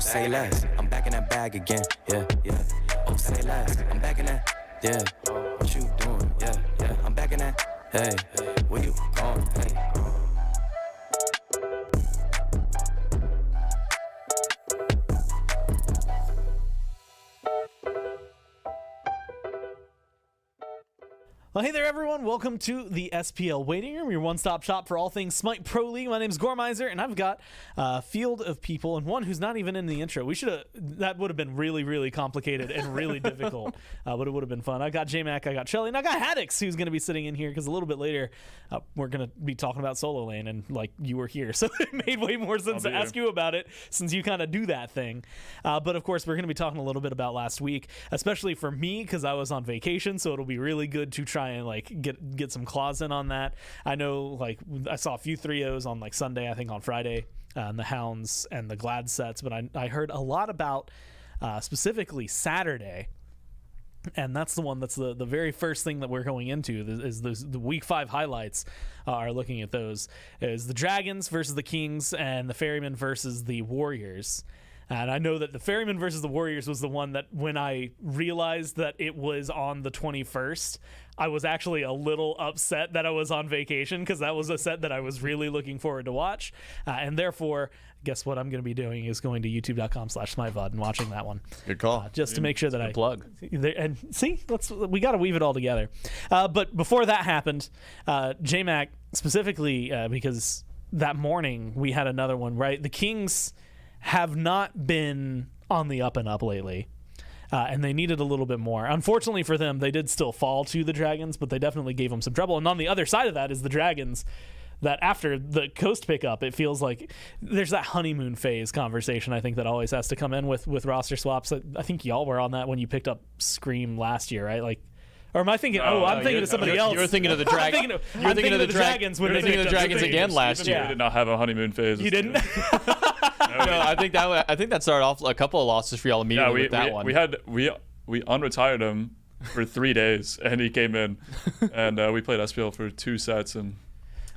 say less. I'm back in that bag again. Yeah, yeah. Oh, say less. I'm back in that. Yeah. What you doing? Yeah, yeah. I'm back in that. Hey, where you going? Hey. Well, hey there, everyone. Welcome to the SPL Waiting Room, your one-stop shop for all things Smite Pro League. My name's Gormizer, and I've got a field of people, and one who's not even in the intro. That would have been really, really complicated and really difficult, but it would have been fun. I got J-Mac, I got Shelly, and I got Haddix, who's going to be sitting in here, because a little bit later, we're going to be talking about solo lane, and, like, you were here, so it made way more sense to ask you about it, since you kind of do that thing. But, of course, we're going to be talking a little bit about last week, especially for me, because I was on vacation, so it'll be really good to try and like get some claws in on that. I know, like, I saw a few 3-0s on like Sunday, I think on Friday, and the Hounds and the Glad sets, but I heard a lot about specifically Saturday, and that's the one that's the very first thing that we're going into is the week 5 highlights are looking at those is the Dragons versus the Kings and the Ferrymen versus the Warriors. And I know that the Ferryman versus the Warriors was the one that when I realized that it was on the 21st, I was actually a little upset that I was on vacation because that was a set that I was really looking forward to watch. And therefore, guess what I'm going to be doing is going to youtube.com/SmiteVod and watching that one. Good call. Just to make sure that plug. And see, we got to weave it all together. But before that happened, J-Mac specifically, because that morning we had another one, right? The Kings have not been on the up and up lately, and they needed a little bit more. Unfortunately for them, they did still fall to the Dragons, but they definitely gave them some trouble. And on the other side of that is the Dragons, that after the Coast pickup, it feels like there's that honeymoon phase conversation, I think, that always has to come in with roster swaps. I think y'all were on that when you picked up Scream last year, right? Like, or am I thinking? I'm thinking of somebody else. You were thinking of the Dragons. I'm thinking of the Dragons when they picked up the Dragons again last year. We did not have a honeymoon phase. You didn't? No, I think that started off a couple of losses for y'all immediately with that one. We unretired him for 3 days, and he came in, and we played SPL for 2 sets, and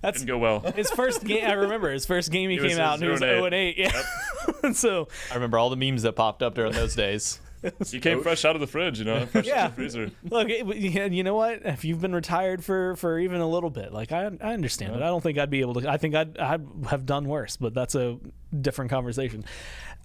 it didn't go well. His first game, I remember his first game he came out and he was 0-8. Yeah. Yep. So I remember all the memes that popped up during those days. He came fresh out of the fridge, fresh out of the freezer. Look, you know what? If you've been retired for even a little bit, like I understand it. I don't think I'd be able to. I think I'd have done worse, but that's a different conversation.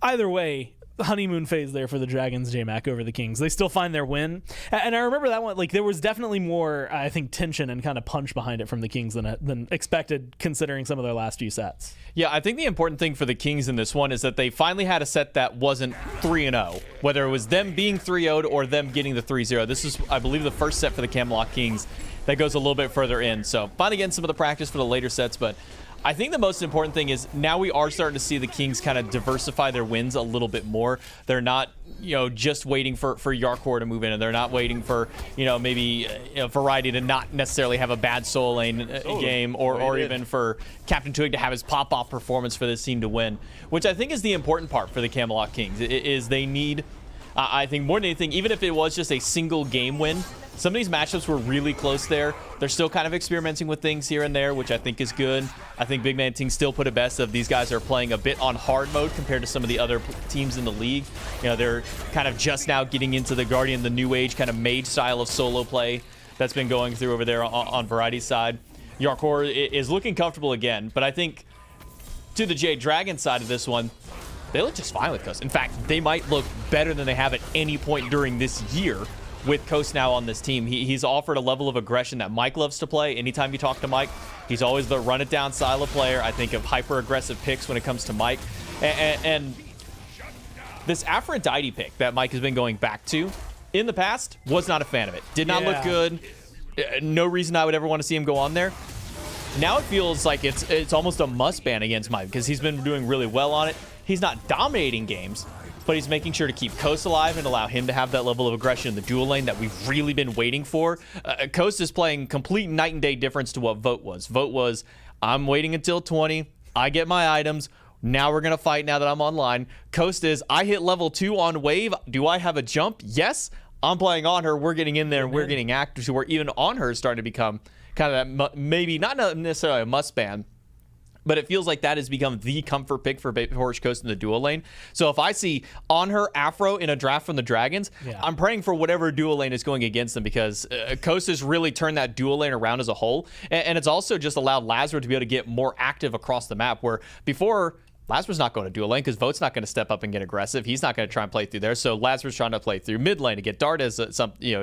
Either way, honeymoon phase there for the Dragons, J-Mac, over the Kings. They still find their win. And I remember that one, like, there was definitely more, I think, tension and kind of punch behind it from the Kings than expected, considering some of their last few sets. Yeah, I think the important thing for the Kings in this one is that they finally had a set that wasn't 3-0, whether it was them being 3-0'd or them getting the 3-0. This is, I believe, the first set for the Camelot Kings that goes a little bit further in. So finally getting some of the practice for the later sets, but I think the most important thing is now we are starting to see the Kings kind of diversify their wins a little bit more. They're not, just waiting for Yarkor to move in, and they're not waiting for, maybe Variety to not necessarily have a bad solo lane game, or even for Captain Twig to have his pop-off performance for this team to win, which I think is the important part for the Camelot Kings, is they need, I think more than anything, even if it was just a single game win, some of these matchups were really close there. They're still kind of experimenting with things here and there, which I think is good. I think Big Man Ting still put it best of these guys are playing a bit on hard mode compared to some of the other teams in the league. They're kind of just now getting into the Guardian, the new age kind of mage style of solo play that's been going through over there on Variety's side. Yarkor is looking comfortable again, but I think to the Jade Dragon side of this one, they look just fine with Coast. In fact, they might look better than they have at any point during this year with Coast now on this team. He's offered a level of aggression that Mike loves to play. Anytime you talk to Mike, he's always the run-it-down style of player. I think of hyper-aggressive picks when it comes to Mike. And this Aphrodite pick that Mike has been going back to, in the past, was not a fan of it. Did not look good. No reason I would ever want to see him go on there. Now it feels like it's almost a must ban against Mike because he's been doing really well on it. He's not dominating games, but he's making sure to keep Coast alive and allow him to have that level of aggression in the dual lane that we've really been waiting for. Coast is playing complete night and day difference to what Vote was. Vote was, I'm waiting until 20, I get my items, now we're going to fight now that I'm online. Coast is, I hit level 2 on wave, do I have a jump? Yes, I'm playing on her, we're getting in there, and we're getting active, so we're even on her starting to become kind of that, maybe not necessarily a must ban, but it feels like that has become the comfort pick for Horse Coast in the dual lane. So if I see on her Afro in a draft from the Dragons, I'm praying for whatever dual lane is going against them, because Coast has really turned that dual lane around as a whole. And it's also just allowed Lazarus to be able to get more active across the map, where before Lazarus not going to dual lane because Vote's not going to step up and get aggressive. He's not going to try and play through there. So Lazarus trying to play through mid lane to get Dardas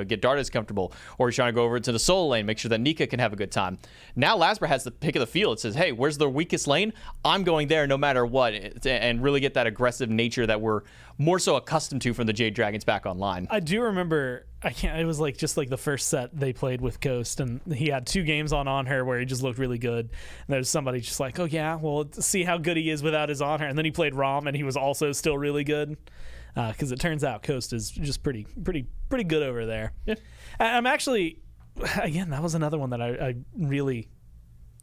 get Dardas comfortable, or he's trying to go over to the solo lane, make sure that Nika can have a good time. Now Lazarus has the pick of the field. It says, hey, where's the weakest lane? I'm going there no matter what, and really get that aggressive nature that we're more so accustomed to from the Jade Dragons back online. I do remember, it was like just like the first set they played with Ghost, and he had 2 games on her where he just looked really good. And there's somebody just like, oh yeah, well, let's see how good he is without his on her. And then he played Rom, and he was also still really good. Because it turns out Ghost is just pretty good over there. Yeah. I'm actually, again, that was another one that I really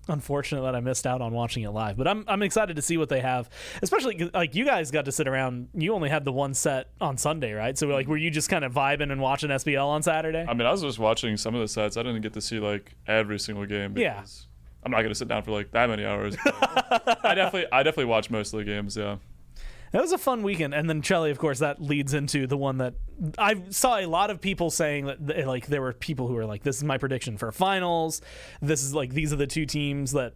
unfortunate that I missed out on watching it live, but I'm excited to see what they have, especially like you guys got to sit around. You only had the one set on Sunday, right? So like, were you just kind of vibing and watching SPL on Saturday? I mean, I was just watching some of the sets. I didn't get to see like every single game because I'm not gonna sit down for like that many hours. I definitely watch most of the games. Yeah. That was a fun weekend. And then Chelly, of course, that leads into the one that I saw a lot of people saying that, like, there were people who were like, this is my prediction for finals. This is like, these are the 2 teams that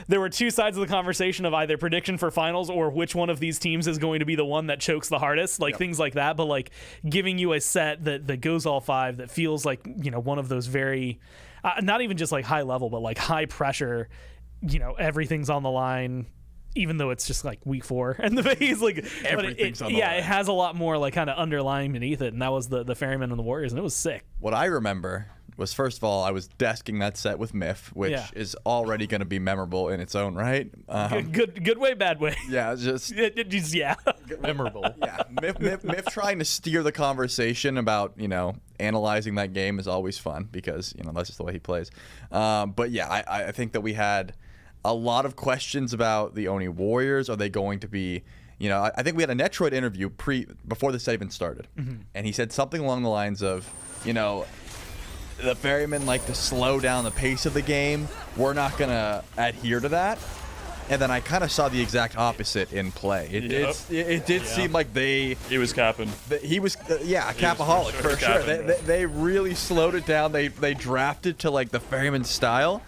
there were 2 sides of the conversation of either prediction for finals or which one of these teams is going to be the one that chokes the hardest, like things like that. But like giving you a set that goes all 5, that feels like, one of those very, not even just like high level, but like high pressure, everything's on the line, even though it's just like week 4 and the phase, like everything's on the line. It has a lot more like kind of underlying beneath it, and that was the Ferryman and the Warriors, and it was sick. What I remember was, first of all, I was desking that set with Myth, which is already going to be memorable in its own right. Good way, bad way. Yeah, just memorable. Yeah, Myth trying to steer the conversation about analyzing that game is always fun, because that's just the way he plays. But yeah, I think that we had a lot of questions about the Oni Warriors. Are they going to be, I think we had a Netroid interview before the set even started. And he said something along the lines of, the Ferrymen like to slow down the pace of the game. We're not going to adhere to that. And then I kind of saw the exact opposite in play. It did seem like he was capping. He was, a capaholic for sure. They really slowed it down. They drafted to like the Ferryman style.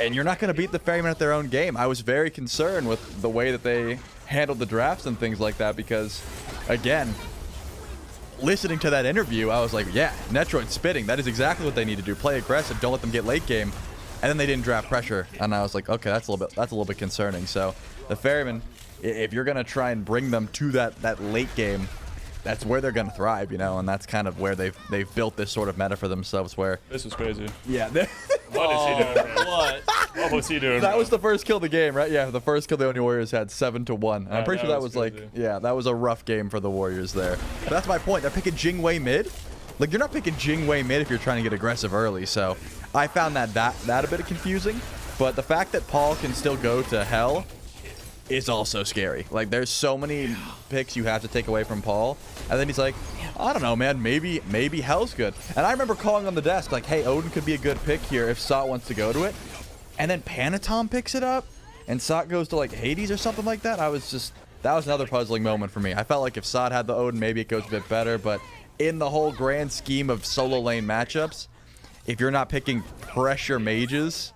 And you're not going to beat the Ferryman at their own game. I was very concerned with the way that they handled the drafts and things like that, because, again, listening to that interview, I was like, yeah, Netroid spitting. That is exactly what they need to do. Play aggressive. Don't let them get late game. And then they didn't draft pressure, and I was like, okay, that's a little bit concerning. So the Ferryman, if you're going to try and bring them to that late game, that's where they're going to thrive, and that's kind of where they've built this sort of meta for themselves. Where this was crazy. Yeah. What is he doing? What was he doing? That was the first kill of the game, right? Yeah, the first kill the Oni Warriors had 7-1. And I'm pretty sure that was like, that was a rough game for the Warriors there. But that's my point. They're picking Jingwei mid. Like, you're not picking Jingwei mid if you're trying to get aggressive early. So I found that a bit confusing. But the fact that Paul can still go to Hell is also scary. Like, there's so many picks you have to take away from Paul. And then he's like, I don't know, man, maybe Hell's good. And I remember calling on the desk like, hey, Odin could be a good pick here if Sot wants to go to it. And then Panatom picks it up and Sot goes to like Hades or something like that. That was another puzzling moment for me. I felt like if Sot had the Odin, maybe it goes a bit better. But in the whole grand scheme of solo lane matchups, if you're not picking pressure mages,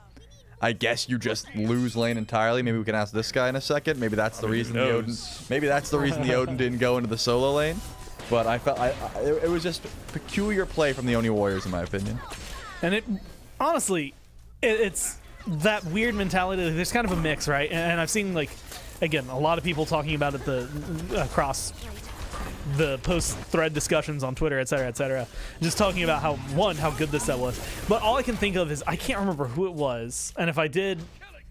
I guess you just lose lane entirely. Maybe we can ask this guy in a second. Maybe that's the reason the Odin. Maybe that's the reason the Odin didn't go into the solo lane. But I felt it was just peculiar play from the Oni Warriors, in my opinion. And it honestly, it's that weird mentality. There's kind of a mix, right? And I've seen like, again, a lot of people talking about it across the post-thread discussions on Twitter, et cetera, just talking about how good this set was. But all I can think of is I can't remember who it was, and if I did,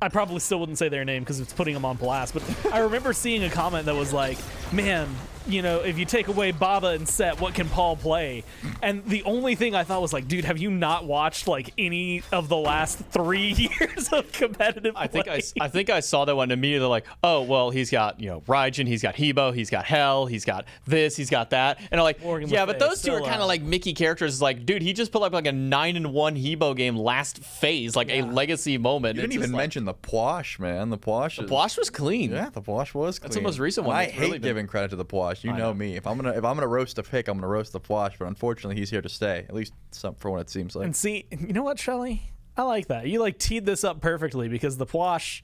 I probably still wouldn't say their name because it's putting them on blast. But I remember seeing a comment that was like, man, you know, if you take away Baba and Set, what can Paul play? And the only thing I thought was like, dude, have you not watched like any of the last 3 years of competitive play? I think I saw that one immediately. Like, oh well, he's got Raijin, he's got Hebo, he's got Hell, he's got this, he's got that, and I'm like, Morgan yeah, Le but Fay, those two are kind of like Mickey characters. It's like, dude, he just put up like a 9-1 Hebo game last phase, like a legacy moment. You didn't even mention the Pwash, man. The Pwash was clean. Yeah, the Pwash was clean. That's the most recent one. I That's hate really giving credit to the Pwash. You know me. If I'm gonna roast a pick, I'm gonna roast the Pwash. But unfortunately, he's here to stay. At least for what it seems like. And see, you know what, Shelly? I like that. You like teed this up perfectly because the Pwash,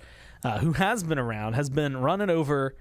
who has been around, has been running over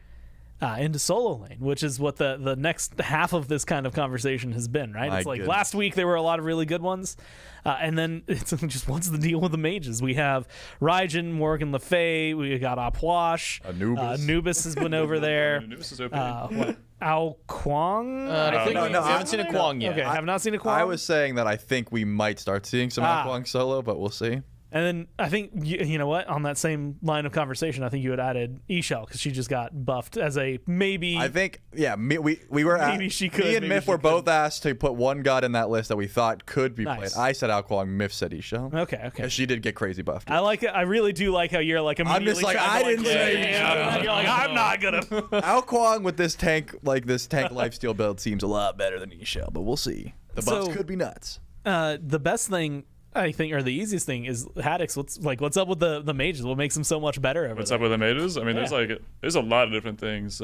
into solo lane, which is what the next half of this kind of conversation has been, right? It's like last week there were a lot of really good ones, and then it's just what's the deal with the mages? We have Raijin, Morgan Le Fay, we got Apwash, Anubis has been over there. Anubis is OP. What? Ao Kwang? I think we haven't seen a Kwang yet. Okay, I have not seen a Kwang. I was saying that I think we might start seeing some Kwang solo, but we'll see. And then I think, you know what, on that same line of conversation, I think you had added Eshell because she just got buffed as a maybe. I think, yeah, we were maybe she could. Me and Myth were both asked to put one god in that list that we thought could be played. I said Ao Kwang, Myth said Eshell. Okay. She did get crazy buffed. I like it. I really do like how you're like immediately. I'm just like, I didn't say Eshell. You're like, I'm not gonna. Ao Kwang with this tank lifesteal build seems a lot better than Eshell, but we'll see. The buffs could be nuts. The best thing, I think, or the easiest thing is Haddix. What's up with the mages? What makes them so much better? What's up with the mages? I mean, there's a lot of different things.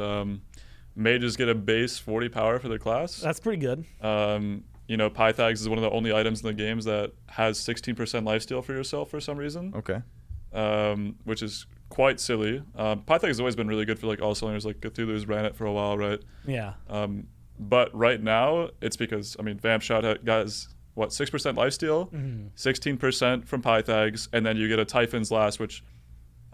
Mages get a base 40 power for their class. That's pretty good. Pythags is one of the only items in the games that has 16% lifesteal for yourself for some reason. Okay. Which is quite silly. Pythag has always been really good for like all cylinders. Like Cthulhu's ran it for a while, right? Yeah. But right now it's because Vamp Shot has 6% lifesteal, 16% from Pythags, and then you get a Typhon's Last, which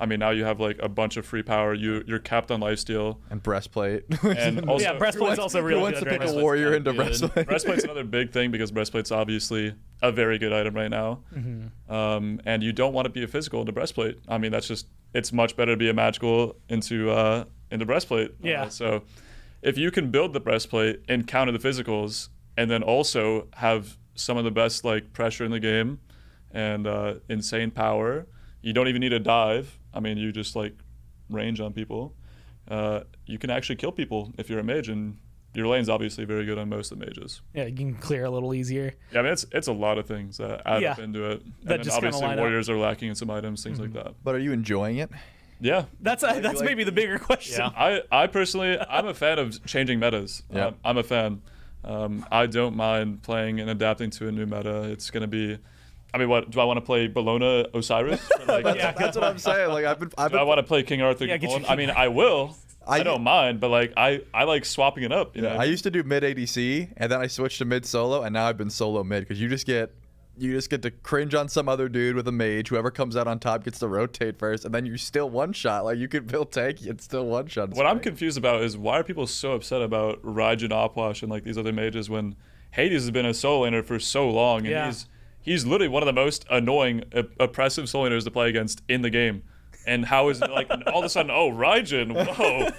now you have like a bunch of free power. You're capped on lifesteal and breastplate. And also, breastplate's also really good. Who wants to pick a warrior into breastplate? Breastplate's another big thing because breastplate's obviously a very good item right now. And you don't want to be a physical into breastplate. It's much better to be a magical into breastplate. Yeah. So if you can build the breastplate and counter the physicals, and then also have some of the best like pressure in the game and insane power, you don't even need a dive. You just like range on people. You can actually kill people if you're a mage, and your lane's obviously very good on most of the mages. Yeah, you can clear a little easier. Yeah, it's a lot of things that add up into it. That and just then obviously warriors up. are lacking in some items, things like that. But are you enjoying it? Yeah. That's maybe the bigger question. Yeah. I personally, I'm a fan of changing metas. Yeah. I'm a fan. I don't mind playing and adapting to a new meta. It's going to be... what do I want to play? Bologna Osiris? That's what I'm saying. Like do I want to play King Arthur? I will. I don't mind, but like I like swapping it up. You know? I used to do mid ADC, and then I switched to mid solo, and now I've been solo mid because you just get to cringe on some other dude with a mage. Whoever comes out on top gets to rotate first, and then you still one shot. Like you could build tanky and still one shot. What I'm confused about is why are people so upset about Raijin, Apwash, and like these other mages when Hades has been a solo laner for so long, and he's literally one of the most annoying, oppressive solo laners to play against in the game. And how is it like all of a sudden, Raijin, whoa,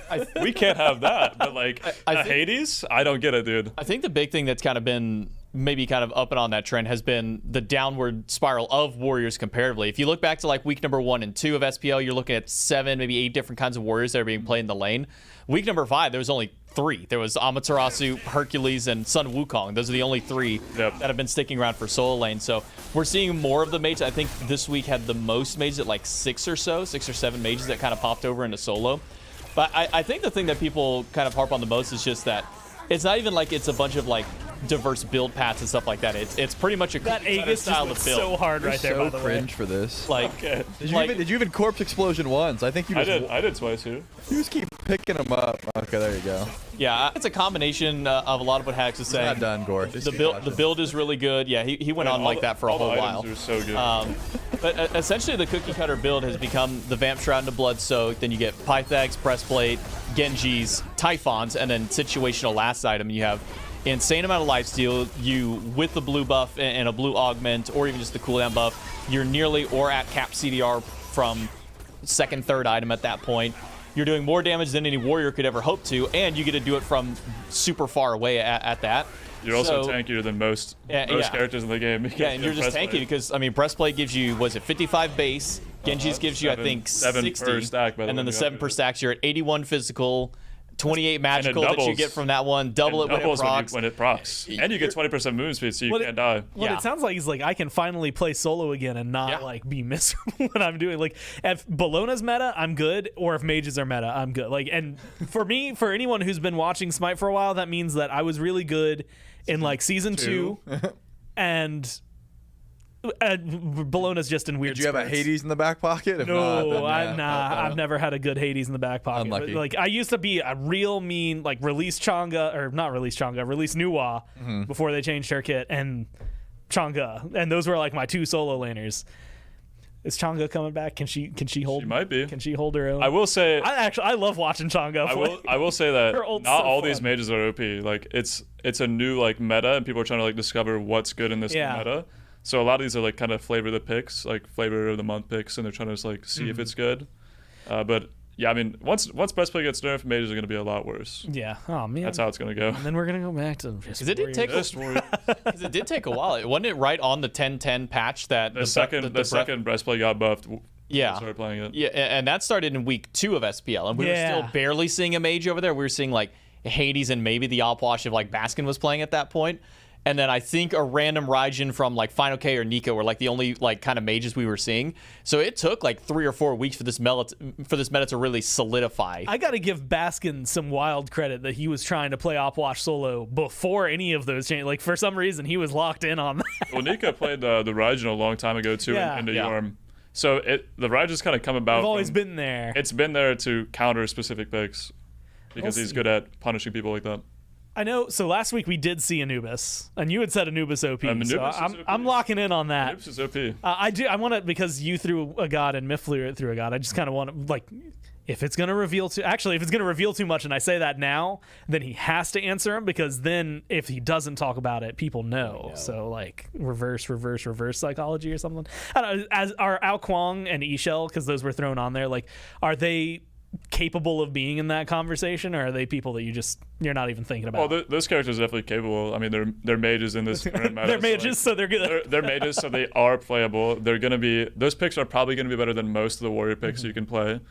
we can't have that. But like Hades, I don't get it, dude. I think the big thing that's kind of been maybe kind of up and on that trend has been the downward spiral of warriors comparatively. If you look back to like week number 1 and 2 of SPL, you're looking at 7, maybe 8 different kinds of warriors that are being played in the lane. Week number 5, there was only 3. There was Amaterasu, Hercules, and Sun Wukong. Those are the only 3 that have been sticking around for solo lane. So we're seeing more of the mages. I think this week had the most mages at like 6 or 7 mages that kind of popped over into solo. But I think the thing that people kind of harp on the most is just that it's not even like it's a bunch of like diverse build paths and stuff like that. It's pretty much a that Aegis style just of build. So hard right there. So by the cringe way. for this. Like, did you even corpse explosion once? I think you just I did twice here. You just keep picking them up. Okay, there you go. Yeah, it's a combination of a lot of what Hax is saying. Not done, Gore. The build is really good. Yeah, he went on like that for a whole while. Are so good. But essentially, the cookie cutter build has become the Vamp Shroud into Blood Soak. Then you get Pythags, Breastplate, Genjis, Typhons, and then situational last item. You have insane amount of lifesteal. You with the blue buff and a blue augment, or even just the cooldown buff, you're nearly or at cap CDR from second, third item at that point. You're doing more damage than any warrior could ever hope to, and you get to do it from super far away at that. You're also tankier than most characters in the game. Yeah, and you're just tanky because, I mean, breastplate gives you, was it 55 base? Genji's gives you, I think, 7 60. per stack, and then the 7 per stacks, you're at 81 physical, 28 magical that you get from that one. Double it when it procs. And you get 20% movement speed, so you can't die. What it sounds like is like I can finally play solo again and not like be miserable when I'm doing. Like if Bologna's meta, I'm good, or if mages are meta, I'm good. Like, and for me, for anyone who's been watching Smite for a while, that means that I was really good in like season 2 and Bologna's just in weird. Did you have a Hades in the back pocket? If no, not, then, I've never had a good Hades in the back pocket. But, like I used to be a real mean, like release Chang'e, or not release Chang'e, release Nuwa before they changed her kit, and Chang'e, and those were like my 2 solo laners. Is Chang'e coming back? Can she hold? She might be. Can she hold her own? I will say. I love watching Chang'e play. I will say that not all fun. These mages are OP. Like it's a new like meta, and people are trying to like discover what's good in this new meta. So a lot of these are like kind of flavor of the picks, like flavor of the month picks, and they're trying to just like see if it's good. But yeah, I mean, once breastplate gets nerfed, mages are going to be a lot worse. Yeah. Oh man. That's how it's going to go. And then we're going to go back to because it did take a while. Wasn't it right on the 10-10 patch that the second breastplate got buffed? Yeah. Started playing it. Yeah, and that started in week 2 of SPL, and we were still barely seeing a mage over there. We were seeing like Hades and maybe the Opwash if like Baskin was playing at that point. And then I think a random Raijin from like Final K or Nika were like the only like kind of mages we were seeing. So it took like 3 or 4 weeks for this meta to really solidify. I got to give Baskin some wild credit that he was trying to play Opwash solo before any of those changes. Like for some reason he was locked in on that. Well, Nika played the Raijin a long time ago too in the Yorm. So the Raijin's kind of come about. I've always been there. It's been there to counter specific picks because he's good at punishing people like that. I know. So last week we did see Anubis, and you had said Anubis OP. So I'm locking in on that. Anubis is OP. I do. I want to, because you threw a god and Myth threw a god. I just kind of want to, like, if it's gonna reveal too much, and I say that now, then he has to answer him, because then if he doesn't talk about it, people know. So like reverse psychology or something. I don't know. As are Ao Kwang and Ishel, because those were thrown on there. Like, are they capable of being in that conversation, or are they people that you're not even thinking about? Well, those characters are definitely capable. I mean, they're mages in this current meta. They're mages, so they're good. They're mages, so they are playable. Those picks are probably going to be better than most of the warrior picks you can play.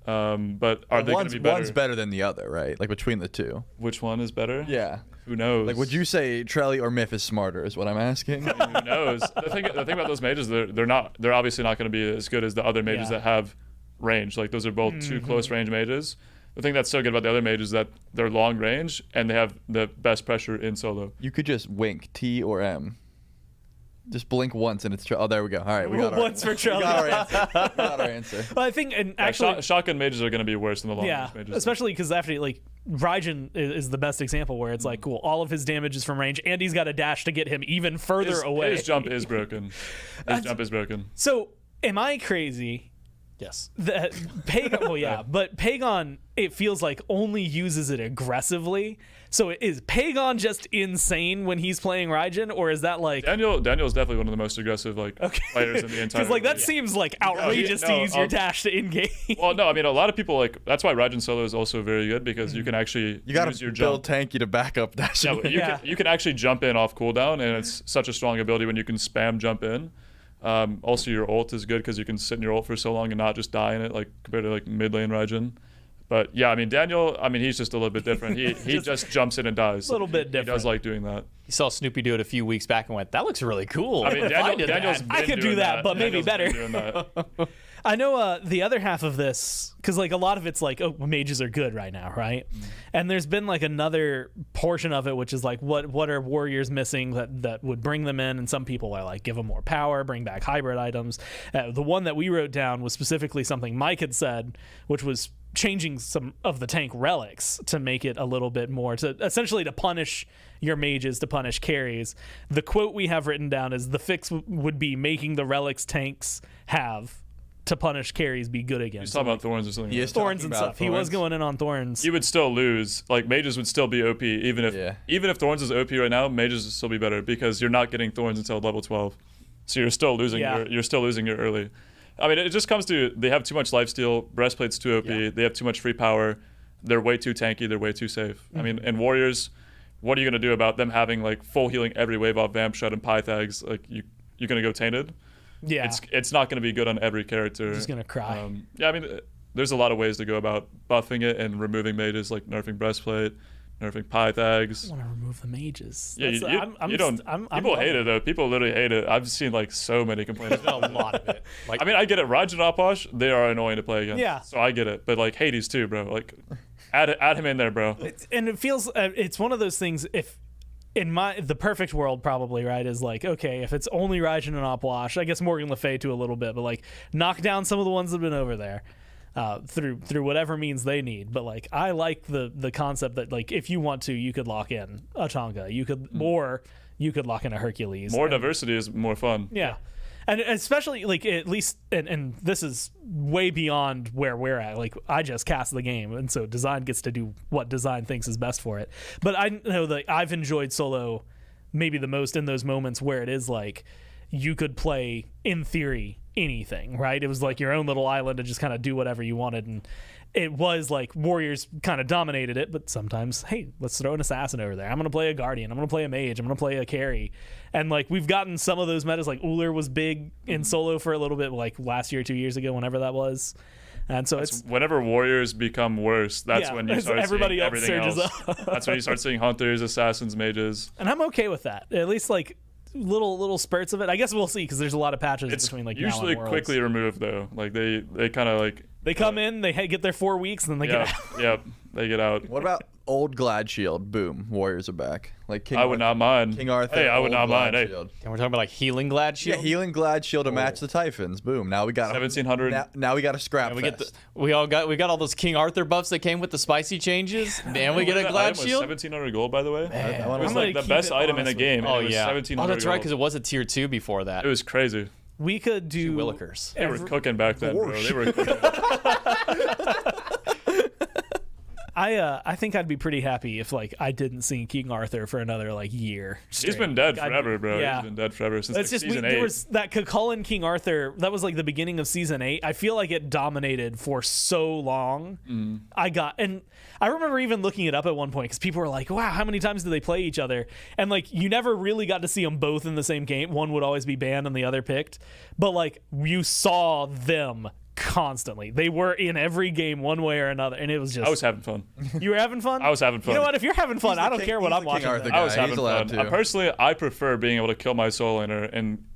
But are they going to be better? One's better than the other, right? Like between the two. Which one is better? Yeah. Who knows? Like, would you say Trelly or Myth is smarter? Is what I'm asking. I mean, who knows? The thing about those mages, they're obviously not going to be as good as the other mages that have range. Like, those are both 2 close range mages. The thing that's so good about the other mages is that they're long range and they have the best pressure in solo. You could just wink T or M. Just blink once and it's oh, there we go. All right, we got our once for Trelly. We got our answer. Well, I think, and actually, shotgun mages are going to be worse than the long range mages. Especially because after, like, Raijin is the best example, where it's like, cool, all of his damage is from range, and he's got a dash to get him even further away. His jump is broken. So, am I crazy? Yes. Pagon, well, yeah, but Pagon, it feels like, only uses it aggressively. So is Pagon just insane when he's playing Raijin, or is that like Daniel's definitely one of the most aggressive players in the entire? Because like that seems like outrageous to use your dash to engage. Well, no, I mean, a lot of people that's why Raijin solo is also very good, because you can actually use your jump. Build tanky to back up dashing. You can actually jump in off cooldown, and it's such a strong ability when you can spam jump in. Also, your ult is good because you can sit in your ult for so long and not just die in it, like compared to like mid lane Raijin. But yeah, I mean, Daniel, he's just a little bit different. He just jumps in and dies. A little bit different. He does like doing that. You saw Snoopy do it a few weeks back and went, "That looks really cool." I mean, Daniel's I could do that, but maybe better. I know the other half of this, because like a lot of it's like, oh, mages are good right now, right? And there's been like another portion of it, which is like, what are warriors missing that would bring them in? And some people are like, give them more power, bring back hybrid items. The one that we wrote down was specifically something Mike had said, which was changing some of the tank relics to make it a little bit more, to essentially to punish your mages, to punish carries. The quote we have written down is, the fix would be making the relics tanks have to punish carries be good again. He's talking about thorns or something. He is thorns and stuff. He was going in on thorns. You would still lose. Like, mages would still be OP even if thorns is OP right now. Mages would still be better because you're not getting thorns until level 12, so you're still losing. You're still losing your early. I mean, it just comes to they have too much lifesteal, breastplate's too OP, they have too much free power, they're way too tanky, they're way too safe. I mean, and warriors, what are you gonna do about them having like full healing every wave off Vamp Shot and Pythags? Like you're gonna go tainted? Yeah. It's not gonna be good on every character. Just gonna cry. Yeah, I mean, there's a lot of ways to go about buffing it and removing mages, like nerfing breastplate, nerfing Pythags. I want to remove the mages. Yeah, That's- you don't. People hate it though. People literally hate it. I've seen like so many complaints. a lot of it. Like, I mean, I get it. Raj and Aposh, they are annoying to play against. Yeah. So I get it. But like Hades too, bro. Like, add him in there, bro. And it feels it's one of those things. If in the perfect world, probably right is like, okay, if it's only Raijin and Opwash, I guess Morgan Le Fay too a little bit, but like knock down some of the ones that have been over there. Through whatever means they need, but like I like the concept that like if you want to, you could lock in a Tonga, you could or you could lock in a Hercules. More diversity is more fun. Yeah, and especially like at least and this is way beyond where we're at. Like I just cast the game, and so design gets to do what design thinks is best for it. But I know that I've enjoyed solo maybe the most in those moments where it is like you could play in theory anything, right? It was like your own little island to just kind of do whatever you wanted, and it was like warriors kind of dominated it, but sometimes, hey, let's throw an assassin over there. I'm gonna play a guardian, I'm gonna play a mage, I'm gonna play a carry. And like we've gotten some of those metas, like Uller was big in solo for a little bit, like last year, 2 years ago, whenever that was. And so it's whenever warriors become worse, that's when you start everybody seeing else everything surges else. up. That's when you start seeing hunters, assassins, mages. And I'm okay with that. At least like little spurts of it. I guess we'll see because there's a lot of patches It's between like usually now and quickly removed though. Like they kind of like they come in, they get their 4 weeks, and then they get out. yeah, they get out. What about old Glad Shield? Boom, warriors are back. Like King I would not mind. King Arthur. Hey, I would old not Glad mind. Hey, Shield. and we're talking about like healing glad Yeah, shield. healing Glad Shield to match the Typhons. Boom. Now we got 1700. Now we got a scrap we fest. get we got all those King Arthur buffs that came with the spicy changes, and we get a That glad item was shield. 1700 gold, by the way. I wanna- It was I'm gonna like the keep best it item in the honest game. Oh and it was yeah. 1700 Oh, that's right, because gold. it was a tier 2 before that. It was crazy. We could do Willikers. They were cooking back then, bro. They were cooking. I think I'd be pretty happy if like I didn't see King Arthur for another like year. He's straight. been dead I'd- forever, bro. Yeah. He's been dead forever since like, It's just season there 8. was that Cucullin King Arthur. That was like the beginning of season 8. I feel like it dominated for so long. And I remember even looking it up at one point because people were like, "Wow, how many times do they play each other?" And like you never really got to see them both in the same game. One would always be banned and the other picked, but like you saw them constantly. They were in every game one way or another, and it was just. I was having fun. You were having fun. I was having fun. You know what? If you're having fun, He's the I don't king- care what he's I'm the King watching. Arthur then. guy. I was having He's allowed fun. to. Personally, I prefer being able to kill my soul laner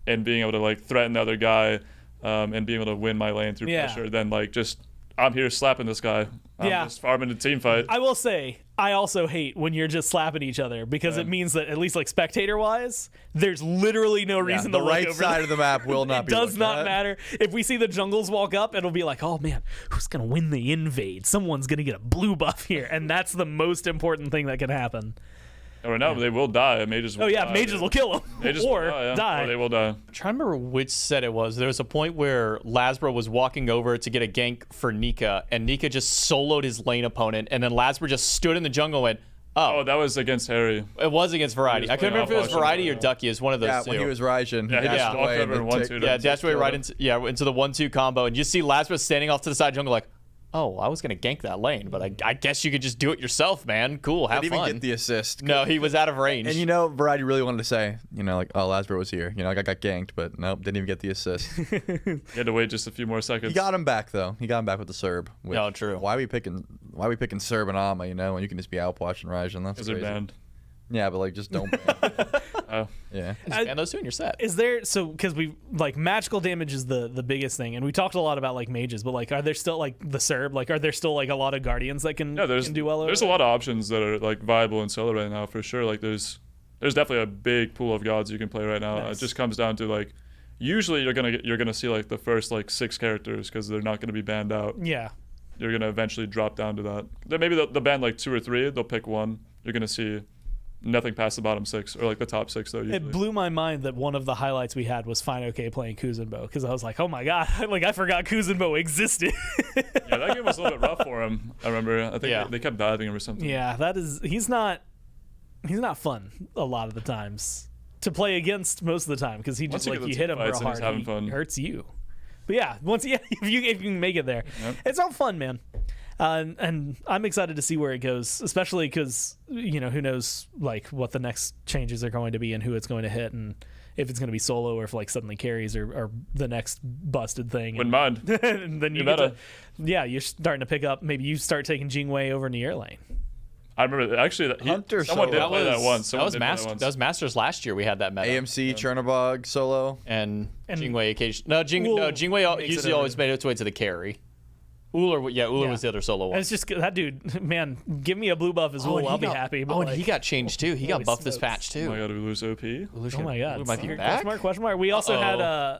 and being able to like threaten the other guy, and being able to win my lane through Yeah. pressure than like just I'm here slapping this guy. I'm Yeah. just farming the team fight. I will say, I also hate when you're just slapping each other because it means that at least like spectator wise, there's literally no reason the to look right over side there. of the map will not It be does looked not at. matter. If we see the jungles walk up, it'll be like, oh man, who's gonna win the invade? Someone's gonna get a blue buff here, and that's the most important thing that can happen. Or no, they will die. Mages will Oh yeah, die. mages will kill them Mages or will die, yeah. die. Or they will die. I'm trying to remember which set it was. There was a point where Lasbro was walking over to get a gank for Nika, and Nika just soloed his lane opponent, and then Lasbro just stood in the jungle and went, Oh, that was against Harry. it was against Variety. I couldn't playing remember if it was Opwash. Variety or Ducky. It was one of those Yeah, two. when he was Raijin. Yeah, he dashed just walked away over and the 1-2'd tick- him. Yeah, dashed away killed right him. into the 1-2 combo, and you see Lasbro standing off to the side jungle like, oh, I was gonna gank that lane, but I guess you could just do it yourself, man. Cool, have Didn't even fun. get the assist. No, he was out of range. And you know, Variety really wanted to say, you know, like, oh, Lasbro was here. You know, I got ganked, but nope, didn't even get the assist. You had to wait just a few more seconds. He got him back though. He got him back with the Serb. Which, No, true. Why are we picking Serb and Ama? You know, when you can just be outwatching Raijin. That's Because they're crazy. banned. Yeah, but like, just don't. ban. Oh. Yeah. Just ban those two in your set. Is there because we like magical damage is the biggest thing, and we talked a lot about like mages, but like are there still like the Serb? Like are there still like a lot of guardians that can, Yeah, there's can do well? there's a lot of options that are like viable in solo right now for sure. Like there's definitely a big pool of gods you can play right now. Nice. It just comes down to like usually you're gonna see like the first like 6 characters because they're not gonna be banned out. Yeah, You're gonna eventually drop down to that. Then maybe they'll ban like 2 or 3. They'll pick one. You're gonna see nothing past the bottom 6 or like the top 6 though. Usually. it blew my mind that one of the highlights we had was Fine OK playing Kuzenbo because I was like, oh my god, like I forgot Kuzenbo existed. Yeah, that game was a little bit rough for him. I remember. I think Yeah. they kept diving him or something. Yeah, that is he's not fun a lot of the times to play against most of the time because he Once just you like get the you hit team him real fights and he's hard, having fun. he hurts you. But yeah, if you can make it there, it's all fun, man. And I'm excited to see where it goes, especially because who knows like what the next changes are going to be and who it's going to hit, and if it's going to be solo or if like suddenly carries are the next busted thing. Wouldn't mind. And then you're starting to pick up. Maybe you start taking Jingwei over in the air lane. I remember actually Hunter someone solo. did play that once. That was Masters last year. We had that meta. AMC Chernobog solo and Jingwei occasion. No, Jingwei usually always made its way to the carry. Uller was the other solo one. And it's just that dude, man. Give me a blue buff as well. I'll be happy. But and he got changed too. He got buffed this patch too. Oh my god, did we lose OP? Oh my god. Might be back? Question mark. We also had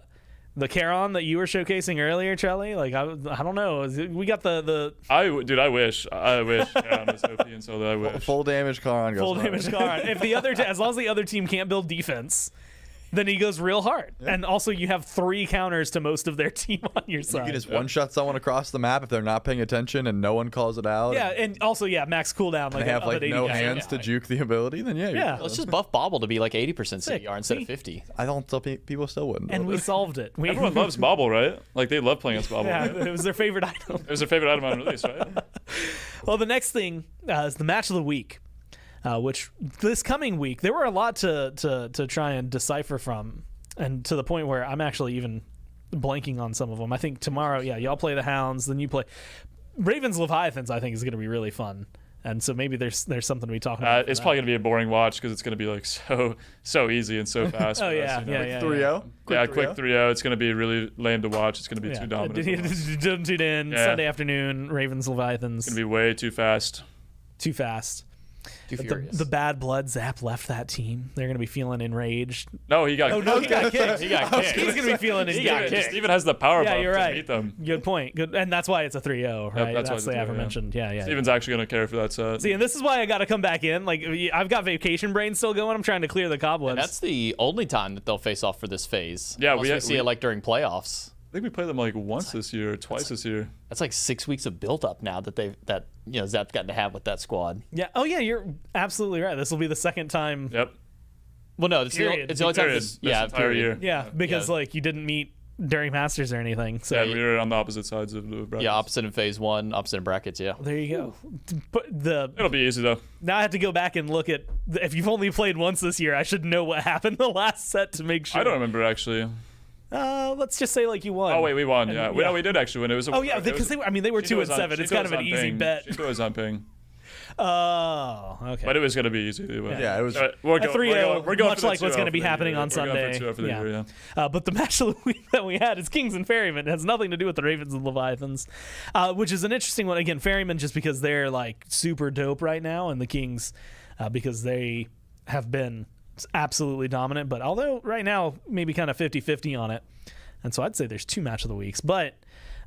the Charon that you were showcasing earlier, Charlie. Like I don't know. We got the. I wish Charon was OP and solo. I wish. full damage Charon goes full hard. damage Charon. If the other, as long as the other team can't build defense, then he goes real hard. Yeah. And also, you have 3 counters to most of their team on your side. You can just one-shot someone across the map if they're not paying attention and no one calls it out. Yeah, and also, max cooldown. Like they have like no hands to juke the ability. Then yeah. Let's just buff Bobble to be like 80% CR instead of 50. I don't tell people still wouldn't. And we solved it. Everyone loves Bobble, right? Like they love playing as Bobble. Yeah, right? it was their favorite item. It was their favorite item on release, right? Well, the next thing is the match of the week. Which this coming week there were a lot to try and decipher from, and to the point where I'm actually even blanking on some of them. I think tomorrow, y'all play the Hounds, then you play Ravens Leviathans. I think is going to be really fun, and so maybe there's something to be talking about. It's probably going to be a boring watch because it's going to be like so easy and so fast. Oh yeah. 3-0. Quick 3-0. It's going to be really lame to watch. It's going to be too dominant. Don't tune in. Sunday afternoon, Ravens Leviathans. It's going to be way too fast. Too fast. Too furious. The bad blood Zap left that team. They're going to be feeling enraged. No, he got. Oh no, he got kicked. He got kicked. He's going to be feeling He got kicked. Steven has the power buff you're to right. beat them. Good point. Good, and that's why it's a 3-0, right? That's why the aforementioned. Yeah. Steven's actually going to care for that set. See, and this is why I got to come back in. Like I've got vacation brain still going. I'm trying to clear the cobwebs. And that's the only time that they'll face off for this phase. Yeah, we see it like during playoffs. I think we played them like once this year, twice this year. That's like 6 weeks of build up now that Zap's gotten to have with that squad. Yeah. Oh yeah, you're absolutely right. This will be the second time. Yep. Well, no, it's the only time this entire year. Yeah, because like you didn't meet during Masters or anything. So we were on the opposite sides of the brackets. Yeah, opposite in phase 1, opposite in brackets. Yeah. There you go. But it'll be easy though. Now I have to go back and look at if you've only played once this year. I should know what happened the last set to make sure. I don't remember actually. Let's just say like you won. Oh wait, we won. Yeah, we did actually win. It was. Because they were 2-7. It's kind of an easy bet. She was on ping. Oh, okay. But it was going to be easy. Yeah, it was. We're a 3-0, we're going much like what's going to be happening on Sunday. But the match of the week that we had is Kings and Ferrymen. It has nothing to do with the Ravens and Leviathans, which is an interesting one. Again, Ferrymen just because they're like super dope right now, and the Kings because they have been absolutely dominant. But although right now maybe kind of 50-50 on it, and so I'd say there's 2 match of the weeks. But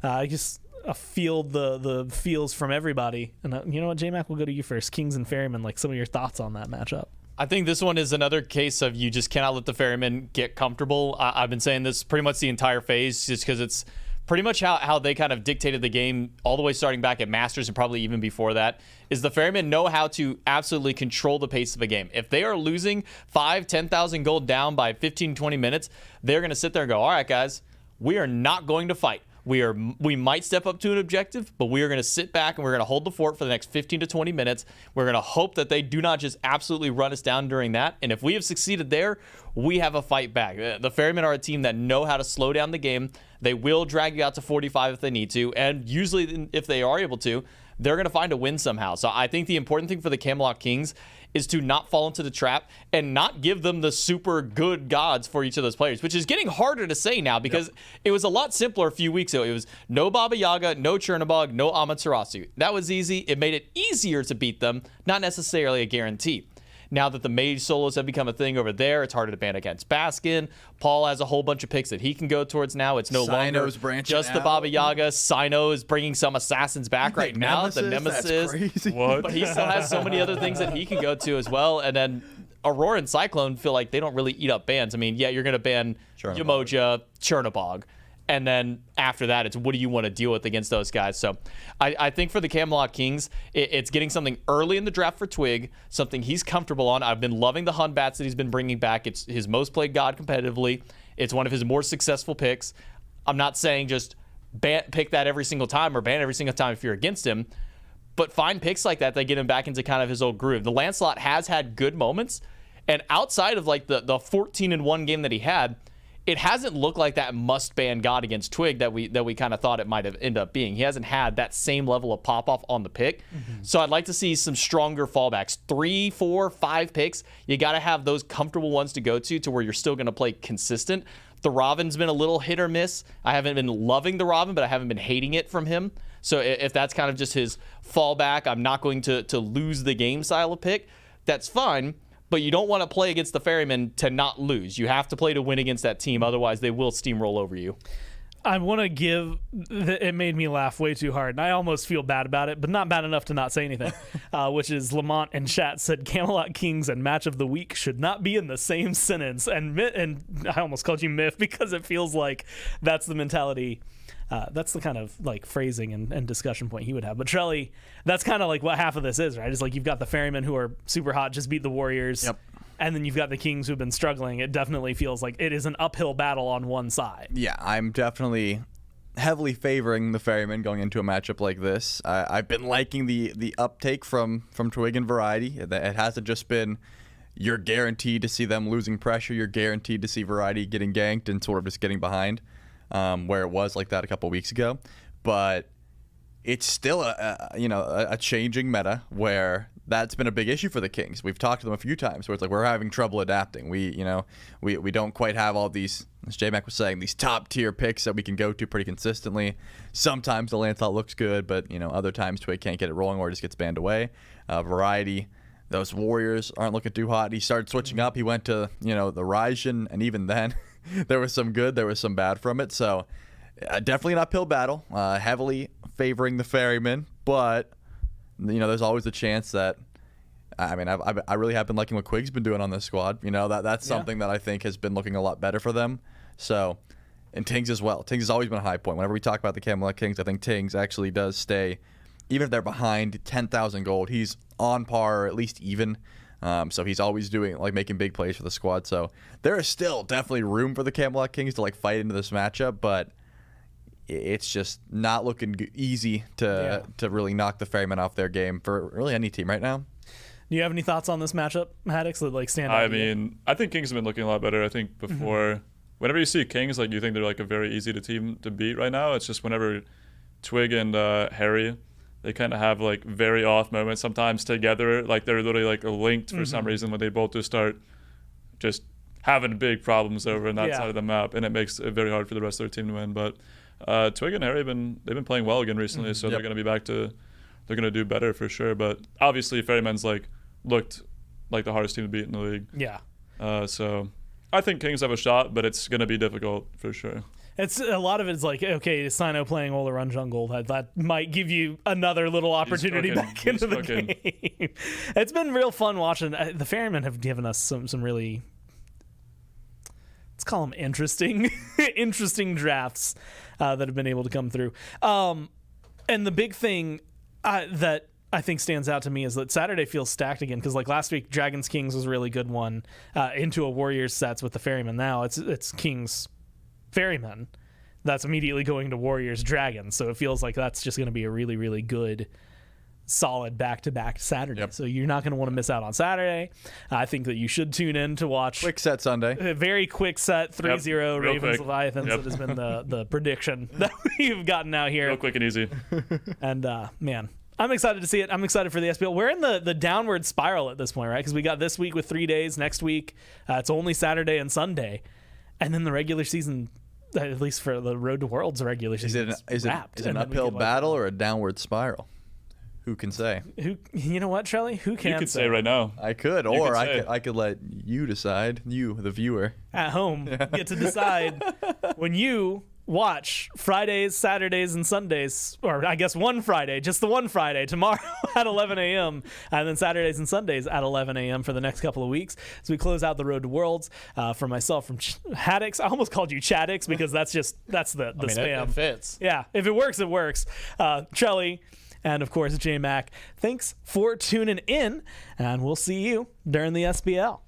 I just field the feels from everybody, and you know what, J-Mac, we'll go to you first. Kings and Ferrymen, like some of your thoughts on that matchup. I think this one is another case of you just cannot let the Ferrymen get comfortable. I've been saying this pretty much the entire phase just because it's pretty much how they kind of dictated the game all the way starting back at Masters and probably even before that, is the Ferrymen know how to absolutely control the pace of a game. If they are losing 10,000 gold down by 15-20 minutes, they're going to sit there and go, all right, guys, we are not going to fight. We might step up to an objective, but we are going to sit back and we're going to hold the fort for the next 15 to 20 minutes. We're going to hope that they do not just absolutely run us down during that. And if we have succeeded there, we have a fight back. The Ferrymen are a team that know how to slow down the game. They will drag you out to 45 if they need to. And usually if they are able to, they're going to find a win somehow. So I think the important thing for the Camelot Kings is to not fall into the trap and not give them the super good gods for each of those players, which is getting harder to say now because it was a lot simpler a few weeks ago. It was no Baba Yaga, no Chernobog, no Amaterasu. That was easy. It made it easier to beat them, not necessarily a guarantee. Now that the mage solos have become a thing over there, it's harder to ban against Baskin. Paul has a whole bunch of picks that he can go towards now. It's no longer just the Baba Yaga. Sino is bringing some assassins back right now. The Nemesis. That's crazy. What? But he still has so many other things that he can go to as well. And then Aurora and Cyclone feel like they don't really eat up bans. I mean, yeah, you're going to ban Yamoja, Chernobog. And then after that, it's what do you want to deal with against those guys? So I think for the Camelot Kings, it's getting something early in the draft for Twig, something he's comfortable on. I've been loving the Hun Bats that he's been bringing back. It's his most played god competitively. It's one of his more successful picks. I'm not saying just pick that every single time or ban every single time if you're against him, but find picks like that get him back into kind of his old groove. The Lancelot has had good moments, and outside of like the 14-1 game that he had, it hasn't looked like that must-ban God against Twig that we kind of thought it might have ended up being. He hasn't had that same level of pop-off on the pick. So I'd like to see some stronger fallbacks. 3, 4, 5 picks. You got to have those comfortable ones to go to where you're still going to play consistent. The Robin's been a little hit or miss. I haven't been loving the Robin, but I haven't been hating it from him. So if that's kind of just his fallback, I'm not going to lose the game style of pick, that's fine. But you don't want to play against the Ferryman to not lose. You have to play to win against that team. Otherwise, they will steamroll over you. I want to give... It made me laugh way too hard, and I almost feel bad about it, but not bad enough to not say anything, which is Lamont in chat said, Camelot Kings and Match of the Week should not be in the same sentence. And I almost called you Myth because it feels like that's the mentality... that's the kind of like phrasing and discussion point he would have. But Trelly, that's kind of like what half of this is, right? It's like you've got the Ferrymen who are super hot, just beat the Warriors. Yep. And then you've got the Kings who've been struggling. It definitely feels like it is an uphill battle on one side. Yeah, I'm definitely heavily favoring the Ferrymen going into a matchup like this. I've been liking the uptake from Twig and Variety. It hasn't just been you're guaranteed to see them losing pressure. You're guaranteed to see Variety getting ganked and sort of just getting behind. Where it was like that a couple weeks ago, but it's still a changing meta where that's been a big issue for the Kings. We've talked to them a few times where it's like we're having trouble adapting. We don't quite have all these, as J-Mac was saying, these top tier picks that we can go to pretty consistently. Sometimes the Lancelot looks good, but other times Twig can't get it rolling or it just gets banned away. Variety, those Warriors aren't looking too hot. He started switching up. He went to the Raijin, and even then. There was some good, there was some bad from it. So definitely an uphill battle, heavily favoring the Ferrymen. But, there's always a chance that, I really have been liking what Quig's been doing on this squad. That's something that I think has been looking a lot better for them. So, and Tings as well. Tings has always been a high point. Whenever we talk about the Camelot Kings, I think Tings actually does stay, even if they're behind 10,000 gold, he's on par or at least even. So he's always making big plays for the squad. So there is still definitely room for the Camelot Kings to fight into this matchup, but it's just not looking easy to really knock the Ferrymen off their game for really any team right now. Do you have any thoughts on this matchup, Haddix, that stand out? I think Kings have been looking a lot better. I think before, whenever you see Kings, you think they're a very easy team to beat right now. It's just whenever Twig and Harry, they kind of have very off moments sometimes together. They're literally linked for some reason when they both just start just having big problems over on that side of the map, and it makes it very hard for the rest of their team to win. But Twig and Harry they've been playing well again recently, so they're going to be back to they're going to do better for sure. But obviously Ferrymen's looked like the hardest team to beat in the league. Yeah. So I think Kings have a shot, but it's going to be difficult for sure. It's a lot of it's okay, Sino playing Ola Run Jungle, that might give you another little opportunity back into the game. It's been real fun watching. The Ferrymen have given us some really, let's call them interesting drafts that have been able to come through. And the big thing that I think stands out to me is that Saturday feels stacked again, because last week Dragons Kings was a really good one into a Warriors sets with the Ferrymen. Now it's Kings Ferrymen that's immediately going to Warriors Dragons, so it feels like that's just going to be a really, really good solid back-to-back Saturday. Yep. So you're not going to want to miss out on Saturday. I think that you should tune in to watch quick set Sunday, a very quick set 3-0 Ravens quick. Leviathans. That has been the prediction that we've gotten out here, real quick and easy. And man, I'm excited to see it. I'm excited for the SPL. We're in the downward spiral at this point, right? Because we got this week with 3 days. Next week it's only Saturday and Sunday, and then the regular season, at least for the Road to Worlds regular season, is it an uphill battle or a downward spiral? Who can say? You know what, Trelly? Who can You could say right now. I could, or I could let you decide. You, the viewer at home, get to decide when you watch Fridays, Saturdays, and Sundays, or I guess one Friday, just the one Friday, tomorrow at 11 a.m., and then Saturdays and Sundays at 11 a.m. for the next couple of weeks. So we close out the Road to Worlds. For myself, from Haddix, I almost called you Chaddix because that's the spam. It fits. Yeah, if it works, it works. Trelly, and of course, J-Mac, thanks for tuning in, and we'll see you during the SPL.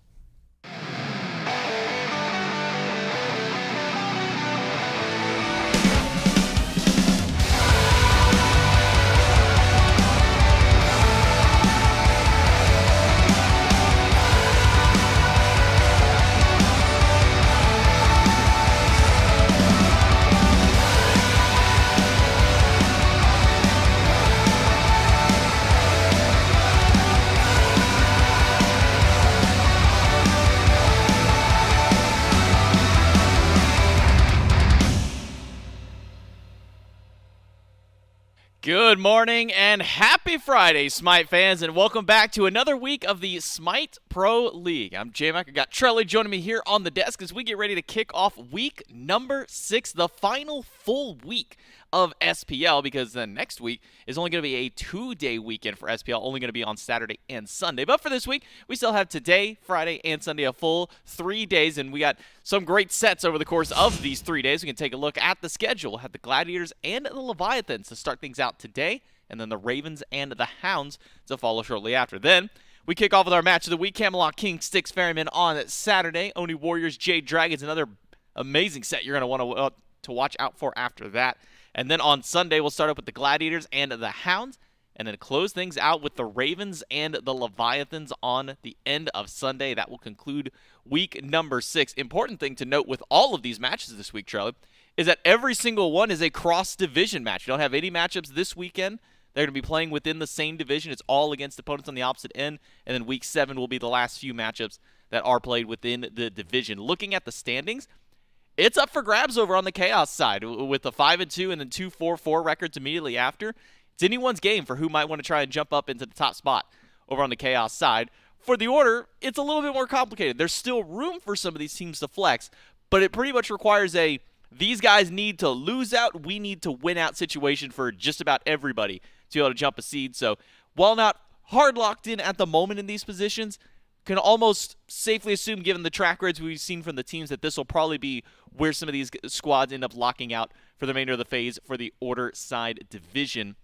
Good morning and happy Friday, Smite fans, and welcome back to another week of the Smite Pro League. I'm J-Mac. I got Trelly joining me here on the desk as we get ready to kick off week number 6, the final full week of SPL, because then next week is only going to be a 2-day weekend for SPL, only going to be on Saturday and Sunday. But for this week, we still have today, Friday, and Sunday, a full 3 days, and we got some great sets over the course of these 3 days. We can take a look at the schedule. We'll have the Gladiators and the Leviathans to start things out today, and then the Ravens and the Hounds to follow shortly after. Then we kick off with our match of the week, Camelot Kings, Styx Ferryman on Saturday, Oni Warriors, Jade Dragons, another amazing set you're going to want to watch out for after that. And then on Sunday, we'll start up with the Gladiators and the Hounds, and then close things out with the Ravens and the Leviathans on the end of Sunday. That will conclude week number 6. Important thing to note with all of these matches this week, Charlie, is that every single one is a cross-division match. You don't have any matchups this weekend. They're going to be playing within the same division. It's all against opponents on the opposite end, and then week 7 will be the last few matchups that are played within the division. Looking at the standings, it's up for grabs over on the Chaos side with the 5-2 and then 2-4-4 records immediately after. It's anyone's game for who might want to try and jump up into the top spot over on the Chaos side. For the Order, it's a little bit more complicated. There's still room for some of these teams to flex, but it pretty much requires these guys need to lose out, we need to win out situation for just about everybody to be able to jump a seed. So while not hard locked in at the moment in these positions, can almost safely assume, given the track records we've seen from the teams, that this will probably be where some of these squads end up locking out for the remainder of the phase for the Order side division.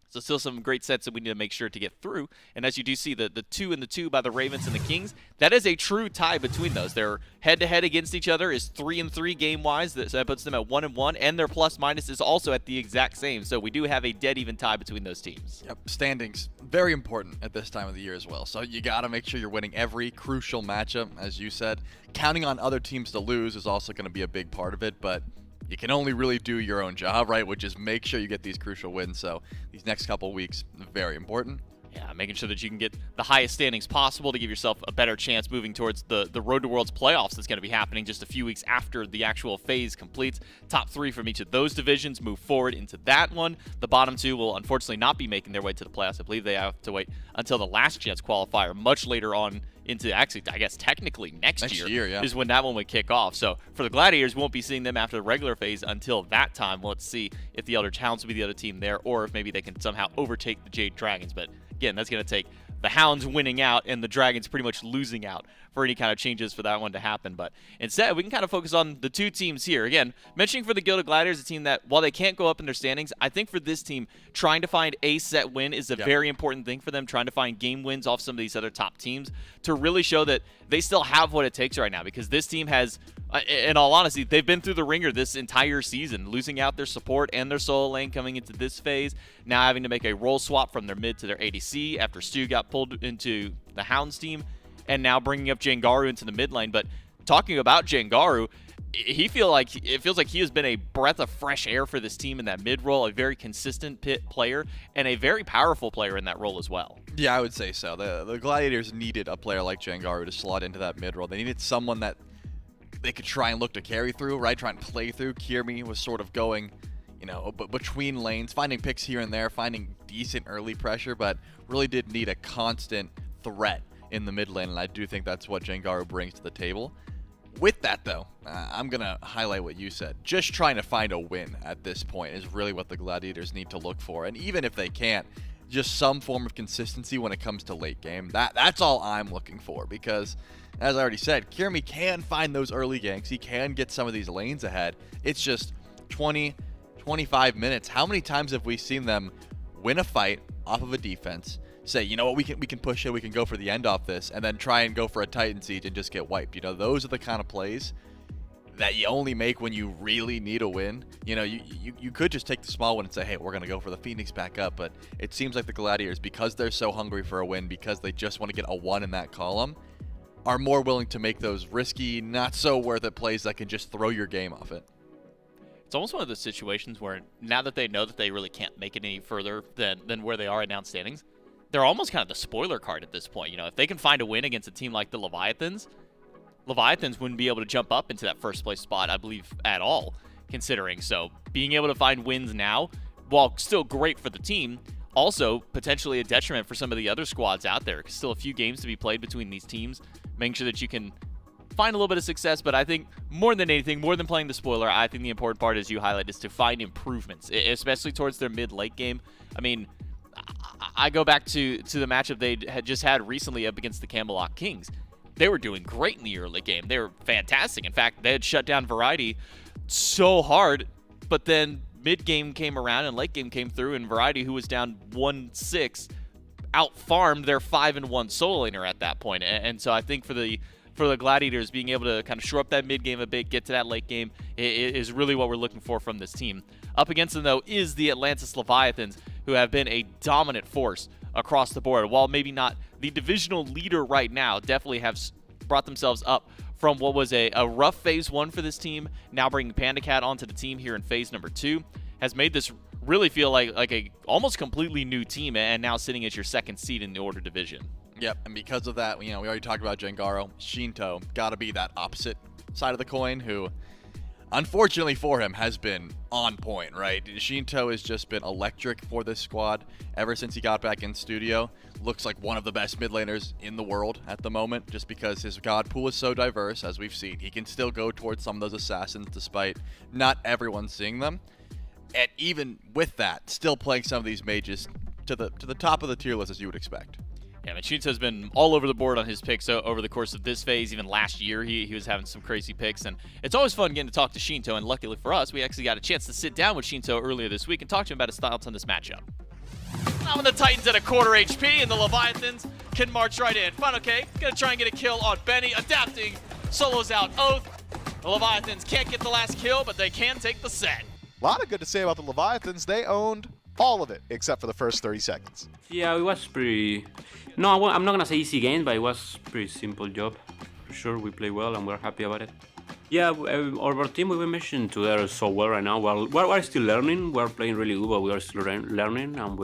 So still some great sets that we need to make sure to get through. And as you do see, the 2 and the 2 by the Ravens and the Kings, that is a true tie between those. Their head-to-head against each other is 3-3 game-wise. So that puts them at 1-1, and their plus-minus is also at the exact same. So we do have a dead-even tie between those teams. Yep, standings, very important at this time of the year as well. So you got to make sure you're winning every crucial matchup, as you said. Counting on other teams to lose is also going to be a big part of it, but you can only really do your own job, right? Which is make sure you get these crucial wins. So these next couple weeks, very important. Yeah, making sure that you can get the highest standings possible to give yourself a better chance moving towards the Road to Worlds playoffs that's going to be happening just a few weeks after the actual phase completes. Top 3 from each of those divisions move forward into that one. The bottom 2 will unfortunately not be making their way to the playoffs. I believe they have to wait until the last chance qualifier much later on into, actually, I guess technically next year yeah, is when that one would kick off. So for the Gladiators, we won't be seeing them after the regular phase until that time. Let's see if the Eldritch Hounds will be the other team there, or if maybe they can somehow overtake the Jade Dragons. But again, that's going to take the Hounds winning out and the Dragons pretty much losing out for any kind of changes for that one to happen. But instead, we can kind of focus on the 2 teams here. Again, mentioning for the Gilded Gladiators, a team that, while they can't go up in their standings, I think for this team, trying to find a set win is a very important thing for them, trying to find game wins off some of these other top teams to really show that they still have what it takes right now, because this team has, in all honesty, they've been through the ringer this entire season, losing out their support and their solo lane coming into this phase, now having to make a role swap from their mid to their ADC after Stu got pulled into the Hounds team, and now bringing up Jangaru into the mid lane. But talking about Jangaru, it feels like he has been a breath of fresh air for this team in that mid role, a very consistent pit player and a very powerful player in that role as well. Yeah, I would say so. The Gladiators needed a player like Jangaru to slot into that mid role. They needed someone that they could try and look to carry through, right? Try and play through. Kirmi was sort of going, between lanes, finding picks here and there, finding decent early pressure, but really did need a constant threat in the mid lane, and I do think that's what Jangaru brings to the table. With that, though, I'm going to highlight what you said. Just trying to find a win at this point is really what the Gladiators need to look for. And even if they can't, just some form of consistency when it comes to late game. That's all I'm looking for, because, as I already said, Kirmi can find those early ganks. He can get some of these lanes ahead. It's just 20, 25 minutes. How many times have we seen them win a fight off of a defense, say, you know what, we can push it, we can go for the end off this, and then try and go for a Titan Siege and just get wiped? Those are the kind of plays that you only make when you really need a win. You could just take the small one and say, hey, we're going to go for the Phoenix back up, but it seems like the Gladiators, because they're so hungry for a win, because they just want to get a 1 in that column, are more willing to make those risky, not so worth it plays that can just throw your game off it. It's almost one of those situations where now that they know that they really can't make it any further than where they are in down standings, they're almost kind of the spoiler card at this point. If they can find a win against a team like the Leviathans wouldn't be able to jump up into that first place spot, I believe, at all, considering. So being able to find wins now while still great for the team, also potentially a detriment for some of the other squads out there. Still a few games to be played between these teams. Making sure that you can find a little bit of success, but I think more than anything, more than playing the spoiler, I think the important part, as you highlight, is to find improvements, especially towards their mid-late game. I mean, I go back to the matchup they had just had recently up against the Camelot Kings. They were doing great in the early game. They were fantastic. In fact, they had shut down Variety so hard, but then mid-game came around and late game came through, and Variety, who was down 1-6, out-farmed their 5-1 solo laner at that point. And so I think for the Gladiators, being able to kind of shore up that mid-game a bit, get to that late game, is really what we're looking for from this team. Up against them, though, is the Atlantis Leviathans, who have been a dominant force across the board. While maybe not the divisional leader right now, definitely have brought themselves up from what was a rough phase 1 for this team. Now bringing Panda Cat onto the team here in phase number 2 has made this really feel like a almost completely new team, and now sitting as your second seed in the Order division. Yep, and because of that, we already talked about Jangaro. Shinto got to be that opposite side of the coin, who, unfortunately for him, has been on point, right? Shinto has just been electric for this squad ever since he got back in studio. Looks like one of the best mid laners in the world at the moment, just because his god pool is so diverse, as we've seen. He can still go towards some of those assassins, despite not everyone seeing them. And even with that, still playing some of these mages to the top of the tier list, as you would expect. Yeah, Shinto's been all over the board on his picks over the course of this phase. Even last year, he was having some crazy picks, and it's always fun getting to talk to Shinto, and luckily for us, we actually got a chance to sit down with Shinto earlier this week and talk to him about his thoughts on this matchup. Now when the Titans at a quarter HP, and the Leviathans can march right in. Final K, gonna try and get a kill on Benny, adapting, solos out Oath. The Leviathans can't get the last kill, but they can take the set. A lot of good to say about the Leviathans. They owned all of it, except for the first 30 seconds. Yeah, it was pretty... No, I'm not going to say easy game, but it was a pretty simple job. For sure, we play well and we're happy about it. Yeah, our team, we've been mentioned together so well right now. We're still learning. We're playing really good, but we are still learning. And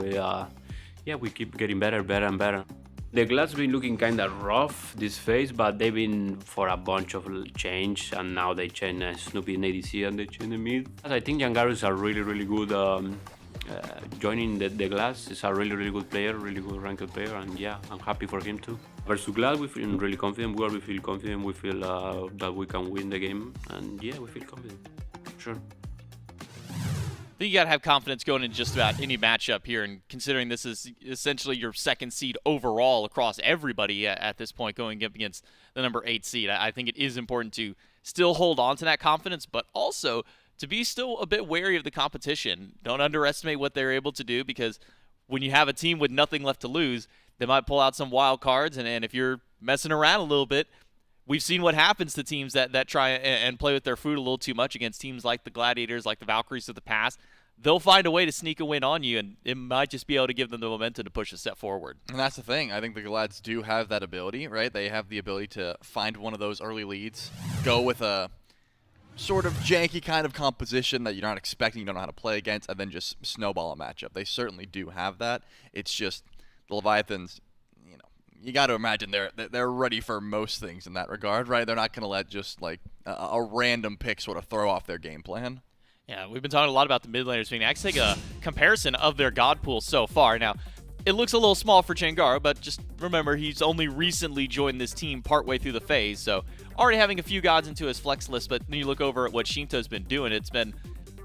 we keep getting better and better. The Glad's been looking kind of rough this phase, but they've been for a bunch of change, and now they change Snoopy in ADC and they change the mid. I think Jangaro is a really, really good... joining the Glass is a really, really good player, really good ranked player, and yeah, I'm happy for him too. Versus Glass, we feel really confident. We feel confident. We feel that we can win the game, and yeah, we feel confident. Sure. I think you got to have confidence going in just about any matchup here, and considering this is essentially your second seed overall across everybody at this point going up against the number 8 seed, I think it is important to still hold on to that confidence, but also to be still a bit wary of the competition. Don't underestimate what they're able to do, because when you have a team with nothing left to lose, they might pull out some wild cards, and if you're messing around a little bit, we've seen what happens to teams that try and play with their food a little too much against teams like the Gladiators, like the Valkyries of the past. They'll find a way to sneak a win on you, and it might just be able to give them the momentum to push a step forward. And that's the thing. I think the Glads do have that ability, right? They have the ability to find one of those early leads, go with a sort of janky kind of composition that you're not expecting, you don't know how to play against, and then just snowball a matchup. They certainly do have that. It's just the Leviathans, you got to imagine they're ready for most things in that regard, right? They're not going to let just like a random pick sort of throw off their game plan. Yeah, we've been talking a lot about the mid laners being. I can take a comparison of their god pool so far. Now, it looks a little small for Jangaro, but just remember he's only recently joined this team partway through the phase, so already having a few gods into his flex list. But then you look over at what Shinto's been doing, it's been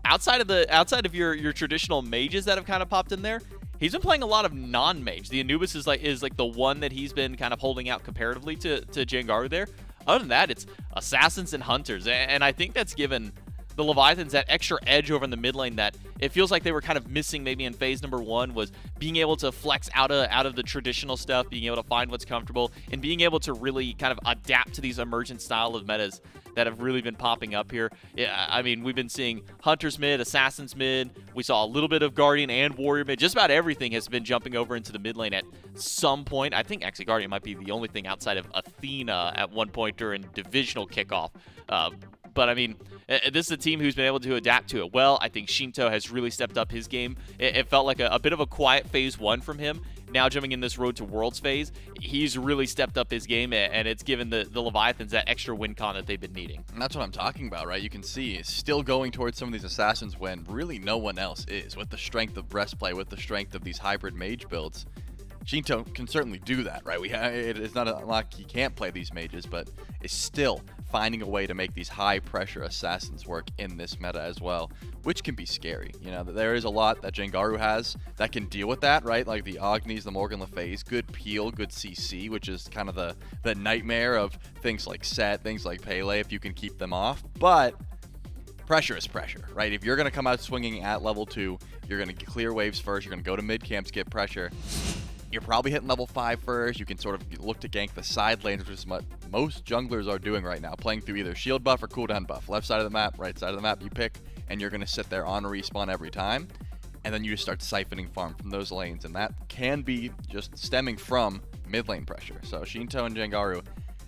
outside of your traditional mages that have kind of popped in there. He's been playing a lot of non-mage. The Anubis is like the one that he's been kind of holding out comparatively to Jangaro there. Other than that, it's assassins and hunters, and I think that's given the Leviathans that extra edge over in the mid lane that it feels like they were kind of missing maybe in phase number 1, was being able to flex out of the traditional stuff, being able to find what's comfortable, and being able to really kind of adapt to these emergent style of metas that have really been popping up here. Yeah, I mean, we've been seeing Hunters mid, Assassins mid, we saw a little bit of Guardian and Warrior mid. Just about everything has been jumping over into the mid lane at some point. I think actually Guardian might be the only thing outside of Athena at one point during divisional kickoff. But I mean, this is a team who's been able to adapt to it well. I think Shinto has really stepped up his game. It felt like a bit of a quiet phase 1 from him. Now jumping in this Road to Worlds phase, he's really stepped up his game, and it's given the Leviathans that extra win con that they've been needing. And that's what I'm talking about, right? You can see still going towards some of these assassins when really no one else is. With the strength of breastplate, with the strength of these hybrid mage builds, Shinto can certainly do that, right? It's not like he can't play these mages, but is still finding a way to make these high-pressure assassins work in this meta as well, which can be scary. You know, there is a lot that Jengaru has that can deal with that, right? Like the Agnis, the Morgan Le Fays, good peel, good CC, which is kind of the nightmare of things like Set, things like Pele, if you can keep them off. But pressure is pressure, right? If you're going to come out swinging at level 2, you're going to clear waves first, you're going to go to mid camps, get pressure. You're probably hitting level 5 first. You can sort of look to gank the side lanes, which is what most junglers are doing right now, playing through either shield buff or cooldown buff. Left side of the map, right side of the map, you pick, and you're going to sit there on respawn every time. And then you just start siphoning farm from those lanes, and that can be just stemming from mid lane pressure. So Shinto and Jengaru,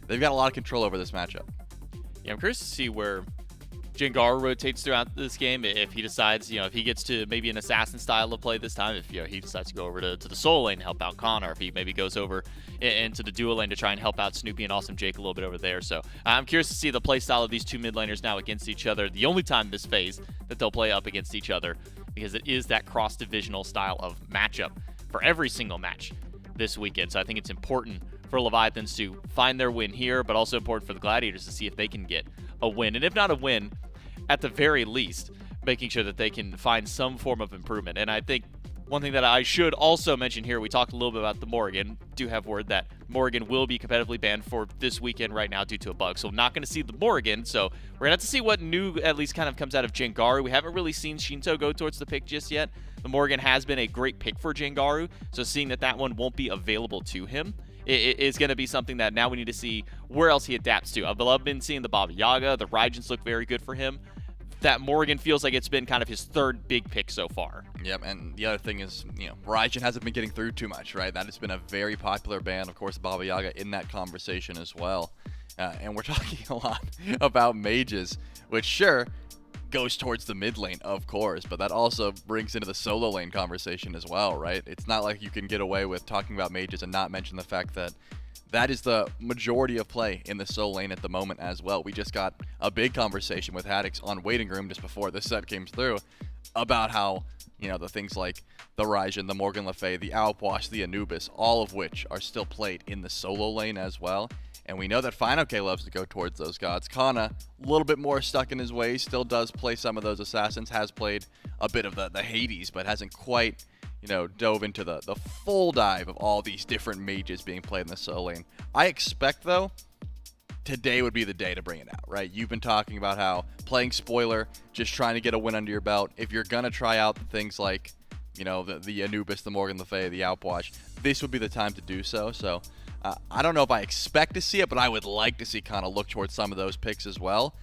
they've got a lot of control over this matchup. Yeah, I'm curious to see where Jengaru rotates throughout this game. If he decides, if he gets to maybe an assassin style of play this time, if he decides to go over to the solo lane and help out Connor, if he maybe goes over into the duo lane to try and help out Snoopy and Awesome Jake a little bit over there. So I'm curious to see the play style of these two mid laners now against each other. The only time this phase that they'll play up against each other, because it is that cross-divisional style of matchup for every single match this weekend. So I think it's important for Leviathans to find their win here, but also important for the Gladiators to see if they can get a win. And if not a win, at the very least, making sure that they can find some form of improvement. And I think one thing that I should also mention here, we talked a little bit about the Morrigan. Do have word that Morrigan will be competitively banned for this weekend right now due to a bug. So not going to see the Morrigan. So we're going to have to see what new at least kind of comes out of Jengaru. We haven't really seen Shinto go towards the pick just yet. The Morrigan has been a great pick for Jengaru. So seeing that one won't be available to him, it is going to be something that now we need to see where else he adapts to. I've been seeing the Baba Yaga. The Raijins look very good for him. That Morrigan feels like it's been kind of his third big pick so far. Yep, and the other thing is, Raijin hasn't been getting through too much, right? That has been a very popular ban. Of course, Baba Yaga in that conversation as well. And we're talking a lot about mages, which sure goes towards the mid lane, of course, but that also brings into the solo lane conversation as well, right? It's not like you can get away with talking about mages and not mention the fact that that is the majority of play in the solo lane at the moment as well. We just got a big conversation with Haddix on Waiting Room just before this set came through about how, the things like the Raijin, the Morgan Le Fay, the Alpwash, the Anubis, all of which are still played in the solo lane as well. And we know that FinoK loves to go towards those gods. Kana, a little bit more stuck in his ways, still does play some of those assassins, has played a bit of the Hades, but hasn't quite dove into the full dive of all these different mages being played in the solo lane. I expect, though, today would be the day to bring it out, right? You've been talking about how playing spoiler, just trying to get a win under your belt. If you're going to try out things like, the Anubis, the Morgan Le Fay, the Outwash, this would be the time to do so. So I don't know if I expect to see it, but I would like to see kind of look towards some of those picks as well.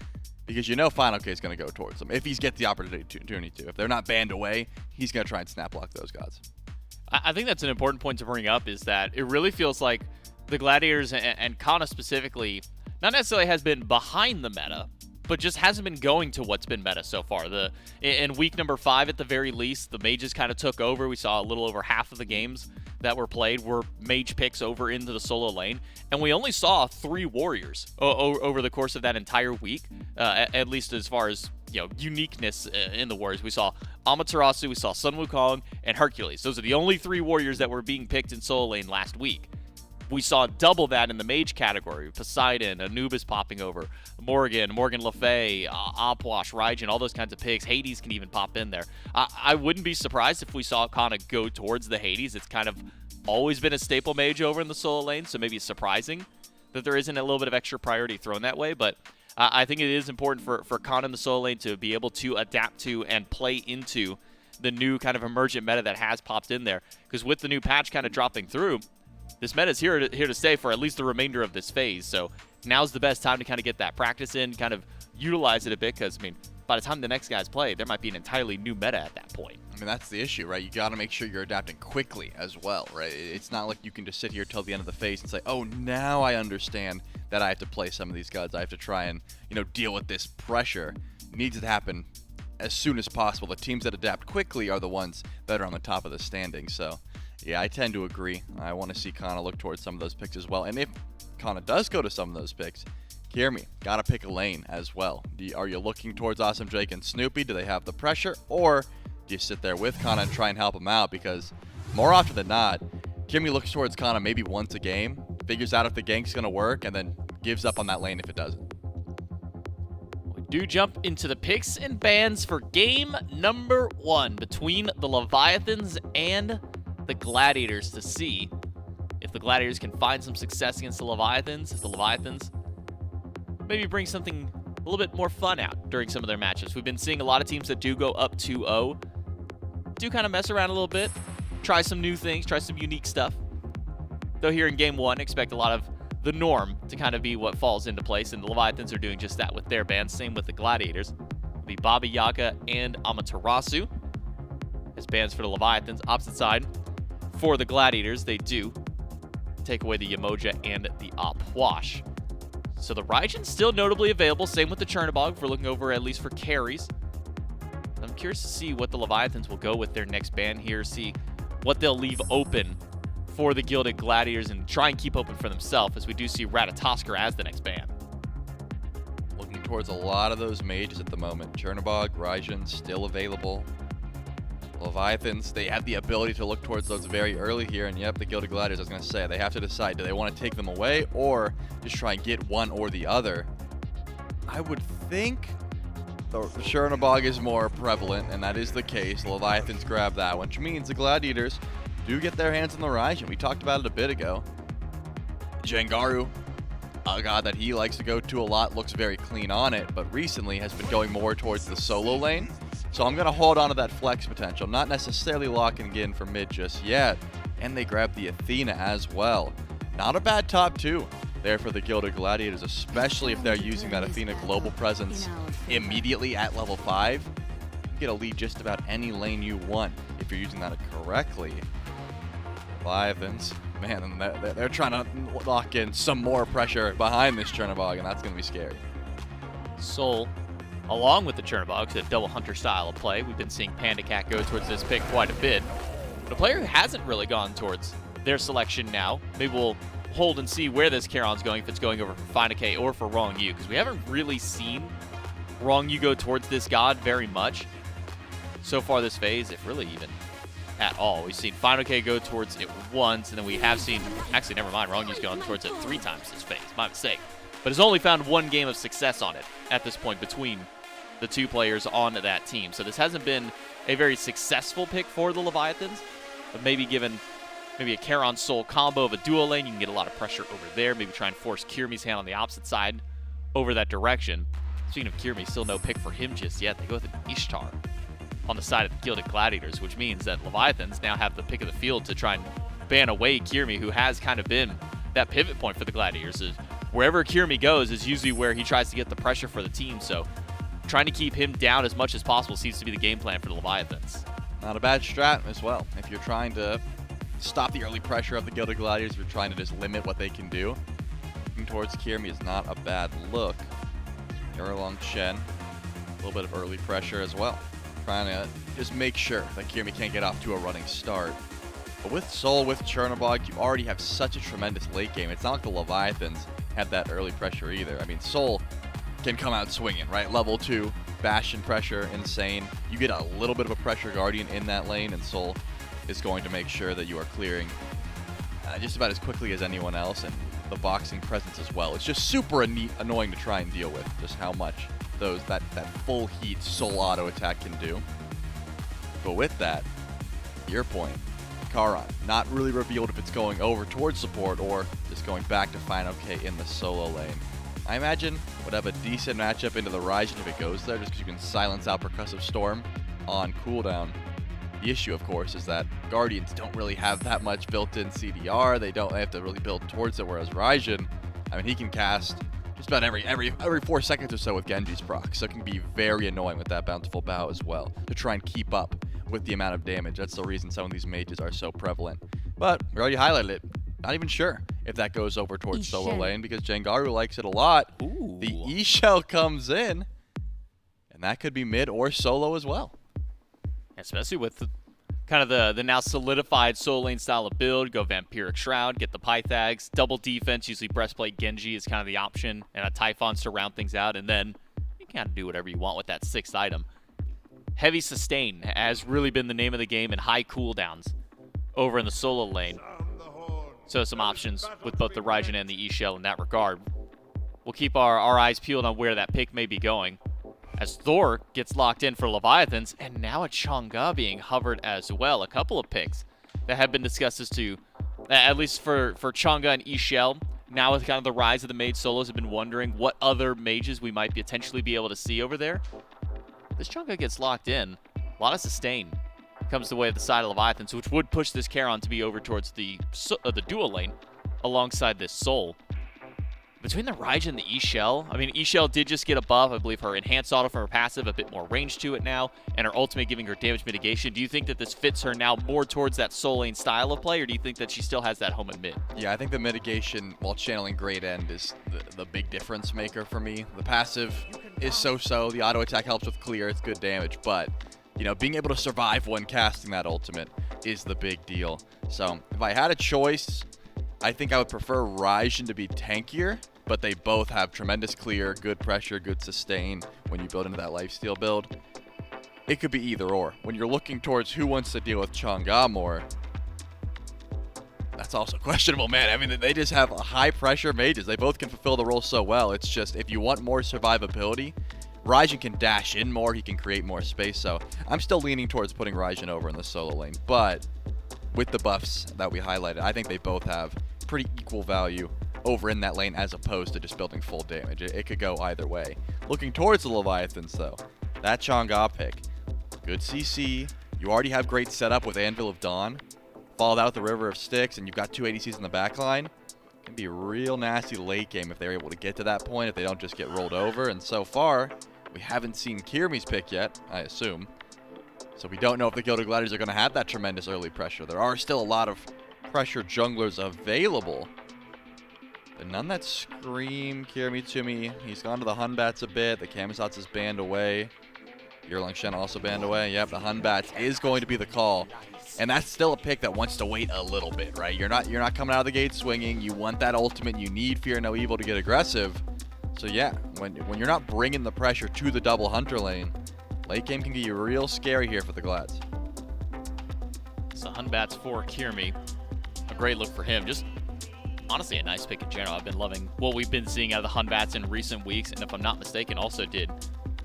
Because FinoK is going to go towards them if he gets the opportunity to. If they're not banned away, he's going to try and snap block those gods. I think that's an important point to bring up, is that it really feels like the Gladiators and Kana specifically not necessarily has been behind the meta, but just hasn't been going to what's been meta so far. In week number 5 at the very least, the mages kind of took over. We saw a little over half of the games that were played were mage picks over into the solo lane, and we only saw 3 warriors over the course of that entire week, at least as far as uniqueness in the warriors. We saw Amaterasu, we saw Sun Wukong, and Hercules. Those are the only 3 warriors that were being picked in solo lane last week. We saw double that in the mage category. Poseidon, Anubis popping over, Morgan Le Fay, Opwash, Raijin, all those kinds of picks. Hades can even pop in there. I wouldn't be surprised if we saw kind of go towards the Hades. It's kind of always been a staple mage over in the solo lane, so maybe it's surprising that there isn't a little bit of extra priority thrown that way. But I think it is important for Kana in the solo lane to be able to adapt to and play into the new kind of emergent meta that has popped in there. Because with the new patch kind of dropping through, this meta is here to stay for at least the remainder of this phase. So now's the best time to kind of get that practice in, kind of utilize it a bit, because, by the time the next guys play, there might be an entirely new meta at that point. That's the issue, right? You got to make sure you're adapting quickly as well, right? It's not like you can just sit here till the end of the phase and say, oh, now I understand that I have to play some of these gods. I have to try and, deal with this pressure. Needs to happen as soon as possible. The teams that adapt quickly are the ones that are on the top of the standings. So, yeah, I tend to agree. I want to see Kana look towards some of those picks as well. And if Kana does go to some of those picks, hear me, gotta pick a lane as well. Are you looking towards Awesome Drake and Snoopy? Do they have the pressure? Or do you sit there with Kana and try and help him out? Because more often than not, Kirmi looks towards Kana maybe once a game, figures out if the gank's gonna work, and then gives up on that lane if it doesn't. We do jump into the picks and bans for game number 1 between the Leviathans and the Gladiators to see if the Gladiators can find some success against the Leviathans, if the Leviathans maybe bring something a little bit more fun out during some of their matches. We've been seeing a lot of teams that do go up 2-0, do kind of mess around a little bit, try some new things, try some unique stuff. Though here in game 1, expect a lot of the norm to kind of be what falls into place, and the Leviathans are doing just that with their bans. Same with the Gladiators. It'll be Baba Yaga and Amaterasu as bans for the Leviathans. Opposite side, for the Gladiators, they do take away the Yamoja and the Opwash. So the Raijin still notably available. Same with the Chernobog if we're looking over at least for carries. I'm curious to see what the Leviathans will go with their next ban here, see what they'll leave open for the Gilded Gladiators and try and keep open for themselves, as we do see Ratatoskr as the next ban. Looking towards a lot of those mages at the moment. Chernobog, Raijin still available. Leviathans, they have the ability to look towards those very early here, and yep, the Gilded Gladiators, I was going to say, they have to decide, do they want to take them away or just try and get one or the other? I would think the Chernobog is more prevalent, and that is the case. The Leviathans grab that one, which means the Gladiators do get their hands on the Raijin. We talked about it a bit ago. Jangaru, a god that he likes to go to a lot, looks very clean on it, but recently has been going more towards the solo lane. So I'm going to hold on to that flex potential, not necessarily locking in for mid just yet. And they grab the Athena as well. Not a bad top 2 there for the Gilded Gladiators, especially if they're using that Athena global presence immediately at level 5. You can get a lead just about any lane you want if you're using that correctly. Leviathans, man, they're trying to lock in some more pressure behind this Chernobog, and that's going to be scary. Soul, along with the Chernobog, a double hunter style of play. We've been seeing Panda Cat go towards this pick quite a bit. But a player who hasn't really gone towards their selection now, maybe we'll hold and see where this Charon's going, if it's going over for Finake or for Wrong Yu, because we haven't really seen Wrong Yu go towards this god very much so far this phase, if really even at all. We've seen Finake go towards it once, and then we have seen, actually never mind, Wrong Yu's gone towards it 3 times this phase, my mistake. But has only found 1 game of success on it at this point between the 2 players on that team. So this hasn't been a very successful pick for the Leviathans, but maybe given maybe a Charon Soul combo of a dual lane, you can get a lot of pressure over there. Maybe try and force Kirmi's hand on the opposite side over that direction. Speaking of Kirmi, still no pick for him just yet. They go with an Ishtar on the side of the Gilded Gladiators, which means that Leviathans now have the pick of the field to try and ban away Kirmi, who has kind of been that pivot point for the Gladiators. Wherever Kirmi goes is usually where he tries to get the pressure for the team, so trying to keep him down as much as possible seems to be the game plan for the Leviathans. Not a bad strat as well. If you're trying to stop the early pressure of the Gilded Gladiators, if you're trying to just limit what they can do, looking towards Kirmi is not a bad look. Erlong Shen, a little bit of early pressure as well. Trying to just make sure that Kirmi can't get off to a running start. But with Soul, with Chernobog, you already have such a tremendous late game. It's not like the Leviathans have that early pressure either. I mean, Soul can come out swinging, right? Level 2, Bastion pressure, insane. You get a little bit of a pressure Guardian in that lane, and Soul is going to make sure that you are clearing just about as quickly as anyone else, and the boxing presence as well. It's just super annoying to try and deal with, just how much that full heat Soul auto attack can do. But with that, your point, Charon, not really revealed if it's going over towards support or just going back to Finake in the solo lane. I imagine would have a decent matchup into the Raijin if it goes there, just because you can silence out Percussive Storm on cooldown. The issue, of course, is that Guardians don't really have that much built-in CDR. They have to really build towards it, whereas Raijin, I mean, he can cast just about every 4 seconds or so with Genji's proc, so it can be very annoying with that Bountiful Bow as well, to try and keep up with the amount of damage. That's the reason some of these mages are so prevalent. But we already highlighted it. Not even sure if that goes over towards solo lane because Jengaru likes it a lot. Ooh. The E-Shell comes in, and that could be mid or solo as well. Especially with kind of the now solidified solo lane style of build. Go Vampiric Shroud, get the Pythags, double defense, usually Breastplate Genji is kind of the option, and a Typhons to round things out, and then you can kind of do whatever you want with that 6th item. Heavy Sustain has really been the name of the game, and high cooldowns over in the solo lane. So some options with both the Raijin and the E-Shell in that regard. We'll keep our eyes peeled on where that pick may be going. As Thor gets locked in for Leviathans, and now a Chang'e being hovered as well. A couple of picks that have been discussed as to, at least for Chang'e and E-Shell, now with kind of the rise of the mage solos, have been wondering what other mages we might potentially be able to see over there. This Chang'e gets locked in. A lot of sustain comes the way of the side of Leviathans, which would push this Charon to be over towards the dual lane alongside this Soul. Between the Raijin and the E-Shell, I mean, E-Shell did just get a buff. I believe her enhanced auto from her passive, a bit more range to it now, and her ultimate giving her damage mitigation. Do you think that this fits her now more towards that soul lane style of play, or do you think that she still has that home and mid? Yeah, I think the mitigation while channeling Great End is the big difference maker for me. The passive is so-so. The auto attack helps with clear. It's good damage, but being able to survive when casting that ultimate is the big deal. So if I had a choice, I think I would prefer Raijin to be tankier, but they both have tremendous clear, good pressure, good sustain when you build into that lifesteal build. It could be either or. When you're looking towards who wants to deal with Chang'e more, that's also questionable, man. I mean, they just have high pressure mages. They both can fulfill the role so well. It's just, if you want more survivability, Raijin can dash in more, he can create more space, so I'm still leaning towards putting Raijin over in the solo lane, but with the buffs that we highlighted, I think they both have pretty equal value over in that lane as opposed to just building full damage. It could go either way. Looking towards the Leviathans, though, that Chang'e pick, good CC, you already have great setup with Anvil of Dawn, followed out with the River of Styx, and you've got 2 ADCs in the backline. Can be real nasty late game if they're able to get to that point, if they don't just get rolled over, and so far, we haven't seen Kirmi's pick yet, I assume. So we don't know if the Gilded Gladiators are going to have that tremendous early pressure. There are still a lot of pressure junglers available, but none that scream Kirmi to me. He's gone to the Hunbats a bit. The Kamisatsu is banned away. Yearling Shen also banned away. Yep, the Hunbats is going to be the call. And that's still a pick that wants to wait a little bit, right? You're not coming out of the gate swinging. You want that ultimate. You need Fear No Evil to get aggressive. So yeah, when you're not bringing the pressure to the double hunter lane, late game can get real scary here for the Glads. So Hunbats for Kirmi. A great look for him. Just honestly a nice pick in general. I've been loving what we've been seeing out of the Hunbats in recent weeks, and if I'm not mistaken, also did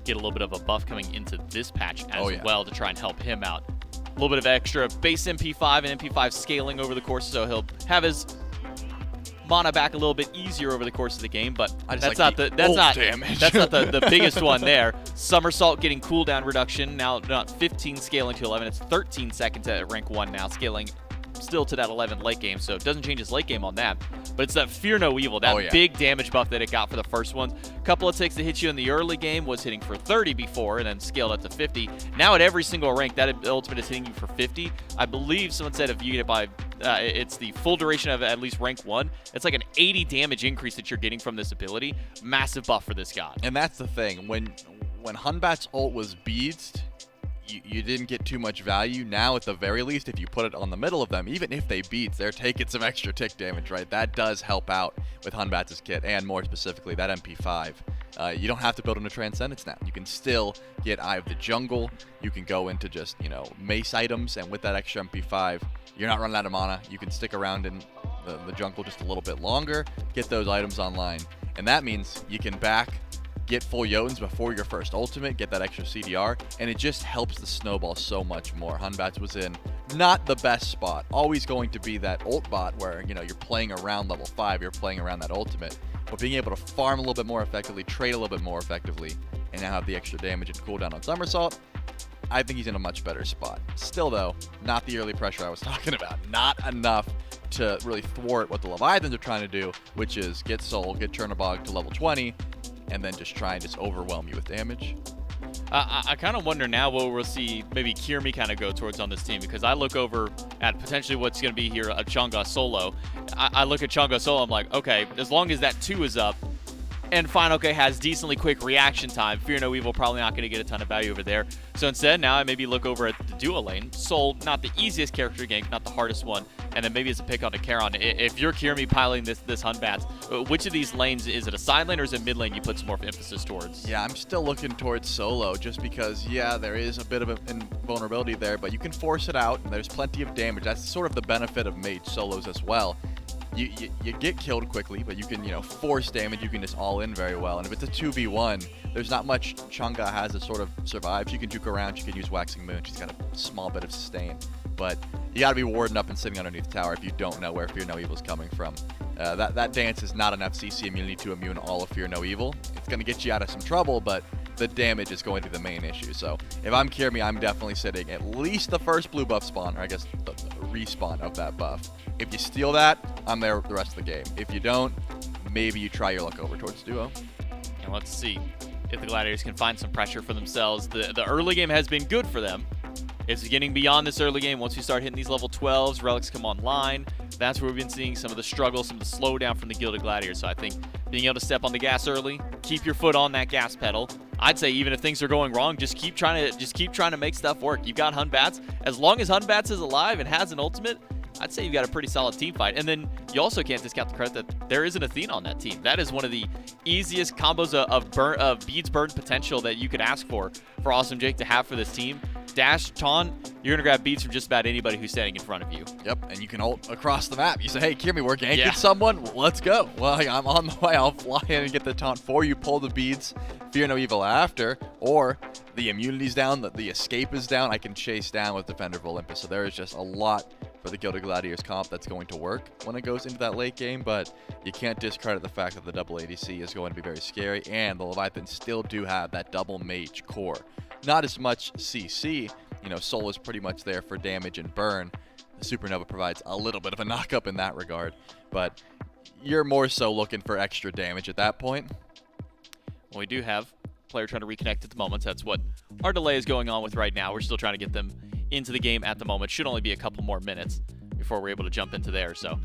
get a little bit of a buff coming into this patch as well to try and help him out. A little bit of extra base MP5 and MP5 scaling over the course, so he'll have his mana back a little bit easier over the course of the game, but that's not the biggest one there. Somersault getting cooldown reduction, now not 15 scaling to 11, it's 13 seconds at rank 1 now, scaling still to that 11 late game, so it doesn't change his late game on that, but it's that Fear No Evil, that big damage buff that it got for the first one. Couple of ticks that hit you in the early game was hitting for 30 before and then scaled up to 50. Now at every single rank, that ultimate is hitting you for 50. I believe someone said if you get it by, it's the full duration of at least rank 1. It's like an 80 damage increase that you're getting from this ability. Massive buff for this god. And that's the thing, when Hunbat's ult was beadsed, you didn't get too much value. Now, at the very least, if you put it on the middle of them, even if they beat, they're taking some extra tick damage, right? That does help out with Hunbat's kit, and more specifically, that MP5. You don't have to build into Transcendence now. You can still get Eye of the Jungle. You can go into just, mace items, and with that extra MP5, you're not running out of mana. You can stick around in the jungle just a little bit longer, get those items online. And that means you can get full Jotuns before your first ultimate, get that extra CDR, and it just helps the snowball so much more. Hunbats was in not the best spot. Always going to be that ult bot where, you're playing around level 5, you're playing around that ultimate, but being able to farm a little bit more effectively, trade a little bit more effectively, and now have the extra damage and cooldown on Somersault, I think he's in a much better spot. Still though, not the early pressure I was talking about. Not enough to really thwart what the Leviathans are trying to do, which is get Soul, get Chernobog to level 20, and then just try and overwhelm you with damage. I kind of wonder now what we'll see maybe Kirmi kind of go towards on this team, because I look over at potentially what's going to be here a Chang'e solo. I look at Chang'e solo, I'm like, okay, as long as that 2 is up, and Final K has decently quick reaction time, Fear No Evil probably not going to get a ton of value over there. So instead, now I maybe look over at the duo lane. Soul, not the easiest character to gank, not the hardest one, and then maybe it's a pick on a Charon. If you're Kirmi piling this Hunbats, which of these lanes, is it a side lane or is it mid lane you put some more emphasis towards? Yeah, I'm still looking towards solo just because, yeah, there is a bit of a vulnerability there, but you can force it out, and there's plenty of damage. That's sort of the benefit of mage solos as well. You get killed quickly, but you can, force damage. You can just all in very well. And if it's a 2v1, there's not much Chang'e has to sort of survive. She can juke around. She can use Waxing Moon. She's got a small bit of sustain. But you got to be warding up and sitting underneath the tower if you don't know where Fear No Evil is coming from. That dance is not enough CC immunity to immune all of Fear No Evil. It's going to get you out of some trouble, but the damage is going to be the main issue. So if I'm Kirmi, I'm definitely sitting at least the first blue buff spawn, or I guess the respawn of that buff. If you steal that, I'm there the rest of the game. If you don't, maybe you try your luck over towards duo. And let's see if the Gladiators can find some pressure for themselves. The early game has been good for them. It's getting beyond this early game. Once we start hitting these level 12s, relics come online. That's where we've been seeing some of the struggle, some of the slowdown from the Gilded Gladiators. So I think being able to step on the gas early, keep your foot on that gas pedal. I'd say even if things are going wrong, just keep trying to make stuff work. You've got Hunbats. As long as Hunbats is alive and has an ultimate, I'd say you've got a pretty solid team fight. And then you also can't discount the credit that there is an Athena on that team. That is one of the easiest combos of Beads Burn potential that you could ask for Awesome Jake to have for this team. Dash, taunt, you're going to grab beats from just about anybody who's standing in front of you. Yep, and you can ult across the map. You say, hey, Kirmi, we're ganking someone. Let's go. Well, I'm on the way. I'll fly in and get the taunt for you, pull the beads, Fear No Evil after, or the immunity's down, the escape is down. I can chase down with Defender of Olympus. So there is just a lot for the Gilded Gladiators comp that's going to work when it goes into that late game, but you can't discredit the fact that the double ADC is going to be very scary, and the Leviathans still do have that double mage core. Not as much CC, Soul is pretty much there for damage and burn. The Supernova provides a little bit of a knock-up in that regard, but you're more so looking for extra damage at that point. Well, we do have a player trying to reconnect at the moment. That's what our delay is going on with right now. We're still trying to get them into the game at the moment. Should only be a couple more minutes before we're able to jump into there. So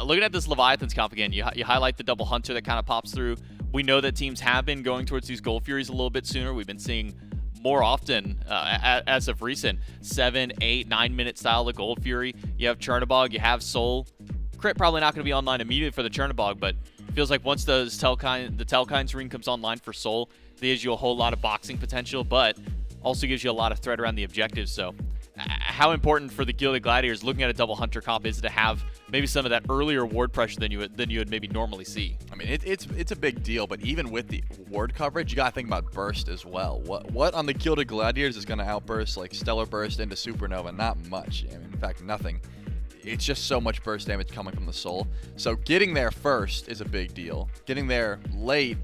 looking at this Leviathans comp again, you highlight the double hunter that kind of pops through. We know that teams have been going towards these Gold Furies a little bit sooner. We've been seeing more often as of recent 7, 8, 9 minute style of Gold Fury. You have Chernobog, you have Soul. Crit probably not going to be online immediately for the Chernobog, but it feels like once the Telkine's ring comes online for Soul, it gives you a whole lot of boxing potential, but also gives you a lot of threat around the objectives. So how important for the Gilded Gladiators looking at a double hunter comp is to have maybe some of that earlier ward pressure than you would maybe normally see? I mean, it's a big deal, but even with the ward coverage, you gotta think about burst as well. What on the Gilded Gladiators is gonna outburst like Stellar Burst into Supernova? Not much. I mean, in fact, nothing. It's just so much burst damage coming from the Soul. So getting there first is a big deal. Getting there late,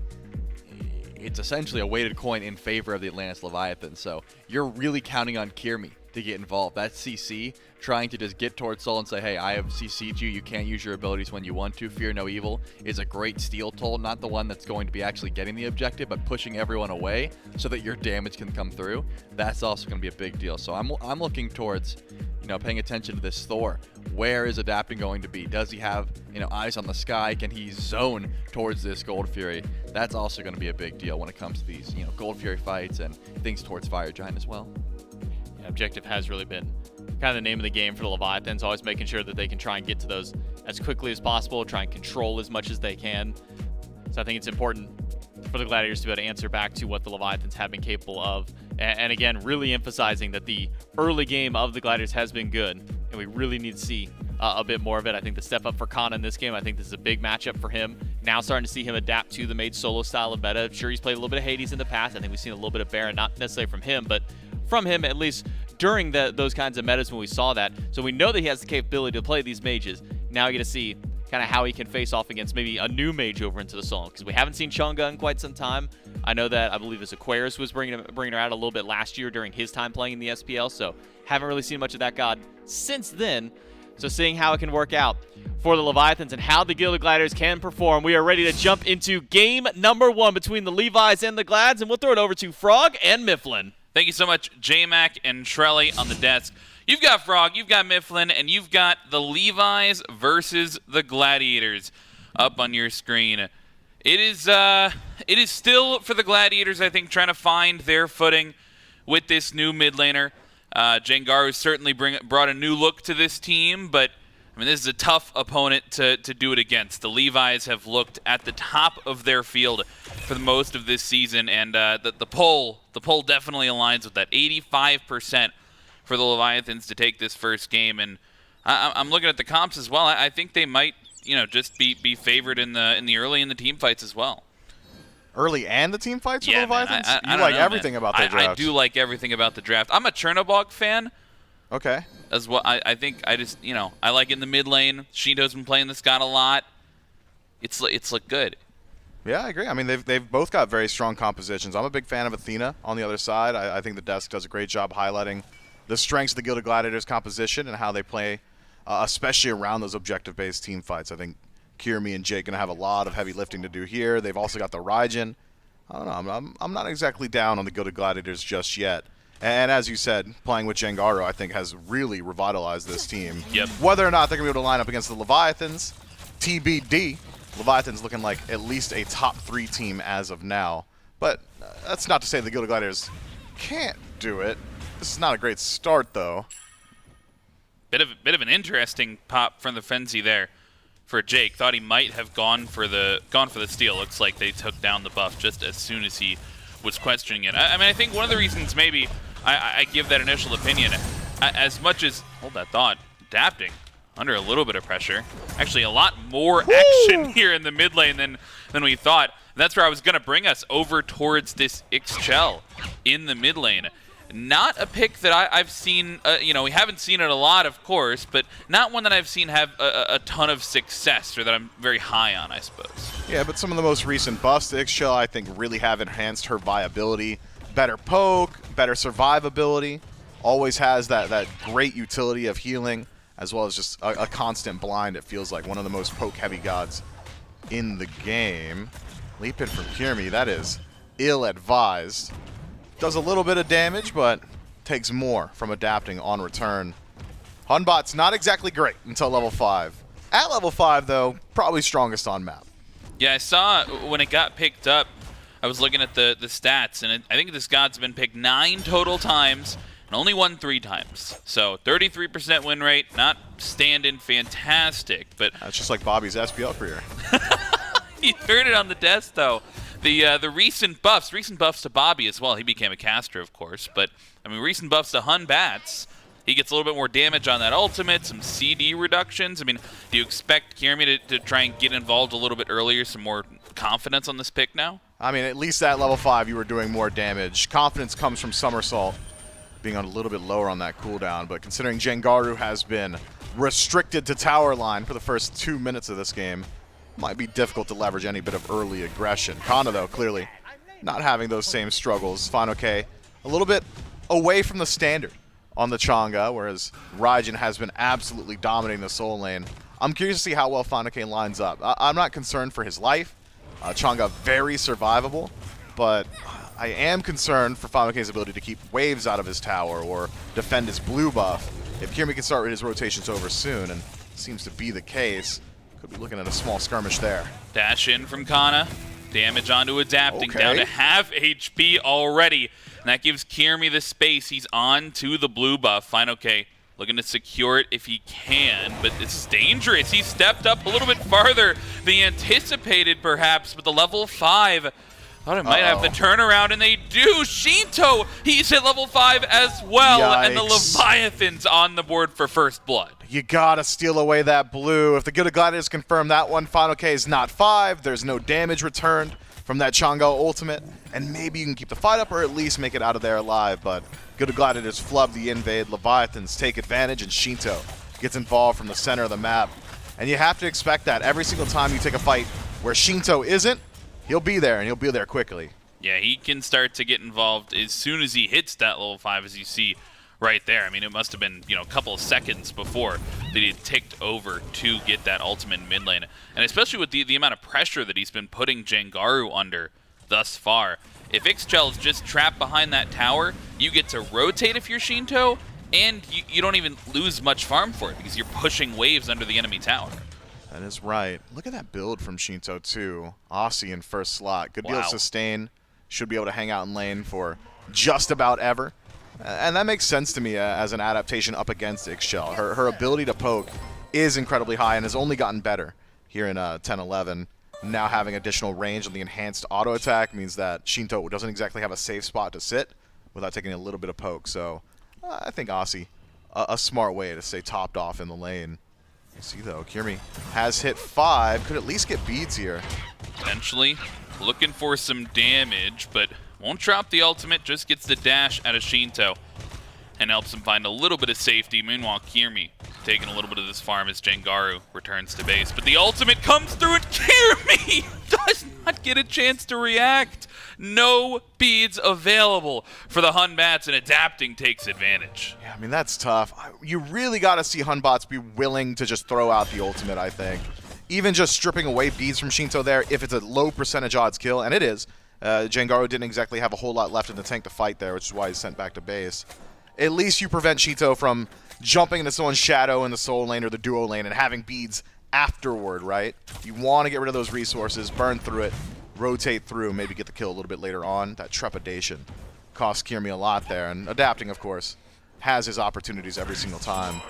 it's essentially a weighted coin in favor of the Atlantis Leviathan. So you're really counting on Kirmi to get involved. That's CC trying to just get towards Soul and say, hey, I have CC'd you. You can't use your abilities when you want to. Fear No Evil is a great steal tool, not the one that's going to be actually getting the objective, but pushing everyone away so that your damage can come through. That's also going to be a big deal. So I'm looking towards, paying attention to this Thor. Where is Adapting going to be? Does he have, eyes on the sky? Can he zone towards this Gold Fury? That's also going to be a big deal when it comes to these, Gold Fury fights and things towards Fire Giant as well. Objective has really been kind of the name of the game for the Leviathans, always making sure that they can try and get to those as quickly as possible, try and control as much as they can. So I think it's important for the Gladiators to be able to answer back to what the Leviathans have been capable of. And again, really emphasizing that the early game of the Gladiators has been good, and we really need to see a bit more of it. I think the step up for Khan in this game, I think this is a big matchup for him. Now starting to see him adapt to the mage solo style of meta. I'm sure he's played a little bit of Hades in the past. I think we've seen a little bit of Baron, not necessarily from him, but from him at least during those kinds of metas when we saw that. So we know that he has the capability to play these mages. Now we get to see kind of how he can face off against maybe a new mage over into the solo, because we haven't seen Chang'e in quite some time. I know that I believe Aquarius was bringing her out a little bit last year during his time playing in the SPL, so haven't really seen much of that god since then. So seeing how it can work out for the Leviathans and how the Gilded Gladiators can perform, we are ready to jump into game number 1 between the Levis and the Glads, and we'll throw it over to Frog and Mifflin. Thank you so much, J-Mac and Trelly on the desk. You've got Frog, you've got Mifflin, and you've got the Levis versus the Gladiators up on your screen. It is still for the Gladiators, I think, trying to find their footing with this new mid laner. Jengaru certainly brought a new look to this team, but I mean, this is a tough opponent to do it against. The Levis have looked at the top of their field for the most of this season, and the poll definitely aligns with that. 85% for the Leviathans to take this first game, and I'm looking at the comps as well. I think they might, just be favored in the early in the team fights as well. Early and the team fights for the Leviathans? I you don't like know, everything man. about their draft. I do like everything about the draft. I'm a Chernobog fan. Okay. As well, I think I just I like in the mid lane. Shinto's been playing this god a lot. It's looked good. Yeah, I agree. I mean, they've both got very strong compositions. I'm a big fan of Athena on the other side. I think the desk does a great job highlighting the strengths of the Gilded Gladiators composition and how they play, especially around those objective-based team fights. I think Kirmi and Jake gonna have a lot of heavy lifting to do here. They've also got the Raijin. I don't know. I'm not exactly down on the Gilded Gladiators just yet. And as you said, playing with Jengaru, I think, has really revitalized this team. Yep. Whether or not they're going to be able to line up against the Leviathans, TBD. Leviathans looking like at least a top 3 team as of now. But that's not to say the Gilded Gladiators can't do it. This is not a great start, though. Bit of an interesting pop from the Frenzy there for Jake. Thought he might have gone for the steal. Looks like they took down the buff just as soon as he was questioning it. I mean, I think one of the reasons maybe I give that initial opinion, as much as, hold that thought, adapting under a little bit of pressure. Actually, a lot more action here in the mid lane than we thought. And that's where I was going to bring us over towards this Ixchel in the mid lane. Not a pick that I've seen, we haven't seen it a lot, of course, but not one that I've seen have a ton of success or that I'm very high on, I suppose. Yeah, but some of the most recent buffs to Ixchel, I think, really have enhanced her viability. Better poke, better survivability, always has that great utility of healing, as well as just a constant blind. It feels like one of the most poke-heavy gods in the game. Leap in from Kirmi, that is ill-advised. Does a little bit of damage, but takes more from adapting on return. Hunbot's not exactly great until level 5. At level 5, though, probably strongest on map. Yeah, I saw when it got picked up, I was looking at the stats, and I think this god's been picked 9 total times and only won 3 times. So 33% win rate, not standing fantastic, but That's just like Bobby's SPL career. you heard it on the desk, though. The recent buffs to Bobby as well. He became a caster, of course, but I mean, recent buffs to Hun Bats. He gets a little bit more damage on that ultimate, some CD reductions. I mean, do you expect Kirmi to try and get involved a little bit earlier, some more confidence on this pick now? I mean, at least at level 5, you were doing more damage. Confidence comes from Somersault being on a little bit lower on that cooldown, but considering Jengaru has been restricted to tower line for the first 2 minutes of this game, might be difficult to leverage any bit of early aggression. Kana, though, clearly not having those same struggles. Final K a little bit away from the standard on the Chang'e, whereas Raijin has been absolutely dominating the Soul lane. I'm curious to see how well Final K lines up. I'm not concerned for his life. Chang'e very survivable, but I am concerned for Final K's ability to keep waves out of his tower or defend his blue buff. If Kirmi can start his rotations over soon, and seems to be the case, could be looking at a small skirmish there. Dash in from Kana. Damage onto adapting, down to half HP already. And that gives Kirmi the space. He's on to the blue buff. Fine, okay. Looking to secure it if he can, but this is dangerous. He stepped up a little bit farther than he anticipated, perhaps, but the level 5 thought it might have the turnaround, and they do. Shinto, he's at level 5 as well, and the Leviathans on the board for first blood. You gotta steal away that blue. If the Gilded Gladiators confirm that one, Final K is not 5. There's no damage returned from that Chang'e ultimate, and maybe you can keep the fight up or at least make it out of there alive, but Gilded Gladiators flub the invade. Leviathans take advantage, and Shinto gets involved from the center of the map. And you have to expect that every single time you take a fight where Shinto isn't, he'll be there, and he'll be there quickly. Yeah, he can start to get involved as soon as he hits that level 5, as you see right there. I mean, it must have been, a couple of seconds before that he had ticked over to get that ultimate in mid lane. And especially with the amount of pressure that he's been putting Jengaru under thus far. If Ixchel is just trapped behind that tower, you get to rotate if you're Shinto, and you don't even lose much farm for it because you're pushing waves under the enemy tower. That is right. Look at that build from Shinto too. Aussie in first slot. Good deal of sustain. Should be able to hang out in lane for just about ever. And that makes sense to me as an adaptation up against Ixchel. Her ability to poke is incredibly high and has only gotten better here in 10-11. Now having additional range on the enhanced auto attack means that Shinto doesn't exactly have a safe spot to sit without taking a little bit of poke. So I think Aussie, a smart way to stay topped off in the lane. You see though, Kirmi has hit 5, could at least get beads here. Potentially looking for some damage, but won't drop the ultimate, just gets the dash out of Shinto and helps him find a little bit of safety. Meanwhile, Kirmi taking a little bit of this farm as Jengaru returns to base, but the ultimate comes through and Kirmi does not get a chance to react. No beads available for the Hun Bats, and adapting takes advantage. Yeah, I mean, that's tough. You really got to see Hun Bots be willing to just throw out the ultimate, I think. Even just stripping away beads from Shinto there, if it's a low percentage odds kill, and it is. Jengaru didn't exactly have a whole lot left in the tank to fight there, which is why he's sent back to base. At least you prevent Shinto from jumping into someone's shadow in the solo lane or the duo lane and having beads afterward, right? You want to get rid of those resources, burn through it, rotate through, maybe get the kill a little bit later on. That trepidation costs Kirmi a lot there, and adapting, of course, has his opportunities every single time.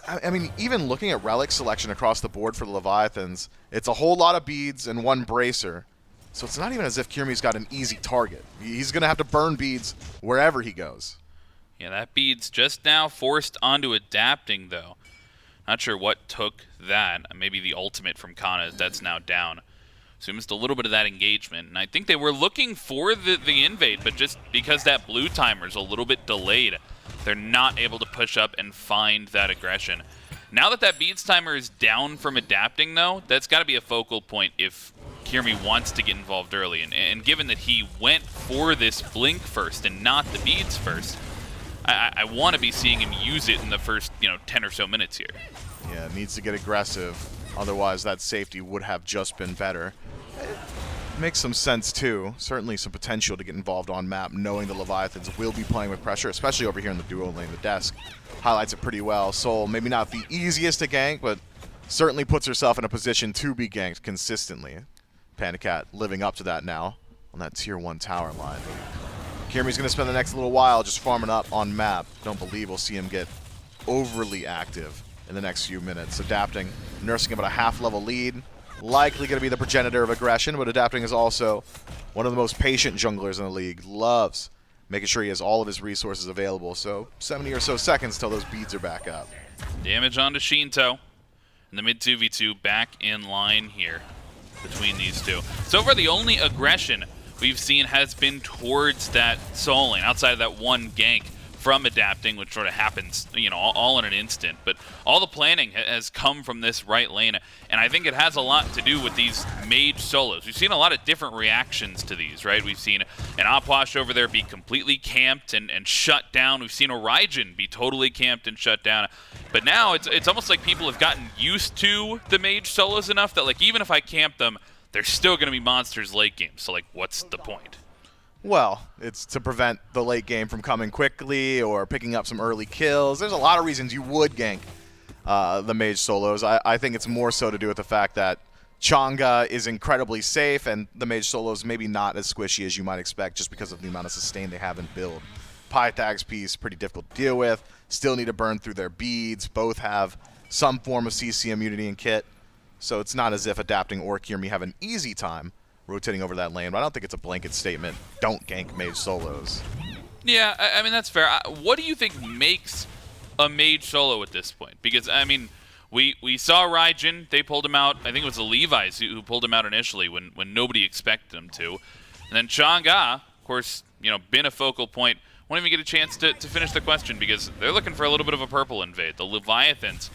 I mean, even looking at relic selection across the board for the Leviathans, it's a whole lot of beads and one bracer. So it's not even as if Kirmi's got an easy target. He's going to have to burn beads wherever he goes. Yeah, that bead's just now forced onto adapting, though. Not sure what took that. Maybe the ultimate from Kana, that's now down. So we missed a little bit of that engagement. And I think they were looking for the invade, but just because that blue timer's a little bit delayed, they're not able to push up and find that aggression. Now that that beads timer is down from adapting, though, that's got to be a focal point if Kirmi wants to get involved early. And given that he went for this blink first and not the beads first, I want to be seeing him use it in the first 10 or so minutes here. Yeah, needs to get aggressive. Otherwise, that safety would have just been better. It makes some sense, too. Certainly some potential to get involved on map, knowing the Leviathans will be playing with pressure, especially over here in the duo lane. The desk highlights it pretty well. Soul, maybe not the easiest to gank, but certainly puts herself in a position to be ganked consistently. Panicat living up to that now on that tier 1 tower line. Kirmi's going to spend the next little while just farming up on map. Don't believe we'll see him get overly active in the next few minutes. Adapting, nursing about a half-level lead. Likely going to be the progenitor of aggression, but Adapting is also one of the most patient junglers in the league. Loves making sure he has all of his resources available. So 70 or so seconds till those beads are back up. Damage onto Shinto. And the mid 2v2 back in line here between these two. So far, the only aggression we've seen has been towards that soul lane, outside of that one gank from Adapting, which sort of happens, all in an instant. But all the planning has come from this right lane, and I think it has a lot to do with these mage solos. We've seen a lot of different reactions to these, right? We've seen an Opwash over there be completely camped and shut down. We've seen a Raijin be totally camped and shut down. But now it's almost like people have gotten used to the mage solos enough that, like, even if I camp them, they're still going to be monsters late game. So, like, what's the point? Well, it's to prevent the late game from coming quickly or picking up some early kills. There's a lot of reasons you would gank the mage solos. I think it's more so to do with the fact that Chang'e is incredibly safe and the mage solos maybe not as squishy as you might expect just because of the amount of sustain they have in build. Pythag's piece, pretty difficult to deal with. Still need to burn through their beads. Both have some form of CC immunity and kit. So it's not as if Adapting or Kirmi have an easy time rotating over that lane, but I don't think it's a blanket statement. Don't gank mage solos. Yeah, I mean, that's fair. What do you think makes a mage solo at this point? Because, I mean, we saw Raijin. They pulled him out. I think it was the Levi's who pulled him out initially when nobody expected him to. And then Chang'e, of course, been a focal point. Won't even get a chance to finish the question because they're looking for a little bit of a purple invade. The Leviathans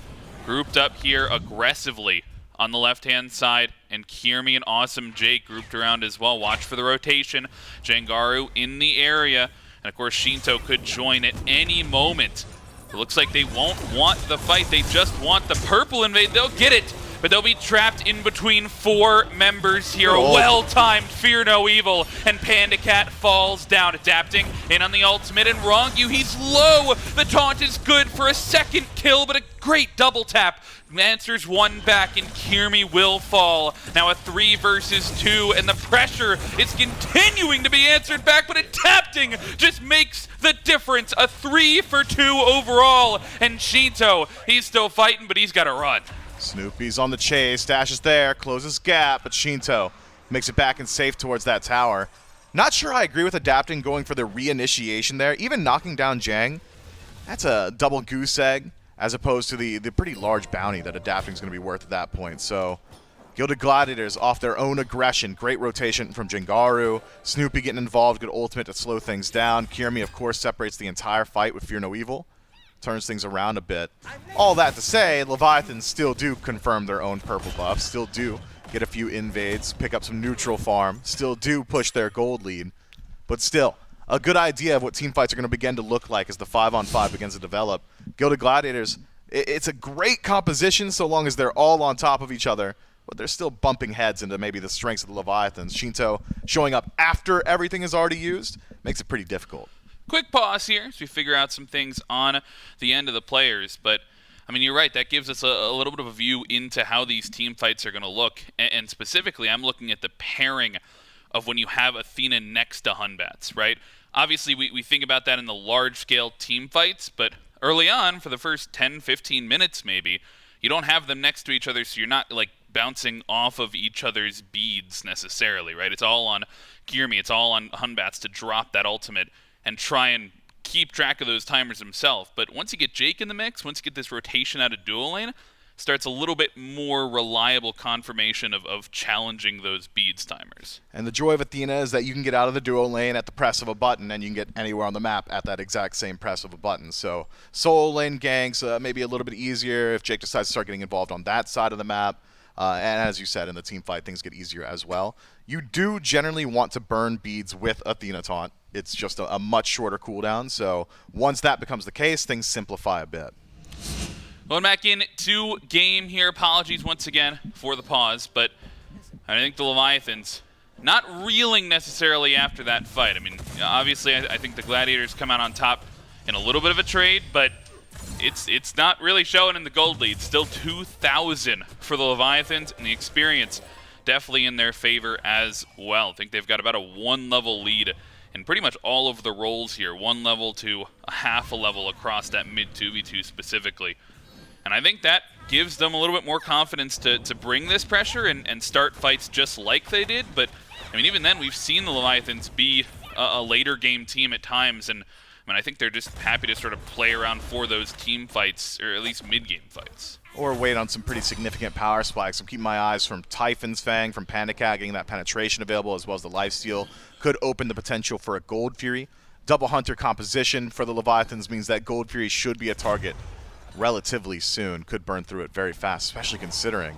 grouped up here aggressively on the left-hand side, and Kirmi and Awesome Jake grouped around as well. Watch for the rotation. Jengaru in the area, and of course Shinto could join at any moment It looks like they won't want the fight. They just want the purple invade. They'll get it, but they'll be trapped in between 4 members here. A well-timed Fear No Evil, and Panda Cat falls down, adapting in on the ultimate, and Rongu, he's low. The taunt is good for a second kill, but a great double tap answers one back, and Kirmi will fall. Now a 3 versus 2, and the pressure is continuing to be answered back, but adapting just makes the difference. A 3 for 2 overall, and Shinto, he's still fighting, but he's got to run. Snoopy's on the chase, dashes there, closes gap, but Shinto makes it back and safe towards that tower. Not sure I agree with adapting going for the reinitiation there, even knocking down Jang. That's a double goose egg, as opposed to the pretty large bounty that adapting is going to be worth at that point. So Gilded Gladiators off their own aggression. Great rotation from Jengaru. Snoopy getting involved, good ultimate to slow things down. Kirmi, of course, separates the entire fight with Fear No Evil. Turns things around a bit. All that to say, Leviathans still do confirm their own purple buff, still do get a few invades, pick up some neutral farm, still do push their gold lead. But still, a good idea of what team fights are going to begin to look like as the 5-on-5 begins to develop. Gilded Gladiators, it's a great composition so long as they're all on top of each other, but they're still bumping heads into maybe the strengths of the Leviathans. Shinto showing up after everything is already used makes it pretty difficult. Quick pause here as we figure out some things on the end of the players, but I mean, you're right, that gives us a little bit of a view into how these team fights are going to look, and specifically I'm looking at the pairing of when you have Athena next to Hunbats, right? Obviously, we think about that in the large-scale team fights, but early on, for the first 10, 15 minutes maybe, you don't have them next to each other, so you're not like bouncing off of each other's beads necessarily, right? It's all on Kirmi, it's all on Hunbats to drop that ultimate and try and keep track of those timers himself. But once you get Jake in the mix, once you get this rotation out of dual lane, starts a little bit more reliable confirmation of challenging those beads timers. And the joy of Athena is that you can get out of the duo lane at the press of a button, and you can get anywhere on the map at that exact same press of a button. So solo lane ganks maybe a little bit easier if Jake decides to start getting involved on that side of the map. And as you said, in the team fight, things get easier as well. You do generally want to burn beads with Athena taunt. It's just a much shorter cooldown. So once that becomes the case, things simplify a bit. Going back into game here. Apologies once again for the pause, but I think the Leviathans not reeling necessarily after that fight. I mean, obviously, I think the Gladiators come out on top in a little bit of a trade, but it's not really showing in the gold lead. Still 2,000 for the Leviathans, and the experience definitely in their favor as well. I think they've got about a 1-level lead in pretty much all of the roles here. 1 level to a half a level across that mid 2v2 specifically. And I think that gives them a little bit more confidence to bring this pressure and start fights just like they did. But, I mean, even then, we've seen the Leviathans be a later game team at times. And, I mean, I think they're just happy to sort of play around for those team fights, or at least mid-game fights. Or wait on some pretty significant power spikes. I'm keeping my eyes from Typhon's Fang, from Panda Cat, getting that penetration available, as well as the lifesteal. Could open the potential for a Gold Fury. Double Hunter composition for the Leviathans means that Gold Fury should be a target relatively soon. Could burn through it very fast, especially considering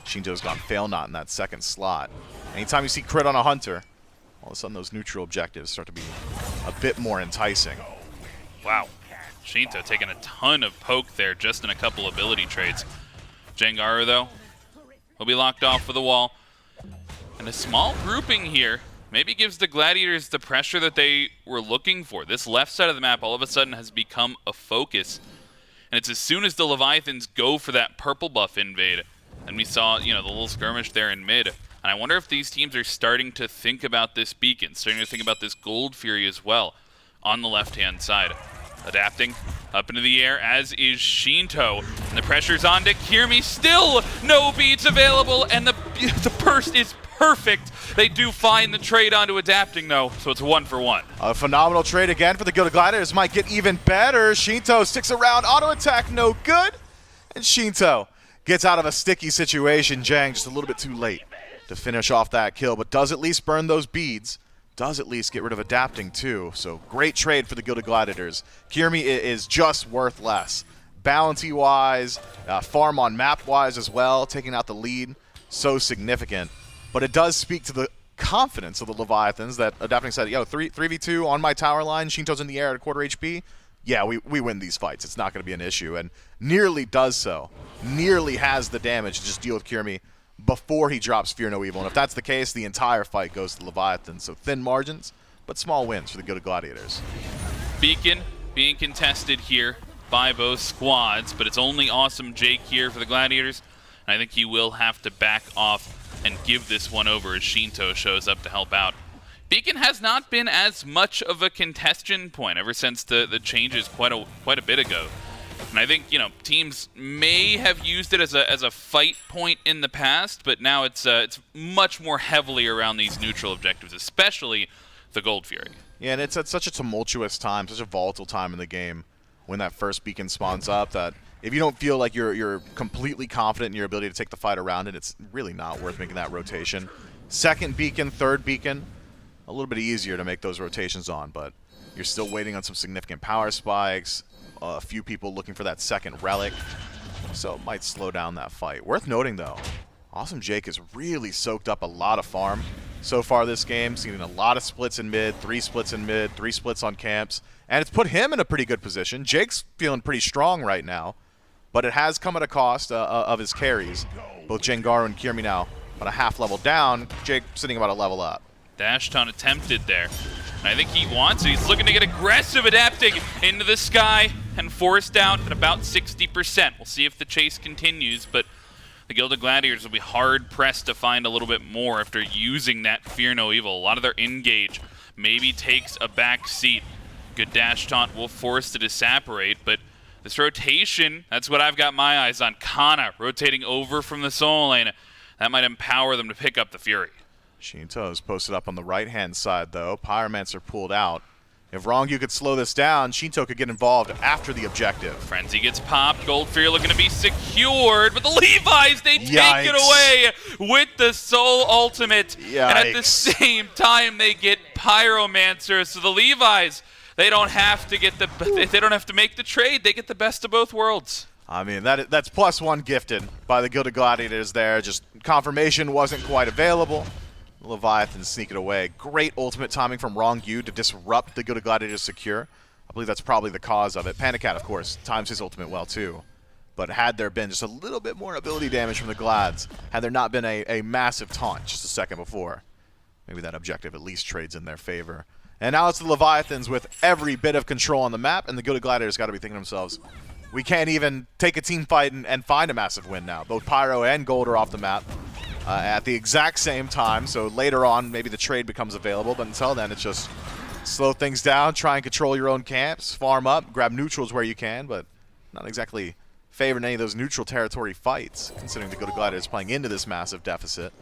Shinto's gone Fail Not in that second slot. Anytime you see crit on a Hunter, all of a sudden those neutral objectives start to be a bit more enticing. Wow. Shinto taking a ton of poke there just in a couple ability trades. Jengaru, though, will be locked off for the wall. And a small grouping here maybe gives the Gladiators the pressure that they were looking for. This left side of the map all of a sudden has become a focus. And it's as soon as the Leviathans go for that purple buff invade, and we saw, you know, the little skirmish there in mid. And I wonder if these teams are starting to think about this beacon, starting to think about this Gold Fury as well on the left-hand side. Adapting up into the air, as is Shinto. And the pressure's on to Kirmi. Still no beats available, and the burst is perfect. They do find the trade onto adapting, though, so it's 1-for-1. A phenomenal trade again for the Gilded Gladiators. Might get even better. Shinto sticks around. Auto attack, no good. And Shinto gets out of a sticky situation. Jang just a little bit too late to finish off that kill, but does at least burn those beads. Does at least get rid of adapting, too. So great trade for the Gilded Gladiators. Kirmi is just worth less. Bounty-wise, farm on map-wise as well, taking out the lead. So significant. But it does speak to the confidence of the Leviathans that adapting said, yo, 3v2 on my tower line, Shinto's in the air at a quarter HP. yeah, we win these fights. It's not going to be an issue. And nearly does so. Nearly has the damage to just deal with Kyrmi before he drops Fear No Evil. And if that's the case, the entire fight goes to Leviathan. So thin margins, but small wins for the Gilded Gladiators. Beacon being contested here by both squads, but it's only Awesome Jake here for the Gladiators. And I think he will have to back off and give this one over as Shinto shows up to help out. Beacon has not been as much of a contention point ever since the changes quite a bit ago. And I think, you know, teams may have used it as a fight point in the past, but now it's much more heavily around these neutral objectives, especially the Gold Fury. Yeah, and it's at such a tumultuous time, such a volatile time in the game when that first beacon spawns up that if you don't feel like you're completely confident in your ability to take the fight around it, it's really not worth making that rotation. Second beacon, third beacon, a little bit easier to make those rotations on, but you're still waiting on some significant power spikes, a few people looking for that second relic, so it might slow down that fight. Worth noting, though, Awesome Jake has really soaked up a lot of farm so far this game, seen a lot of splits in mid, 3 splits in mid, 3 splits on camps, and it's put him in a pretty good position. Jake's feeling pretty strong right now, but it has come at a cost of his carries. Both Jengaru and Kyrmi now about a half level down, Jake sitting about a level up. Dashton attempted there. And I think he wants it. He's looking to get aggressive, adapting into the sky and forced out at about 60%. We'll see if the chase continues, but the Gilded Gladiators will be hard-pressed to find a little bit more after using that Fear No Evil. A lot of their engage maybe takes a back seat. Good dash taunt will force it to separate, but this rotation, that's what I've got my eyes on. Kana rotating over from the soul lane. That might empower them to pick up the Fury. Shinto is posted up on the right-hand side, though. Pyromancer pulled out. If Rongyu could slow this down, Shinto could get involved after the objective. Frenzy gets popped. Gold Fury looking to be secured, but the Levi's, they take Yikes. it away with the Soul Ultimate. Yikes. And at the same time, they get Pyromancer. So the Levi's, they don't have to make the trade. They get the best of both worlds. I mean, that's +1 gifted by the Gilded Gladiators there. Just confirmation wasn't quite available. Leviathan sneak it away. Great ultimate timing from Rongyu to disrupt the Gilded Gladiators secure. I believe that's probably the cause of it. Panicat, of course, times his ultimate well too. But had there been just a little bit more ability damage from the Glads, had there not been a massive taunt just a second before, maybe that objective at least trades in their favor. And now it's the Leviathans with every bit of control on the map, and the Gilded Gladiators got to be thinking to themselves, we can't even take a team fight and find a massive win now. Both Pyro and Gold are off the map at the exact same time, so later on maybe the trade becomes available, but until then it's just slow things down, try and control your own camps, farm up, grab neutrals where you can, but not exactly favoring any of those neutral territory fights, considering the Gilded Gladiators playing into this massive deficit.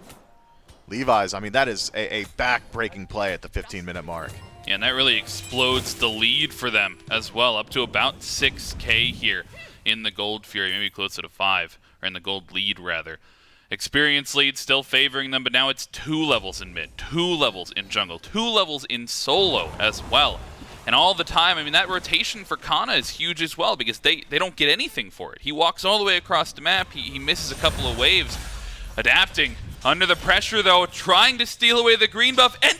Levi's, I mean, that is a back-breaking play at the 15-minute mark. Yeah, and that really explodes the lead for them as well, up to about 6K here in the Gold Fury, maybe closer to 5, or in the Gold lead, rather. Experience lead still favoring them, but now it's 2 levels in mid, 2 levels in jungle, 2 levels in solo as well. And all the time, I mean, that rotation for Kana is huge as well because they don't get anything for it. He walks all the way across the map, he misses a couple of waves, adapting. Under the pressure, though, trying to steal away the green buff, and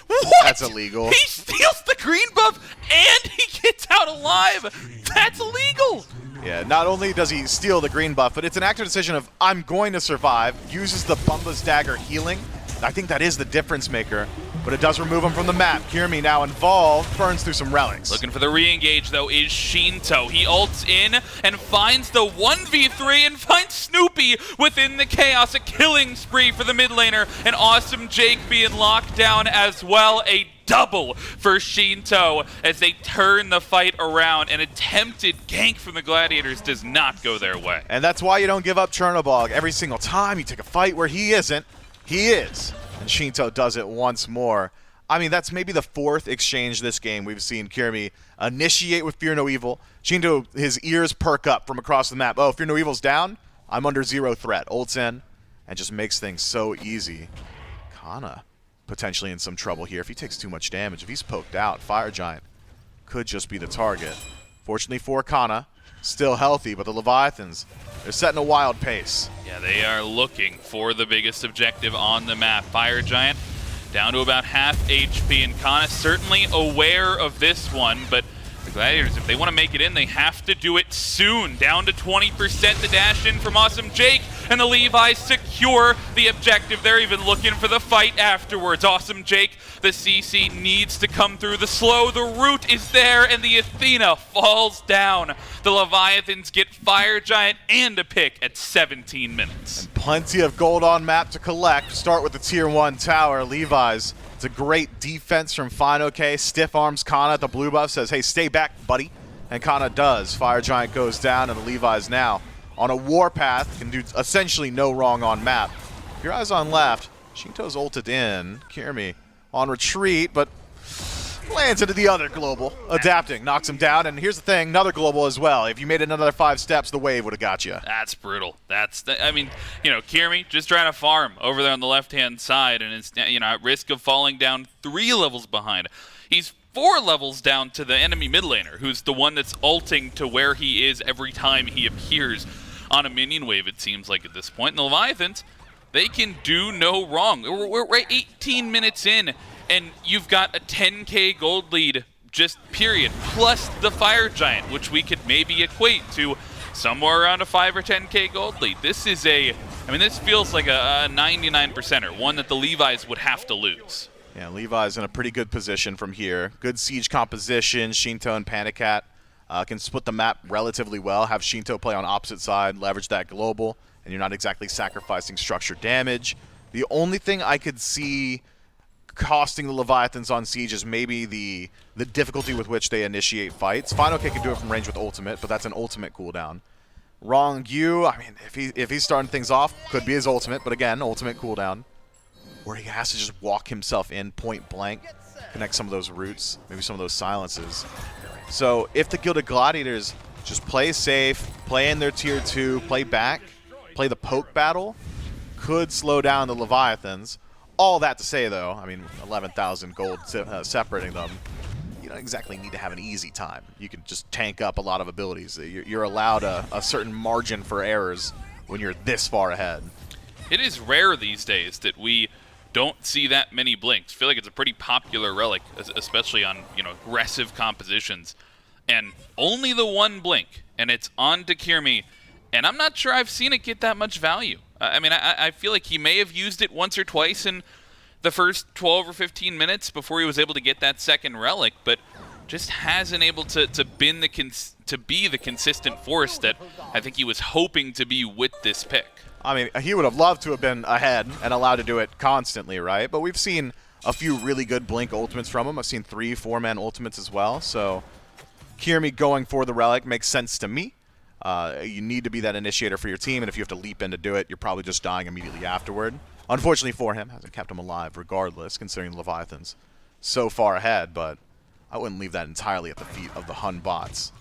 what? That's illegal. He steals the green buff, and he gets out alive. That's illegal. Yeah, not only does he steal the green buff, but it's an active decision of, I'm going to survive, uses the Bumba's Dagger healing. I think that is the difference maker, but it does remove him from the map. Kyrmi now involved, burns through some relics. Looking for the re-engage, though, is Shinto. He ults in and finds the 1v3 and finds Snoopy within the chaos. A killing spree for the mid laner, and Awesome Jake being locked down as well. A double for Shinto as they turn the fight around. An attempted gank from the Gladiators does not go their way. And that's why you don't give up Chernobog. Every single time you take a fight where he isn't, he is. And Shinto does it once more. I mean, that's maybe the 4th exchange this game we've seen Kyrmi initiate with Fear No Evil. Shinto, his ears perk up from across the map. Oh, Fear No Evil's down? I'm under 0 threat. Ults in and just makes things so easy. Kana potentially in some trouble here if he takes too much damage. If he's poked out, Fire Giant could just be the target. Fortunately for Kana, still healthy, but the Leviathans, they're setting a wild pace. Yeah, they are looking for the biggest objective on the map. Fire Giant down to about half HP, and Kana certainly aware of this one, but Gladiators, if they want to make it in, they have to do it soon. Down to 20% the dash in from Awesome Jake, and the Levi's secure the objective. They're even looking for the fight afterwards. Awesome Jake, the CC needs to come through the slow. The root is there, and the Athena falls down. The Leviathans get Fire Giant and a pick at 17 minutes. And plenty of gold on map to collect. Start with the tier 1 tower. Levi's. It's a great defense from Fine Stiff arms Kana at the blue buff, says, hey, stay back, buddy. And Kana does. Fire Giant goes down, and the Levi's now on a warpath, can do essentially no wrong on map. Your eyes on left. Shinto's ulted in. Kirmi on retreat, but lands into the other global. Adapting, knocks him down, and here's the thing, another global as well. If you made it another 5 steps, the wave would have got you. That's brutal. I mean, you know, Kirmi just trying to farm over there on the left-hand side, and it's, you know, at risk of falling down 3 levels behind. He's 4 levels down to the enemy mid laner, who's the one that's ulting to where he is every time he appears on a minion wave, it seems like at this point. And the Leviathans, they can do no wrong. We're 18 minutes in, and you've got a 10k gold lead, just period, plus the Fire Giant, which we could maybe equate to somewhere around a 5 or 10k gold lead. This is this feels like a 99%er, one that the Levi's would have to lose. Yeah, Levi's in a pretty good position from here. Good siege composition. Shinto and Panicat can split the map relatively well, have Shinto play on opposite side, leverage that global, and you're not exactly sacrificing structure damage. The only thing I could see costing the Leviathans on siege is maybe the difficulty with which they initiate fights. Final K can do it from range with ultimate, but that's an ultimate cooldown. Wrong Yu, I mean, if he's starting things off, could be his ultimate, but again, ultimate cooldown. Or he has to just walk himself in point blank, connect some of those roots, maybe some of those silences. So if the Gilded Gladiators just play safe, play in their tier 2, play back, play the poke battle, could slow down the Leviathans. All that to say, though, I mean, 11,000 gold separating them, you don't exactly need to have an easy time. You can just tank up a lot of abilities. You're allowed a certain margin for errors when you're this far ahead. It is rare these days that we don't see that many blinks. I feel like it's a pretty popular relic, especially on, you know, aggressive compositions. And only the one blink, and it's on to Kirmi, and I'm not sure I've seen it get that much value. I feel like he may have used it once or twice in the first 12 or 15 minutes before he was able to get that second relic, but just hasn't able to be the consistent force that I think he was hoping to be with this pick. I mean, he would have loved to have been ahead and allowed to do it constantly, right? But we've seen a few really good Blink ultimates from him. I've seen 3, 4-man ultimates as well. So Kirmi going for the relic makes sense to me. You need to be that initiator for your team, and if you have to leap in to do it, you're probably just dying immediately afterward. Unfortunately for him, hasn't kept him alive regardless, considering Leviathan's so far ahead, but I wouldn't leave that entirely at the feet of the Hun bots.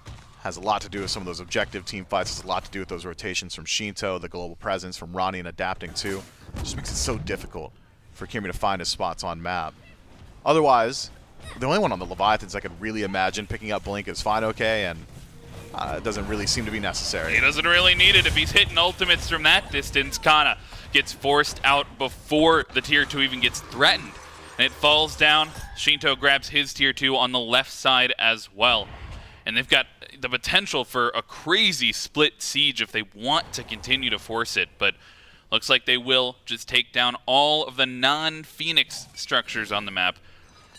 Has a lot to do with some of those objective team fights. Has a lot to do with those rotations from Shinto, the global presence from Ronnie, and adapting too. It just makes it so difficult for Kirmi to find his spots on map. Otherwise, the only one on the Leviathans I could really imagine picking up Blink is Fine OK, and it doesn't really seem to be necessary. He doesn't really need it if he's hitting ultimates from that distance. Kana gets forced out before the tier 2 even gets threatened, and it falls down. Shinto grabs his tier 2 on the left side as well. And they've got the potential for a crazy split siege if they want to continue to force it, but looks like they will just take down all of the non-Phoenix structures on the map,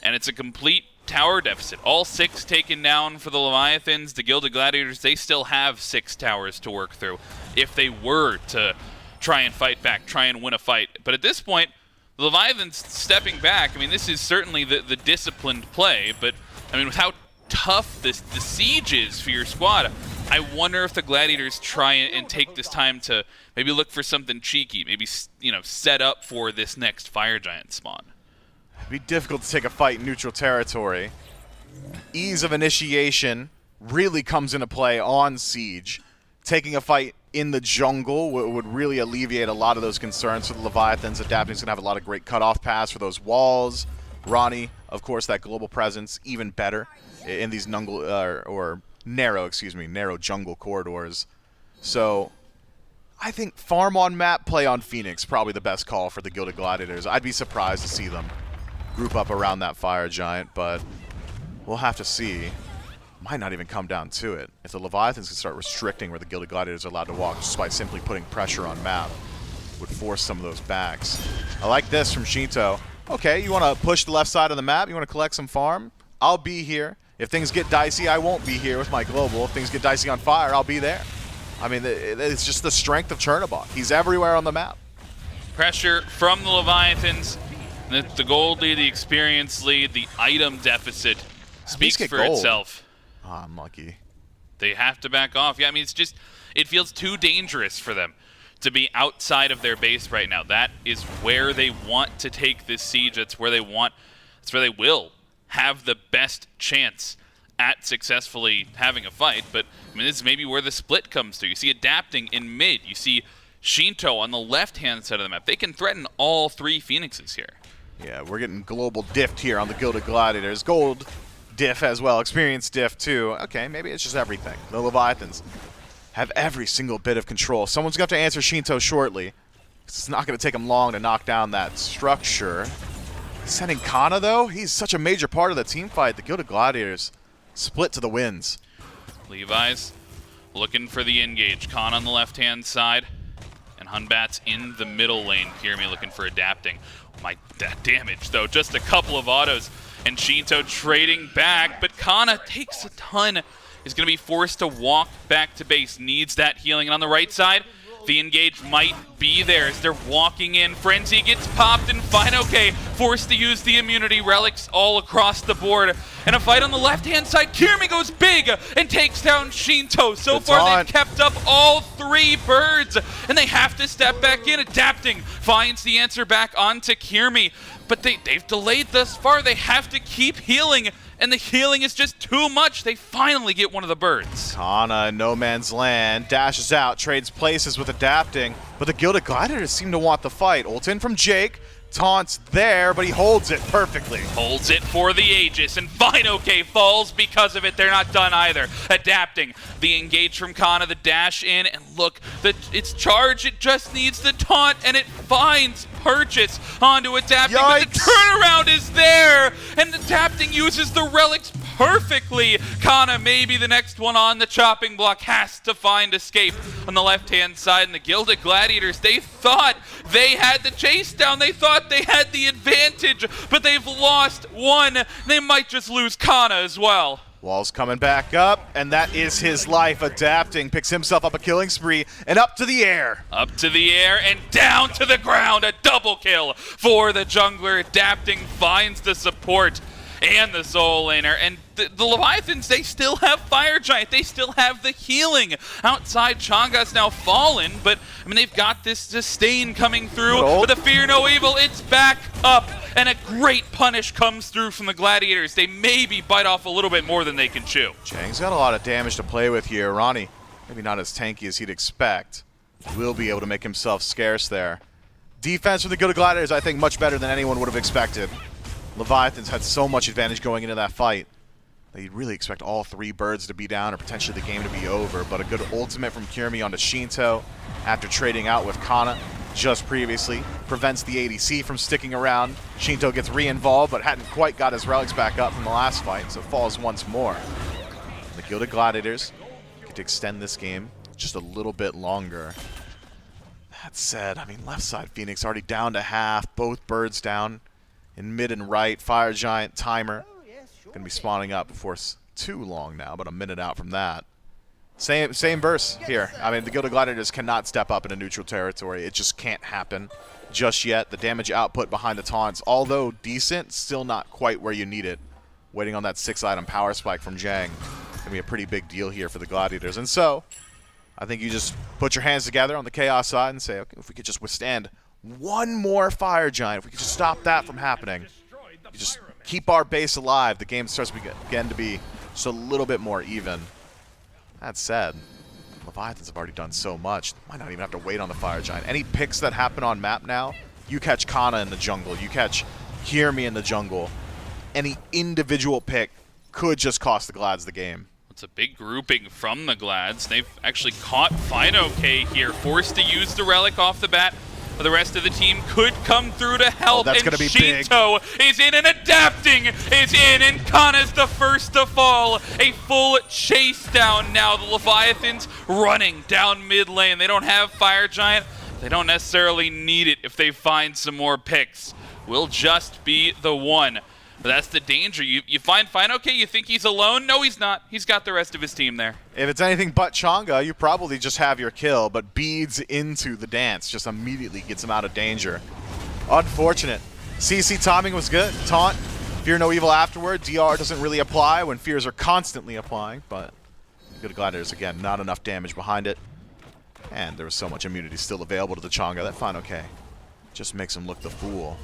and it's a complete tower deficit. All 6 taken down for the Leviathans. The Gilded Gladiators, they still have 6 towers to work through if they were to try and fight back, try and win a fight. But at this point, the Leviathans stepping back, I mean, this is certainly the disciplined play, but I mean, with how tough the siege is for your squad, I wonder if the Gladiators try and take this time to maybe look for something cheeky, maybe, you know, set up for this next Fire Giant spawn. It'd be difficult to take a fight in neutral territory. Ease of initiation really comes into play on siege. Taking a fight in the jungle would really alleviate a lot of those concerns for the Leviathans. Adapting's going to have a lot of great cutoff paths for those walls. Ronnie, of course, that global presence, even better in these narrow jungle corridors. So I think farm on map, play on Phoenix, probably the best call for the Gilded Gladiators. I'd be surprised to see them group up around that Fire Giant, but we'll have to see. might not even come down to it. If the Leviathans can start restricting where the Gilded Gladiators are allowed to walk just by simply putting pressure on map, would force some of those backs. I like this from Shinto. Okay, you want to push the left side of the map? You want to collect some farm? I'll be here. If things get dicey, I won't be here with my global. If things get dicey on fire, I'll be there. I mean, it's just the strength of Chernobog. He's everywhere on the map. Pressure from the Leviathans. The gold lead, the experience lead, the item deficit speaks for itself. Oh, I'm lucky. They have to back off. Yeah, I mean, it's just, it feels too dangerous for them to be outside of their base right now. That is where they want to take this siege. That's where they will have the best chance at successfully having a fight. But I mean, this is maybe where the split comes through. You see adapting in mid. You see Shinto on the left-hand side of the map. They can threaten all 3 Phoenixes here. Yeah, we're getting global diffed here on the Gilded Gladiators. Gold diff as well, experience diff too. Okay, maybe it's just everything. The Leviathans have every single bit of control. Someone's going to have to answer Shinto shortly. It's not going to take him long to knock down that structure. Sending Kana, though, he's such a major part of the team fight. The Gilded Gladiators split to the wins. Levi's looking for the engage. Kana on the left-hand side. And Hunbat's in the middle lane. Kirimi looking for adapting. That damage, though. Just a couple of autos. And Shinto trading back. But Kana takes a ton. Is going to be forced to walk back to base. Needs that healing. And on the right side, the engage might be there as they're walking in. Frenzy gets popped and Fine-OK forced to use the immunity relics all across the board. And a fight on the left-hand side. Kirimi goes big and takes down Shinto. So far they've kept up all 3 birds and they have to step back in. Adapting finds the answer back onto Kirimi. But they've delayed thus far. They have to keep healing. And the healing is just too much. They finally get one of the birds. Kana in no man's land, dashes out, trades places with adapting, but the Gilded Gladiators seem to want the fight. Ult in from Jake, taunts there, but he holds it perfectly. Holds it for the Aegis, and Fine-OK falls because of it. They're not done either. Adapting the engage from Kana, the dash in, and look, it's charged. It just needs the taunt, and it finds Purchase onto Adapting, Yikes. but the turnaround is there, and Adapting uses the relics perfectly. Kana, maybe the next one on the chopping block, has to find escape on the left-hand side. And the Gilded Gladiators, they thought they had the chase down. They thought they had the advantage, but they've lost one. They might just lose Kana as well. Wall's coming back up, and that is his life. Adapting, picks himself up a killing spree, and up to the air. Up to the air and down to the ground. A double kill for the jungler. Adapting finds the support and the soul laner. And the Leviathans, they still have Fire Giant. They still have the healing. Outside, Changa's now fallen, but I mean, they've got this sustain coming through. But the Fear No Evil, it's back up. And a great punish comes through from the Gladiators. They maybe bite off a little bit more than they can chew. Chang's got a lot of damage to play with here. Ronnie, maybe not as tanky as he'd expect. Will be able to make himself scarce there. Defense for the Gilded Gladiators, I think, much better than anyone would have expected. Leviathans had so much advantage going into that fight that you'd really expect all 3 birds to be down or potentially the game to be over. But a good ultimate from Kirimi onto Shinto after trading out with Kana just previously prevents the ADC from sticking around. Shinto gets re-involved but hadn't quite got his relics back up from the last fight, so falls once more. The Gilded Gladiators get to extend this game just a little bit longer. That said, I mean, left side Phoenix already down to half, both birds down. In mid and right, Fire Giant, Timer, going to be spawning up before too long now, but a minute out from that. Same verse here. I mean, the Gilded Gladiators cannot step up into neutral territory. It just can't happen just yet. The damage output behind the taunts, although decent, still not quite where you need it. Waiting on that 6-item power spike from Jang. Going to be a pretty big deal here for the Gladiators. And so, I think you just put your hands together on the Chaos side and say, okay, if we could just withstand one more Fire Giant, if we could just stop that from happening, just keep our base alive, the game starts again to be just a little bit more even. That said, Leviathans have already done so much. Might not even have to wait on the Fire Giant. Any picks that happen on map now, you catch Kana in the jungle, you catch Kirimi in the jungle. Any individual pick could just cost the Glads the game. It's a big grouping from the Glads. They've actually caught Fine-OK here, forced to use the relic off the bat. The rest of the team could come through to help, that's and gonna be big. Shinto is in and adapting is in, and Kana's the first to fall. A full chase down now. The Leviathans running down mid lane. They don't have Fire Giant. They don't necessarily need it if they find some more picks. Will just be the one. But that's the danger. You find okay, you think he's alone? No, he's not. He's got the rest of his team there. If it's anything but Chang'e, you probably just have your kill, but beads into the dance just immediately gets him out of danger. Unfortunate. CC timing was good. Taunt, fear no evil afterward. DR doesn't really apply when fears are constantly applying, but good Gladiators, again, not enough damage behind it. And there was so much immunity still available to the Chang'e that fine okay just makes him look the fool.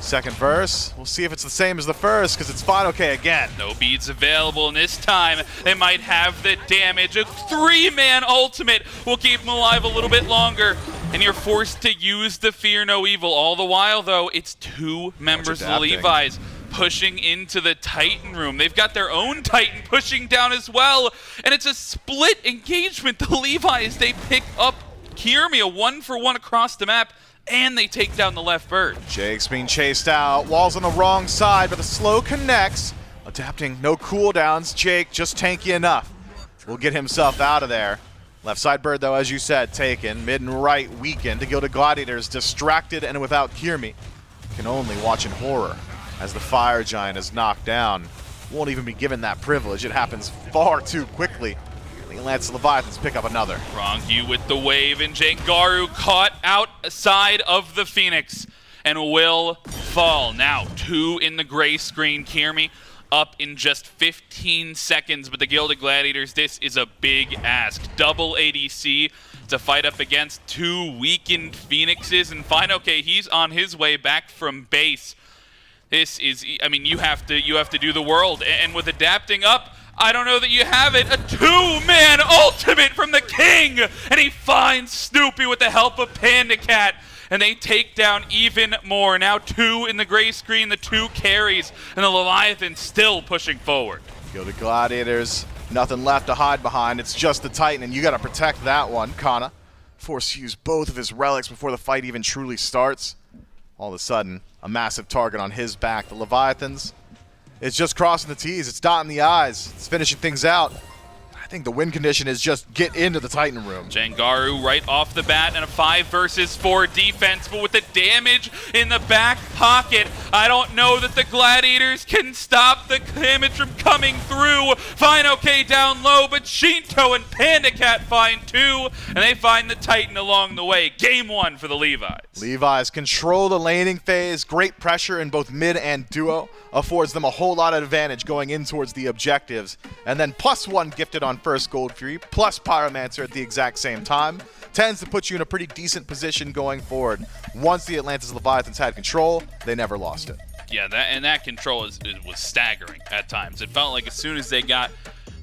Second verse, we'll see if it's the same as the first, because it's fine okay again. No beads available, and this time they might have the damage. A 3-man ultimate will keep him alive a little bit longer, and you're forced to use the Fear No Evil. All the while, though, it's 2 members of the Levi's pushing into the Titan room. They've got their own Titan pushing down as well, and it's a split engagement. The Levi's, they pick up Kirmi, a 1-for-1 across the map, and they take down the left bird. Jake's being chased out. Wall's on the wrong side, but the slow connects. Adapting, no cooldowns. Jake just tanky enough. Will get himself out of there. Left side bird, though, as you said, taken. Mid and right weakened. To go to Gladiators, distracted and without Kirmi. Can only watch in horror as the Fire Giant is knocked down. Won't even be given that privilege. It happens far too quickly. Lance Leviathans pick up another. Rongu with the wave, and Jengaru caught outside of the Phoenix and will fall. Now 2 in the gray screen. Kirmi up in just 15 seconds, but the Gilded Gladiators, this is a big ask. Double ADC to fight up against 2 weakened Phoenixes, and fine okay, he's on his way back from base. This is, I mean, you have to do the world, and with adapting up, I don't know that you have it. A 2-man ultimate from the King, and he finds Snoopy with the help of Panda Cat, and they take down even more. Now 2 in the gray screen, the 2 carries, and the Leviathan still pushing forward. Go to Gladiators, nothing left to hide behind. It's just the Titan, and you got to protect that one. Kana forced to use both of his relics before the fight even truly starts. All of a sudden, a massive target on his back. The Leviathans, it's just crossing the T's. It's dotting the I's. It's finishing things out. I think the win condition is just get into the Titan room. Jengaru right off the bat in a 5 versus 4 defense, but with the damage in the back pocket, I don't know that the Gladiators can stop the damage from coming through. Fine okay down low, but Shinto and Panda Cat find 2, and they find the Titan along the way. Game 1 for the Levi's. Levi's control the laning phase. Great pressure in both mid and duo. Affords them a whole lot of advantage going in towards the objectives. And then +1 gifted on first Gold Fury, plus Pyromancer at the exact same time. Tends to put you in a pretty decent position going forward. Once the Atlantis Leviathans had control, they never lost it. Yeah, that control was staggering at times. It felt like as soon as they got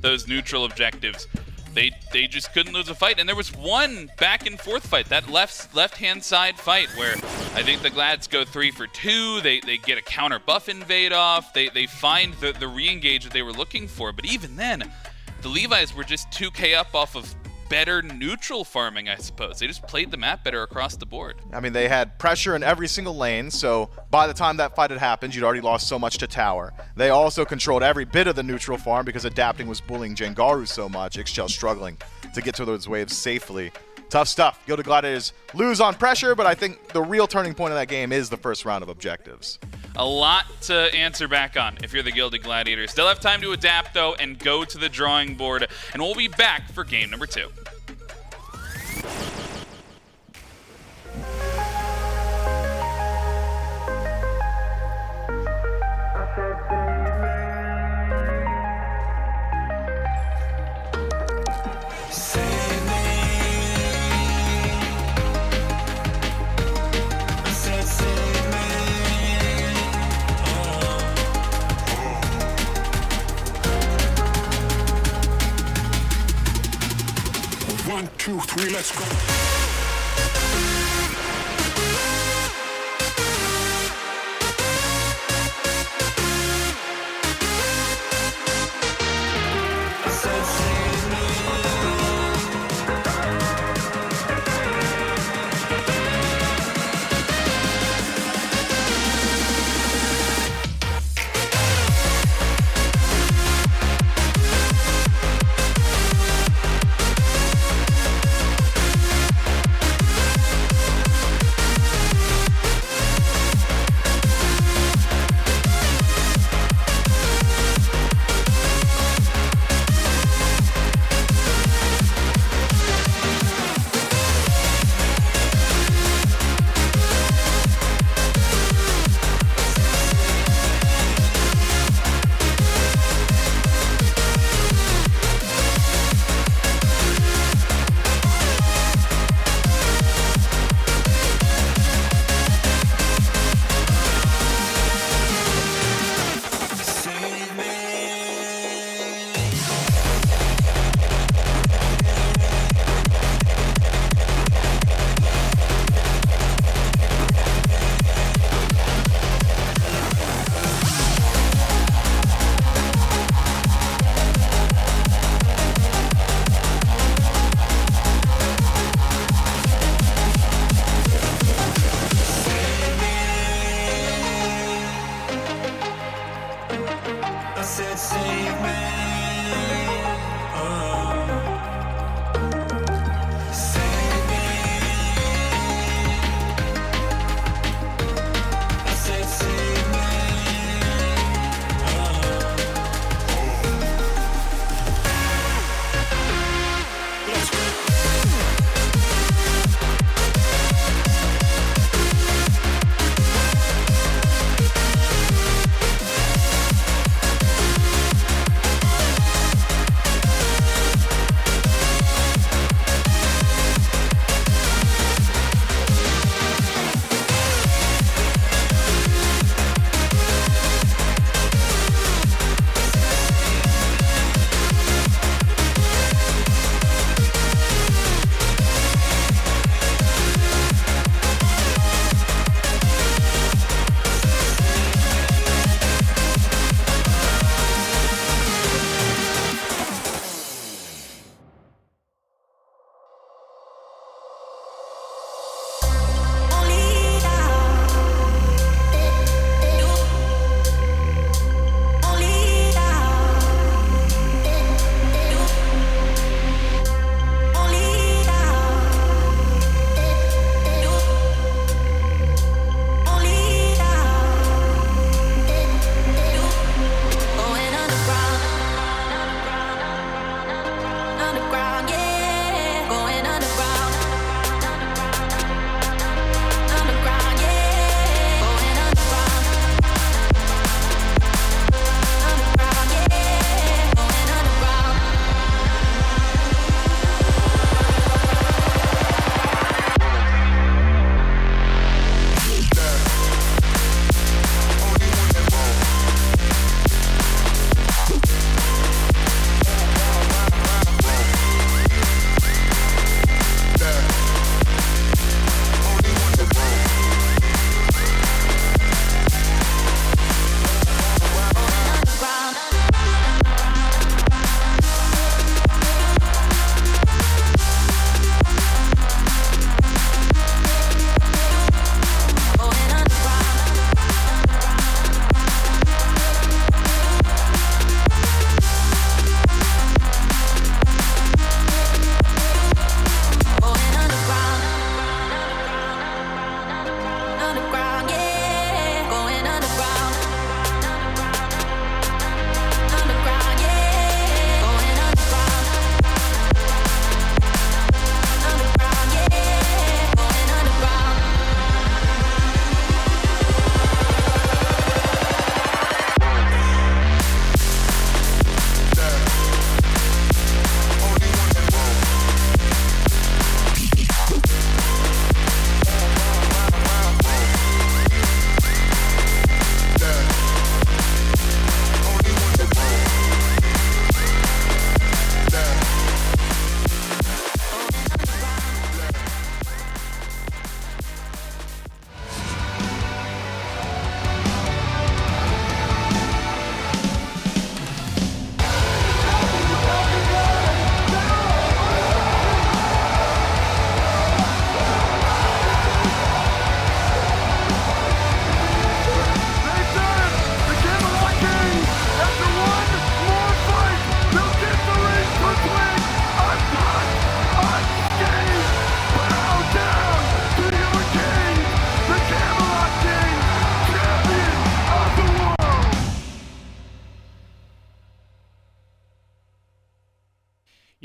those neutral objectives, they just couldn't lose a fight. And there was one back and forth fight, that left-hand side fight, where I think the Glads go 3 for 2. They get a counter buff invade off. They find the re-engage that they were looking for. But even then, the Levi's were just 2k up off of better neutral farming, I suppose. They just played the map better across the board. I mean, they had pressure in every single lane, so by the time that fight had happened, you'd already lost so much to tower. They also controlled every bit of the neutral farm because adapting was bullying Jengaru so much. Ixchel struggling to get to those waves safely. Tough stuff. Gilded Gladiators lose on pressure, but I think the real turning point of that game is the first round of objectives. A lot to answer back on if you're the Gilded Gladiators. Still have time to adapt, though, and go to the drawing board, and we'll be back for game number 2. One, two, three, let's go.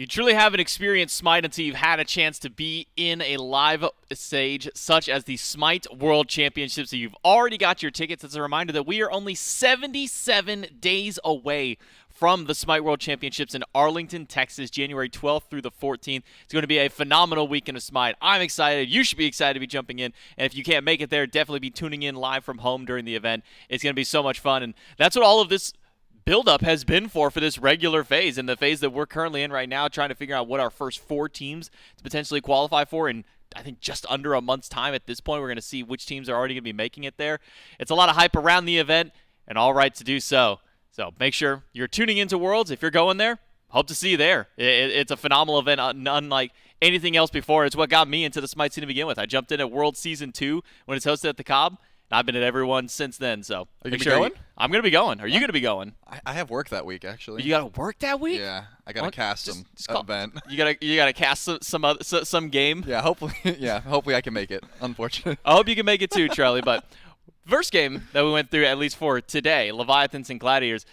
You truly haven't experienced Smite until you've had a chance to be in a live stage such as the Smite World Championships. So you've already got your tickets. It's a reminder that we are only 77 days away from the Smite World Championships in Arlington, Texas, January 12th through the 14th. It's going to be a phenomenal weekend of Smite. I'm excited. You should be excited to be jumping in. And if you can't make it there, definitely be tuning in live from home during the event. It's going to be so much fun. And that's what all of this build-up has been for this regular phase, and the phase that we're currently in right now, trying to figure out what our first 4 teams to potentially qualify for in, I think, just under a month's time. At this point, we're going to see which teams are already going to be making it there. It's a lot of hype around the event, and all right to do so. So make sure you're tuning into Worlds. If you're going there, hope to see you there. It's a phenomenal event, unlike anything else before. It's what got me into the Smite scene to begin with. I jumped in at World Season 2 when it's hosted at the Cobb. I've been at everyone since then, so are you going? I'm going to be going. Are you going to be going? I have work that week, actually. You got to work that week? Yeah, I got to cast some event. You got to cast some game. Yeah, hopefully I can make it. Unfortunately, I hope you can make it too, Charlie. But first game that we went through, at least for today, Leviathans and Gladiators.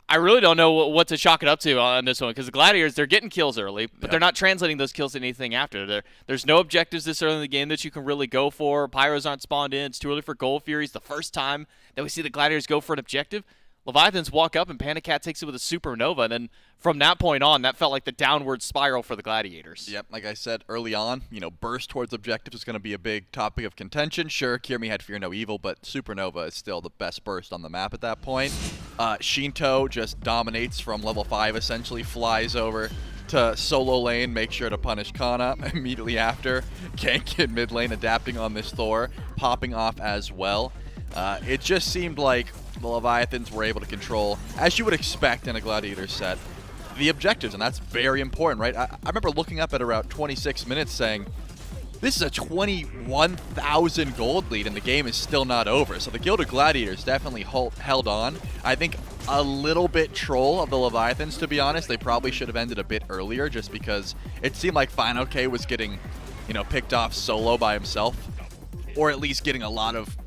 I really don't know what to chalk it up to on this one, because the Gladiators, they're getting kills early, but they're not translating those kills to anything after. There's no objectives this early in the game that you can really go for. Pyros aren't spawned in. It's too early for Gold Furies. The first time that we see the Gladiators go for an objective, Leviathans walk up and Panda Cat takes it with a Supernova, and then from that point on, that felt like the downward spiral for the Gladiators. Yep, like I said early on, burst towards objectives is going to be a big topic of contention. Sure, Kirmi had Fear No Evil, but Supernova is still the best burst on the map at that point. Shinto just dominates from level 5, essentially flies over to solo lane, make sure to punish Kana immediately after. Gank in mid lane, adapting on this Thor, popping off as well. It just seemed like the Leviathans were able to control, as you would expect in a Gladiator set, the objectives, and that's very important, right? I remember looking up at around 26 minutes saying, this is a 21,000 gold lead and the game is still not over. So the Guild of Gladiators definitely held on. I think a little bit troll of the Leviathans, to be honest. They probably should have ended a bit earlier just because it seemed like Finoke was getting, picked off solo by himself, or at least getting a lot of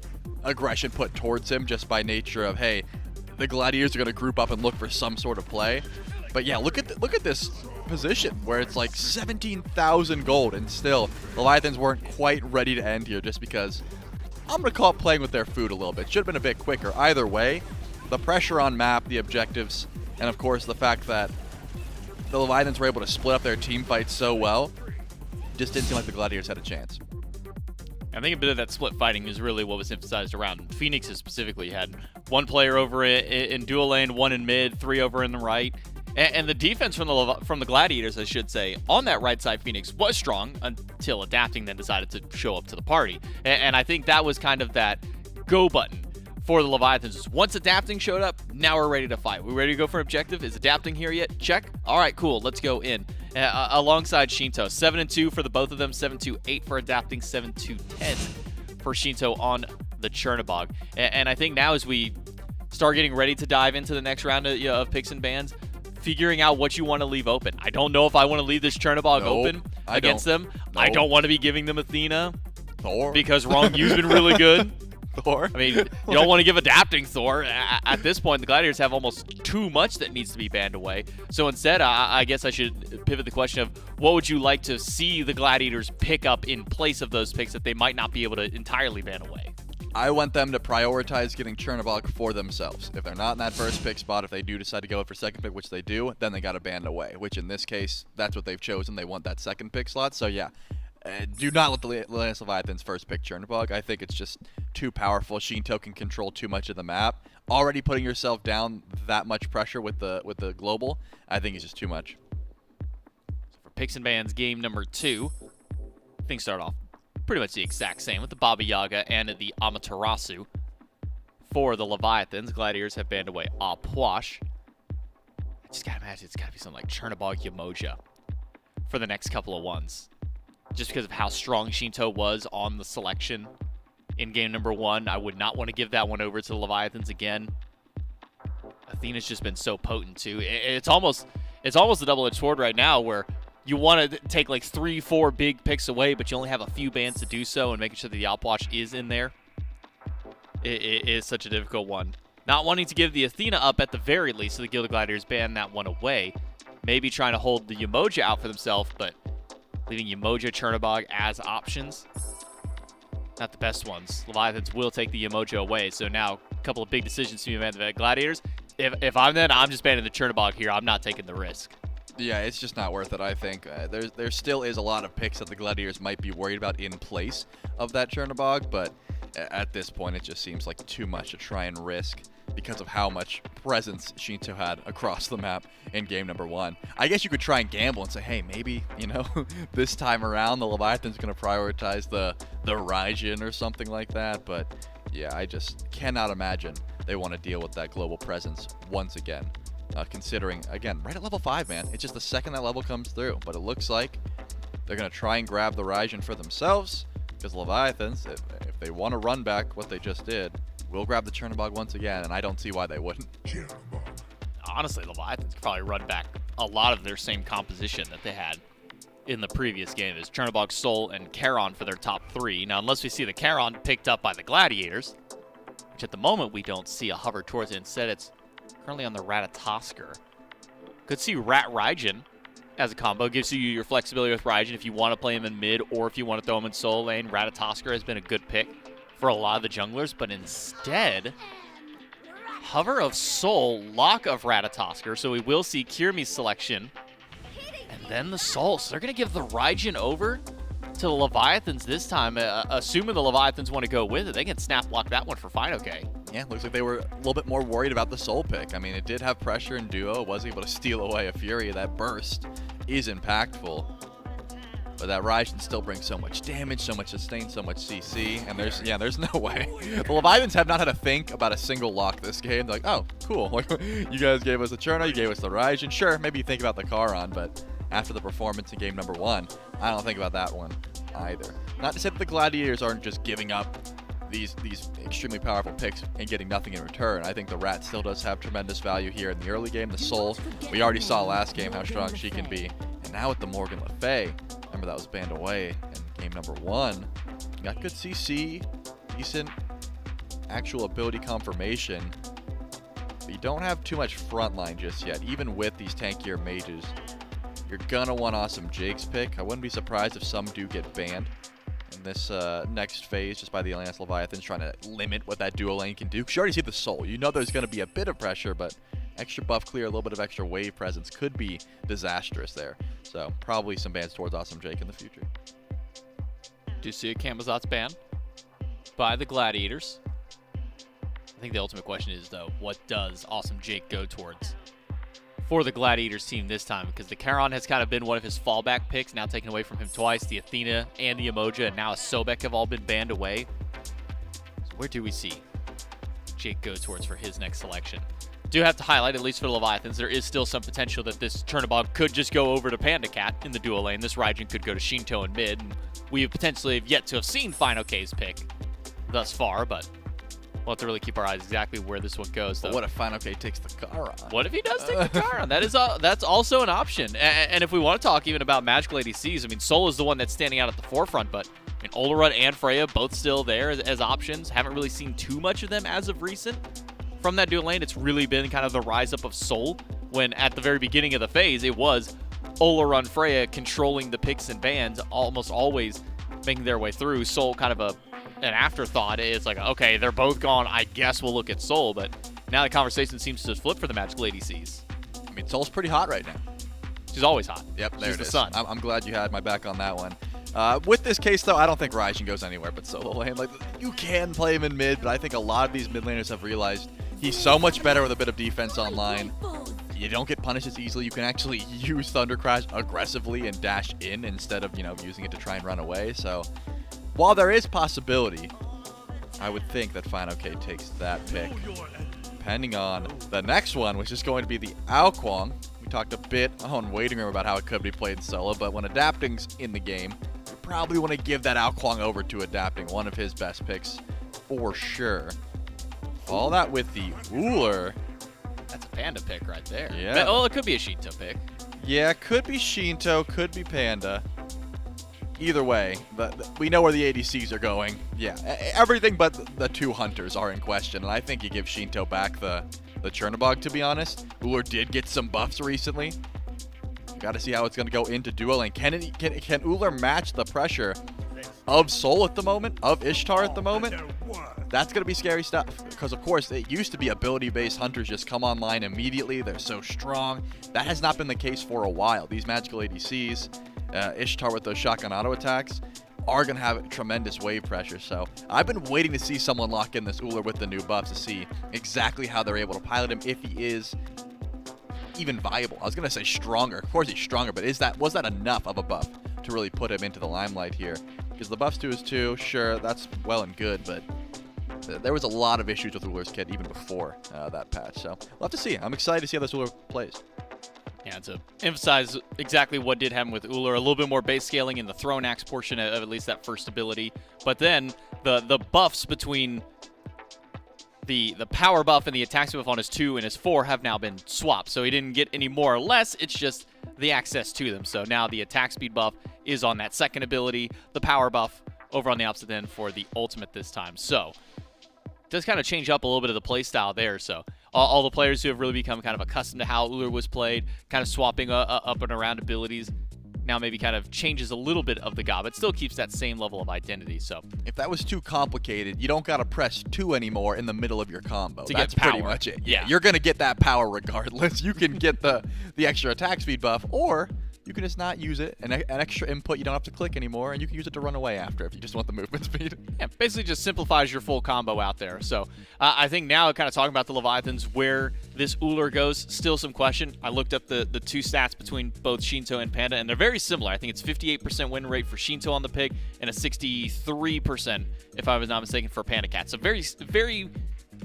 aggression put towards him just by nature of, hey, the Gladiators are going to group up and look for some sort of play. But yeah, look at this position where it's like 17,000 gold, and still the Leviathans weren't quite ready to end here just because I'm going to call it playing with their food a little bit. Should have been a bit quicker. Either way, the pressure on map, the objectives, and of course the fact that the Leviathans were able to split up their team fights so well, just didn't seem like the Gladiators had a chance. I think a bit of that split fighting is really what was emphasized around. Phoenix specifically had one player over in dual lane, one in mid, 3 over in the right. And the defense from the Gladiators, I should say, on that right side, Phoenix was strong until Adapting then decided to show up to the party. And I think that was kind of that go button for the Leviathans. Once Adapting showed up, now we're ready to fight. We're ready to go for objective. Is Adapting here yet? Check. All right, cool. Let's go in. Alongside Shinto, 7-2 for the both of them, 7-2-8 for Adapting, 7-2-10 for Shinto on the Chernobog. And I think now as we start getting ready to dive into the next round of picks and bans, figuring out what you want to leave open. I don't know if I want to leave this Chernobog open against them. I don't want to be giving them Athena. Thor. Because Wrong U's been really good. Thor. I mean, you don't want to give Adapting Thor. At this point, the Gladiators have almost too much that needs to be banned away. So instead, I guess I should pivot the question of what would you like to see the Gladiators pick up in place of those picks that they might not be able to entirely ban away? I want them to prioritize getting Chernobog for themselves. If they're not in that first pick spot, if they do decide to go for second pick, which they do, then they got to ban away, which in this case, that's what they've chosen. They want that second pick slot. So yeah, do not let the Atlantis Leviathans first pick Chernobog. I think it's just too powerful. Shinto can control too much of the map. Already putting yourself down that much pressure with the global, I think it's just too much. So for picks and bans, game number 2, things start off pretty much the exact same with the Baba Yaga and the Amaterasu. For the Leviathans, Gladiators have banned away Apwash. I just gotta imagine it's gotta be something like Chernobog Yamoja for the next couple of ones. Just because of how strong Shinto was on the selection in game number 1, I would not want to give that one over to the Leviathans again. Athena's just been so potent too. It's almost a double-edged sword right now where you want to take like 3-4 big picks away, but you only have a few bans to do so, and making sure that the Outwatch is in there. It is such a difficult one. Not wanting to give the Athena up at the very least, so the Guild of Gladiators ban that one away. maybe trying to hold the Umoja out for themselves, but leaving Umoja, Chernobog as options, not the best ones. Leviathans will take the Umoja away, so now a couple of big decisions to be made by the Gladiators. If I'm then, I'm just banning the Chernobog here. I'm not taking the risk. Yeah, it's just not worth it, I think. There still is a lot of picks that the Gladiators might be worried about in place of that Chernobog, but at this point, it just seems like too much to try and risk because of how much presence Shinto had across the map in game number 1. I guess you could try and gamble and say, hey, maybe, this time around the Leviathan's going to prioritize the Raijin or something like that, but yeah, I just cannot imagine they want to deal with that global presence once again. Considering, again, right at level 5, man. It's just the second that level comes through. But it looks like they're going to try and grab the Raijin for themselves, because Leviathans, if they want to run back what they just did, will grab the Chernobog once again, and I don't see why they wouldn't. Honestly, Leviathans could probably run back a lot of their same composition that they had in the previous game. Is Chernobog, Sol, and Charon for their top 3. Now, unless we see the Charon picked up by the Gladiators, which at the moment we don't see a hover towards it. Instead, it's currently on the Ratatosker. Could see Rat Raijin as a combo. Gives you your flexibility with Raijin if you want to play him in mid or if you want to throw him in Soul lane. Ratatosker has been a good pick for a lot of the junglers, but instead, hover of Soul, lock of Ratatosker, so we will see Kirimi's selection, and then the Soul. So they're going to give the Raijin over to the Leviathans this time, assuming the Leviathans want to go with it. They can snap block that one for fine, okay. Yeah, looks like they were a little bit more worried about the Soul pick. I mean, it did have pressure in duo. It was able to steal away a Fury. That burst is impactful. But that Raijin still brings so much damage, so much sustain, so much CC, and there's no way. The Leviathans have not had to think about a single lock this game. They're like, oh, cool. Like, you guys gave us the Cherno, you gave us the Raijin. Sure, maybe you think about the Charon, but after the performance in game number 1, I don't think about that one either. Not to say that the Gladiators aren't just giving up these extremely powerful picks and getting nothing in return. I think the Rat still does have tremendous value here in the early game. The Soul, we already saw last game how strong she can be. And now with the Morgan Le Fay, remember that was banned away in game number 1. Got good CC, decent actual ability confirmation. But you don't have too much frontline just yet. Even with these tankier mages, you're gonna want Awesome Jake's pick. I wouldn't be surprised if some do get banned in this next phase just by the Alliance Leviathans trying to limit what that dual lane can do. Because you already see the Soul. You know there's going to be a bit of pressure, but extra buff clear, a little bit of extra wave presence could be disastrous there. So probably some bans towards Awesome Jake in the future. Do see a Camazot's ban by the Gladiators. I think the ultimate question is, though, what does Awesome Jake go towards for the Gladiators team this time? Because the Charon has kind of been one of his fallback picks, now taken away from him twice. The Athena and the Umoja and now a Sobek have all been banned away. So where do we see Jake go towards for his next selection? Do have to highlight, at least for the Leviathans, there is still some potential that this Chernobog could just go over to Panda Cat in the dual lane. This Raijin could go to Shinto in mid. And we potentially have yet to have seen Final K's pick thus far, but we'll have to really keep our eyes exactly where this one goes, though. But what if Final K takes the Charon? What if he does take the Charon? That's also an option. And if we want to talk even about magical ADCs, I mean, Sol is the one that's standing out at the forefront, but I mean, Olorun and Freya both still there as options. Haven't really seen too much of them as of recent. From that dual lane, it's really been kind of the rise up of Sol, when at the very beginning of the phase, it was Olorun, Freya controlling the picks and bans, almost always making their way through. Sol kind of an afterthought. It's like, okay, they're both gone. I guess we'll look at Sol. But now the conversation seems to flip for the magical ADCs. I mean, Sol's pretty hot right now. She's always hot. Yep, there She's it the is. sun. I'm glad you had my back on that one. With this case, though, I don't think Raijin goes anywhere but solo lane. Like, you can play him in mid, but I think a lot of these mid laners have realized he's so much better with a bit of defense online. You don't get punished as easily. You can actually use Thunder Crash aggressively and dash in instead of, using it to try and run away. So while there is possibility, I would think that Final K takes that pick. Depending on the next one, which is going to be the Ao Kuang. We talked a bit on Waiting Room about how it could be played solo, but when Adapting's in the game, you probably want to give that Ao Kuang over to Adapting, one of his best picks for sure. All that with the Uller. That's a Panda pick right there. Yeah. Well, it could be a Shinto pick. Yeah, could be Shinto, could be Panda. Either way, we know where the ADCs are going. Yeah, everything but the two hunters are in question, and I think you give Shinto back the Chernobog, to be honest. Uller did get some buffs recently, Got to see how it's going to go into duo lane. Can Uller match the pressure of Soul at the moment, of Ishtar at the moment? That's going to be scary stuff, because of course it used to be ability-based hunters just come online immediately. They're so strong. That has not been the case for a while. These magical ADCs, Ishtar with those shotgun auto attacks, are going to have tremendous wave pressure. So I've been waiting to see someone lock in this Uller with the new buffs to see exactly how they're able to pilot him, if he is even viable. I was going to say stronger. Of course he's stronger, but was that enough of a buff to really put him into the limelight here? Because the buffs to his 2, sure, that's well and good, but there was a lot of issues with Uller's kit even before that patch. So we'll have to see. I'm excited to see how this Uller plays. Yeah, to emphasize exactly what did happen with Uller, a little bit more base scaling in the Throne Axe portion of at least that first ability. But then the buffs between the power buff and the attack speed buff on his 2 and his 4 have now been swapped. So he didn't get any more or less, it's just the access to them. So now the attack speed buff is on that second ability, the power buff over on the opposite end for the ultimate this time. So it does kind of change up a little bit of the play style there. So all the players who have really become kind of accustomed to how Uller was played, kind of swapping up and around abilities, now maybe kind of changes a little bit of the God, but still keeps that same level of identity. So if that was too complicated, you don't got to press 2 anymore in the middle of your combo. To That's get power. pretty much it. Yeah. You're going to get that power regardless. You can get the extra attack speed buff, or you can just not use it, an extra input you don't have to click anymore, and you can use it to run away after if you just want the movement speed. Yeah, basically just simplifies your full combo out there. So I think now kind of talking about the Leviathans, where this Uller goes, still some question. I looked up the 2 stats between both Shinto and Panda, and they're very similar. I think it's 58% win rate for Shinto on the pick, and a 63%, if I was not mistaken, for Panda Cat. So very, very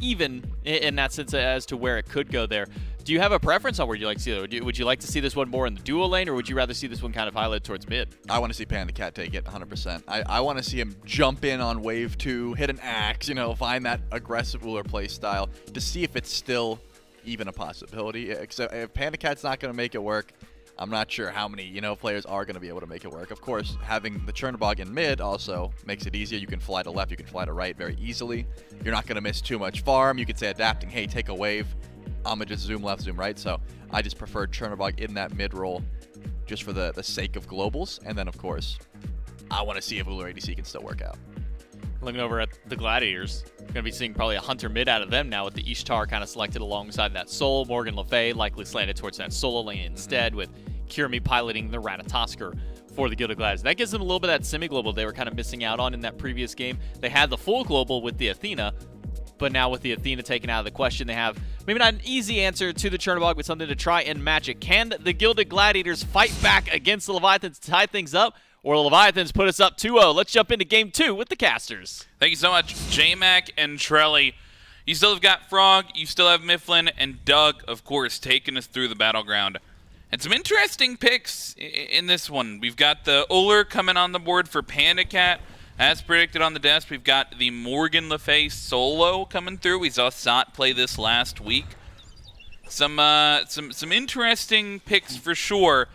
even in that sense as to where it could go there. Do you have a preference on where you'd like to see it? Would you like to see this one more in the duo lane, or would you rather see this one kind of highlighted towards mid? I want to see Panda Cat take it 100%. I want to see him jump in on wave 2, hit an axe, find that aggressive Uller play style to see if it's still even a possibility. Except if Panda Cat's not going to make it work, I'm not sure how many, players are going to be able to make it work. Of course, having the Chernobog in mid also makes it easier. You can fly to left, you can fly to right very easily. You're not going to miss too much farm. You could say adapting, hey, take a wave. I'ma just zoom left, zoom right. So I just preferred Chernobog in that mid role just for the sake of globals. And then, of course, I want to see if Uller ADC can still work out. Looking over at the Gladiators, going to be seeing probably a Hunter mid out of them now with the Ishtar kind of selected alongside that Soul. Morgan Le Fay likely slanted towards that solo lane instead, with Kirimi piloting the Ratatosker for the Gilded Gladiators. That gives them a little bit of that semi-global they were kind of missing out on in that previous game. They had the full global with the Athena, but now with the Athena taken out of the question, they have maybe not an easy answer to the Chernobog, but something to try and match it. Can the Gilded Gladiators fight back against the Leviathans to tie things up, or the Leviathans put us up 2-0? Let's jump into game 2 with the casters. Thank you so much, J-Mac and Trelly. You still have got Frog, you still have Mifflin, and Doug, of course, taking us through the battleground. And some interesting picks in this one. We've got the Uller coming on the board for Panda Cat. As predicted on the desk, we've got the Morgan Le Fay solo coming through. We saw Sot play this last week. Some interesting picks for sure.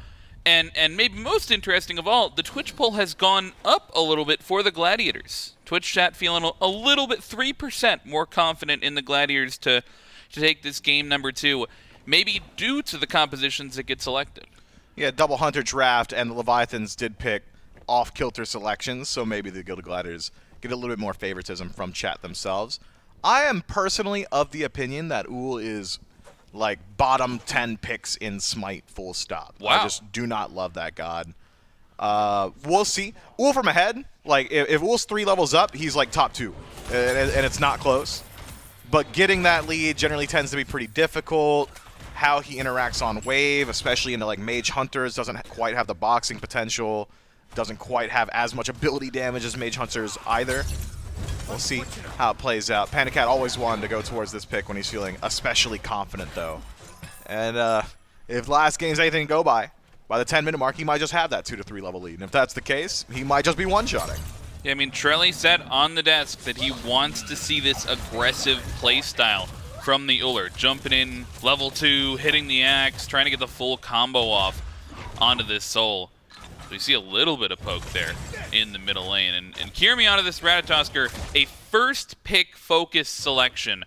And maybe most interesting of all, the Twitch poll has gone up a little bit for the Gladiators. Twitch chat feeling a little bit 3% more confident in the Gladiators to take this game number 2, maybe due to the compositions that get selected. Yeah, double Hunter draft, and the Leviathans did pick off-kilter selections, so maybe the Gilded Gladiators get a little bit more favoritism from chat themselves. I am personally of the opinion that Ull is like bottom 10 picks in Smite, full stop. Wow. I just do not love that god. We'll see. Ull from ahead, like if Ull's 3 levels up, he's like top 2, and it's not close. But getting that lead generally tends to be pretty difficult. How he interacts on wave, especially into like Mage Hunters, doesn't quite have the boxing potential. Doesn't quite have as much ability damage as Mage Hunters either. We'll see how it plays out. Panda Cat always wanted to go towards this pick when he's feeling especially confident, though. And if last game's anything to go by the 10-minute mark, he might just have that 2 to 3 level lead. And if that's the case, he might just be one-shotting. Yeah, I mean, Trelly said on the desk that he wants to see this aggressive play style from the Uller. Jumping in level 2, hitting the axe, trying to get the full combo off onto this Soul. We see a little bit of poke there in the middle lane. And Kirimi onto this Ratatosker, a first pick focus selection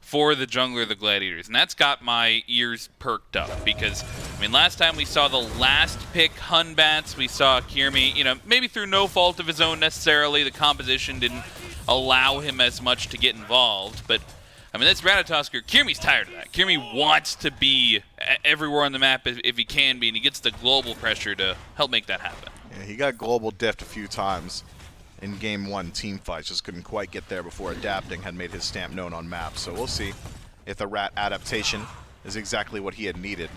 for the jungler, the Gladiators. And that's got my ears perked up because, I mean, last time we saw the last pick Hunbats, we saw Kirmi, you know, maybe through no fault of his own necessarily, the composition didn't allow him as much to get involved, but I mean, that's Ratatosker. Kirmi's tired of that. Kirmi wants to be everywhere on the map if he can be, and he gets the global pressure to help make that happen. Yeah, he got global diffed a few times in Game 1 team fights, just couldn't quite get there before adapting had made his stamp known on maps. So we'll see if the Rat adaptation is exactly what he had needed.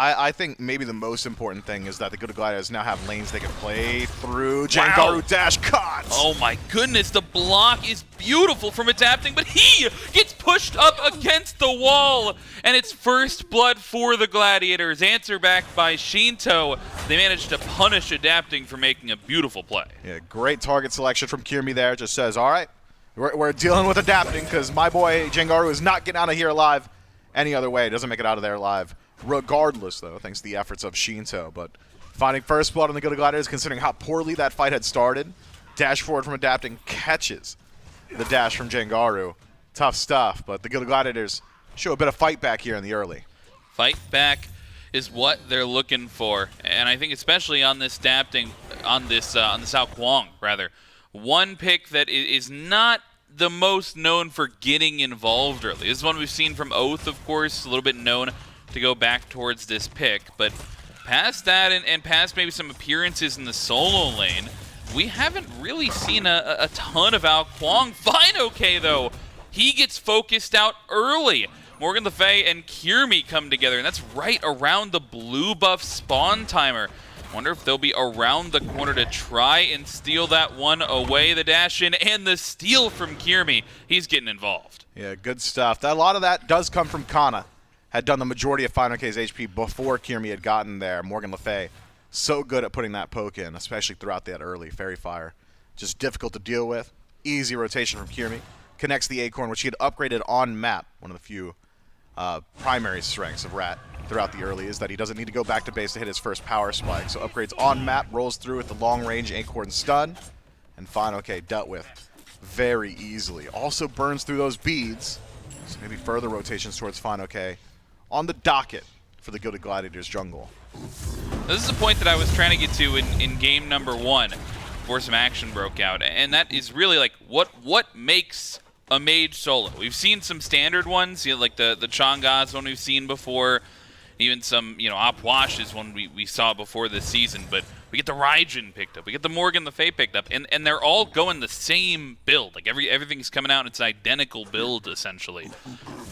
I think maybe the most important thing is that the Good Gladiators now have lanes they can play through. Jangaru dash caught! Oh my goodness, the block is beautiful from adapting, but he gets pushed up against the wall, and it's first blood for the Gladiators. Answer back by Shinto. They managed to punish adapting for making a beautiful play. Yeah, great target selection from Kirmi there. Just says, all right, we're dealing with adapting because my boy Jangaru is not getting out of here alive any other way. Doesn't make it out of there alive. Regardless, though, thanks to the efforts of Shinto. But finding first blood on the Good Gladiators, considering how poorly that fight had started. Dash forward from adapting, catches the dash from Jangaru. Tough stuff, but the Good Gladiators show a bit of fight back here in the early. Fight back is what they're looking for, and I think especially on this adapting, on the Sao Kwong, rather. One pick that is not the most known for getting involved early. This is one we've seen from Oath, of course, a little bit known to go back towards this pick, but past that and past maybe some appearances in the solo lane, we haven't really seen a ton of Ao Kwong. Fine, okay, though. He gets focused out early. Morgan Le Fay and Kirmi come together, and that's right around the blue buff spawn timer. Wonder if they'll be around the corner to try and steal that one away. The dash in and the steal from Kirmi. He's getting involved. Yeah, good stuff. A lot of that does come from Kana. Had done the majority of Final K's HP before Kirmi had gotten there. Morgan Le Fay, so good at putting that poke in, especially throughout that early Fairy Fire. Just difficult to deal with. Easy rotation from Kirmi. Connects the Acorn, which he had upgraded on map. One of the few primary strengths of Rat throughout the early is that he doesn't need to go back to base to hit his first power spike. So upgrades on map, rolls through with the long range Acorn stun, and Final K dealt with very easily. Also burns through those beads, so maybe further rotations towards Final K on the docket for the Gilded Gladiators jungle. This is a point that I was trying to get to in game number 1 before some action broke out, and that is really like what makes a mage solo. We've seen some standard ones, you know, like the Chang'as one we've seen before, even some, you know, Op-Wash is one we saw before this season, but we get the Raijin picked up, we get the Morgan Le Fay picked up, and they're all going the same build. Like everything's coming out, it's an identical build essentially.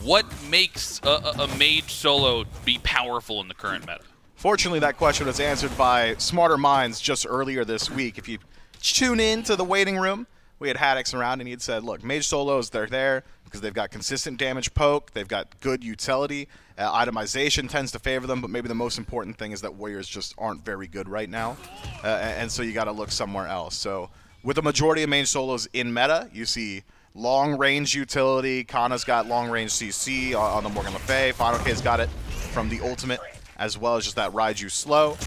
What makes a mage solo be powerful in the current meta? Fortunately, that question was answered by smarter minds just earlier this week. If you tune in to the waiting room, we had Haddix around, and he had said, look, mage solos, they're there because they've got consistent damage poke, they've got good utility, itemization tends to favor them, but maybe the most important thing is that warriors just aren't very good right now, and so you got to look somewhere else. So with the majority of mage solos in meta, you see long-range utility. Kana's got long-range CC on the Morgan Le Fay. Final K's got it from the ultimate, as well as just that Raiju slow.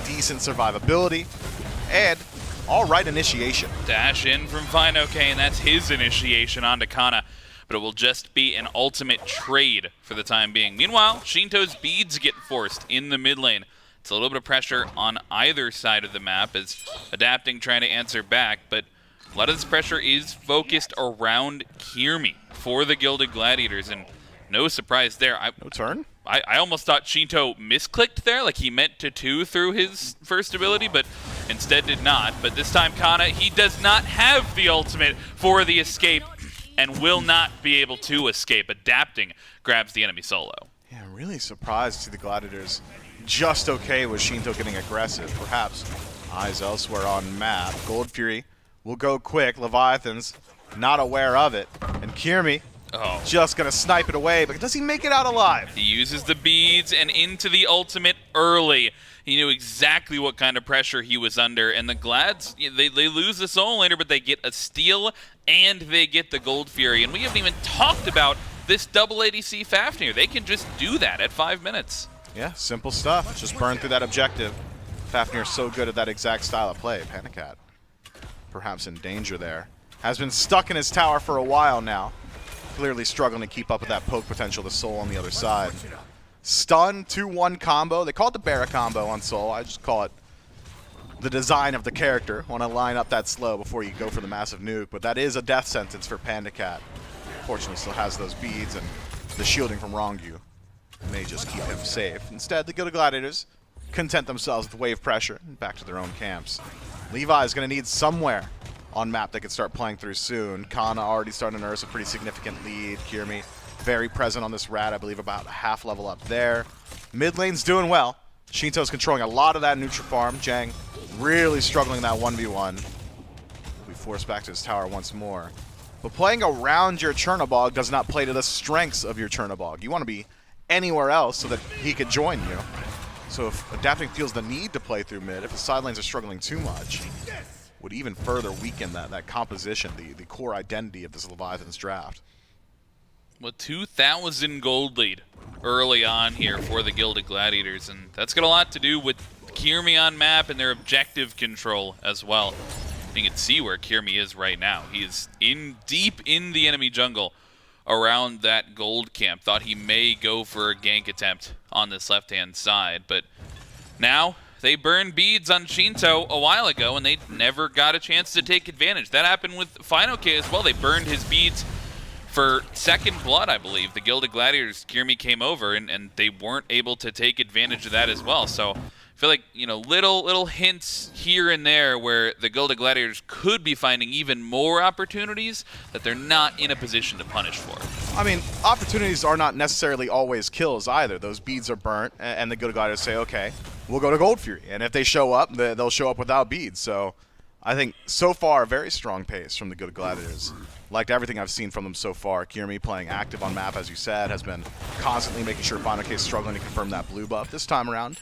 Decent survivability. And all right initiation. Dash in from Fino K, and that's his initiation onto Kana. But it will just be an ultimate trade for the time being. Meanwhile, Shinto's beads get forced in the mid lane. It's a little bit of pressure on either side of the map as adapting, trying to answer back, but a lot of this pressure is focused around Kirmi for the Gilded Gladiators, and no surprise there. No turn? I almost thought Shinto misclicked there, like he meant to 2 through his first ability, but instead did not. But this time Kana, he does not have the ultimate for the escape and will not be able to escape. Adapting grabs the enemy solo. Yeah, I'm really surprised to see the Gladiators just okay with Shinto getting aggressive. Perhaps eyes elsewhere on map. Gold Fury will go quick. Leviathan's not aware of it. And Kirmi just going to snipe it away, but does he make it out alive? He uses the beads and into the ultimate early. He knew exactly what kind of pressure he was under, and the Glads, they lose the soul later, but they get a steal and they get the Gold Fury. And we haven't even talked about this double ADC Fafnir. They can just do that at 5 minutes. Yeah, simple stuff. Just burn through that objective. Fafnir's so good at that exact style of play. Panicat, perhaps in danger there. Has been stuck in his tower for a while now. clearly struggling to keep up with that poke potential of the Soul on the other side. Stun 2-1 combo. They call it the Barra combo on Soul. I just call it the design of the character. Want to line up that slow before you go for the massive nuke, but that is a death sentence for Panda Cat. Fortunately, still has those beads and the shielding from Rongyu may just keep him safe. Instead, the Gilded Gladiators content themselves with wave pressure and back to their own camps. Levi is going to need somewhere on map they can start playing through soon. Kana already starting to nurse a pretty significant lead. Kirmi very present on this rat, I believe about a half level up there. Mid lane's doing well. Shinto's controlling a lot of that neutral farm. Jang really struggling in that 1v1. Will be forced back to his tower once more. But playing around your Chernobog does not play to the strengths of your Chernobog. You want to be anywhere else so that he could join you. So if Adapting feels the need to play through mid, if the side lanes are struggling too much, would even further weaken that composition, the core identity of this Leviathan's draft. Well, 2,000 gold lead early on here for the Gilded Gladiators, and that's got a lot to do with Kirmi on map and their objective control as well. You can see where Kirmi is right now. He is deep in the enemy jungle around that gold camp. Thought he may go for a gank attempt on this left-hand side, but now they burned beads on Shinto a while ago, and they never got a chance to take advantage. That happened with Finoke as well. They burned his beads for second blood, I believe. The Gilded Gladiators, Kirmi came over, and they weren't able to take advantage of that as well. So I feel like, you know, little hints here and there where the Gilded Gladiators could be finding even more opportunities that they're not in a position to punish for. I mean, opportunities are not necessarily always kills either. Those beads are burnt, and the Gilded Gladiators say, okay, we'll go to Gold Fury. And if they show up, they'll show up without beads. So I think so far, a very strong pace from the Gilded Gladiators. Liked everything I've seen from them so far. Kirmi playing active on map, as you said, has been constantly making sure Finoke is struggling to confirm that blue buff. This time around,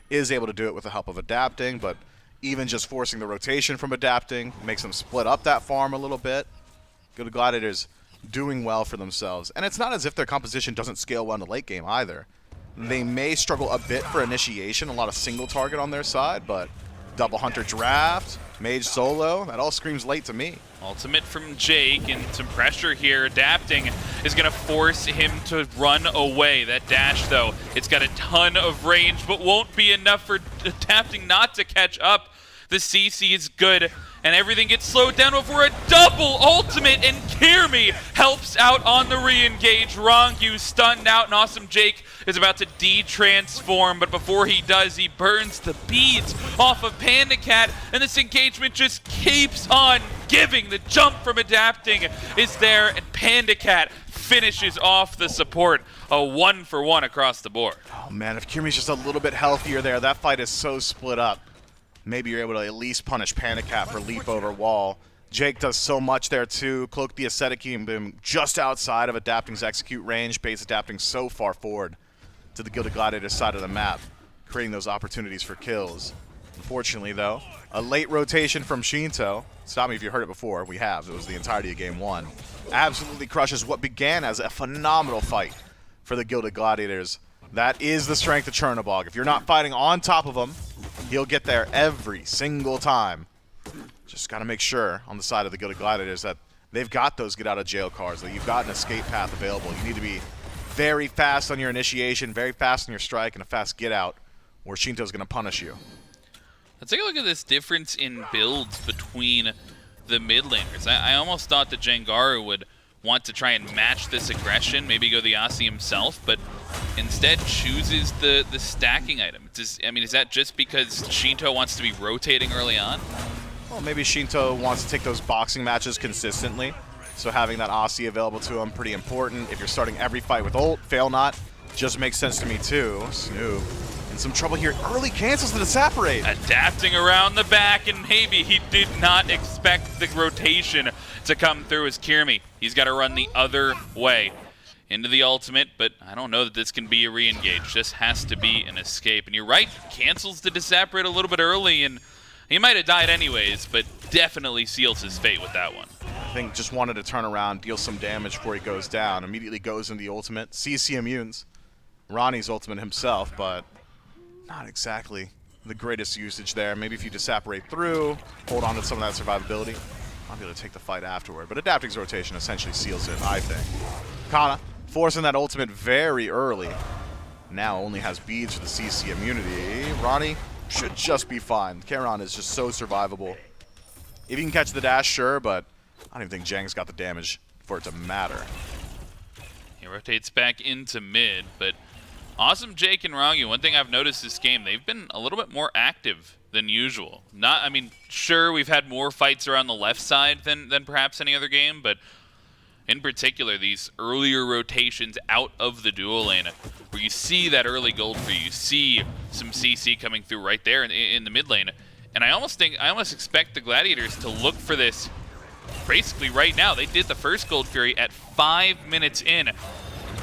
is able to do it with the help of Adapting, but even just forcing the rotation from Adapting makes them split up that farm a little bit. Gilded Gladiators doing well for themselves. And it's not as if their composition doesn't scale well in the late game either. They may struggle a bit for initiation, a lot of single target on their side, but double hunter draft, mage solo, that all screams late to me. Ultimate from Jake, and some pressure here. Adapting is going to force him to run away. That dash, though, it's got a ton of range, but won't be enough for Adapting not to catch up. The CC is good, and everything gets slowed down before a double ultimate, and Kirmi helps out on the re-engage. Rongyu stunned out, and Awesome Jake is about to de-transform, but before he does, he burns the beads off of Panda Cat, and this engagement just keeps on giving. The jump from Adapting is there, and Panda Cat finishes off the support. A 1-for-1 across the board. Oh man, if Kirmi's just a little bit healthier there, that fight is so split up. Maybe you're able to at least punish Panda Cat for leap over wall. Jake does so much there too. Cloak the Ascetic and boom, just outside of Adapting's execute range. Base Adapting so far forward to the Gilded Gladiator side of the map, creating those opportunities for kills. Unfortunately though, a late rotation from Shinto. Stop me if you heard it before. We have. It was the entirety of game one. Absolutely crushes what began as a phenomenal fight for the Gilded Gladiators. That is the strength of Chernobog. If you're not fighting on top of him, he'll get there every single time. Just got to make sure on the side of the Gilded Gladiators that they've got those get out of jail cards, that you've got an escape path available. You need to be very fast on your initiation, very fast on your strike, and a fast get out, or Shinto's going to punish you. Let's take a look at this difference in builds between the mid laners. I almost thought that Jangaru would want to try and match this aggression, maybe go the Asi himself, but instead chooses the stacking item. Is that just because Shinto wants to be rotating early on? Well, maybe Shinto wants to take those boxing matches consistently, so having that Asi available to him pretty important. If you're starting every fight with ult, fail not, just makes sense to me too. Snoop in some trouble here. Early cancels the Disapparate. Adapting around the back, and maybe he did not expect the rotation to come through as Kirmi. He's got to run the other way into the ultimate, but I don't know that this can be a re-engage. This has to be an escape. And you're right, cancels the Disapparate a little bit early, and he might have died anyways, but definitely seals his fate with that one. I think just wanted to turn around, deal some damage before he goes down. Immediately goes into the ultimate. CC immunes Ronnie's ultimate himself, but not exactly the greatest usage there. Maybe if you Disapparate through, hold on to some of that survivability. I'll be able to take the fight afterward. But Adapting's rotation essentially seals it, I think. Kana forcing that ultimate very early. Now only has beads for the CC immunity. Ronnie should just be fine. Charon is just so survivable. If he can catch the dash, sure, but I don't even think Jang's got the damage for it to matter. He rotates back into mid, but awesome Jake and Rangi, one thing I've noticed this game, they've been a little bit more active than usual. I mean, sure, we've had more fights around the left side than perhaps any other game, but in particular, these earlier rotations out of the dual lane, where you see that early gold for you see some CC coming through right there in the mid lane. And I almost expect the Gladiators to look for this basically right now. They did the first Gold Fury at 5 minutes in,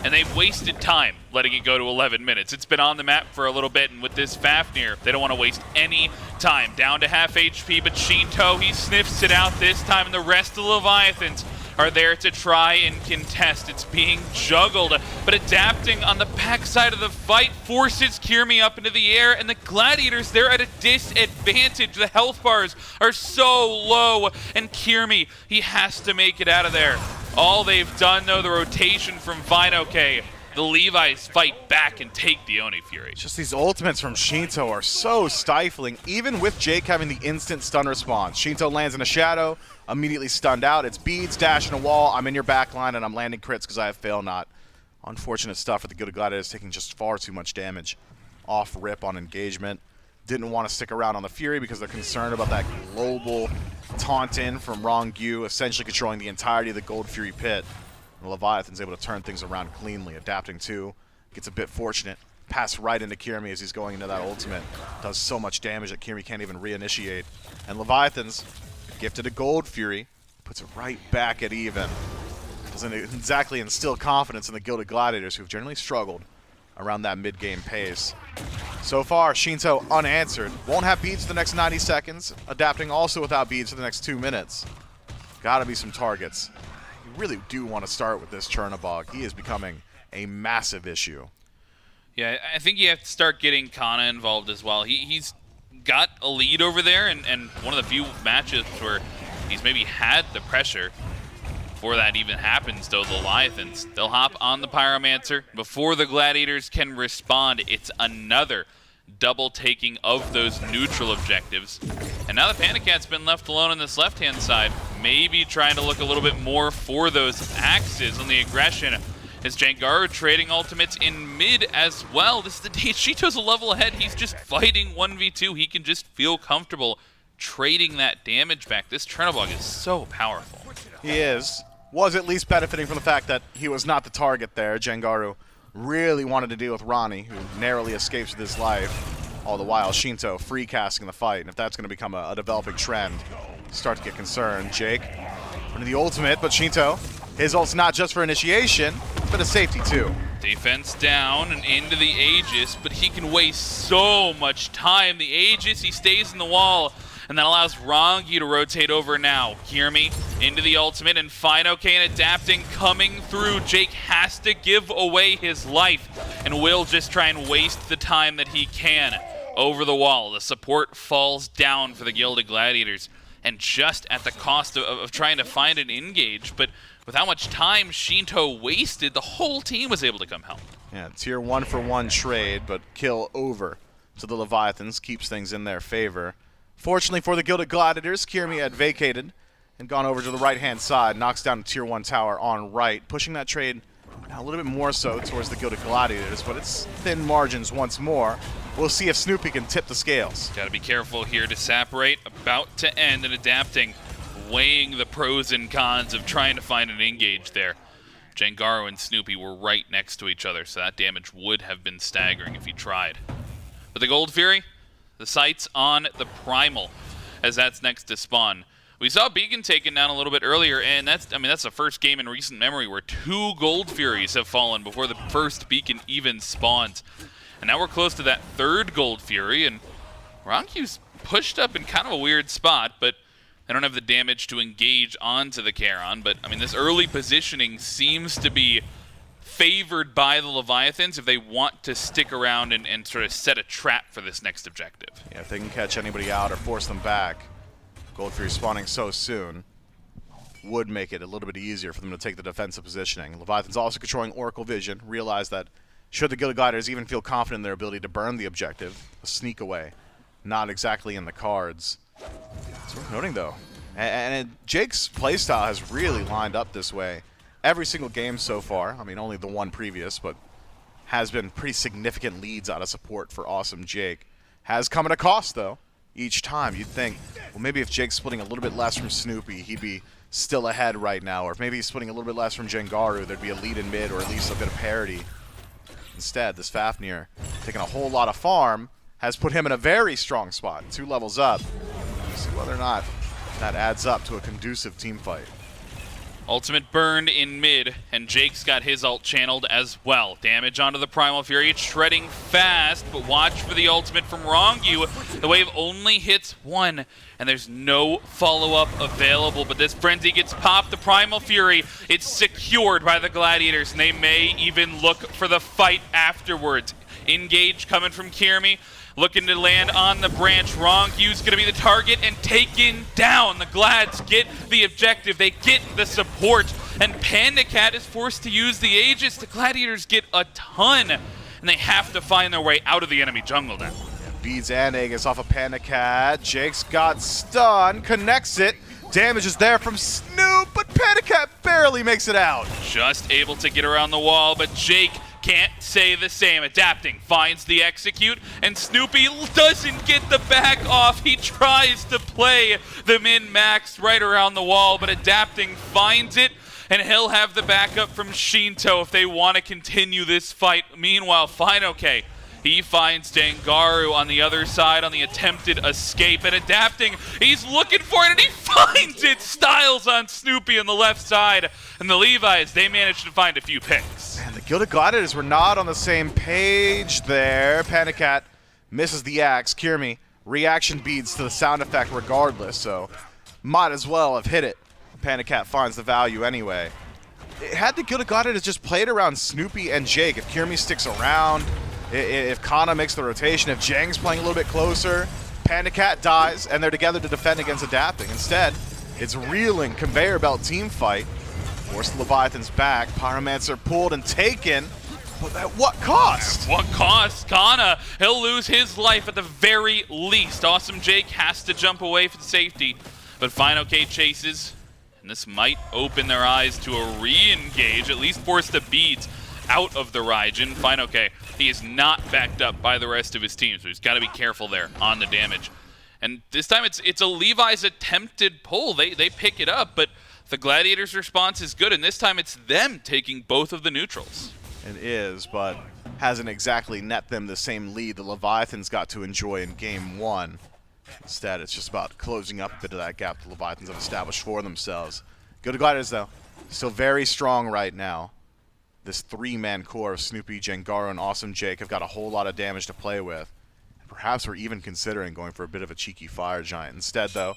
and they've wasted time letting it go to 11 minutes. It's been on the map for a little bit, and with this Fafnir, they don't want to waste any time. Down to half HP, but Shinto, he sniffs it out this time, and the rest of the Leviathans are there to try and contest. It's being juggled, but Adapting on the backside of the fight forces Kirmi up into the air, and the Gladiators, they're at a disadvantage. The health bars are so low, and Kirmi, he has to make it out of there. All they've done, though, the rotation from Vinoke, the Levi's fight back and take the Oni Fury. Just these ultimates from Shinto are so stifling, even with Jake having the instant stun response. Shinto lands in a shadow, immediately stunned out. It's beads, dash, and a wall. I'm in your backline, and I'm landing crits because I have fail not. Unfortunate stuff for the Gilded Gladiators, taking just far too much damage. Off rip on engagement. Didn't want to stick around on the Fury because they're concerned about that global taunt in from Rongyu, essentially controlling the entirety of the Gold Fury pit. And Leviathan's able to turn things around cleanly. Adapting too. Gets a bit fortunate. Pass right into Kirmi as he's going into that ultimate. Does so much damage that Kirmi can't even reinitiate. And Leviathan's gifted a Gold Fury. Puts it right back at even. Doesn't exactly instill confidence in the Gilded Gladiators, who've generally struggled around that mid-game pace. So far, Shinto unanswered. Won't have beads for the next 90 seconds. Adapting also without beads for the next 2 minutes. Gotta be some targets. You really do want to start with this Chernobog. He is becoming a massive issue. Yeah, I think you have to start getting Kana involved as well. He's got a lead over there, and one of the few matches where he's maybe had the pressure. Before that even happens, though, the Leviathans, they'll hop on the Pyromancer. Before the Gladiators can respond, it's another double taking of those neutral objectives. And now the Panic Cat's been left alone on this left-hand side, maybe trying to look a little bit more for those axes on the aggression. As Jangaru trading ultimates in mid as well. This is the day Shito's a level ahead. He's just fighting 1v2. He can just feel comfortable trading that damage back. This Chernobog is so powerful. He is. Was at least benefiting from the fact that he was not the target there. Jangaru really wanted to deal with Ronnie, who narrowly escapes with his life. All the while, Shinto free casting the fight. And if that's going to become a developing trend, start to get concerned. Jake into the ultimate, but Shinto, his ult's not just for initiation, but a safety too. Defense down and into the Aegis, but he can waste so much time. The Aegis, he stays in the wall, and that allows Rangi to rotate over now. Kirmi into the ultimate, and Finoke and Adapting coming through. Jake has to give away his life, and will just try and waste the time that he can over the wall. The support falls down for the Gilded Gladiators, and just at the cost of trying to find an engage, but with how much time Shinto wasted, the whole team was able to come help. Yeah, tier 1-for-1 trade, but kill over to the Leviathans keeps things in their favor. Fortunately for the Gilded Gladiators, Kirmi had vacated and gone over to the right-hand side, knocks down a tier 1 tower on right, pushing that trade now a little bit more so towards the Gilded Gladiators, but it's thin margins once more. We'll see if Snoopy can tip the scales. Got to be careful here to separate, about to end, and Adapting, weighing the pros and cons of trying to find an engage there. Jangaru and Snoopy were right next to each other, so that damage would have been staggering if he tried. But the Gold Fury, the sights on the Primal, as that's next to spawn. We saw Beacon taken down a little bit earlier, and that's the first game in recent memory where 2 Gold Furies have fallen before the first Beacon even spawns. And now we're close to that 3rd Gold Fury, and Ronkyu's pushed up in kind of a weird spot, but they don't have the damage to engage onto the Charon. But, I mean, this early positioning seems to be favored by the Leviathans if they want to stick around and sort of set a trap for this next objective. Yeah, if they can catch anybody out or force them back. Gold Fury spawning so soon. would make it a little bit easier for them to take the defensive positioning. Leviathan's also controlling Oracle Vision, realize that should the Gilded Gliders even feel confident in their ability to burn the objective, a sneak away, not exactly in the cards. It's worth noting, though. And Jake's playstyle has really lined up this way. Every single game so far, I mean, only the one previous, but has been pretty significant leads out of support for Awesome Jake. Has come at a cost, though. Each time you'd think, well, maybe if Jake's splitting a little bit less from Snoopy, he'd be still ahead right now. Or if maybe he's splitting a little bit less from Jengaru, there'd be a lead in mid or at least a bit of parity. Instead, this Fafnir, taking a whole lot of farm, has put him in a very strong spot, 2 levels up. We'll see whether or not that adds up to a conducive team fight. Ultimate burned in mid, and Jake's got his ult channeled as well. Damage onto the Primal Fury. It's shredding fast, but watch for the ultimate from Rongyu. The wave only hits 1, and there's no follow-up available. But this Frenzy gets popped. The Primal Fury, it's secured by the Gladiators, and they may even look for the fight afterwards. Engage coming from Kirmi. Looking to land on the branch. Rongyu's going to be the target and taken down. The Glads get the objective. They get the support. And Panda Cat is forced to use the Aegis. The Gladiators get a ton. And they have to find their way out of the enemy jungle now. Beads and Aegis off of Panda Cat. Jake's got stun. Connects it. Damage is there from Snoop, but Panda Cat barely makes it out. Just able to get around the wall, but Jake can't say the same. Adapting, finds the execute, and Snoopy doesn't get the back off. He tries to play the min-max right around the wall, but Adapting finds it, and he'll have the backup from Shinto if they want to continue this fight. Meanwhile, Finoke, he finds Dangaru on the other side on the attempted escape, and Adapting, he's looking for it, and he finds it! Styles on Snoopy on the left side, and the Levi's, they managed to find a few picks. And the Gilded Gladiators were not on the same page there. Panda Cat misses the axe. Kirmi, reaction beads to the sound effect regardless, so might as well have hit it. Panda Cat finds the value anyway. Had the Gilded Gladiators just played around Snoopy and Jake, if Kirmi sticks around, if Kana makes the rotation, if Jang's playing a little bit closer, Panda Cat dies, and they're together to defend against Adapting. Instead, it's reeling conveyor belt team fight. Force the Leviathan's back. Pyromancer pulled and taken, but at what cost? At what cost? Kana, he'll lose his life at the very least. Awesome Jake has to jump away for safety, but Finoke chases, and this might open their eyes to a re-engage, at least force the beads out of the Raijin. Finoke, he is not backed up by the rest of his team, so he's got to be careful there on the damage. And this time it's a Levi's attempted pull. They pick it up, but the Gladiators' response is good, and this time it's them taking both of the neutrals. It is, but hasn't exactly net them the same lead the Leviathans got to enjoy in Game 1. Instead, it's just about closing up a bit of that gap the Leviathans have established for themselves. Good Gladiators, though. Still very strong right now. This 3-man core of Snoopy, Jengaru, and Awesome Jake have got a whole lot of damage to play with. Perhaps we're even considering going for a bit of a cheeky Fire Giant. Instead, though,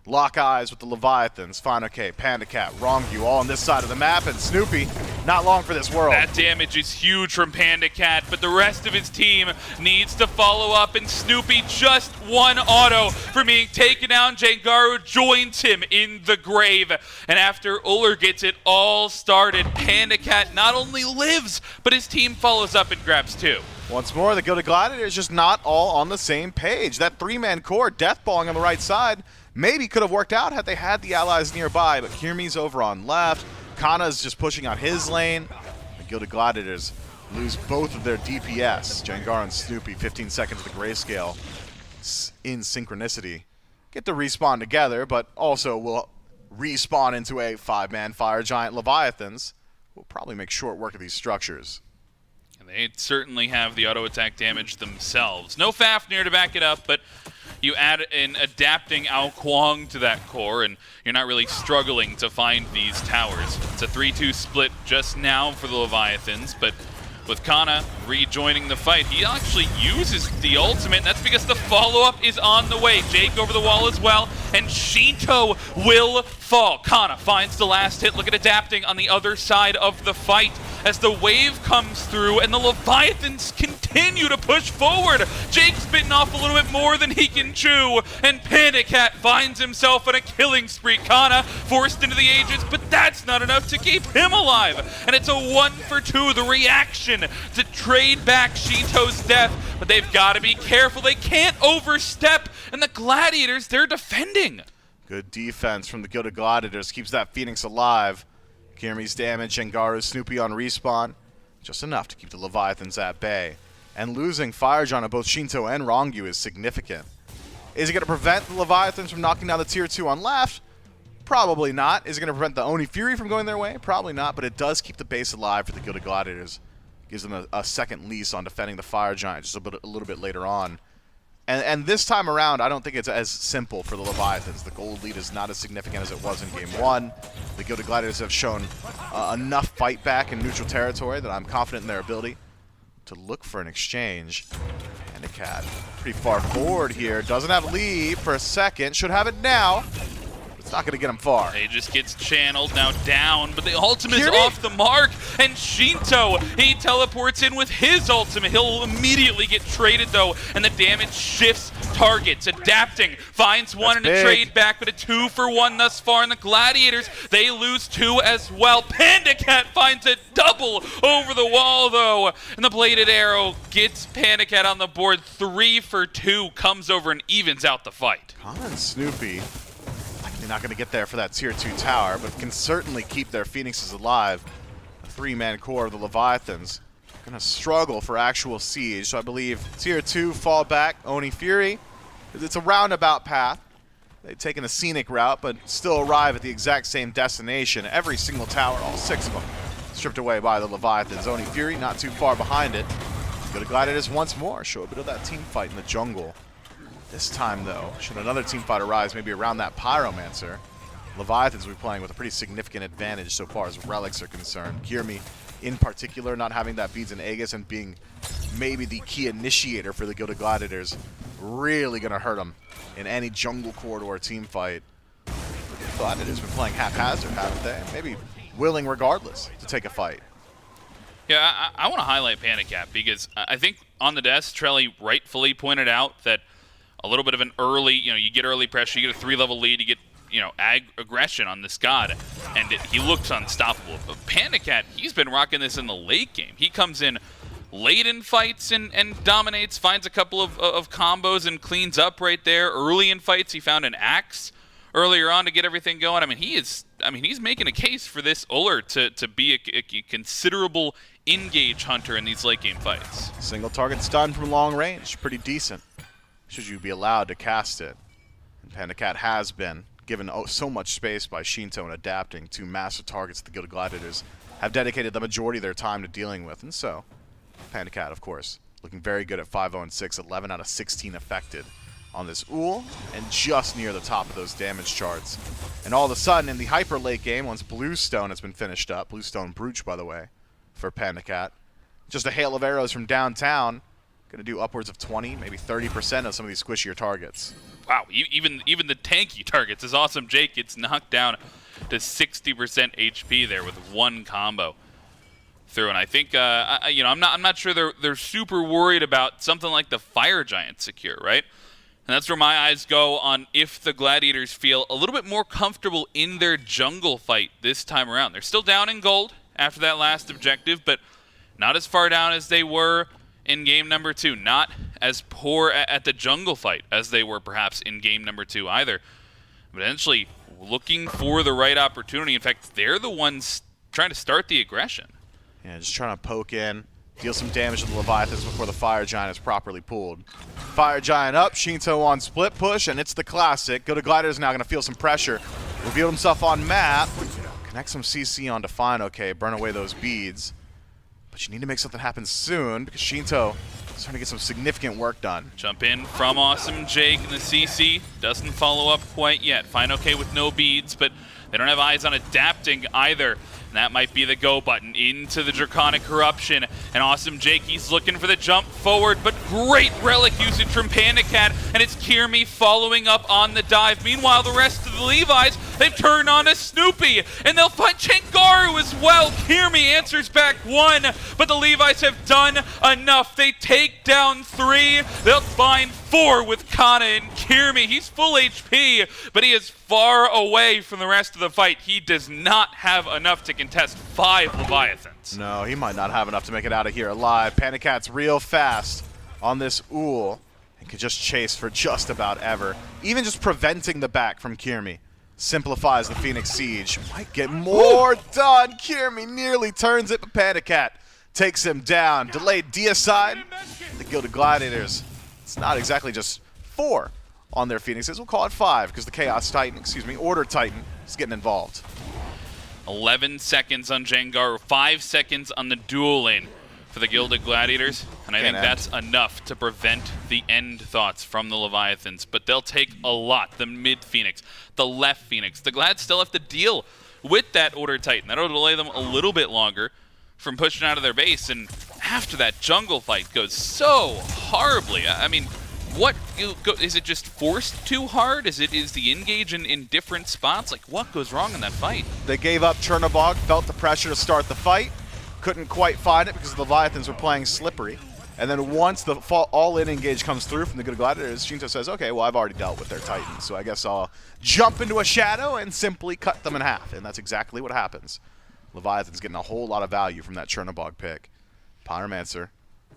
lock eyes with the Leviathans. Finoke, Panda Cat, Rongyu all on this side of the map, and Snoopy not long for this world. That damage is huge from Panda Cat, but the rest of his team needs to follow up, and Snoopy just one auto from being taken down. Jengaru joins him in the grave, and after Uller gets it all started, Panda Cat not only lives, but his team follows up and grabs 2. Once more, the Gilded Gladiators just not all on the same page. That 3-man core, deathballing on the right side, maybe could have worked out had they had the allies nearby, but Kirmi's over on left. Kana's just pushing out his lane. The Gilded Gladiators lose both of their DPS. Jengaru and Snoopy, 15 seconds of the grayscale in synchronicity. Get to respawn together, but also will respawn into a 5-man Fire Giant Leviathans. We'll probably make short work of these structures. And they certainly have the auto attack damage themselves. No Fafnir to back it up, but you add an Adapting Ao Kuang to that core, and you're not really struggling to find these towers. It's a 3-2 split just now for the Leviathans, but with Kana rejoining the fight, he actually uses the ultimate, and that's because the follow-up is on the way. Jake over the wall as well, and Shinto will fall. Kana finds the last hit. Look at Adapting on the other side of the fight. as the wave comes through and the Leviathans continue to push forward. Jake's bitten off a little bit more than he can chew, and Panda Cat finds himself in a killing spree. Kana forced into the Aegis, but that's not enough to keep him alive. And it's a 1-for-2, the reaction to trade back Shinto's death. But they've got to be careful. They can't overstep. And the Gladiators, they're defending. Good defense from the Gilded Gladiators. Keeps that Phoenix alive. Kirmi's damage, Jengaru, Snoopy on respawn. Just enough to keep the Leviathans at bay. And losing Fire Giant on both Shinto and Rongyu is significant. Is it going to prevent the Leviathans from knocking down the tier 2 on left? Probably not. Is it going to prevent the Oni Fury from going their way? Probably not, but it does keep the base alive for the Gilded Gladiators. Gives them a second lease on defending the Fire Giant just a little bit later on. And this time around, I don't think it's as simple for the Leviathans. The gold lead is not as significant as it was in Game 1. The Gilded Gladiators have shown enough fight back in neutral territory that I'm confident in their ability to look for an exchange. Panda Cat pretty far forward here. Doesn't have lead for a second. Should have it now. It's not going to get him far. He just gets channeled, now down, but the ultimate is off the mark, and Shinto, he teleports in with his ultimate. He'll immediately get traded, though, and the damage shifts targets. Adapting, finds one in a trade back, but a 2-for-1 thus far, and the Gladiators, they lose 2 as well. Panda Cat finds a double over the wall, though, and the Bladed Arrow gets Panda Cat on the board. 3-for-2, comes over and evens out the fight. Kana and Snoopy, they're not going to get there for that tier 2 tower, but can certainly keep their Phoenixes alive. The 3-man core of the Leviathans going to struggle for actual siege, so I believe tier 2 fall back, Oni Fury. It's a roundabout path. They've taken a scenic route, but still arrive at the exact same destination. Every single tower, all 6 of them, stripped away by the Leviathans. Oni Fury not too far behind it. Gilded Gladiators once more show a bit of that team fight in the jungle. This time, though, should another team fight arise, maybe around that Pyromancer, Leviathans will be playing with a pretty significant advantage so far as relics are concerned. Kirmi, in particular, not having that Beads and Aegis and being maybe the key initiator for the Gilded Gladiators, really going to hurt them in any jungle corridor team fight. The Gladiators have been playing haphazard, haven't they? Maybe willing, regardless, to take a fight. Yeah, I want to highlight Panda Cat because I think on the desk, Trelly rightfully pointed out that a little bit of an early, you get early pressure, you get a 3-level lead, you get, aggression on this god, and he looks unstoppable. But Panda Cat, he's been rocking this in the late game. He comes in late in fights and dominates, finds a couple of combos and cleans up right there. Early in fights, he found an axe earlier on to get everything going. He's making a case for this Ullr to be a considerable engage hunter in these late game fights. Single target stun from long range, pretty decent. Should you be allowed to cast it. And Panda Cat has been given so much space by Shinto in adapting to massive targets that the Gilded Gladiators have dedicated the majority of their time to dealing with. And so, Panda Cat, of course, looking very good at 5-0-6, 11 out of 16 affected on this Ull, and just near the top of those damage charts. And all of a sudden, in the hyper late game, once Bluestone has been finished up, Bluestone Brooch, by the way, for Panda Cat, just a hail of arrows from downtown, going to do upwards of 20, maybe 30% of some of these squishier targets. Wow, even the tanky targets. This awesome Jake gets knocked down to 60% HP there with one combo through. And I think, I'm not sure they're super worried about something like the Fire Giant secure, right? And that's where my eyes go on if the Gladiators feel a little bit more comfortable in their jungle fight this time around. They're still down in gold after that last objective, but not as far down as they were in game number 2. Not as poor at the jungle fight as they were perhaps in game number 2 either. But eventually looking for the right opportunity. In fact, they're the ones trying to start the aggression. Yeah, just trying to poke in, deal some damage to the Leviathans before the Fire Giant is properly pulled. Fire Giant up, Shinto on split push, and it's the classic. Gilded Gladiators now going to feel some pressure. Revealed himself on map. Connect some CC onto Fine, okay, burn away those beads. But you need to make something happen soon because Shinto is trying to get some significant work done. Jump in from Awesome Jake, and the CC doesn't follow up quite yet. Fine okay with no beads, but they don't have eyes on adapting either. And that might be the go button into the Draconic Corruption. And Awesome Jake, he's looking for the jump forward, but great relic usage from Panda Cat, and it's Kirmi following up on the dive. Meanwhile, the rest of the Levi's, They've turned on to Snoopy, and they'll find Changaru as well. Kirmi answers back 1, but the Levi's have done enough. They take down 3. They'll find 4 with Kana and Kirmi. He's full HP, but he is far away from the rest of the fight. He does not have enough to contest 5 Leviathans. No, he might not have enough to make it out of here alive. Panic Cat's real fast on this Uhl and can just chase for just about ever. Even just preventing the back from Kirmi simplifies the Phoenix Siege. Might get more done. Kirmi nearly turns it, but Panic Cat takes him down. Delayed deicide. The Gilded Gladiators, it's not exactly just 4 on their Phoenixes. We'll call it 5 because the Chaos Titan, Order Titan is getting involved. 11 seconds on Jangaru, 5 seconds on the duel lane for the Gilded Gladiators, and I think that's enough to prevent the end thoughts from the Leviathans, but they'll take a lot. The mid Phoenix, the left Phoenix. The Glads still have to deal with that Order Titan. That'll delay them a little bit longer from pushing out of their base, and after that jungle fight goes so horribly. I mean, what is it? Just forced too hard? Is the engage in different spots? Like, what goes wrong in that fight? They gave up Chernobog, felt the pressure to start the fight, couldn't quite find it because the Leviathans were playing slippery. And then once the all-in engage comes through from the Good Gladiators, Shinto says, okay, well, I've already dealt with their Titans, so I guess I'll jump into a shadow and simply cut them in half. And that's exactly what happens. Leviathan's getting a whole lot of value from that Chernobog pick. Pyromancer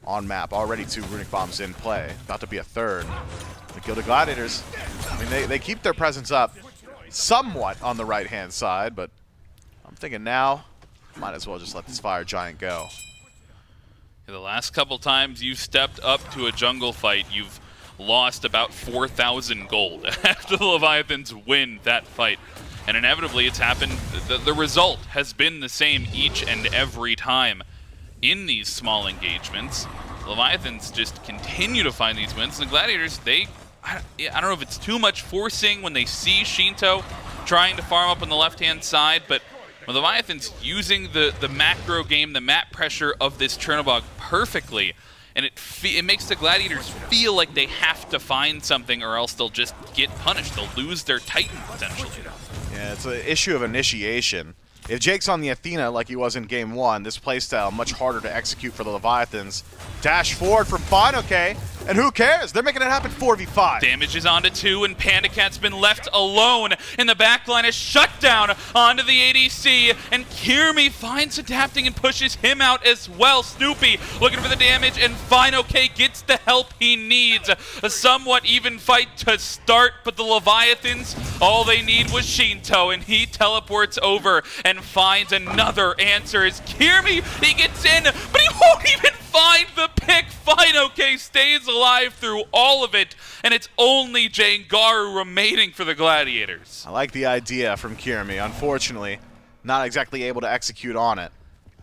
on map, already 2 Runic Bombs in play, about to be a 3rd. The Gilded Gladiators, I mean, they keep their presence up somewhat on the right-hand side, but I'm thinking now, might as well just let this Fire Giant go. The last couple times you've stepped up to a jungle fight, you've lost about 4,000 gold after the Leviathans win that fight. And inevitably it's happened, the result has been the same each and every time in these small engagements. Leviathans just continue to find these wins. The Gladiators, I don't know if it's too much forcing when they see Shinto trying to farm up on the left-hand side, but the Leviathans using the macro game, the map pressure of this Chernobog perfectly, and it makes the Gladiators feel like they have to find something or else they'll just get punished. They'll lose their Titan, potentially. Yeah, it's an issue of initiation. If Jake's on the Athena like he was in Game 1, this playstyle much harder to execute for the Leviathans. Dash forward from Fine, okay, and who cares? They're making it happen 4v5. Damage is onto 2, and Panda Cat's been left alone, and the backline is shut down onto the ADC, and Kirmi finds adapting and pushes him out as well. Snoopy looking for the damage, and Fine, okay, gets the help he needs. A somewhat even fight to start, but the Leviathans, all they need was Shinto, and he teleports over and finds another answer as Kirmi, he gets in, but he won't even find the pick. Fine, okay, stays alive through all of it, and it's only Jangaru remaining for the Gladiators. I like the idea from Kirmi. Unfortunately, not exactly able to execute on it.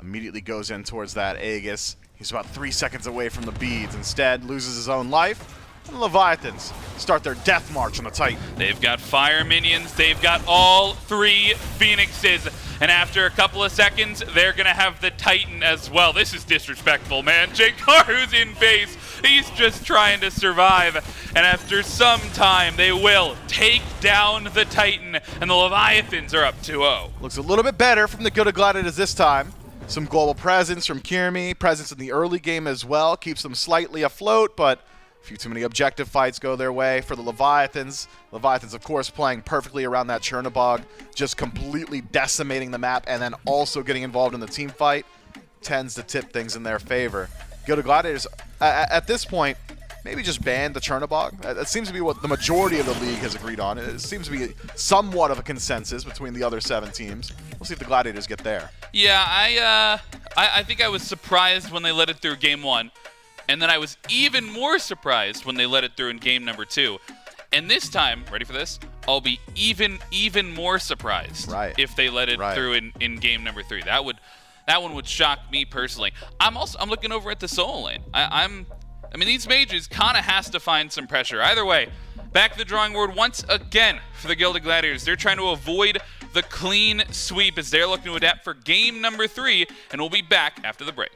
Immediately goes in towards that Aegis. He's about 3 seconds away from the beads. Instead, loses his own life. And the Leviathans start their death march on the Titan. They've got fire minions. They've got all 3 Phoenixes. And after a couple of seconds, they're going to have the Titan as well. This is disrespectful, man. Jangaru's in base. He's just trying to survive. And after some time, they will take down the Titan. And the Leviathans are up 2-0. Looks a little bit better from the Gilded Gladiators this time. Some global presence from Kirmi. Presence in the early game as well. Keeps them slightly afloat, but a few too many objective fights go their way for the Leviathans. Leviathans, of course, playing perfectly around that Chernobog, just completely decimating the map and then also getting involved in the team fight. Tends to tip things in their favor. Gilded Gladiators, at this point, maybe just ban the Chernobog. That seems to be what the majority of the league has agreed on. It seems to be somewhat of a consensus between the other 7 teams. We'll see if the Gladiators get there. Yeah, I think I was surprised when they let it through Game 1. And then I was even more surprised when they let it through in game number 2. And this time, ready for this? I'll be even more surprised if they let it through in game number 3. That one would shock me personally. I'm looking over at the solo lane. I mean, these mages kind of has to find some pressure. Either way, back to the drawing board once again for the Gilded Gladiators. They're trying to avoid the clean sweep as they're looking to adapt for game number 3, and we'll be back after the break.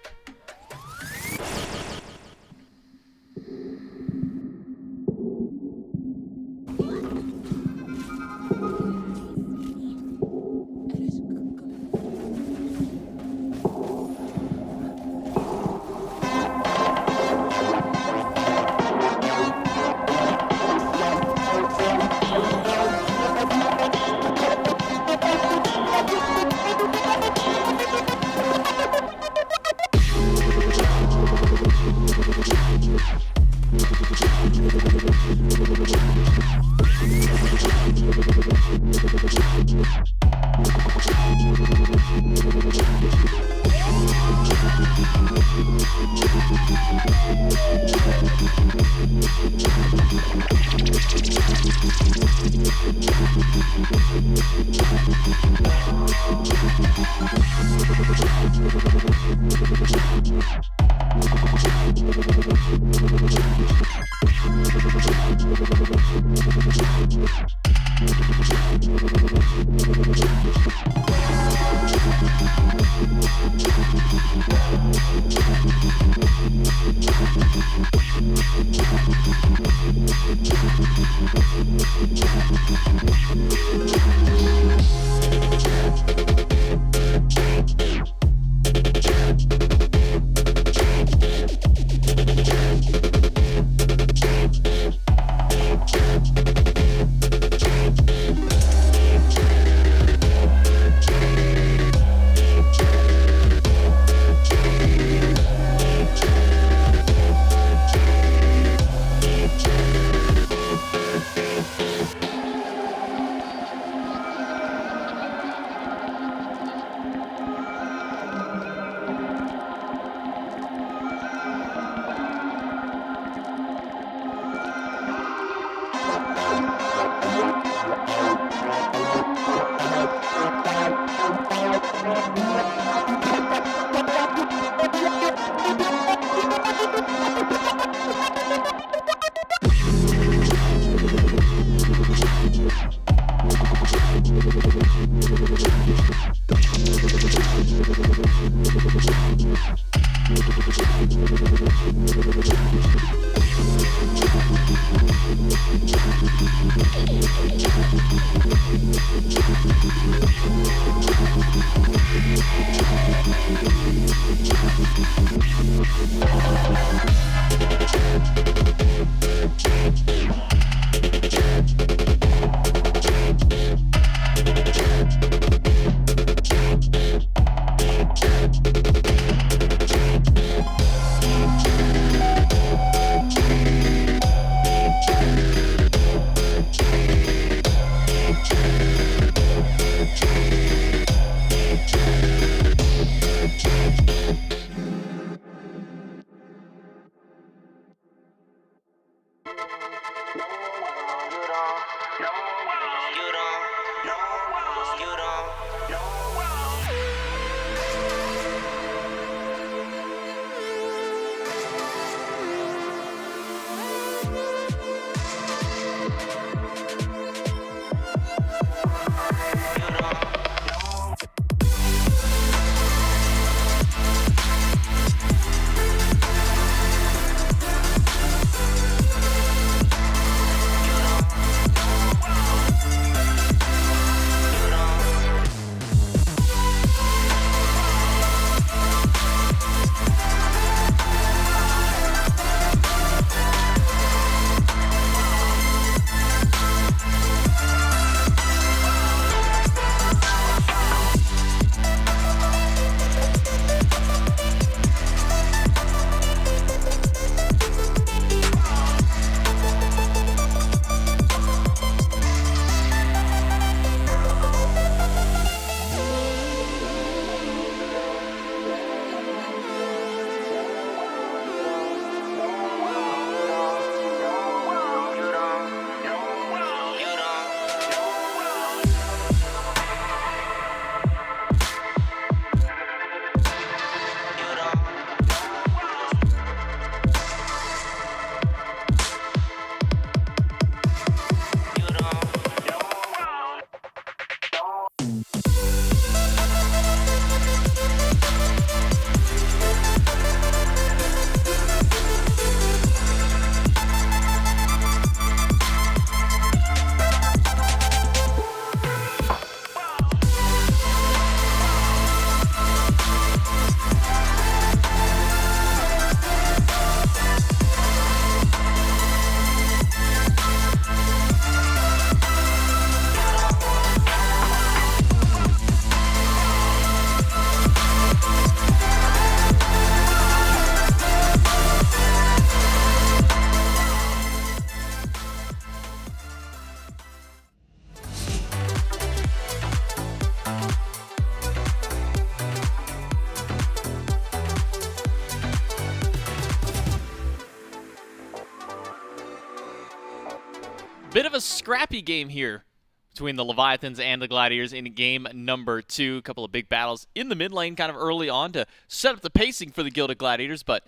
of a scrappy game here between the Leviathans and the Gladiators in game number 2. A couple of big battles in the mid lane kind of early on to set up the pacing for the Gilded Gladiators, but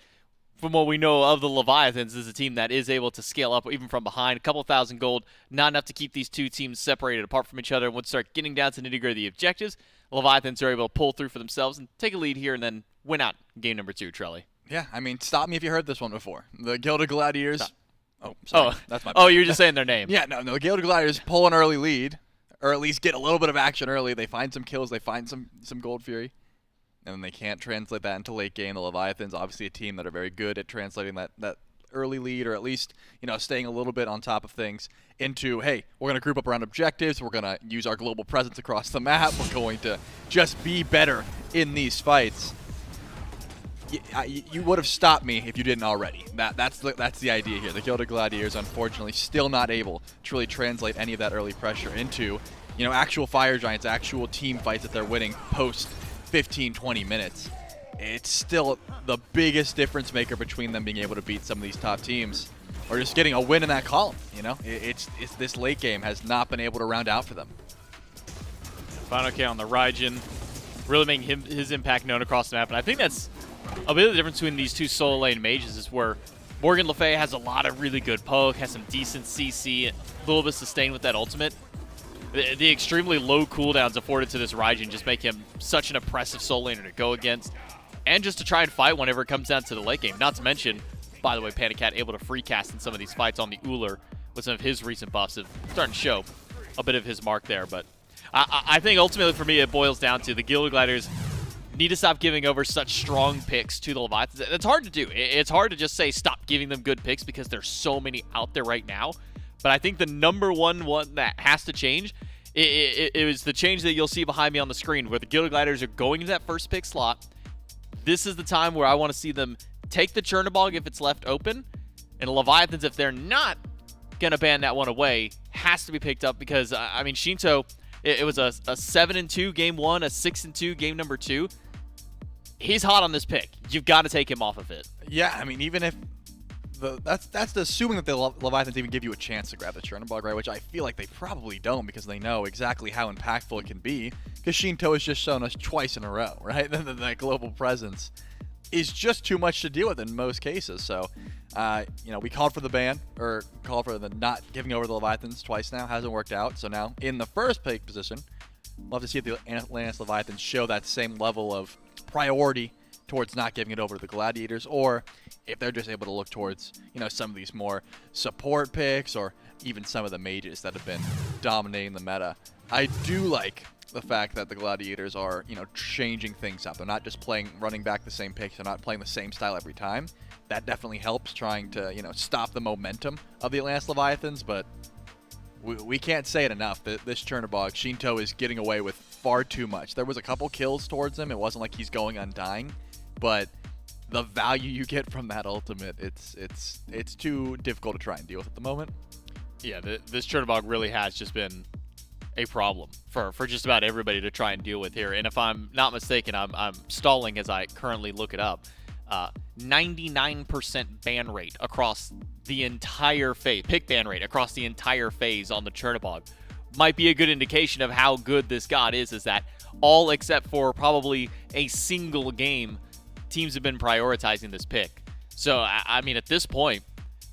from what we know of the Leviathans, this is a team that is able to scale up even from behind. A couple thousand gold, not enough to keep these two teams separated apart from each other. And once start getting down to nitty-gritty objectives, Leviathans are able to pull through for themselves and take a lead here and then win out game number 2, Trelly. Yeah, I mean, stop me if you heard this one before. The Gilded Gladiators. Stop. Oh, sorry. That's my bad. Oh, you're just saying their name. Yeah, no, the Gilded Gladiators pull an early lead, or at least get a little bit of action early. They find some kills, they find some Gold Fury, and then they can't translate that into late game. The Leviathans, obviously a team that are very good at translating that early lead, or at least, staying a little bit on top of things into, hey, we're going to group up around objectives, we're going to use our global presence across the map, we're going to just be better in these fights. You would have stopped me if you didn't already. That's the idea here. The Gilded Gladiators, unfortunately, still not able to really translate any of that early pressure into, actual Fire Giants, actual team fights that they're winning post 15, 20 minutes. It's still the biggest difference maker between them being able to beat some of these top teams or just getting a win in that column. It's this late game has not been able to round out for them. Final K on the Raijin, really making his impact known across the map, and I think that's a bit of the difference between these two solo lane mages is where Morgan Le Fay has a lot of really good poke, has some decent CC, a little bit sustained with that ultimate. The extremely low cooldowns afforded to this Raijin just make him such an oppressive solo laner to go against, and just to try and fight whenever it comes down to the late game. Not to mention, by the way, Panic Cat able to free cast in some of these fights on the Uller with some of his recent buffs of starting to show a bit of his mark there. But I think ultimately for me it boils down to the Gilded Gladiators need to stop giving over such strong picks to the Leviathans. It's hard to do. It's hard to just say stop giving them good picks because there's so many out there right now. But I think the number one that has to change, it was the change that you'll see behind me on the screen where the Gilded Gladiators are going into that first pick slot. This is the time where I want to see them take the Chernobog if it's left open, and Leviathans, if they're not going to ban that one away, has to be picked up because, I mean, Shinto, it was a 7-2 game 1, a 6-2 game number 2. He's hot on this pick. You've got to take him off of it. Yeah, I mean, even if that's assuming that the Leviathans even give you a chance to grab the Chernobog, right? Which I feel like they probably don't because they know exactly how impactful it can be. Because Shinto has just shown us twice in a row, right? That global presence is just too much to deal with in most cases. So, we called for the ban, or called for the not giving over the Leviathans twice now. Hasn't worked out. So now, in the first pick position, love to see if the Atlantis Leviathans show that same level of priority towards not giving it over to the Gladiators, or if they're just able to look towards, some of these more support picks or even some of the mages that have been dominating the meta. I do like the fact that the Gladiators are, changing things up. They're not just running back the same picks. They're not playing the same style every time. That definitely helps trying to, stop the momentum of the Atlantis Leviathans, but we can't say it enough that this Chernobog, Shinto, is getting away with far too much. There was a couple kills towards him. It wasn't like he's going undying, but the value you get from that ultimate, it's too difficult to try and deal with at the moment. Yeah, this Chernobog really has just been a problem for just about everybody to try and deal with here. And if I'm not mistaken, I'm stalling as I currently look it up. 99% ban rate across the entire phase, pick ban rate across the entire phase on the Chernobog might be a good indication of how good this god is that all except for probably a single game, teams have been prioritizing this pick. So, I mean, at this point,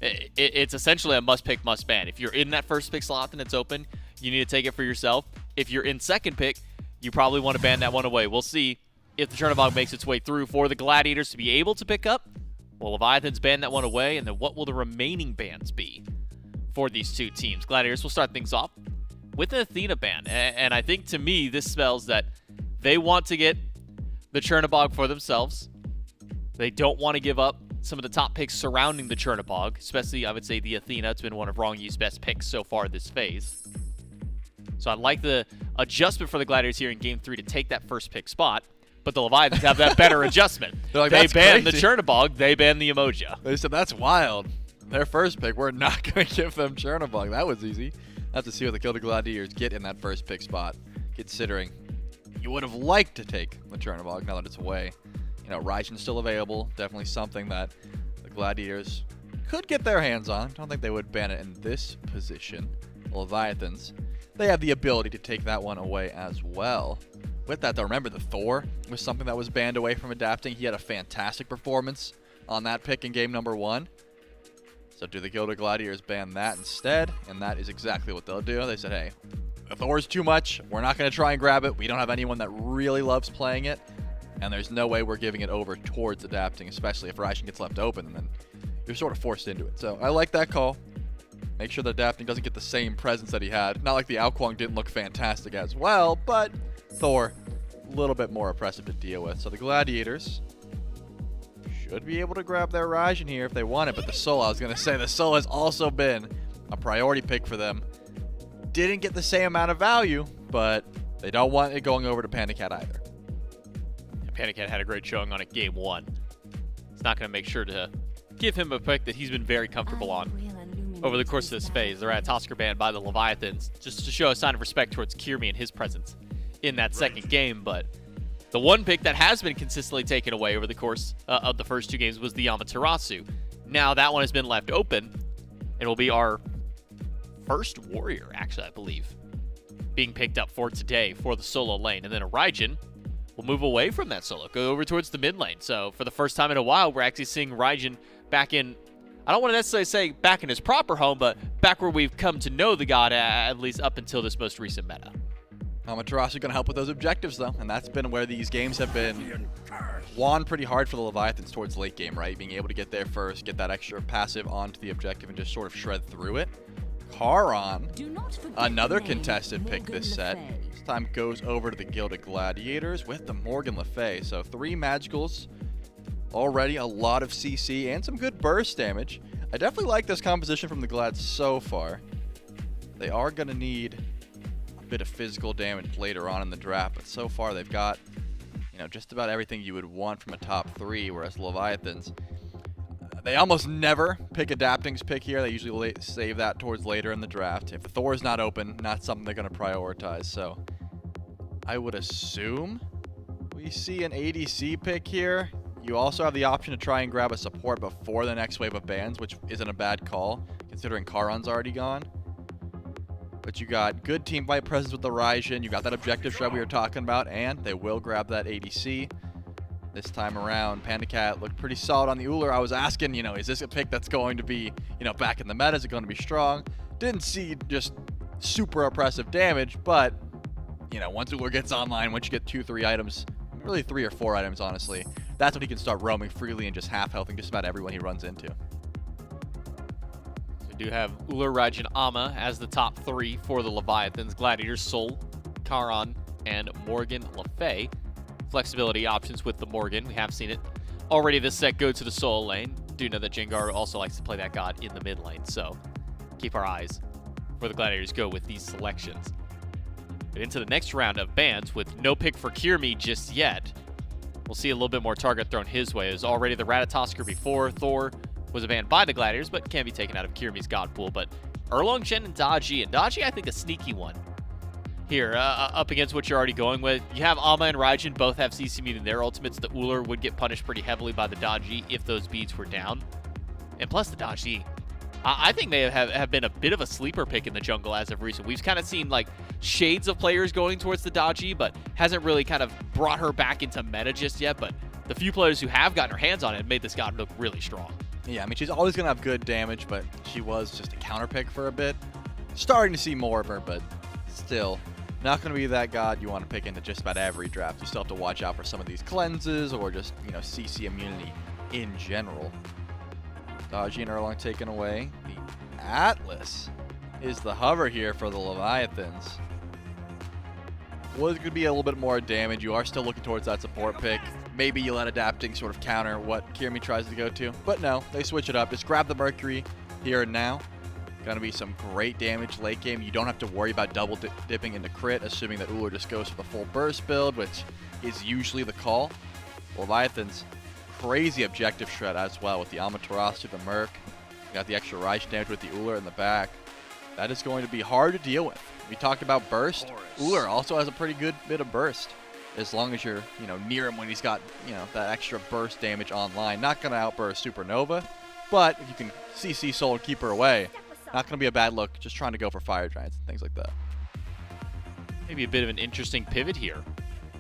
it's essentially a must-pick, must-ban. If you're in that first pick slot and it's open, you need to take it for yourself. If you're in second pick, you probably want to ban that one away. We'll see if the Chernobog makes its way through for the Gladiators to be able to pick up. Will Leviathans ban that one away? And then what will the remaining bans be for these two teams? Gladiators will start things off with an Athena ban. And I think, to me, this spells that they want to get the Chernobog for themselves. They don't want to give up some of the top picks surrounding the Chernobog, especially, I would say, the Athena. It's been one of Wrong U's best picks so far this phase. So I like the adjustment for the Gladiators here in Game 3 to take that first pick spot, but the Leviathans have that better adjustment. Like, they ban crazy. the Chernobog, they ban the Emoja. They said, that's wild. Their first pick, we're not going to give them Chernobog. That was easy. Have to see what the Gilded Gladiators get in that first pick spot, considering you would have liked to take the Chernobog now that it's away. Raijin's still available. Definitely something that the Gladiators could get their hands on. I don't think they would ban it in this position. Leviathans, they have the ability to take that one away as well. With that, though, remember the Thor was something that was banned away from adapting. He had a fantastic performance on that pick in game number 1. So do the Gilded Gladiators ban that instead? And that is exactly what they'll do. They said, hey, the Thor's too much. We're not going to try and grab it. We don't have anyone that really loves playing it. And there's no way we're giving it over towards adapting, especially if Raijin gets left open, and then you're sort of forced into it. So I like that call. Make sure that adapting doesn't get the same presence that he had. Not like the Ao Kuang didn't look fantastic as well, but Thor, a little bit more oppressive to deal with. So the Gladiators should be able to grab their Raijin here if they want it, but the Soul, I was going to say, the Soul has also been a priority pick for them. Didn't get the same amount of value, but they don't want it going over to Panda Cat either. Panda Cat had a great showing on it game 1. It's not going to make sure to give him a pick that he's been very comfortable on over the course of this phase. The Ratatoskr banned by the Leviathans just to show a sign of respect towards Kirmi and his presence in that second game. But the one pick that has been consistently taken away over the course of the first 2 games was the Amaterasu. Now that one has been left open and will be our first warrior, actually, I believe, being picked up for today for the solo lane. And then a Raijin will move away from that solo, go over towards the mid lane. So for the first time in a while, we're actually seeing Raijin back in, I don't want to necessarily say back in his proper home, but back where we've come to know the god, at least up until this most recent meta. Amaterasu going to help with those objectives, though, and that's been where these games have been won pretty hard for the Leviathans towards late game, right? Being able to get there first, get that extra passive onto the objective, and just sort of shred through it. Charon, another contested pick this set. This time goes over to the Gilded Gladiators with the Morgan Le Fay. So 3 magicals, already a lot of CC, and some good burst damage. I definitely like this composition from the Glads so far. They are going to need a bit of physical damage later on in the draft, but so far they've got, you know, just about everything you would want from a top 3, whereas Leviathans, they almost never pick Adapting's pick here. They usually save that towards later in the draft. If the Thor is not open, not something they're going to prioritize. So I would assume we see an ADC pick here. You also have the option to try and grab a support before the next wave of bans, which isn't a bad call, considering Charon's already gone. But you got good team fight presence with the Raijin. You got that objective shred we were talking about, and they will grab that ADC. This time around, Panda Cat looked pretty solid on the Uller. I was asking, you know, is this a pick that's going to be, you know, back in the meta? Is it going to be strong? Didn't see just super oppressive damage, but, you know, once Uller gets online, once you get 2-3 items, really 3 or 4 items, honestly, that's when he can start roaming freely and just half-healthing just about everyone he runs into. So we do have Uller, Raijin, Ama as the top 3 for the Leviathans. Gladiators, Sol, Charon, and Morgan Le Fay. Flexibility options with the Morgan. We have seen it already this set go to the Soul lane. Do know that Jengaru also likes to play that god in the mid lane, so keep our eyes where the Gladiators go with these selections. But into the next round of bans with no pick for Kirmi just yet. We'll see a little bit more target thrown his way. It was already the Ratatoskr before. Thor was a ban by the Gladiators, but can be taken out of Kirmi's god pool. But Erlong, Shen, and Daji. And Daji, I think, a sneaky one here, up against what you're already going with. You have Ama and Raijin both have CC meeting their ultimates. The Uller would get punished pretty heavily by the Daji if those beads were down. And plus the Daji, I think they have been a bit of a sleeper pick in the jungle as of recent. We've kind of seen like shades of players going towards the Daji, but hasn't really kind of brought her back into meta just yet. But the few players who have gotten her hands on it have made this god look really strong. Yeah, I mean, she's always going to have good damage, but she was just a counter pick for a bit. Starting to see more of her, but still not going to be that god you want to pick into just about every draft. You still have to watch out for some of these cleanses or just, you know, CC immunity in general. Daji and Erlong taken away. The Atlas is the hover here for the Leviathans. Was going to be a little bit more damage. You are still looking towards that support pick. Maybe you let Adapting sort of counter what Kirmi tries to go to. But no, they switch it up. Just grab the Mercury here and now. Going to be some great damage late game. You don't have to worry about double dipping into crit, assuming that Uller just goes for the full burst build, which is usually the call. Leviathans, crazy objective shred as well with the Amaterasu, the Merc. You got the extra Raijin damage with the Uller in the back. That is going to be hard to deal with. We talked about burst. Uller also has a pretty good bit of burst, as long as you're, you know, near him when he's got, you know, that extra burst damage online. Not going to outburst Supernova, but if you can CC Soul and keep her away, Not going to be a bad look. Just trying to go for Fire Giants and things like that. Maybe a bit of an interesting pivot here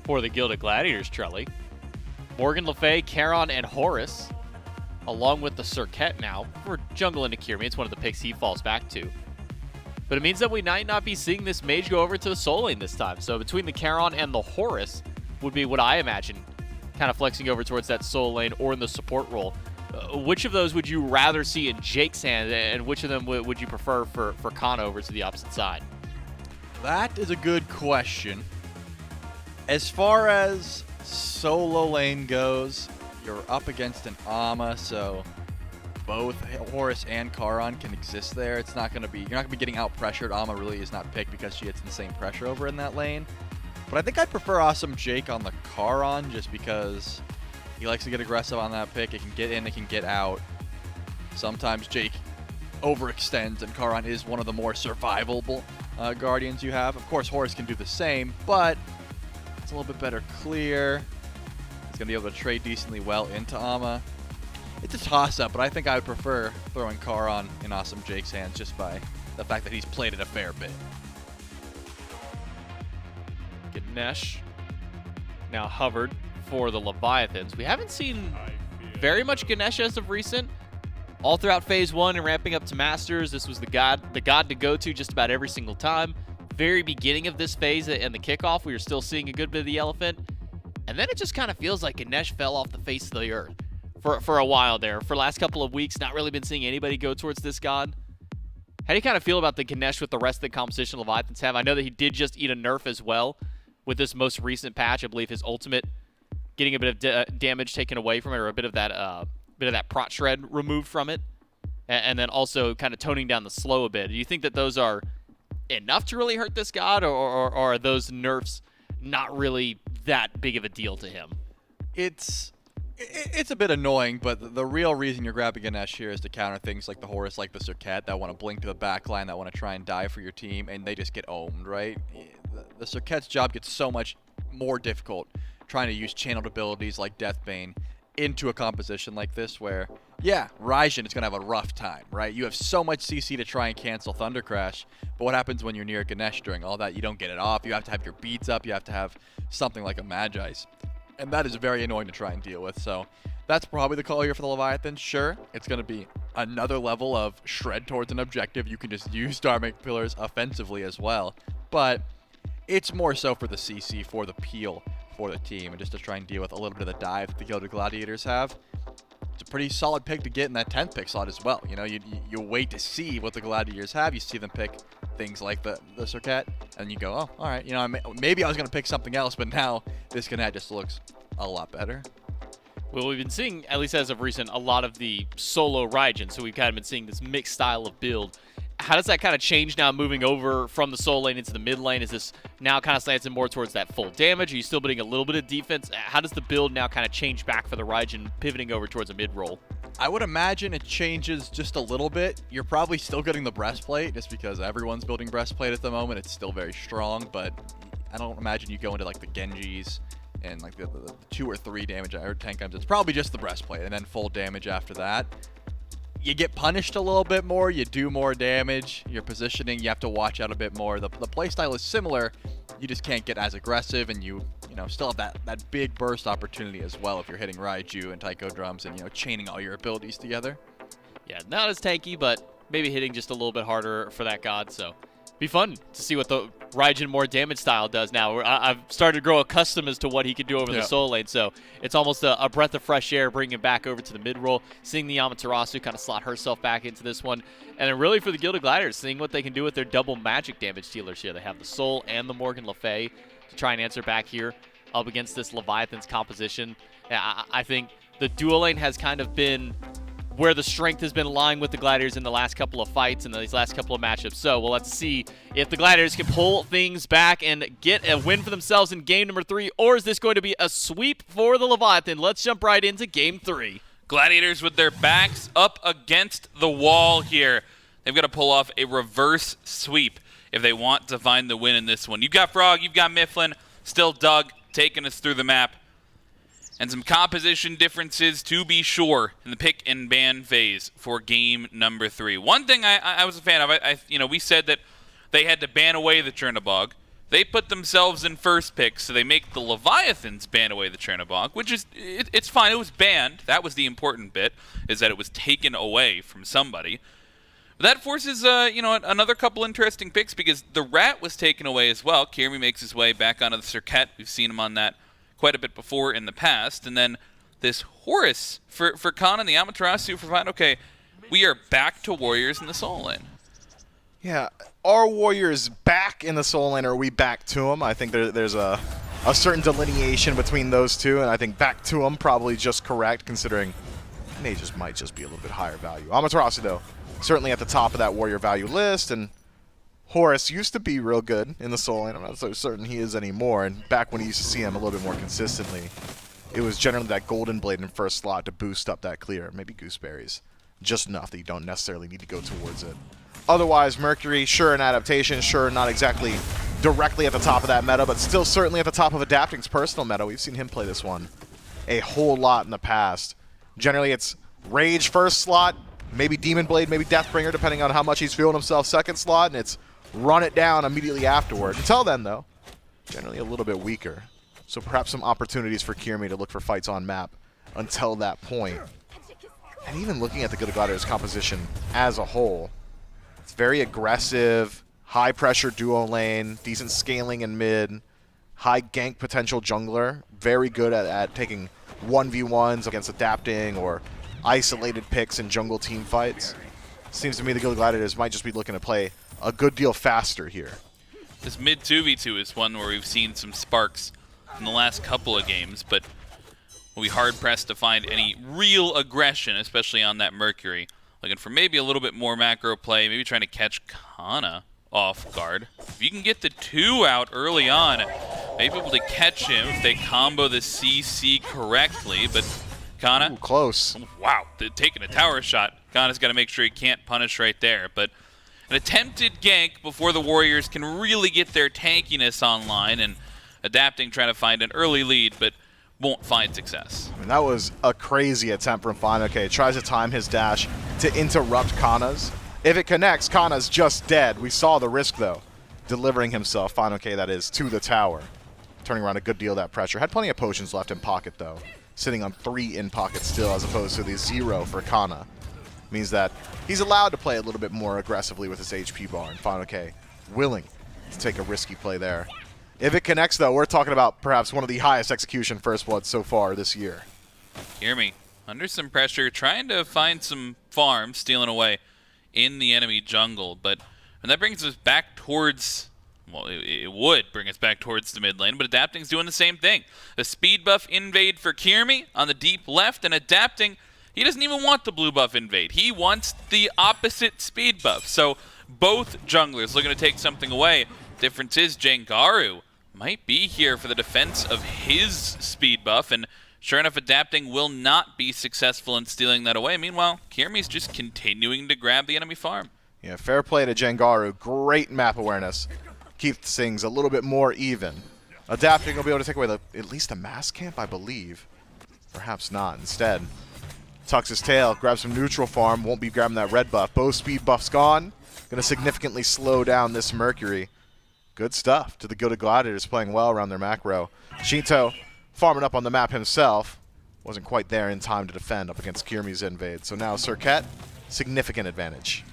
for the Gilded Gladiators, Trelly. Morgan Le Fay, Charon, and Horus, along with the Circuit now for Jungle into Kirmi. It's one of the picks he falls back to. But it means that we might not be seeing this mage go over to the soul lane this time. So between the Charon and the Horus would be what I imagine kind of flexing over towards that soul lane or in the support role. Which of those would you rather see in Jake's hand, and which of them would you prefer for Kana over to the opposite side? That is a good question. As far as solo lane goes, you're up against an Ama, so both Horus and Charon can exist there. It's not going to be, you're not going to be getting out pressured. Ama really is not picked because she gets insane pressure over in that lane. But I think I prefer Awesome Jake on the Charon just because he likes to get aggressive on that pick. It can get in, it can get out. Sometimes Jake overextends, and Charon is one of the more survivable Guardians you have. Of course, Horus can do the same, but it's a little bit better clear. He's going to be able to trade decently well into Ama. It's a toss-up, but I think I would prefer throwing Charon in Awesome Jake's hands just by the fact that he's played it a fair bit. Ganesh now hovered for the Leviathans. We haven't seen very much Ganesh as of recent. All throughout Phase 1 and ramping up to Masters, this was the god to go to just about every single time. Very beginning of this phase and the kickoff, we were still seeing a good bit of the elephant. And then it just kind of feels like Ganesh fell off the face of the earth for a while there. For the last couple of weeks, not really been seeing anybody go towards this god. How do you kind of feel about the Ganesh with the rest of the composition Leviathans have? I know that he did just eat a nerf as well with this most recent patch. I believe his ultimate getting a bit of damage taken away from it, or a bit of that prot shred removed from it, and then also kind of toning down the slow a bit. Do you think that those are enough to really hurt this god, or are those nerfs not really that big of a deal to him? It's a bit annoying, but the real reason you're grabbing Ganesh here is to counter things like the Horus, like the Circuit, that want to blink to the backline, that want to try and die for your team, and they just get owned, right? The Circuit's job gets so much more difficult trying to use channeled abilities like Deathbane into a composition like this where, yeah, Raijin is going to have a rough time, right? You have so much CC to try and cancel Thunder Crash, but what happens when you're near Ganesh during all that? You don't get it off. You have to have your beads up. You have to have something like a Magi's. And that is very annoying to try and deal with. So that's probably the call here for the Leviathan. Sure, it's going to be another level of shred towards an objective. You can just use Dharmic Pillars offensively as well. But it's more so for the CC, for the peel for the team, and just to try and deal with a little bit of the dive that the Gilded Gladiators have. It's a pretty solid pick to get in that 10th pick slot as well. You know, you wait to see what the Gladiators have. You see them pick things like the Circuit, and you go, oh, all right, you know, maybe I was going to pick something else, but now this Ganesh just looks a lot better. Well, we've been seeing, at least as of recent, a lot of the solo Raijin, so we've kind of been seeing this mixed style of build. How does that kind of change now moving over from the soul lane into the mid lane? Is this now kind of slanting more towards that full damage? Are you still building a little bit of defense? How does the build now kind of change back for the Raijin, pivoting over towards a mid roll? I would imagine it changes just a little bit. You're probably still getting the breastplate just because everyone's building breastplate at the moment. It's still very strong, but I don't imagine you go into like the Genjis and like the 2 or 3 damage I heard 10 times. It's probably just the breastplate and then full damage after that. You get punished a little bit more, you do more damage, your positioning, you have to watch out a bit more. The playstyle is similar, you just can't get as aggressive, and you still have that big burst opportunity as well if you're hitting Raiju and Taiko drums and, chaining all your abilities together. Yeah, not as tanky, but maybe hitting just a little bit harder for that god, so be fun to see what the Raijin more damage style does now. I've started to grow accustomed as to what he can do over the soul lane, so it's almost a breath of fresh air bringing him back over to the mid-roll, seeing the Amaterasu kind of slot herself back into this one, and then really for the Gilded Gladiators, seeing what they can do with their double magic damage dealers here. They have the Soul and the Morgan Le Fay to try and answer back here up against this Leviathan's composition. I think the dual lane has kind of been where the strength has been lying with the Gladiators in the last couple of fights and these last couple of matchups. So we'll have to see if the Gladiators can pull things back and get a win for themselves in game number 3, or is this going to be a sweep for the Leviathan? Let's jump right into game 3. Gladiators with their backs up against the wall here. They've got to pull off a reverse sweep if they want to find the win in this one. You've got Frog, you've got Mifflin, still Doug taking us through the map. and some composition differences to be sure in the pick and ban phase for game number 3. One thing I was a fan of, we said that they had to ban away the Chernobog. They put themselves in first pick, so they make the Leviathans ban away the Chernobog, which is, it's fine. It was banned. That was the important bit, is that it was taken away from somebody. But that forces, another couple interesting picks, because the Rat was taken away as well. Kirmi makes his way back onto the Circuit. We've seen him on that quite a bit before in the past. And then this Horus for Khan and the Amaterasu for fine. Okay, we are back to Warriors in the solo lane. Yeah, are Warriors back in the solo lane, or are we back to them? I think there's a certain delineation between those two, and I think back to them probably just correct, considering mages might just be a little bit higher value. Amaterasu, though, certainly at the top of that Warrior value list, and Horus used to be real good in the solo lane. I'm not so certain he is anymore, and back when you used to see him a little bit more consistently, it was generally that Golden Blade in first slot to boost up that clear, maybe Gooseberries, just enough that you don't necessarily need to go towards it. Otherwise, Mercury, sure, an adaptation, sure, not exactly directly at the top of that meta, but still certainly at the top of Adapting's personal meta. We've seen him play this one a whole lot in the past. Generally, it's Rage first slot, maybe Demon Blade, maybe Deathbringer, depending on how much he's feeling himself second slot, and it's run it down immediately afterward. Until then, though, generally a little bit weaker. So perhaps some opportunities for Kirmi to look for fights on map until that point. And even looking at the Good Gladiators composition as a whole, it's very aggressive, high-pressure duo lane, decent scaling in mid, high gank potential jungler, very good at taking 1v1s against Adapting or isolated picks in jungle team fights. Seems to me the Guild Gladiators might just be looking to play a good deal faster here. This mid 2v2 is one where we've seen some sparks in the last couple of games, but we'll be hard-pressed to find any real aggression, especially on that Mercury. Looking for maybe a little bit more macro play, maybe trying to catch Kana off guard. If you can get the 2 out early on, maybe be able to catch him if they combo the CC correctly, but Kana... Ooh, close. Wow, taking a tower shot. Kana's got to make sure he can't punish right there, but an attempted gank before the Warriors can really get their tankiness online, and Adapting trying to find an early lead, but won't find success. I mean, that was a crazy attempt from Fine. Okay, tries to time his dash to interrupt Kana's. If it connects, Kana's just dead. We saw the risk, though. Delivering himself, Fine, okay, that is, to the tower. Turning around a good deal of that pressure. Had plenty of potions left in pocket, though. Sitting on 3 in pocket still, as opposed to the 0 for Kana. Means that he's allowed to play a little bit more aggressively with his HP bar. And Fine, okay, willing to take a risky play there. If it connects, though, we're talking about perhaps one of the highest execution first bloods so far this year. Hear me. Under some pressure, trying to find some farms, stealing away in the enemy jungle. And that brings us back towards, well, it would bring us back towards the mid lane, but Adapting's doing the same thing. The speed buff invade for Kirmi on the deep left, and Adapting, he doesn't even want the blue buff invade. He wants the opposite speed buff. So both junglers looking to take something away. Difference is Jengaru might be here for the defense of his speed buff, and sure enough, Adapting will not be successful in stealing that away. Meanwhile, Kirmi's just continuing to grab the enemy farm. Yeah, fair play to Jengaru. Great map awareness. Keeps things a little bit more even. Adapting will be able to take away at least the mass camp, I believe. Perhaps not. Instead, tucks his tail, grabs some neutral farm, won't be grabbing that red buff. Both speed buff's gone. Going to significantly slow down this Mercury. Good stuff to the Gilded Gladiators, playing well around their macro. Shinto farming up on the map himself. Wasn't quite there in time to defend up against Kirmi's invade. So now Circuit, significant advantage.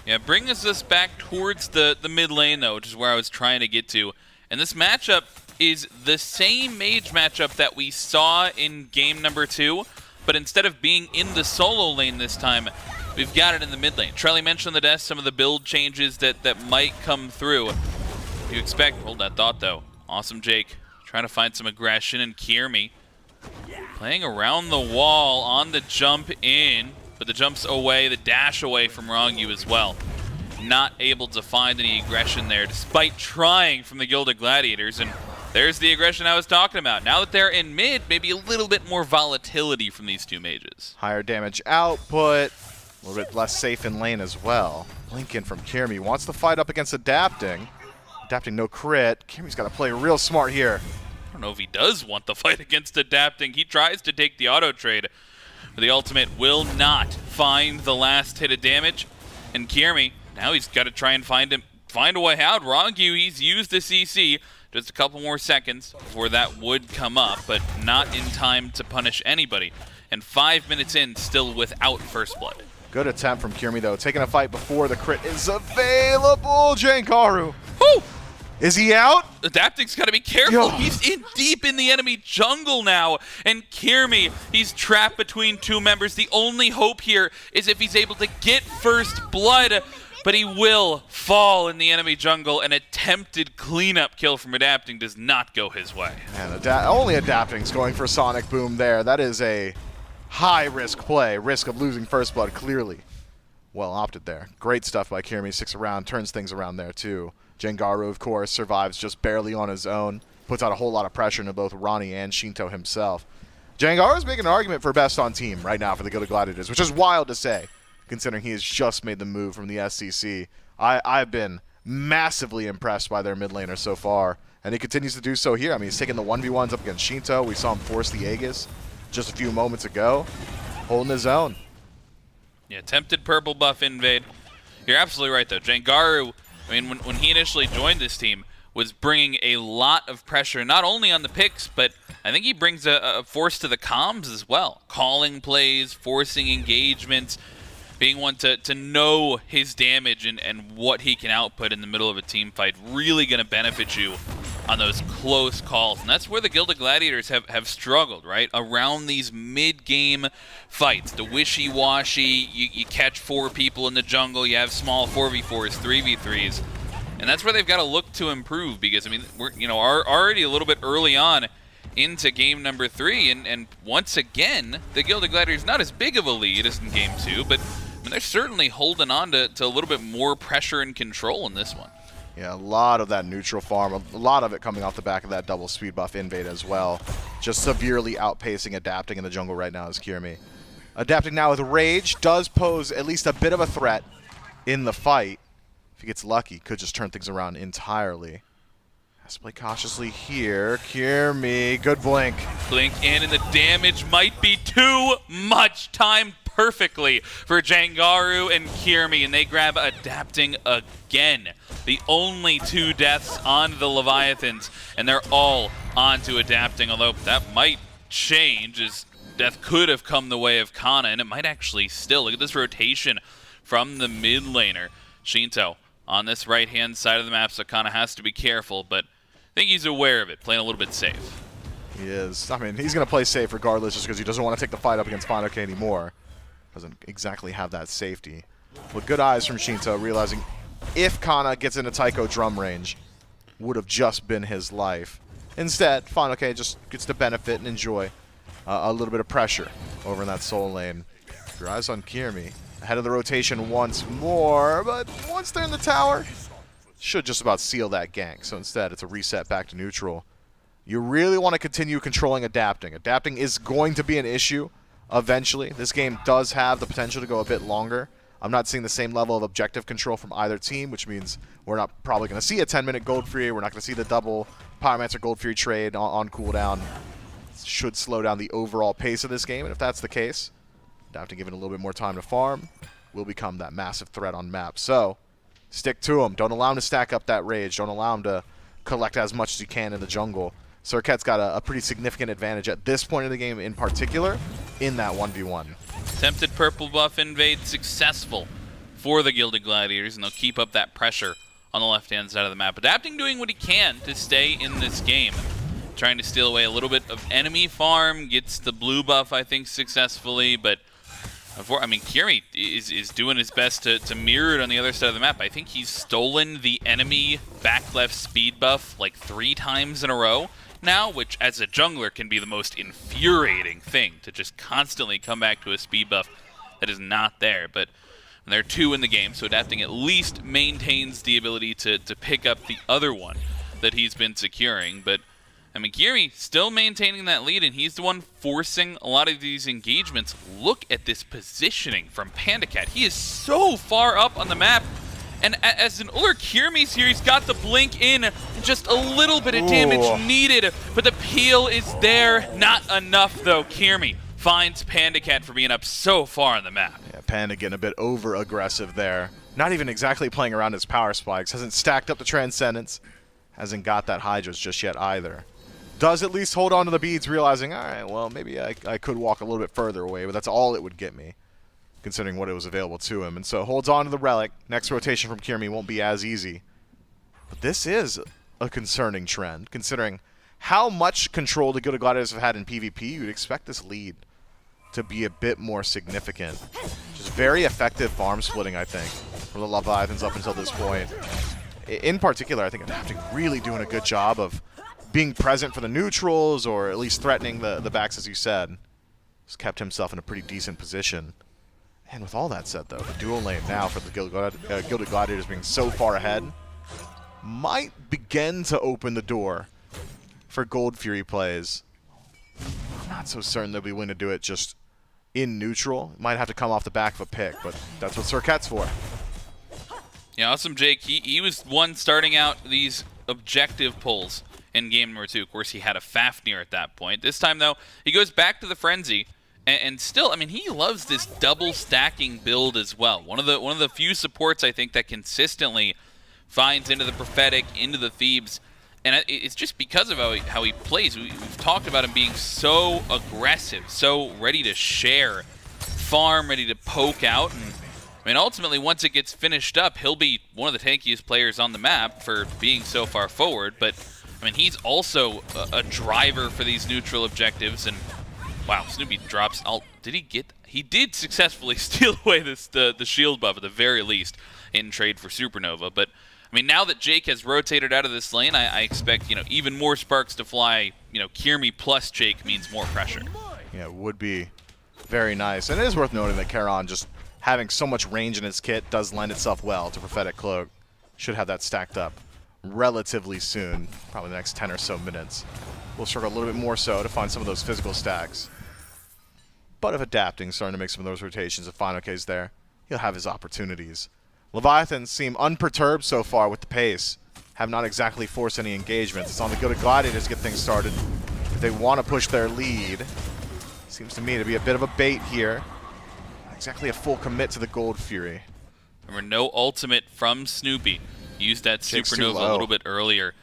Yeah, brings us back towards the mid lane, though, which is where I was trying to get to. And this matchup is the same mage matchup that we saw in game number 2, but instead of being in the solo lane this time, we've got it in the mid lane. Trelly mentioned the desk, some of the build changes that might come through. You expect, hold that thought though. Awesome Jake, trying to find some aggression, and Kirmi playing around the wall on the jump in, but the jump's away, the dash away from Rongyu as well. Not able to find any aggression there, despite trying from the Gilded Gladiators, and there's the aggression I was talking about. Now that they're in mid, maybe a little bit more volatility from these two mages. Higher damage output, a little bit less safe in lane as well. Lincoln from Kirmi wants to fight up against Adapting. Adapting no crit. Kirmi's got to play real smart here. don't know if he does want the fight against Adapting. He tries to take the auto trade, but the ultimate will not find the last hit of damage. And Kiermi, now he's got to try and find a way out. Rongu, he's used the CC. Just a couple more seconds before that would come up, but not in time to punish anybody. And 5 minutes in, still without first blood. Good attempt from Kiermi, though. Taking a fight before the crit is available. Jangaru. Woo! Is he out? Adapting's got to be careful. Yo. He's in deep in the enemy jungle now. And Kiermi, he's trapped between two members. The only hope here is if he's able to get first blood. But he will fall in the enemy jungle. An attempted cleanup kill from Adapting does not go his way. And only Adapting's going for Sonic Boom there. That is a high-risk play. Risk of losing first blood, clearly. Well opted there. Great stuff by Kiermi. Sticks around, turns things around there, too. Jangaru, of course, survives just barely on his own. Puts out a whole lot of pressure into both Ronnie and Shinto himself. Jangaru's making an argument for best on team right now for the Gilded Gladiators, which is wild to say, considering he has just made the move from the SCC. I've been massively impressed by their mid laner so far, and he continues to do so here. I mean, he's taking the 1v1s up against Shinto. We saw him force the Aegis just a few moments ago, holding his own. Yeah, attempted purple buff invade. You're absolutely right, though. Jangaru, I mean, when he initially joined this team, was bringing a lot of pressure, not only on the picks, but I think he brings a force to the comms as well. Calling plays, forcing engagements, being one to know his damage and what he can output in the middle of a team fight. Really going to benefit you on those close calls. And that's where the Gilded Gladiators have struggled, right? Around these mid-game fights. The wishy-washy, you catch 4 people in the jungle, you have small 4v4s, 3v3s. And that's where they've got to look to improve because, I mean, we're already a little bit early on into game number 3. And once again, the Gilded Gladiators not as big of a lead as in game 2, but I mean, they're certainly holding on to a little bit more pressure and control in this one. Yeah, a lot of that neutral farm, a lot of it coming off the back of that double speed buff invade as well. Just severely outpacing Adapting in the jungle right now is Kiermi. Adapting now with Rage does pose at least a bit of a threat in the fight. If he gets lucky, could just turn things around entirely. Has to play cautiously here. Kiermi, good blink. Blink in, and the damage might be too much. Timed perfectly for Jangaru and Kiermi, and they grab Adapting again. The only 2 deaths on the Leviathans, and they're all onto Adapting, although that might change as death could have come the way of Kana, and it might actually still. Look at this rotation from the mid laner. Shinto on this right-hand side of the map, so Kana has to be careful, but I think he's aware of it, playing a little bit safe. He is. I mean, he's going to play safe regardless just because he doesn't want to take the fight up against Fanoke anymore. Doesn't exactly have that safety. But good eyes from Shinto, realizing if Kana gets into Taiko drum range, would have just been his life. Instead, Fanoke just gets to benefit and enjoy a little bit of pressure over in that soul lane. Your eyes on Kiermi. Ahead of the rotation once more, but once they're in the tower, should just about seal that gank. So instead, it's a reset back to neutral. You really want to continue controlling Adapting. Adapting is going to be an issue eventually. This game does have the potential to go a bit longer. I'm not seeing the same level of objective control from either team, which means we're not probably going to see a 10-minute Gold Fury. We're not going to see the double Pyromancer Gold Fury trade on cooldown. Should slow down the overall pace of this game, and if that's the case, Adapting given a little bit more time to farm will become that massive threat on map. So, stick to him. Don't allow him to stack up that rage. Don't allow him to collect as much as he can in the jungle. Serket's got a pretty significant advantage at this point in the game in particular in that 1v1. Attempted purple buff invade successful for the Gilded Gladiators, and they'll keep up that pressure on the left-hand side of the map. Adapting doing what he can to stay in this game. Trying to steal away a little bit of enemy farm, gets the blue buff, I think, successfully, but I mean, Kiermi is doing his best to mirror it on the other side of the map. I think he's stolen the enemy back left speed buff like 3 times in a row now, which as a jungler can be the most infuriating thing, to just constantly come back to a speed buff that is not there. But there are 2 in the game, so Adapting at least maintains the ability to pick up the other one that he's been securing. But I mean, Kiermi still maintaining that lead, and he's the one forcing a lot of these engagements. Look at this positioning from PandaCat. He is so far up on the map, And as an Ullr, Kyrmi's here, he's got the blink in, and just a little bit of damage needed, but the peel is there. Not enough though. Kyrmi finds Panda Cat for being up so far on the map. Yeah, Panda getting a bit over-aggressive there. Not even exactly playing around his power spikes. Hasn't stacked up the Transcendence. Hasn't got that Hydras just yet either. Does at least hold on to the beads, realizing, all right, well, maybe I could walk a little bit further away, but that's all it would get me, considering what it was available to him. And so holds on to the Relic. Next rotation from Kyrmi won't be as easy. But this is a concerning trend, considering how much control the Gilded Gladiators have had in PvP. You'd expect this lead to be a bit more significant. Just very effective farm splitting, I think, from the Leviathans up until this point. In particular, I think Adapting really doing a good job of being present for the neutrals, or at least threatening the backs, as you said. He's kept himself in a pretty decent position. And with all that said, though, the dual lane now for the Gilded Gladiators being so far ahead might begin to open the door for Gold Fury plays. I'm not so certain they'll be willing to do it just in neutral. It might have to come off the back of a pick, but that's what Circuit's for. Yeah, Awesome Jake, he was one starting out these objective pulls in game number 2. Of course, he had a Fafnir at that point. This time, though, he goes back to the Frenzy, and still, I mean, he loves this double stacking build as well. One of the few supports, I think, that consistently finds into the Prophetic, into the Thebes, and it's just because of how he plays. We've talked about him being so aggressive, so ready to share, farm, ready to poke out, and I mean, ultimately, once it gets finished up, he'll be one of the tankiest players on the map for being so far forward, but I mean, he's also a driver for these neutral objectives, and wow, Snoopy drops. He did successfully steal away the shield buff at the very least in trade for Supernova. But I mean, now that Jake has rotated out of this lane, I expect even more sparks to fly. Kyrmi plus Jake means more pressure. Yeah, it would be very nice, and it is worth noting that Charon just having so much range in his kit does lend itself well to Prophetic Cloak. Should have that stacked up relatively soon, probably the next 10 or so minutes. We'll struggle a little bit more so to find some of those physical stacks. But if Adapting starting to make some of those rotations, if Final K's there, he'll have his opportunities. Leviathans seem unperturbed so far with the pace. Have not exactly forced any engagements. It's on the Gilded Gladiators to get things started. If they want to push their lead, seems to me to be a bit of a bait here. Not exactly a full commit to the Gold Fury. Remember, no ultimate from Snoopy. Used that Supernova a little bit earlier.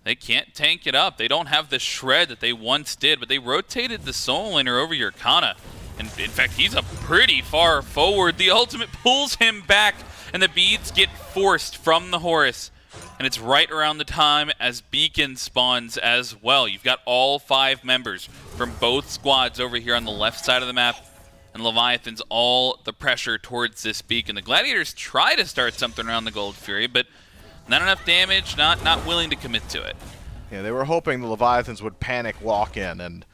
They can't tank it up. They don't have the shred that they once did, but they rotated the Soul Laner over Yurkana. And in fact, he's up pretty far forward. The ultimate pulls him back, and the beads get forced from the Horus. And it's right around the time as Beacon spawns as well. You've got all 5 members from both squads over here on the left side of the map. And Leviathan's all the pressure towards this Beacon. The Gladiators try to start something around the Gold Fury, but not enough damage, not willing to commit to it. Yeah, they were hoping the Leviathans would panic walk in, and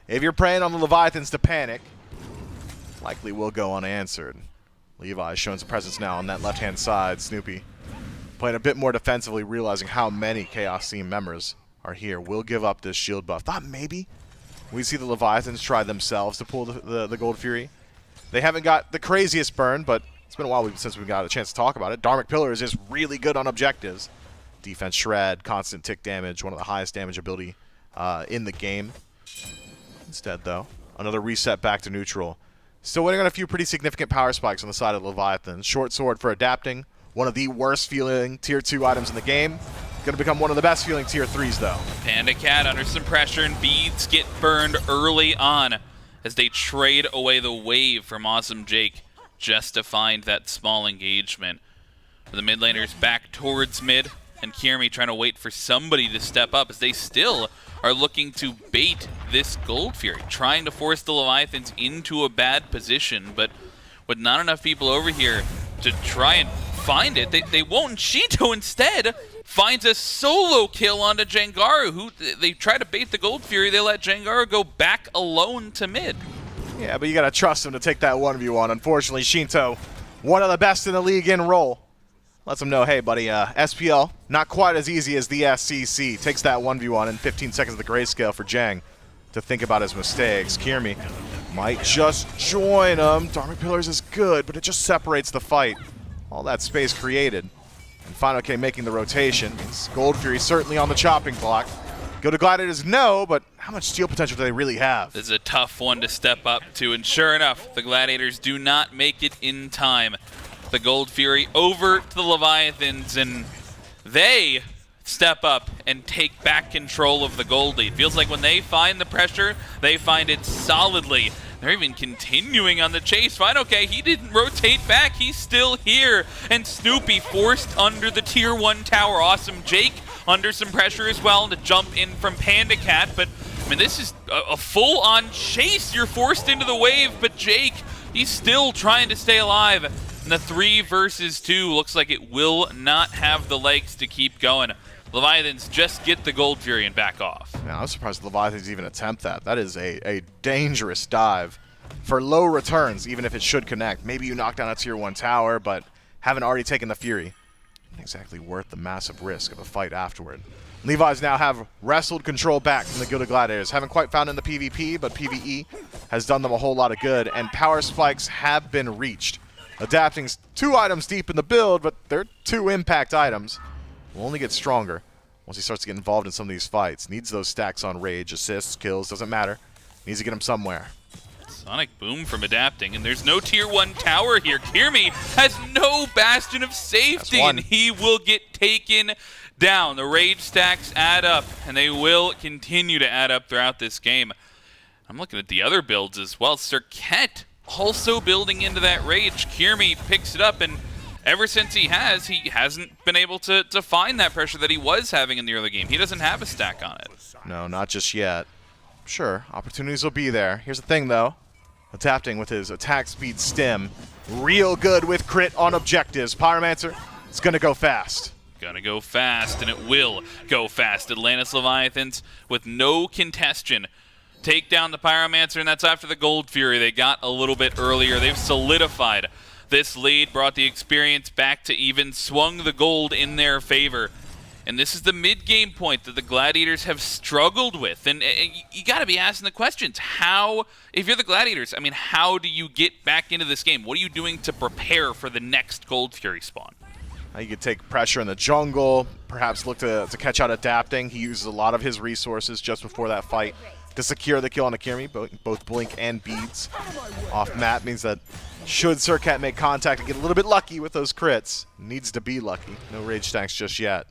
if you're preying on the Leviathans to panic, likely will go unanswered. Levi showing some presence now on that left-hand side. Snoopy playing a bit more defensively, realizing how many Chaos Team members are here. Will give up this shield buff. Thought maybe we see the Leviathans try themselves to pull the Gold Fury. They haven't got the craziest burn, but it's been a while since we got a chance to talk about it. Dharmic Pillar is just really good on objectives. Defense shred, constant tick damage, one of the highest damage ability in the game. Instead, though, another reset back to neutral. Still waiting on a few pretty significant power spikes on the side of Leviathan. Short sword for Adapting, one of the worst feeling tier 2 items in the game. Going to become one of the best feeling tier 3s, though. Panda Cat under some pressure, and beads get burned early on as they trade away the wave from Awesome Jake just to find that small engagement. The mid laners back towards mid, and Kyrmi trying to wait for somebody to step up as they still are looking to bait this Gold Fury, trying to force the Leviathans into a bad position, but with not enough people over here to try and find it, they won't. Shinto instead finds a solo kill onto Jangaru, who they try to bait the Gold Fury. They let Jangaru go back alone to mid. Yeah, but you gotta trust him to take that 1v1. Unfortunately, Shinto, one of the best in the league in roll, lets him know, hey, buddy, SPL, not quite as easy as the SCC. Takes that 1v1 in 15 seconds of the grayscale for Jang to think about his mistakes. Kyrmi might just join him. Dharmic Pillars is good, but it just separates the fight. All that space created And Final K making the rotation. Means Gold Fury certainly on the chopping block. Gilded Gladiators, no, but how much steal potential do they really have? This is a tough one to step up to, and sure enough, the Gladiators do not make it in time. The Gold Fury over to the Leviathans, and they step up and take back control of the gold lead. Feels like when they find the pressure, they find it solidly. They're even continuing on the chase. Fine, okay, he didn't rotate back. He's still here. And Snoopy forced under the tier 1 tower. Awesome Jake under some pressure as well to jump in from Panda Cat. But, I mean, this is a full-on chase. You're forced into the wave, but Jake, he's still trying to stay alive. And the 3 versus 2 looks like it will not have the legs to keep going. Leviathans just get the Gold Fury and back off. Now, I'm surprised the Leviathans even attempt that. That is a dangerous dive for low returns, even if it should connect. Maybe you knock down a tier 1 tower, but haven't already taken the Fury. Not exactly worth the massive risk of a fight afterward. Levi's now have wrestled control back from the Gilded Gladiators. Haven't quite found in the PvP, but PvE has done them a whole lot of good, and power spikes have been reached. Adapting's 2 items deep in the build, but they're 2 impact items. Will only get stronger once he starts to get involved in some of these fights. Needs those stacks on rage, assists, kills, doesn't matter. Needs to get him somewhere. Sonic Boom from Adapting, and there's no tier 1 tower here. Kirmi has no bastion of safety, and he will get taken down. The rage stacks add up, and they will continue to add up throughout this game. I'm looking at the other builds as well. Cirquette also building into that rage. Kirmi picks it up, and ever since he hasn't been able to find that pressure that he was having in the early game. He doesn't have a stack on it. No, not just yet. Sure, opportunities will be there. Here's the thing, though. Adapting with his attack speed stim. Real good with crit on objectives. Pyromancer, it's going to go fast. Gonna go fast, and it will go fast. Atlantis Leviathans with no contestion take down the Pyromancer, and that's after the Gold Fury they got a little bit earlier. They've solidified this lead, brought the experience back to even, swung the gold in their favor. And this is the mid-game point that the Gladiators have struggled with. And you got to be asking the questions. How, if you're the Gladiators, I mean, how do you get back into this game? What are you doing to prepare for the next Gold Fury spawn? You could take pressure in the jungle, perhaps look to catch out Adapting. He uses a lot of his resources just before that fight to secure the kill on Akirmi, both Blink and Beads. Off map means that should Cirquette make contact and get a little bit lucky with those crits, needs to be lucky. No rage stacks just yet.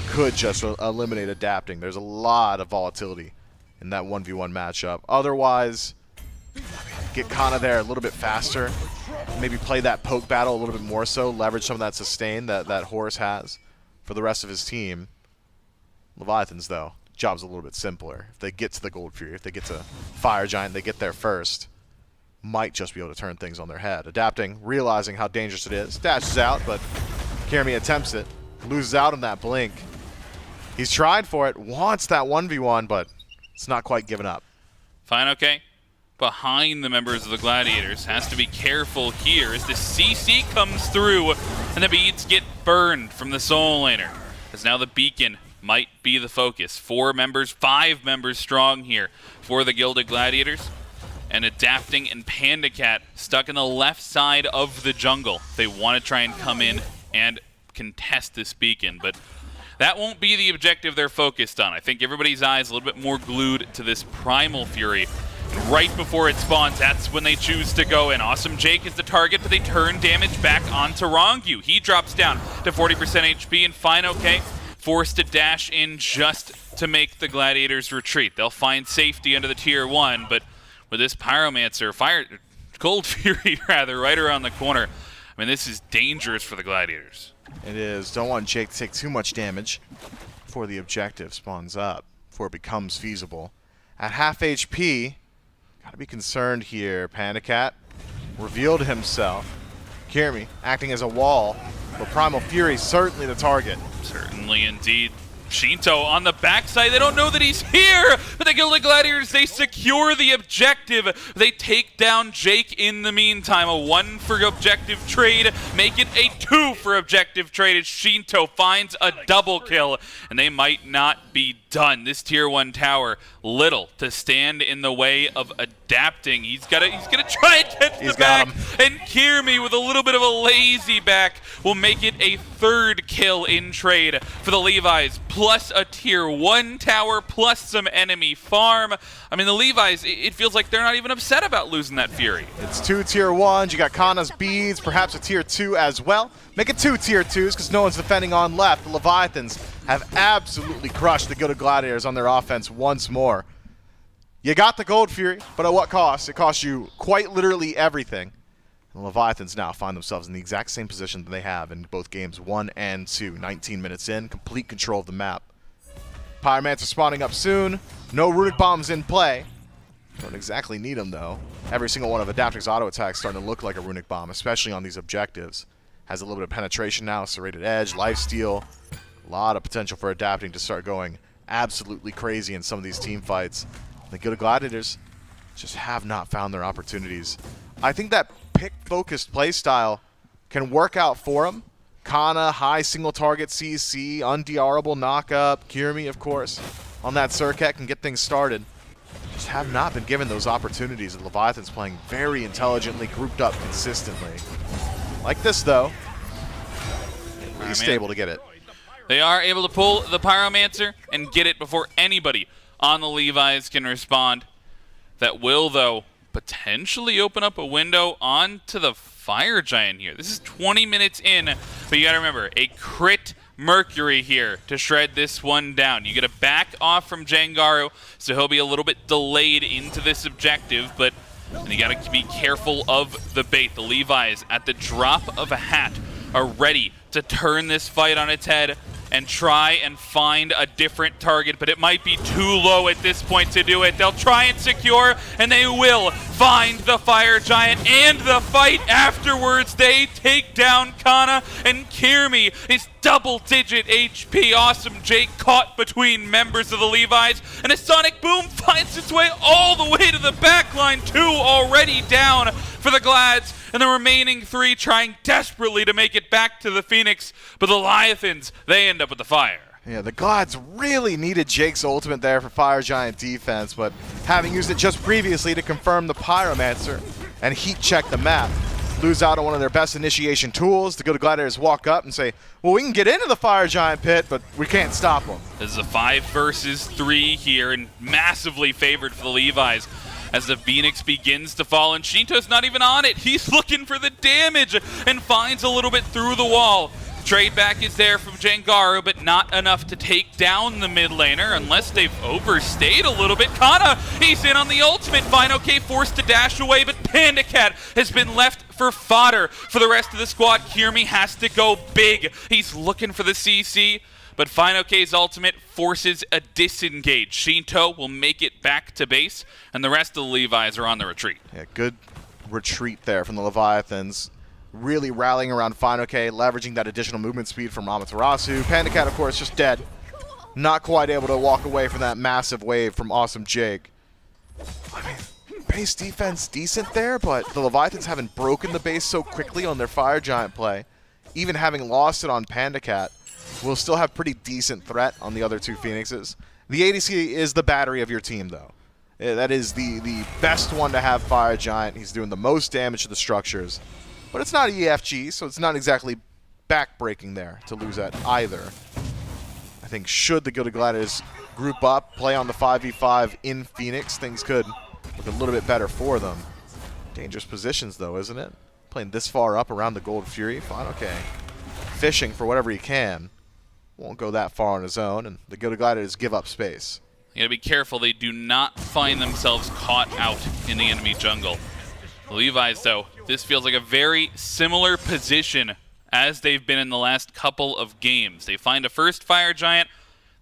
Could just eliminate Adapting. There's a lot of volatility in that 1v1 matchup. Otherwise, get Kana there a little bit faster. Maybe play that poke battle a little bit more so. Leverage some of that sustain that Horus has for the rest of his team. Leviathans, though, job's a little bit simpler. If they get to the Gold Fury, if they get to Fire Giant, they get there first. Might just be able to turn things on their head. Adapting, realizing how dangerous it is, dashes out, but Kirmi attempts it. Loses out on that blink. He's tried for it, wants that 1v1, but it's not quite given up. Fine, okay. Behind the members of the Gladiators. Has to be careful here as the CC comes through and the beads get burned from the Soul Laner. As now the beacon might be the focus. 5 members strong here for the Gilded Gladiators. And Adapting and Panda Cat stuck in the left side of the jungle. They want to try and come in and contest this beacon, but that won't be the objective they're focused on. I think everybody's eyes a little bit more glued to this Primal Fury. Right before it spawns, that's when they choose to go in. Awesome Jake is the target, but they turn damage back onto Rongu. He drops down to 40% HP, and Fine OK forced to dash in just to make the Gladiators retreat. They'll find safety under the tier 1, but with this Pyromancer, Gold Fury rather, right around the corner, I mean, this is dangerous for the Gladiators. It is. Don't want Jake to take too much damage before the objective spawns up, before it becomes feasible. At half HP, got to be concerned here. Panda Cat revealed himself. Kirmi acting as a wall, but Primal Fury certainly the target. Certainly indeed. Shinto on the backside. They don't know that he's here, but the Gilded Gladiators, they secure the objective. They take down Jake in the meantime. A 1 for objective trade, make it a 2 for objective trade as Shinto finds a double kill, and they might not be done. This tier 1 tower, little to stand in the way of adapting. He's gonna try and catch the back, and Kirmi with a little bit of a lazy back will make it a 3rd kill in trade for the Levi's, plus a tier 1 tower, plus some enemy farm. I mean, the Levi's, it feels like they're not even upset about losing that Fury. It's 2 tier 1s, you got Kana's beads, perhaps a tier 2 as well. Make it 2 tier 2s because no one's defending on left. The Leviathans have absolutely crushed the Good Gladiators on their offense once more. You got the Gold Fury, but at what cost? It cost you quite literally everything. The Leviathans now find themselves in the exact same position that they have in both games 1 and 2. 19 minutes in, complete control of the map. Pyromancer spawning up soon. No runic bombs in play. Don't exactly need them though. Every single one of Adaptic's auto attacks starting to look like a runic bomb, especially on these objectives. Has a little bit of penetration now, serrated edge, lifesteal. A lot of potential for Adapting to start going absolutely crazy in some of these team fights. The Good Gladiators just have not found their opportunities. I think that pick-focused playstyle can work out for them. Kana, high single target CC, unDRable knockup, Kirmi, of course, on that Surcat can get things started. Just have not been given those opportunities. The Leviathan's playing very intelligently, grouped up consistently. Like this, though. Pretty stable to get it. They are able to pull the Pyromancer and get it before anybody on the Levi's can respond. That will, though, potentially open up a window onto the Fire Giant here. This is 20 minutes in, but you gotta remember, a crit Mercury here to shred this one down. You gotta back off from Jangaru, so he'll be a little bit delayed into this objective, but you gotta be careful of the bait. The Levi's, at the drop of a hat, are ready to turn this fight on its head and try and find a different target, but it might be too low at this point to do it. They'll try and secure, and they will find the Fire Giant, and the fight afterwards. They take down Kana, and Kirmi is double-digit HP. Awesome Jake caught between members of the Levi's, and a Sonic Boom finds its way all the way to the backline. 2 already down for the Glads, and the remaining 3 trying desperately to make it back to the Phoenix, but the Leviathans, they end up with the fire. Yeah, the Glads really needed Jake's ultimate there for Fire Giant defense, but having used it just previously to confirm the Pyromancer and heat check the map, lose out on one of their best initiation tools. The Good Gladiators walk up and say, well, we can get into the Fire Giant pit, but we can't stop them. This is a 5 versus 3 here, and massively favored for the Levi's as the Phoenix begins to fall, and Shinto's not even on it. He's looking for the damage and finds a little bit through the wall. Trade back is there from Jangaru, but not enough to take down the mid laner unless they've overstayed a little bit. Kana, he's in on the ultimate. Fine-OK forced to dash away, but Panda Cat has been left for fodder for the rest of the squad. Kirmi has to go big. He's looking for the CC, but Fine-OK's ultimate forces a disengage. Shinto will make it back to base, and the rest of the Levi's are on the retreat. Yeah, good retreat there from the Leviathans. Really rallying around Fine-OK, leveraging that additional movement speed from Amaterasu. Panda Cat, of course, just dead. Not quite able to walk away from that massive wave from Awesome Jake. I mean, base defense decent there, but the Leviathans haven't broken the base so quickly on their Fire Giant play. Even having lost it on Panda Cat, will still have pretty decent threat on the other 2 Phoenixes. The ADC is the battery of your team, though. That is the best one to have Fire Giant. He's doing the most damage to the structures. But it's not EFG, so it's not exactly back-breaking there to lose at either. I think should the Good Gladiators group up, play on the 5v5 in Phoenix, things could look a little bit better for them. Dangerous positions, though, isn't it? Playing this far up around the Gold Fury, fine, okay. Fishing for whatever he can. Won't go that far on his own, and the Good Gladiators give up space. You gotta be careful they do not find themselves caught out in the enemy jungle. The Levi's, though, this feels like a very similar position as they've been in the last couple of games. They find a first Fire Giant,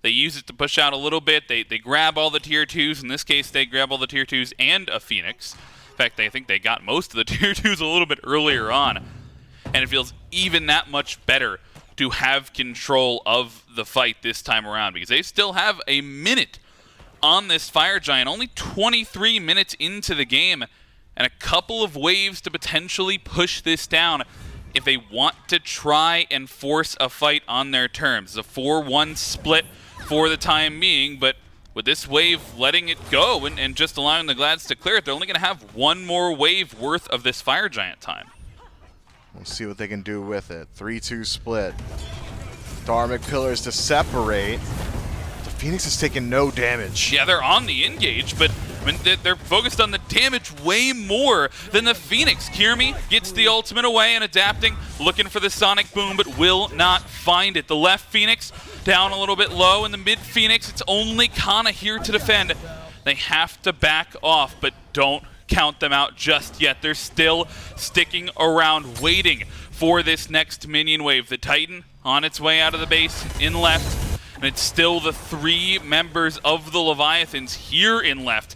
they use it to push out a little bit, they grab all the tier 2s. In this case, they grab all the tier 2s and a Phoenix. In fact, I think they got most of the tier 2s a little bit earlier on. And it feels even that much better to have control of the fight this time around, because they still have a minute on this Fire Giant, only 23 minutes into the game, and a couple of waves to potentially push this down if they want to try and force a fight on their terms. The 4-1 split for the time being, but with this wave letting it go and just allowing the Glads to clear it, they're only going to have one more wave worth of this Fire Giant time. We'll see what they can do with it. 3-2 split. Dharmic Pillars to separate. The Phoenix is taking no damage. Yeah, they're on the engage, but I mean, they're focused on the damage way more than the Phoenix. Kirmi gets the ultimate away and adapting, looking for the Sonic Boom, but will not find it. The left Phoenix down a little bit low, and the mid Phoenix, it's only Kana here to defend. They have to back off, but don't count them out just yet. They're still sticking around, waiting for this next minion wave. The Titan on its way out of the base in left, and it's still the 3 members of the Leviathans here in left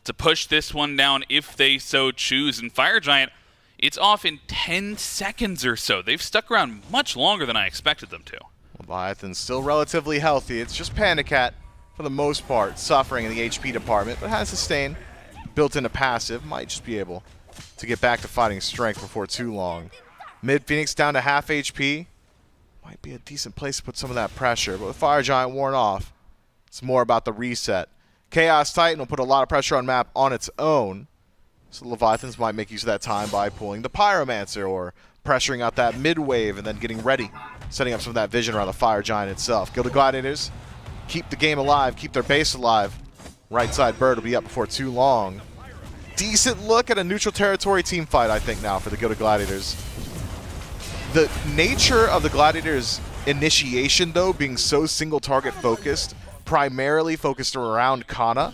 to push this one down if they so choose. And Fire Giant, it's off in 10 seconds or so. They've stuck around much longer than I expected them to. Leviathan's still relatively healthy. It's just Panda Cat, for the most part, suffering in the HP department, but has sustain. Built in a passive, might just be able to get back to fighting strength before too long. Mid Phoenix down to half HP. Might be a decent place to put some of that pressure, but with Fire Giant worn off, it's more about the reset. Chaos Titan will put a lot of pressure on map on its own, so Leviathans might make use of that time by pulling the Pyromancer or pressuring out that mid wave and then getting ready, setting up some of that vision around the Fire Giant itself. Gilded Gladiators keep the game alive, keep their base alive. Right side bird will be up before too long. Decent look at a neutral territory team fight, I think, now for the Gilded Gladiators. The nature of the Gladiators' initiation, though, being so single target focused, primarily focused around Kana,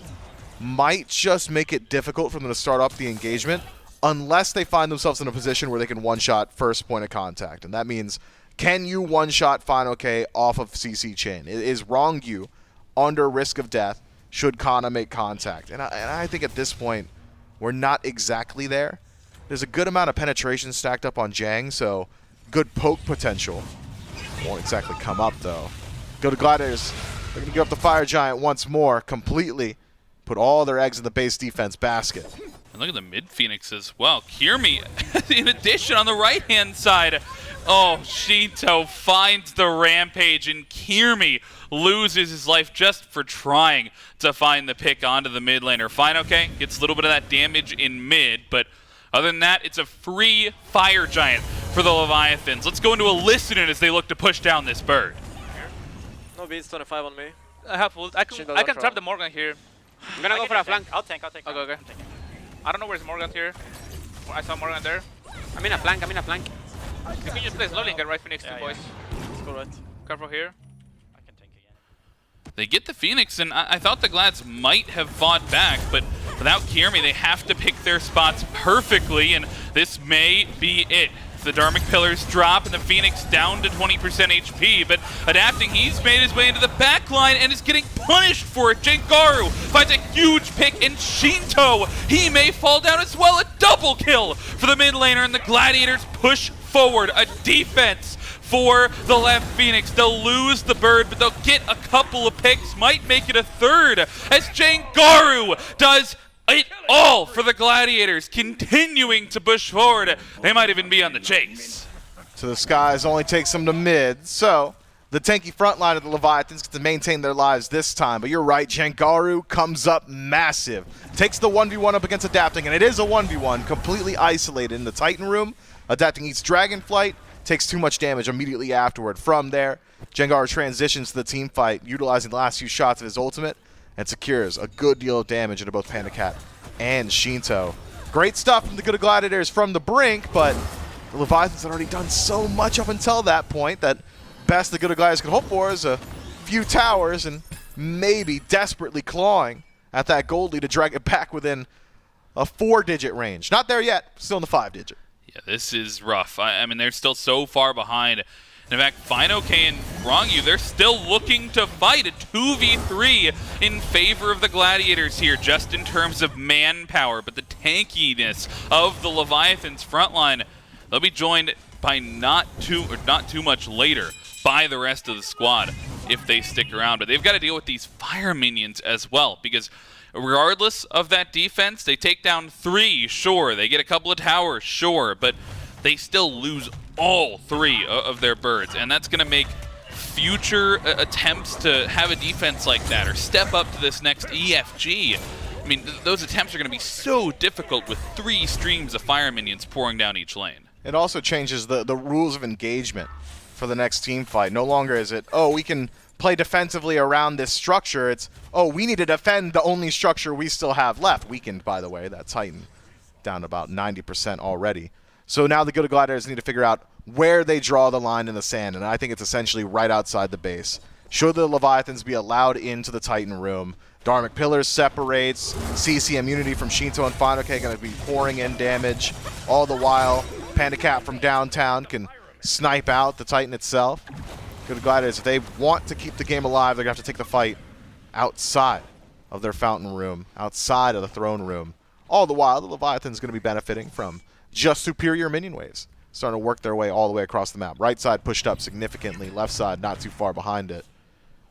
might just make it difficult for them to start up the engagement unless they find themselves in a position where they can one-shot first point of contact. And that means, can you one-shot Final K off of CC chain? Is Rongu under risk of death should Kana make contact? And I think at this point, we're not exactly there. There's a good amount of penetration stacked up on Jang, so good poke potential. Won't exactly come up, though. Go to Gladiators. They're going to give up the Fire Giant once more, completely. Put all their eggs in the base defense basket. And look at the mid Phoenix as well. Kirmi, in addition, on the right-hand side. Oh, Shinto finds the Rampage, and Kirmi loses his life just for trying to find the pick onto the mid laner. Fine, okay, gets a little bit of that damage in mid, but other than that, it's a free Fire Giant for the Leviathans. Let's go into a listening as they look to push down this bird. No beats, 25 on me. I have ult. I can trap the Morgan here. I'm gonna go for a flank. I'll tank. Okay. I don't know where's Morgan here. I saw Morgan there. I'm in a flank. You can just play slowly and get right Phoenix too, boys. Let's go right. Careful here. I can tank again. They get the Phoenix, and I thought the Glads might have fought back, but without Kirmi, they have to pick their spots perfectly, and this may be it. The Dharmic Pillars drop, and the Phoenix down to 20% HP, but adapting, he's made his way into the back line and is getting punished for it. Jengaru finds a huge pick, and Shinto, he may fall down as well. A double kill for the mid laner, and the Gladiators push forward. A defense for the left Phoenix. They'll lose the bird, but they'll get a couple of picks, might make it a third, as Jengaru does it all for the Gladiators, continuing to push forward. They might even be on the chase. So the skies only takes them to mid, so the tanky front line of the Leviathans get to maintain their lives this time. But you're right, Jengaru comes up massive. Takes the 1v1 up against Adapting, and it is a 1v1, completely isolated in the Titan room. Adapting eats Dragonflight, takes too much damage immediately afterward. From there, Jengaru transitions to the team fight, utilizing the last few shots of his ultimate, and secures a good deal of damage into both Panda Cat and Shinto. Great stuff from the Good Gladiators from the brink, but the Leviathans had already done so much up until that point that best the Good Gladiators could hope for is a few towers and maybe desperately clawing at that gold lead to drag it back within a 4-digit range. Not there yet, still in the 5-digit. Yeah, this is rough. I mean, they're still so far behind. In fact, Fino K and Rongu, they're still looking to fight a 2v3 in favor of the Gladiators here, just in terms of manpower. But the tankiness of the Leviathan's frontline, they'll be joined by not too much later by the rest of the squad if they stick around. But they've got to deal with these fire minions as well, because regardless of that defense, they take down 3, sure. They get a couple of towers, sure. But they still lose all 3 of their birds, and that's going to make future attempts to have a defense like that or step up to this next EFG, I mean, those attempts are going to be so difficult with 3 streams of fire minions pouring down each lane. It also changes the rules of engagement for the next team fight. No longer is it, oh, we can play defensively around this structure. It's, oh, we need to defend the only structure we still have left. Weakened, by the way, that Titan down about 90% already. So now the Gilded Gladiators need to figure out where they draw the line in the sand, and I think it's essentially right outside the base. Should the Leviathans be allowed into the Titan room? Dharmic Pillars separates, CC immunity from Shinto and Final K going to be pouring in damage. All the while, Panda Cat from downtown can snipe out the Titan itself. Gilded Gladiators, if they want to keep the game alive, they're going to have to take the fight outside of their fountain room, outside of the throne room. All the while, the Leviathan's going to be benefiting from just superior minion waves, starting to work their way all the way across the map. Right side pushed up significantly, left side not too far behind it.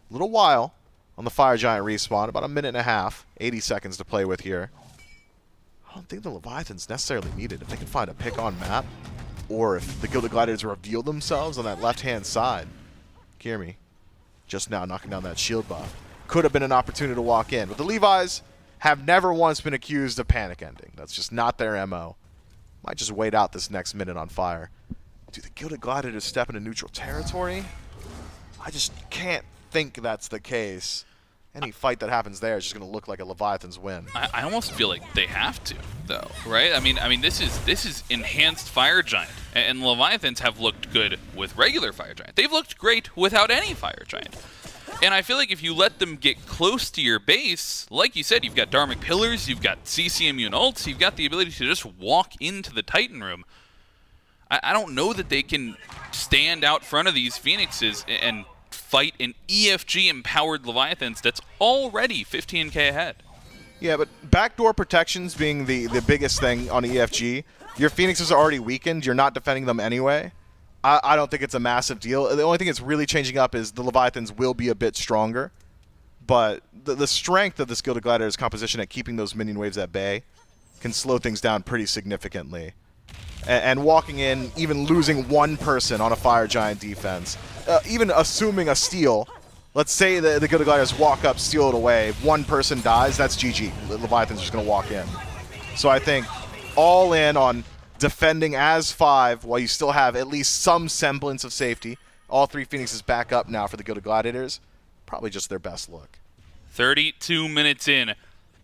A little while on the Fire Giant respawn, about a minute and a half, 80 seconds to play with here. I don't think the Leviathan's necessarily needed. If they can find a pick on map, or if the Gilded Gladiators reveal themselves on that left-hand side. Kirmi just now knocking down that shield buff. Could have been an opportunity to walk in. But the Levi's have never once been accused of panic ending. That's just not their MO. Might just wait out this next minute on fire. Do the Gilded Gladiators step into neutral territory? I just can't think that's the case. Any fight that happens there is just going to look like a Leviathan's win. I almost feel like they have to, though, right? I mean, this is enhanced Fire Giant, and Leviathans have looked good with regular Fire Giant. They've looked great without any Fire Giant. And I feel like if you let them get close to your base, like you said, you've got Dharmic Pillars, you've got CC immune ults, you've got the ability to just walk into the Titan room. I don't know that they can stand out front of these Phoenixes and fight an EFG-empowered Leviathans that's already 15k ahead. Yeah, but backdoor protections being the biggest thing on EFG, your Phoenixes are already weakened, you're not defending them anyway. I don't think it's a massive deal. The only thing that's really changing up is the Leviathans will be a bit stronger, but the strength of this Gilded Gladiator's composition at keeping those minion waves at bay can slow things down pretty significantly. And walking in, even losing one person on a Fire Giant defense, even assuming a steal, let's say the Gilded Gladiators walk up, steal it away, one person dies, that's GG. The Leviathan's just going to walk in. So I think all in on defending as 5 while you still have at least some semblance of safety. All 3 Phoenixes back up now for the Gilded Gladiators. Probably just their best look. 32 minutes in,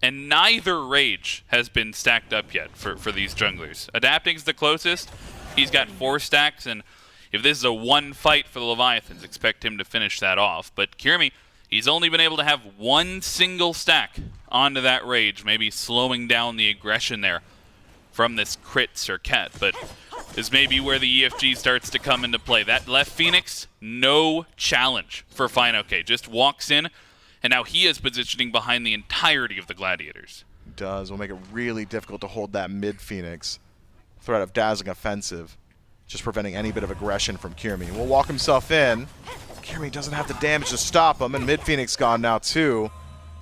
and neither Rage has been stacked up yet for these junglers. Adapting's the closest. He's got 4 stacks, and if this is a 1 fight for the Leviathans, expect him to finish that off. But Kirmi, he's only been able to have 1 single stack onto that Rage, maybe slowing down the aggression there from this crit Circuit, but is maybe where the EFG starts to come into play. That left Phoenix, no challenge for FinoK. Just walks in, and now he is positioning behind the entirety of the Gladiators. Does. Will make it really difficult to hold that mid Phoenix. Threat of dazzling offensive, just preventing any bit of aggression from Kirmi. Will walk himself in. Kirmi doesn't have the damage to stop him, and mid Phoenix gone now too.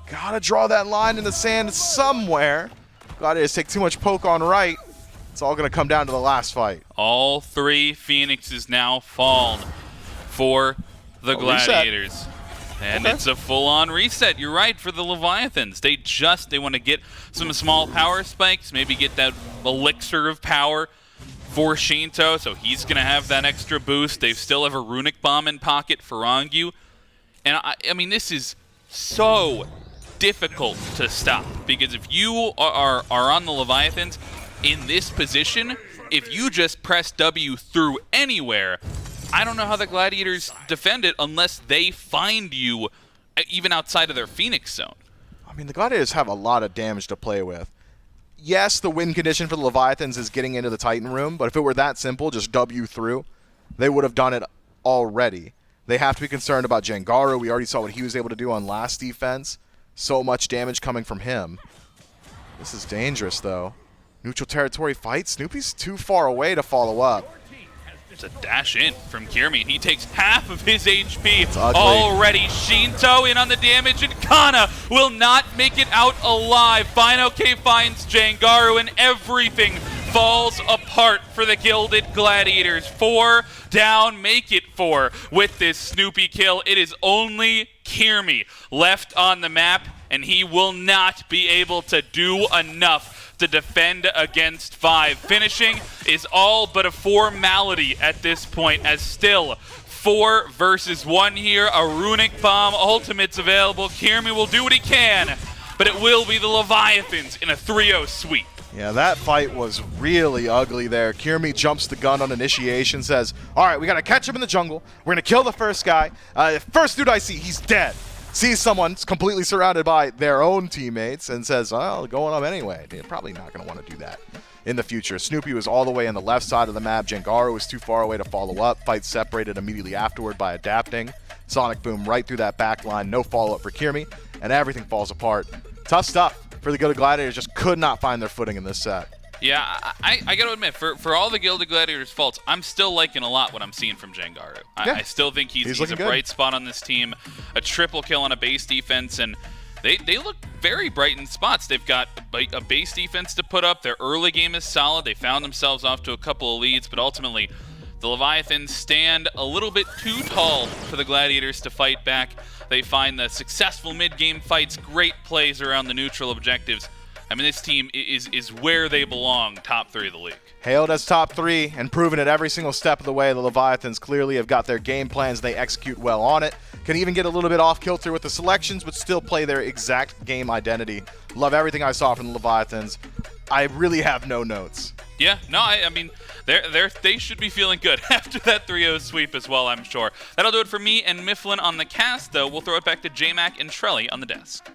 Gotta draw that line in the sand somewhere. Gladiators take too much poke on right. It's all going to come down to the last fight. All 3 Phoenixes now fallen for the Gladiators. Reset. And it's a full-on reset. You're right, for the Leviathans. They want to get some small power spikes, maybe get that elixir of power for Shinto, so he's going to have that extra boost. They still have a Runic Bomb in pocket for Rangyu. And I mean, this is so difficult to stop, because if you are on the Leviathans in this position, if you just press W through anywhere, I don't know how the Gladiators defend it unless they find you even outside of their Phoenix zone. I mean, the Gladiators have a lot of damage to play with. Yes, the win condition for the Leviathans is getting into the Titan room, but if it were that simple, just W through, they would have done it already. They have to be concerned about Jengaru. We already saw what he was able to do on last defense. So much damage coming from him. This is dangerous, though. Neutral territory fight. Snoopy's too far away to follow up. It's a dash in from Kirmi, and he takes half of his HP already. Shinto in on the damage, and Kana will not make it out alive. FinoK finds Jengaru, and everything falls apart for the Gilded Gladiators. 4 down, make it 4 with this Snoopy kill. It is only Kirmi left on the map, and he will not be able to do enough to defend against 5. Finishing is all but a formality at this point, as still 4 versus 1 here. A Runic Bomb ultimate's available. Kirmi will do what he can, but it will be the Leviathans in a 3-0 sweep. Yeah, that fight was really ugly there. Kirmi jumps the gun on initiation, says, all right, we got to catch him in the jungle. We're going to kill the first guy. First dude I see, he's dead. Sees someone completely surrounded by their own teammates and says, well, going up anyway. They're probably not going to want to do that in the future. Snoopy was all the way on the left side of the map. Jengaru was too far away to follow up. Fight separated immediately afterward by adapting. Sonic Boom right through that back line. No follow-up for Kirmi, and everything falls apart. Tough stuff for the Gilded Gladiators. Just could not find their footing in this set. Yeah, I got to admit, for all the Gilded Gladiators' faults, I'm still liking a lot what I'm seeing from Jengaru. I still think he's a bright spot on this team. A triple kill on a base defense, and they look very bright in spots. They've got a base defense to put up. Their early game is solid. They found themselves off to a couple of leads, but ultimately the Leviathans stand a little bit too tall for the Gladiators to fight back. They find the successful mid-game fights, great plays around the neutral objectives. I mean, this team is where they belong, top 3 of the league. Hailed as top 3 and proven it every single step of the way. The Leviathans clearly have got their game plans. They execute well on it. Can even get a little bit off kilter with the selections, but still play their exact game identity. Love everything I saw from the Leviathans. I really have no notes. Yeah, no, I mean, they should be feeling good after that 3-0 sweep as well, I'm sure. That'll do it for me and Mifflin on the cast, though. We'll throw it back to J-Mac and Trelly on the desk.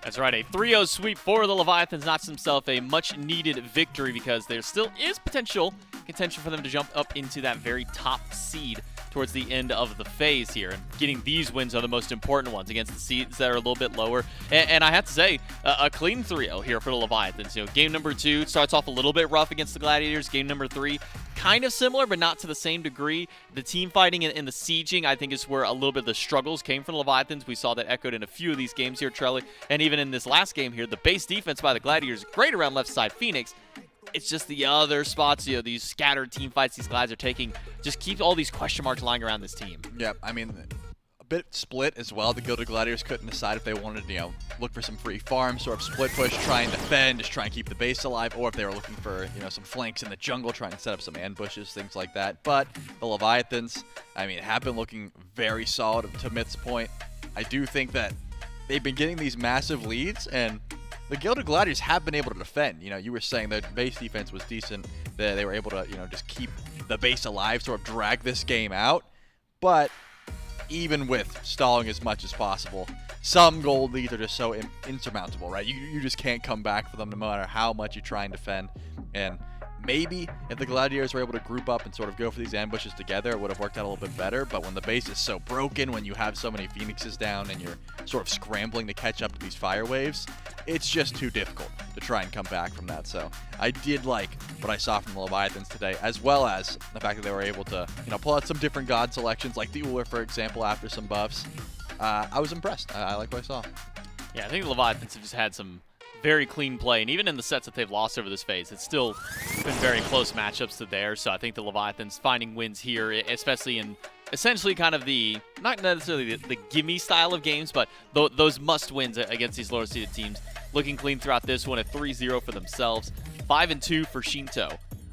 That's right, a 3-0 sweep for the Leviathans knocks himself a much-needed victory because there still is contention for them to jump up into that very top seed towards the end of the phase here. And getting these wins are the most important ones against the seeds that are a little bit lower. And I have to say, a clean 3-0 here for the Leviathans. You know, game number 2 starts off a little bit rough against the Gladiators. Game number 3, kind of similar, but not to the same degree. The team fighting and the sieging, I think, is where a little bit of the struggles came from the Leviathans. We saw that echoed in a few of these games here, Trelly. And even in this last game here, the base defense by the Gladiators, great around left side Phoenix. It's just the other spots, you know, these scattered team fights these Glads are taking, just keep all these question marks lying around this team. Yeah, I mean, a bit split as well. The Gilded Gladiators couldn't decide if they wanted to, you know, look for some free farms, sort of split push, try and defend, just try and keep the base alive, or if they were looking for, you know, some flanks in the jungle, trying to set up some ambushes, things like that. But the Leviathans, I mean, have been looking very solid to Myth's point. I do think that they've been getting these massive leads, and the Gilded Gladiators have been able to defend. You know, you were saying their base defense was decent. They were able to, you know, just keep the base alive, sort of drag this game out. But even with stalling as much as possible, some gold leads are just so insurmountable, right? You just can't come back for them no matter how much you try and defend. And maybe if the Gladiators were able to group up and sort of go for these ambushes together, it would have worked out a little bit better. But when the base is so broken, when you have so many Phoenixes down and you're sort of scrambling to catch up to these fire waves, it's just too difficult to try and come back from that. So I did like what I saw from the Leviathans today, as well as the fact that they were able to, you know, pull out some different god selections, like the Uller, for example, after some buffs. I was impressed. I like what I saw. Yeah, I think the Leviathans have just had some very clean play, and even in the sets that they've lost over this phase, it's still been very close matchups to theirs. So I think the Leviathans finding wins here, especially in essentially kind of the, not necessarily the gimme style of games, but those must wins against these lower seeded teams. Looking clean throughout this one, a 3-0 for themselves, 5-2 for Shinto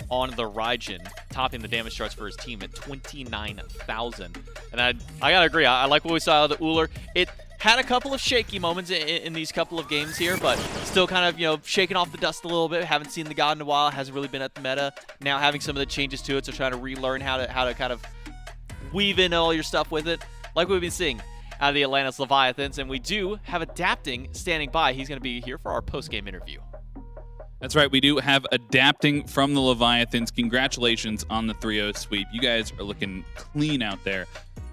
on the Raijin, topping the damage charts for his team at 29,000. And I gotta agree, I like what we saw out of the Uller. It had a couple of shaky moments in these couple of games here, but still kind of, you know, shaking off the dust a little bit. Haven't seen the god in a while. Hasn't really been at the meta. Now having some of the changes to it, so trying to relearn how to kind of weave in all your stuff with it, like we've been seeing out of the Atlantis Leviathans. And we do have Adapting standing by. He's going to be here for our post-game interview. That's right, we do have Adapting from the Leviathans. Congratulations on the 3-0 sweep. You guys are looking clean out there.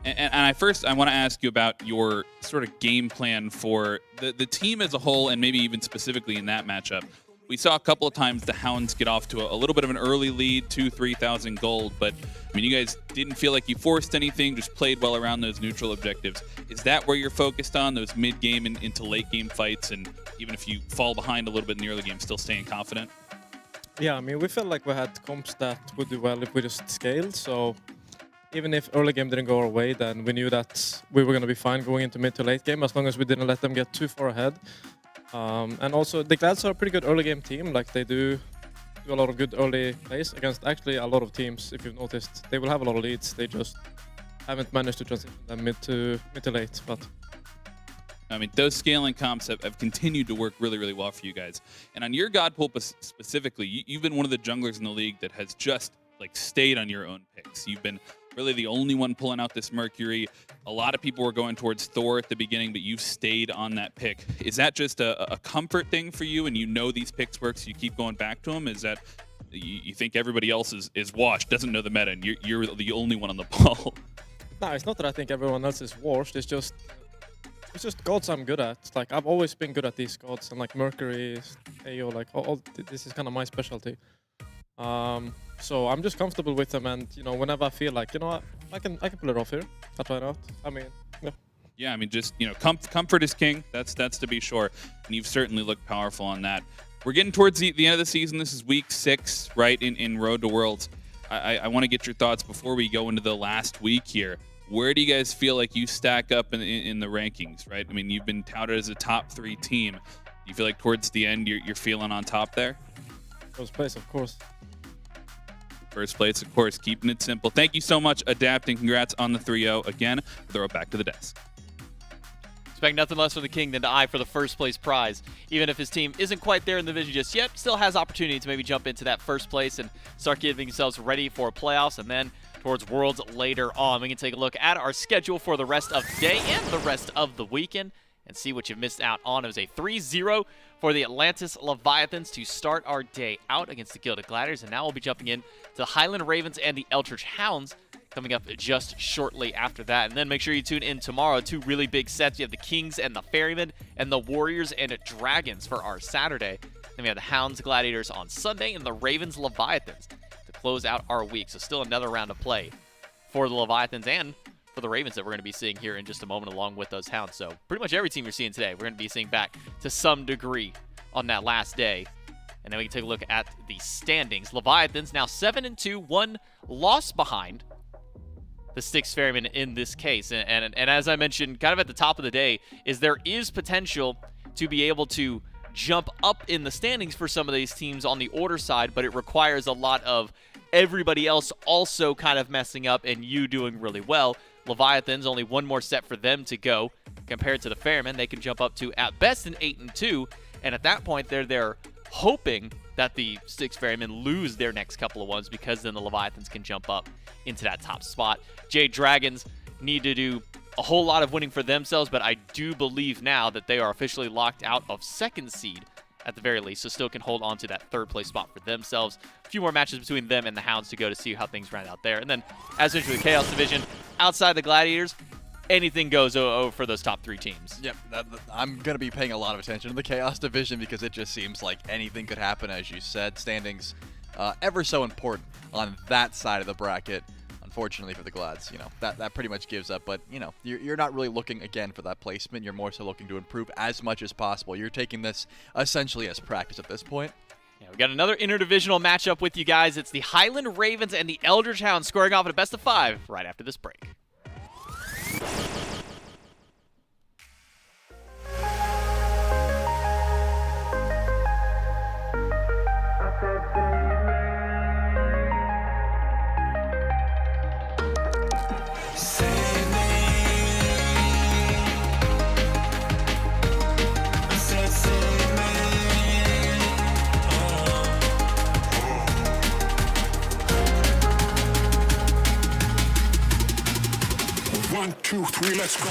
And I want to ask you about your sort of game plan for the team as a whole, and maybe even specifically in that matchup. We saw a couple of times the Hounds get off to a little bit of an early lead, 2,000-3,000 gold, but I mean, you guys didn't feel like you forced anything, just played well around those neutral objectives. Is that where you're focused on, those mid-game and into late-game fights, and even if you fall behind a little bit in the early game, still staying confident? Yeah, I mean, we felt like we had comps that would do well if we just scaled. So even if early game didn't go our way, then we knew that we were going to be fine going into mid to late game as long as we didn't let them get too far ahead. And also, the Glads are a pretty good early game team. Like, they do a lot of good early plays against actually a lot of teams. If you've noticed, they will have a lot of leads. They just haven't managed to transition them mid to late. But I mean, those scaling comps have continued to work really, really well for you guys. And on your God Pool specifically, you've been one of the junglers in the league that has just like stayed on your own picks. You've been really the only one pulling out this Mercury. A lot of people were going towards Thor at the beginning, but you've stayed on that pick. Is that just a comfort thing for you, and you know these picks work, so you keep going back to them? Is that you think everybody else is washed, doesn't know the meta, and you're the only one on the ball? no, it's not that I think everyone else is washed. It's just gods I'm good at. Like, I've always been good at these gods, and like Mercury, AO, like all this is kind of my specialty. So I'm just comfortable with them, and you know, whenever I feel like, you know what, I can pull it off here. I'll try it out. I mean, yeah. Yeah, I mean, just, you know, comfort is king. That's to be sure, and you've certainly looked powerful on that. We're getting towards the end of the season. This is week 6, right, in Road to Worlds. I want to get your thoughts before we go into the last week here. Where do you guys feel like you stack up in the rankings, right? I mean, you've been touted as a top 3 team. Do you feel like towards the end you're feeling on top there? First place, of course. First place, of course, keeping it simple. Thank you so much, Adapting. Congrats on the 3-0. Again, throw it back to the desk. Expect nothing less from the King than to eye for the first place prize. Even if his team isn't quite there in the division just yet, still has opportunity to maybe jump into that first place and start getting themselves ready for playoffs and then towards Worlds later on. We can take a look at our schedule for the rest of the day and the rest of the weekend and see what you missed out on. It was a 3-0 for the Atlantis Leviathans to start our day out against the Gilded Gladiators, and now we'll be jumping in to the Highland Ravens and the Eldritch Hounds coming up just shortly after that. And then make sure you tune in tomorrow. 2 really big sets. You have the Kings and the Ferrymen and the Warriors and Dragons for our Saturday. Then we have the Hounds Gladiators on Sunday and the Ravens Leviathans to close out our week. So still another round of play for the Leviathans and for the Ravens that we're going to be seeing here in just a moment along with those Hounds. So pretty much every team you're seeing today, we're going to be seeing back to some degree on that last day. And then we can take a look at the standings. Leviathans now 7-2, 1 loss behind the Styx Ferrymen in this case. And as I mentioned kind of at the top of the day, is there is potential to be able to jump up in the standings for some of these teams on the order side, but it requires a lot of everybody else also kind of messing up and you doing really well. Leviathans, only 1 more set for them to go compared to the Ferrymen. They can jump up to at best an 8-2, and at that point they're hoping that the Styx Ferrymen lose their next couple of ones, because then the Leviathans can jump up into that top spot. Jade Dragons need to do a whole lot of winning for themselves, but I do believe now that they are officially locked out of 2nd seed at the very least, so still can hold on to that 3rd place spot for themselves. A few more matches between them and the Hounds to go to see how things round out there. And then as mentioned, the Chaos Division, outside the Gladiators, anything goes for those top 3 teams. Yep, I'm going to be paying a lot of attention to the Chaos Division because it just seems like anything could happen, as you said. Standings ever so important on that side of the bracket. Unfortunately for the Glads, you know, that pretty much gives up. But, you know, you're not really looking, again, for that placement. You're more so looking to improve as much as possible. You're taking this essentially as practice at this point. Yeah, we got another interdivisional matchup with you guys. It's the Highland Ravens and the Eldritch Hounds scoring off at a best of 5 right after this break. One, two, three, let's go.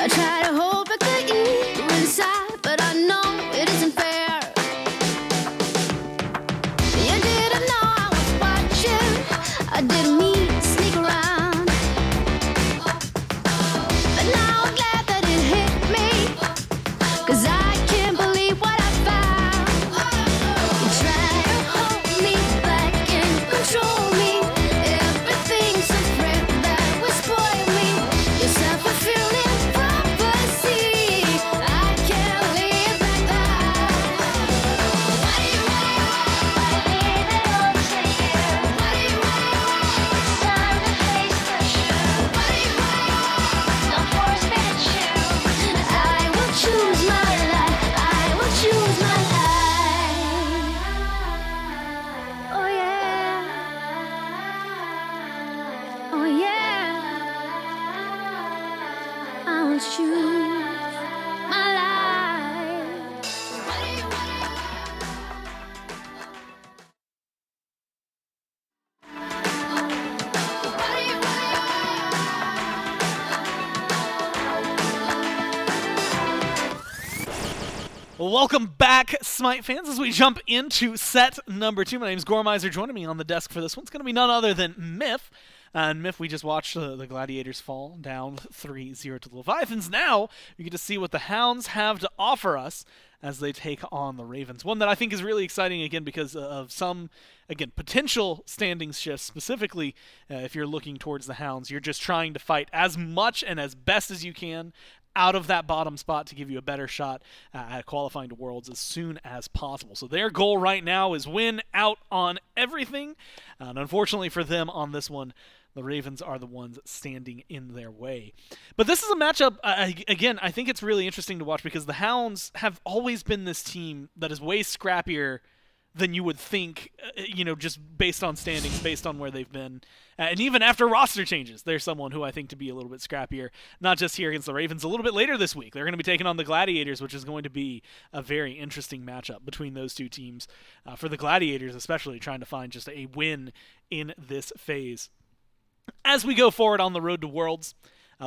I try to hold back the evil inside, but I know it isn't fair. You didn't know I was watching. I didn't mean to sneak around. But now I'm glad that it hit me, 'cause I can't believe what I found. You try to hold me back and control me. Everything's a threat that will spoil me. Your self-fulfilling prophecy, I can't live like that. What do you want? I leave it all to you. What do you want? It's time to face the truth. What do you want? Don't force me to choose. I will choose my life. I will choose my life. Oh yeah. Oh yeah. I will choose my life. What do you want? What do you Well, welcome back, Smite fans, as we jump into set number 2. My name's Gormizer. Joining me on the desk for this one's going to be none other than Myth. And Myth, we just watched the Gladiators fall down 3-0 to the Leviathans. Now, we get to see what the Hounds have to offer us as they take on the Ravens. One that I think is really exciting, again, because of some, again, potential standings shifts. Specifically, if you're looking towards the Hounds, you're just trying to fight as much and as best as you can out of that bottom spot to give you a better shot at qualifying to Worlds as soon as possible. So their goal right now is win out on everything. And unfortunately for them on this one, the Ravens are the ones standing in their way. But this is a matchup, again, I think it's really interesting to watch because the Hounds have always been this team that is way scrappier than you would think, just based on standings, based on where they've been. And even after roster changes, they're someone who I think to be a little bit scrappier, not just here against the Ravens, a little bit later this week. They're going to be taking on the Gladiators, which is going to be a very interesting matchup between those two teams. For the Gladiators especially, trying to find just a win in this phase. As we go forward on the road to Worlds,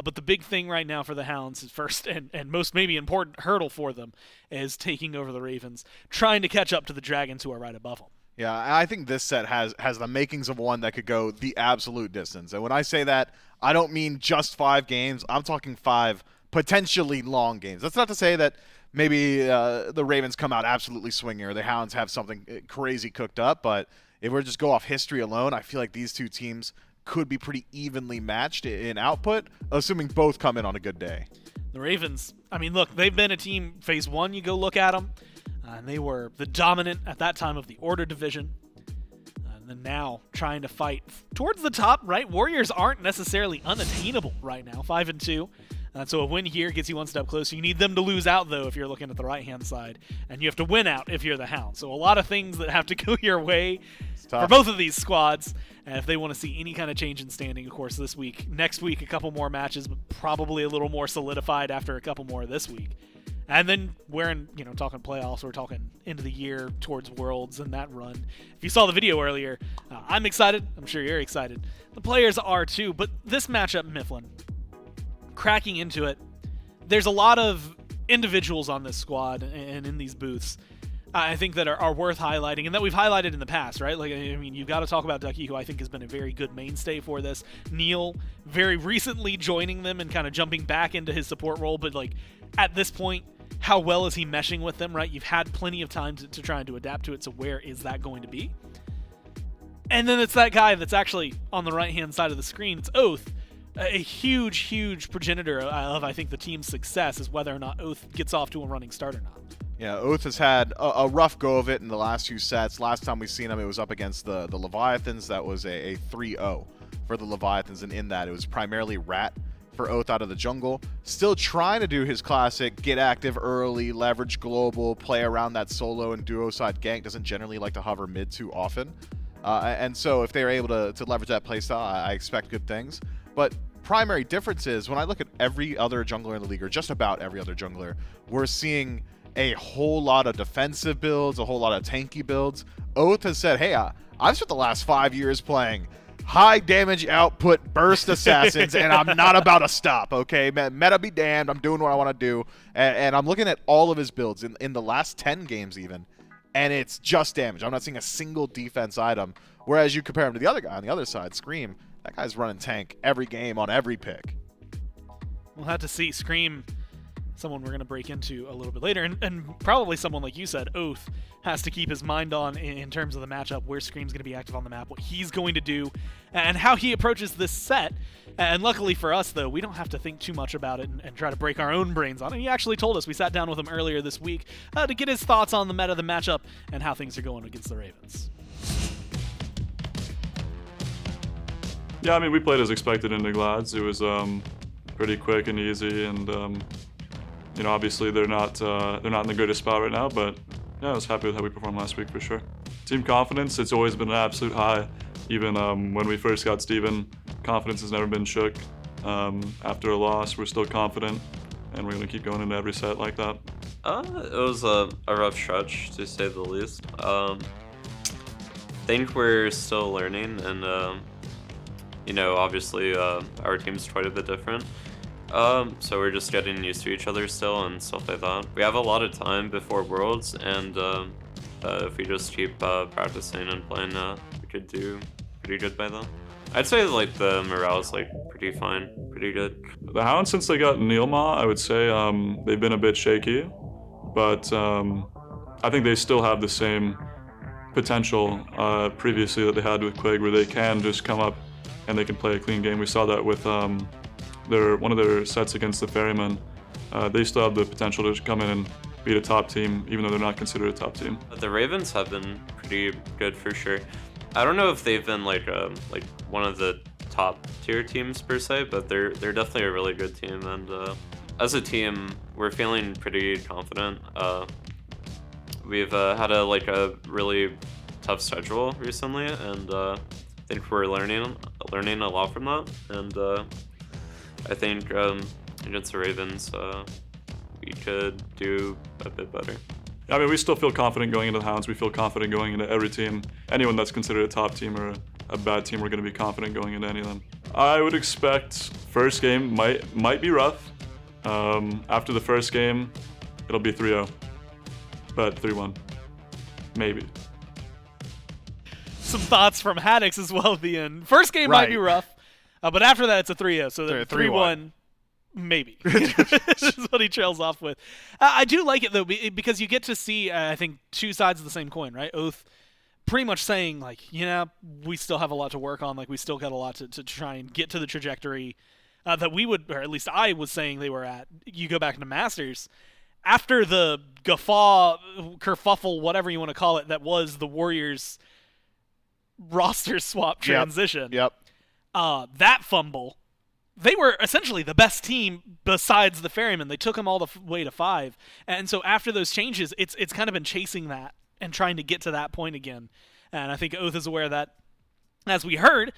but the big thing right now for the Hounds is first and most maybe important hurdle for them is taking over the Ravens, trying to catch up to the Dragons who are right above them. Yeah, I think this set has the makings of one that could go the absolute distance. And when I say that, I don't mean just 5 games. I'm talking 5 potentially long games. That's not to say that maybe the Ravens come out absolutely swinging or the Hounds have something crazy cooked up. But if we're just go off history alone, I feel like these two teams could be pretty evenly matched in output, assuming both come in on a good day. The Ravens, I mean, look, they've been a team, phase 1, you go look at them, and they were the dominant at that time of the Order division. And then now trying to fight towards the top, right? Warriors aren't necessarily unattainable right now, 5-2. So a win here gets you one step closer. You need them to lose out, though, if you're looking at the right-hand side. And you have to win out if you're the Hound. So a lot of things that have to go your way for both of these squads. And if they want to see any kind of change in standing, of course, this week. Next week, a couple more matches, but probably a little more solidified after a couple more this week. And then we're in, talking playoffs. We're talking end of the year towards Worlds and that run. If you saw the video earlier, I'm excited. I'm sure you're excited. The players are too. But this matchup, Mifflin, cracking into it, there's a lot of individuals on this squad and in these booths I think that are worth highlighting and that we've highlighted in the past, right? Like, I mean, you've got to talk about Ducky, who I think has been a very good mainstay for this. Neil, very recently joining them and kind of jumping back into his support role, but like at this point, how well is he meshing with them, right? You've had plenty of time to try and to adapt to it, so where is that going to be? And then it's that guy that's actually on the right-hand side of the screen. It's Oath. A huge, huge progenitor of, I think, the team's success is whether or not Oath gets off to a running start or not. Yeah, Oath has had a rough go of it in the last few sets. Last time we seen him, it was up against the Leviathans. That was a 3-0 for the Leviathans, and in that, it was primarily Rat for Oath out of the jungle. Still trying to do his classic, get active early, leverage global, play around that solo and duo side gank. Doesn't generally like to hover mid too often. And so if they're able to leverage that playstyle, I expect good things. But primary difference is when I look at every other jungler in the league, or just about every other jungler, we're seeing a whole lot of defensive builds, a whole lot of tanky builds. Oath has said, hey, I've spent the last 5 years playing high damage output burst assassins, and I'm not about to stop, okay? Meta be damned. I'm doing what I want to do. And I'm looking at all of his builds in the last 10 games even, and it's just damage. I'm not seeing a single defense item. Whereas you compare him to the other guy on the other side, Scream, that guy's running tank every game on every pick. We'll have to see. Scream, someone we're going to break into a little bit later, and probably someone, like you said, Oath, has to keep his mind on in terms of the matchup, where Scream's going to be active on the map, what he's going to do, and how he approaches this set. And luckily for us, though, we don't have to think too much about it and try to break our own brains on it. He actually told us, we sat down with him earlier this week to get his thoughts on the meta, the matchup, and how things are going against the Ravens. Yeah, I mean, we played as expected into Glads. It was pretty quick and easy, and you know, obviously they're not in the greatest spot right now, but yeah, I was happy with how we performed last week for sure. Team confidence, it's always been an absolute high. Even when we first got Steven, confidence has never been shook. After a loss, we're still confident, and we're gonna keep going into every set like that. It was a rough stretch, to say the least. I think we're still learning, and you know, obviously our team's quite a bit different. So we're just getting used to each other still and stuff like that. We have a lot of time before Worlds, and if we just keep practicing and playing, we could do pretty good by then. I'd say like the morale's like pretty fine, pretty good. The Hounds, since they got Neilma, I would say they've been a bit shaky, but I think they still have the same potential previously that they had with Quig, where they can just come up and they can play a clean game. We saw that with one of their sets against the Ferryman. They still have the potential to come in and beat a top team, even though they're not considered a top team. The Ravens have been pretty good for sure. I don't know if they've been like one of the top tier teams per se, but they're definitely a really good team. And as a team, we're feeling pretty confident. We've had a really tough schedule recently, and I think we're learning a lot from that. And I think against the Ravens, we could do a bit better. I mean, we still feel confident going into the Hounds. We feel confident going into every team. Anyone that's considered a top team or a bad team, we're going to be confident going into any of them. I would expect first game might be rough. After the first game, it'll be 3-0, but 3-1, maybe. Some thoughts from Haddix as well at the end. First game might be rough, but after that it's a 3-0, so 3-1. Maybe. This is what he trails off with. I do like it, though, because you get to see, I think, two sides of the same coin, right? Oath pretty much saying, like, you know, we still have a lot to work on. Like, we still got a lot to try and get to the trajectory that we would, or at least I was saying they were at. You go back into Masters. After the guffaw, kerfuffle, whatever you want to call it, that was the Warriors roster swap transition. Yep. That fumble. They were essentially the best team besides the Ferryman. They took them all the way to 5. And so after those changes, it's kind of been chasing that and trying to get to that point again. And I think Oath is aware of that. As we heard,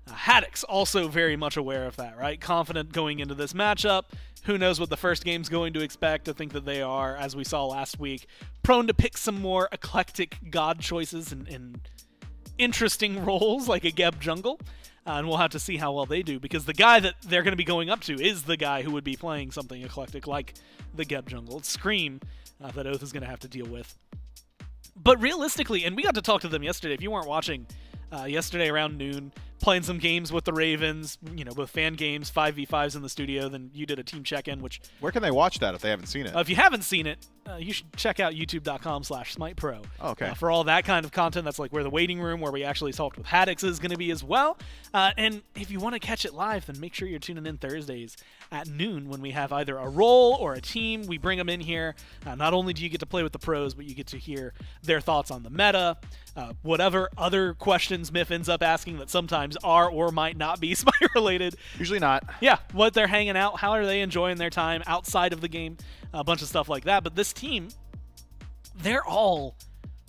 Haddix also very much aware of that, right? Confident going into this matchup. Who knows what the first game's going to expect. I think that they are, as we saw last week, prone to pick some more eclectic god choices and interesting roles like a Geb jungle. And we'll have to see how well they do, because the guy that they're going to be going up to is the guy who would be playing something eclectic like the Geb jungle. It's Scream that Oath is going to have to deal with. But realistically, and we got to talk to them yesterday, if you weren't watching, yesterday around noon, playing some games with the Ravens, you know, both fan games, 5v5s in the studio, then you did a team check-in, which... Where can they watch that if they haven't seen it? If you haven't seen it, you should check out youtube.com/SmitePro. Okay. For all that kind of content. That's like where the waiting room, where we actually talked with Haddix, is going to be as well. And if you want to catch it live, then make sure you're tuning in Thursdays at noon when we have either a role or a team. We bring them in here. Not only do you get to play with the pros, but you get to hear their thoughts on the meta, whatever other questions Myth ends up asking that sometimes are or might not be Smite related. Usually not. Yeah, what they're hanging out, how are they enjoying their time outside of the game, a bunch of stuff like that. But this team, they're all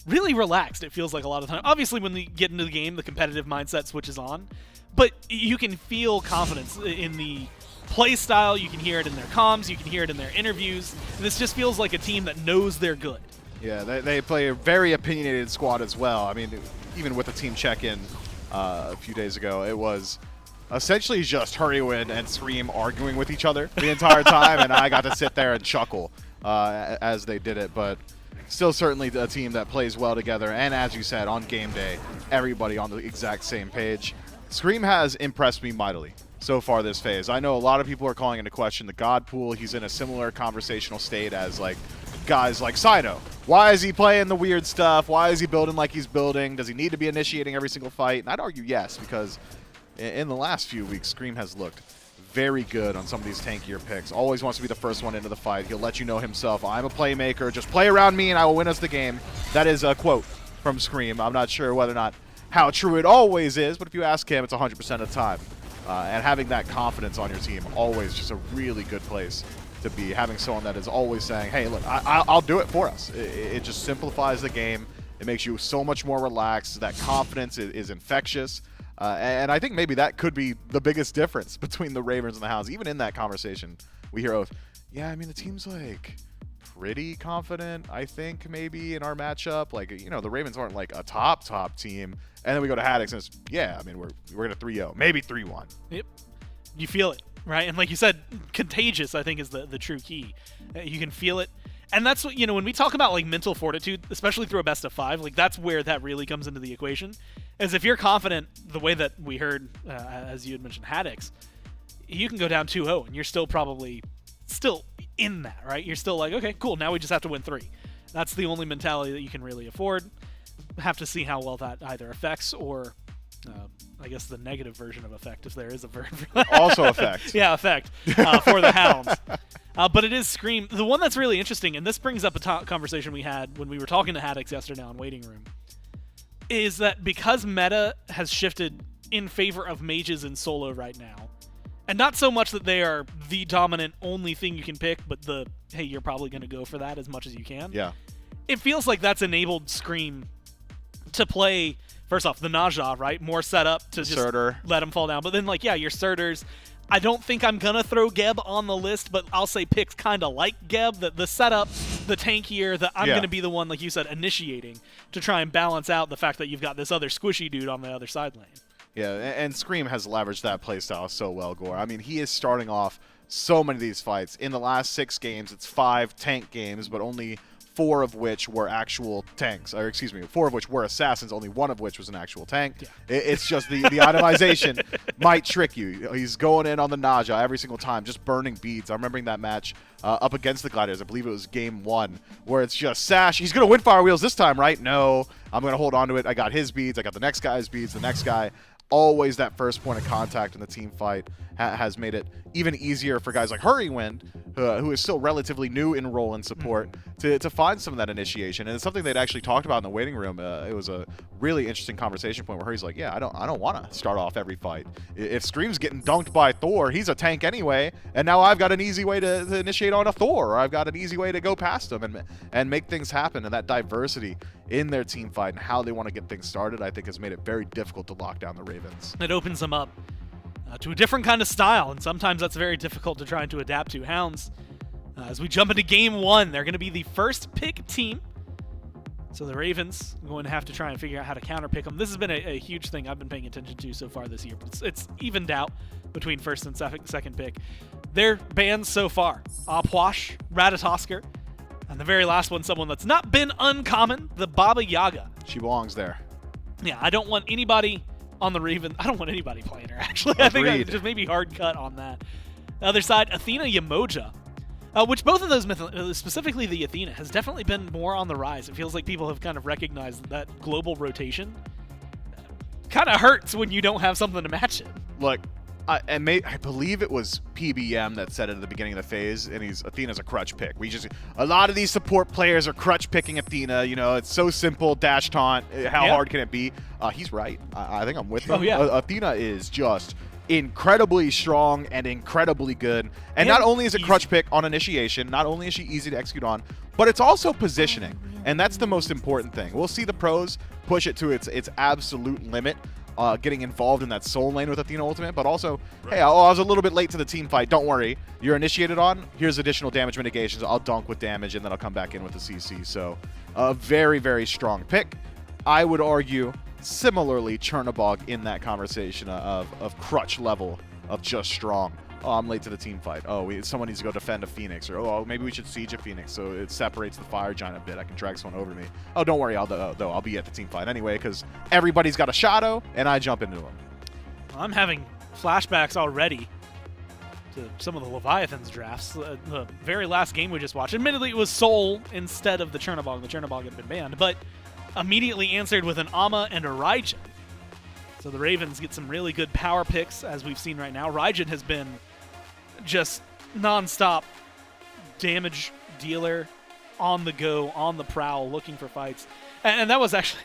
really relaxed, it feels like a lot of the time. Obviously, when they get into the game, the competitive mindset switches on, but you can feel confidence in the play style. You can hear it in their comms, you can hear it in their interviews. This just feels like a team that knows they're good. Yeah, they play a very opinionated squad as well. I mean, even with the team check-in, a few days ago. It was essentially just Hurrywin and Scream arguing with each other the entire time, and I got to sit there and chuckle as they did it. But still certainly a team that plays well together, and as you said, on game day, everybody on the exact same page. Scream has impressed me mightily so far this phase. I know a lot of people are calling into question the God pool. He's in a similar conversational state as like guys like Saito. Why is he playing the weird stuff? Why is he building like he's building? Does he need to be initiating every single fight? And I'd argue yes, because in the last few weeks, Scream has looked very good on some of these tankier picks. Always wants to be the first one into the fight. He'll let you know himself, I'm a playmaker. Just play around me and I will win us the game. That is a quote from Scream. I'm not sure whether or not how true it always is, but if you ask him, it's 100% of the time. And having that confidence on your team, always just a really good place to be. Having someone that is always saying, hey, look, I'll do it for us. It just simplifies the game. It makes you so much more relaxed. That confidence is infectious. And I think maybe that could be the biggest difference between the Ravens and the Hounds. Even in that conversation, we hear, yeah, I mean, the team's like pretty confident, I think, maybe in our matchup. Like, you know, the Ravens aren't like a top team. And then we go to Haddix and it's, yeah, I mean, we're going to 3-0, maybe 3-1. Yep. You feel it, right? And like you said, contagious, I think, is the true key. You can feel it. And that's what, you know, when we talk about like mental fortitude, especially through a best of 5, like that's where that really comes into the equation. Is if you're confident, the way that we heard, as you had mentioned, Haddix, you can go down 2-0 and you're still probably in that, right? You're still like, okay, cool, now we just have to win 3. That's the only mentality that you can really afford. Have to see how well that either affects or, I guess, the negative version of effect, if there is a version. Also effect. Yeah, effect for the Hounds. But it is Scream. The one that's really interesting, and this brings up a conversation we had when we were talking to Haddix yesterday on Waiting Room, is that because meta has shifted in favor of mages in solo right now, and not so much that they are the dominant only thing you can pick, but hey, you're probably going to go for that as much as you can. Yeah. It feels like that's enabled Scream to play, first off, the Naja, right? More setup to just let him fall down. But then, like, yeah, your Surters. I don't think I'm going to throw Geb on the list, but I'll say picks kind of like Geb. The setup, the tankier, that I'm going to be the one, like you said, initiating to try and balance out the fact that you've got this other squishy dude on the other side lane. Yeah, and Scream has leveraged that playstyle so well, Gore. I mean, he is starting off so many of these fights. In the last 6 games, it's 5 tank games, but only 4 of which were actual tanks, or excuse me, 4 of which were assassins, only 1 of which was an actual tank. Yeah. It's just the itemization might trick you. He's going in on the Naja every single time, just burning beads. I'm remembering that match up against the Gladiators. I believe it was game 1, where it's just Sash. He's going to win Fire Wheels this time, right? No, I'm going to hold on to it. I got his beads. I got the next guy's beads, the next guy. Always that first point of contact in the team fight has made it even easier for guys like Hurrywin, who is still relatively new in role and support, to find some of that initiation. And it's something they'd actually talked about in the waiting room. It was a really interesting conversation point where Hurry's like, yeah, I don't want to start off every fight. If Scream's getting dunked by Thor, he's a tank anyway, and now I've got an easy way to initiate on a Thor, or I've got an easy way to go past him and make things happen. And that diversity in their team fight and how they want to get things started, I think has made it very difficult to lock down the Ravens. It opens them up to a different kind of style, and sometimes that's very difficult to try to adapt to. Hounds, as we jump into game 1, they're going to be the first pick team. So the Ravens are going to have to try and figure out how to counter pick them. This has been a huge thing I've been paying attention to so far this year. It's evened out between first and second pick. Their bans so far, Opwash, Ratatosker, and the very last one, someone that's not been uncommon, the Baba Yaga. She belongs there. Yeah, I don't want anybody on the Raven. I don't want anybody playing her, actually. Agreed. I think I just maybe hard cut on that. The other side, Athena Yamoja, which both of those, specifically the Athena, has definitely been more on the rise. It feels like people have kind of recognized that global rotation kind of hurts when you don't have something to match it. Look, I believe it was PBM that said it at the beginning of the phase, and Athena's a crutch pick. A lot of these support players are crutch picking Athena. You know, it's so simple, dash taunt. How hard can it be? He's right. I think I'm with him. Oh, yeah. Athena is just incredibly strong and incredibly good. And not only is it crutch pick on initiation, not only is she easy to execute on, but it's also positioning. And that's the most important thing. We'll see the pros push it to its absolute limit. Getting involved in that soul lane with Athena Ultimate, but also, hey, I was a little bit late to the team fight. Don't worry. You're initiated on. Here's additional damage mitigations. I'll dunk with damage, and then I'll come back in with the CC. So a very, very strong pick. I would argue similarly Chernobog in that conversation of crutch level of just strong. Oh, I'm late to the team fight. Oh, someone needs to go defend a Phoenix. Or, oh, maybe we should siege a Phoenix so it separates the Fire Giant a bit. I can drag someone over to me. Oh, don't worry, I'll be at the team fight anyway because everybody's got a Shadow, and I jump into them. I'm having flashbacks already to some of the Leviathan's drafts. The very last game we just watched, admittedly, it was Soul instead of the Chernobog. The Chernobog had been banned, but immediately answered with an Amma and a Raijin. So the Ravens get some really good power picks, as we've seen right now. Raijin has been just non-stop damage dealer, on the go, on the prowl, looking for fights. And that was actually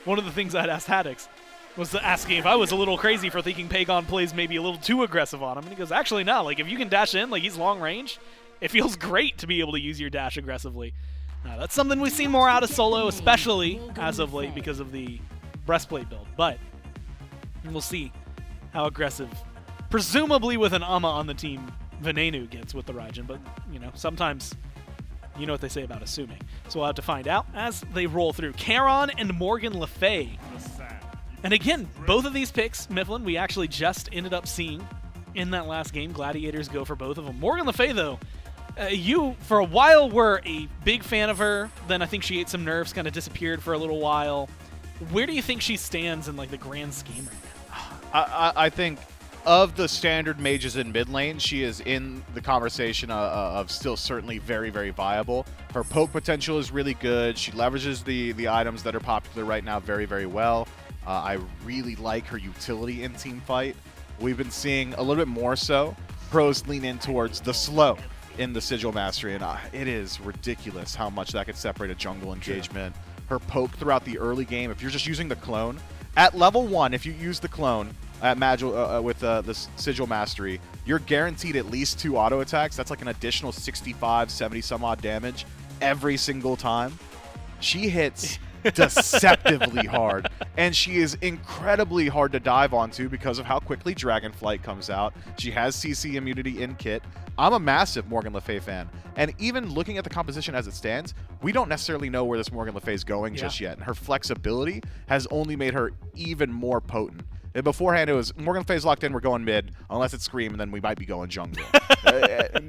one of the things I'd asked Haddix, was asking if I was a little crazy for thinking Pagon plays maybe a little too aggressive on him. And he goes, actually, no. Like, if you can dash in, like, he's long range, it feels great to be able to use your dash aggressively. That's something we've seen more out of Solo, especially as of late because of the breastplate build. But we'll see how aggressive, presumably with an Amma on the team, Venenu gets with the Raijin. But, sometimes you know what they say about assuming. So we'll have to find out as they roll through. Charon and Morgan Le Fay. And again, both of these picks, Mifflin, we actually just ended up seeing in that last game. Gladiators go for both of them. Morgan Le Fay, though, you, for a while, were a big fan of her. Then I think she ate some nerfs, kind of disappeared for a little while. Where do you think she stands in, like, the grand scheme right now? I think of the standard mages in mid lane, she is in the conversation of still certainly very, very viable. Her poke potential is really good. She leverages the items that are popular right now very, very well. I really like her utility in teamfight. We've been seeing a little bit more so pros lean in towards the slow in the Sigil Mastery, and it is ridiculous how much that could separate a jungle engagement. Her poke throughout the early game, if you're just using the clone, at level 1, if you use the clone at with the Sigil Mastery, you're guaranteed at least 2 auto attacks. That's like an additional 65, 70 some odd damage every single time. She hits deceptively hard, and she is incredibly hard to dive onto because of how quickly Dragonflight comes out. She has CC immunity in kit. I'm a massive Morgan Le Fay fan, and even looking at the composition as it stands, we don't necessarily know where this Morgan Le Fay is going just yet, and her flexibility has only made her even more potent. And beforehand, it was Morgan Le Fay's locked in, we're going mid, unless it's Scream, and then we might be going jungle.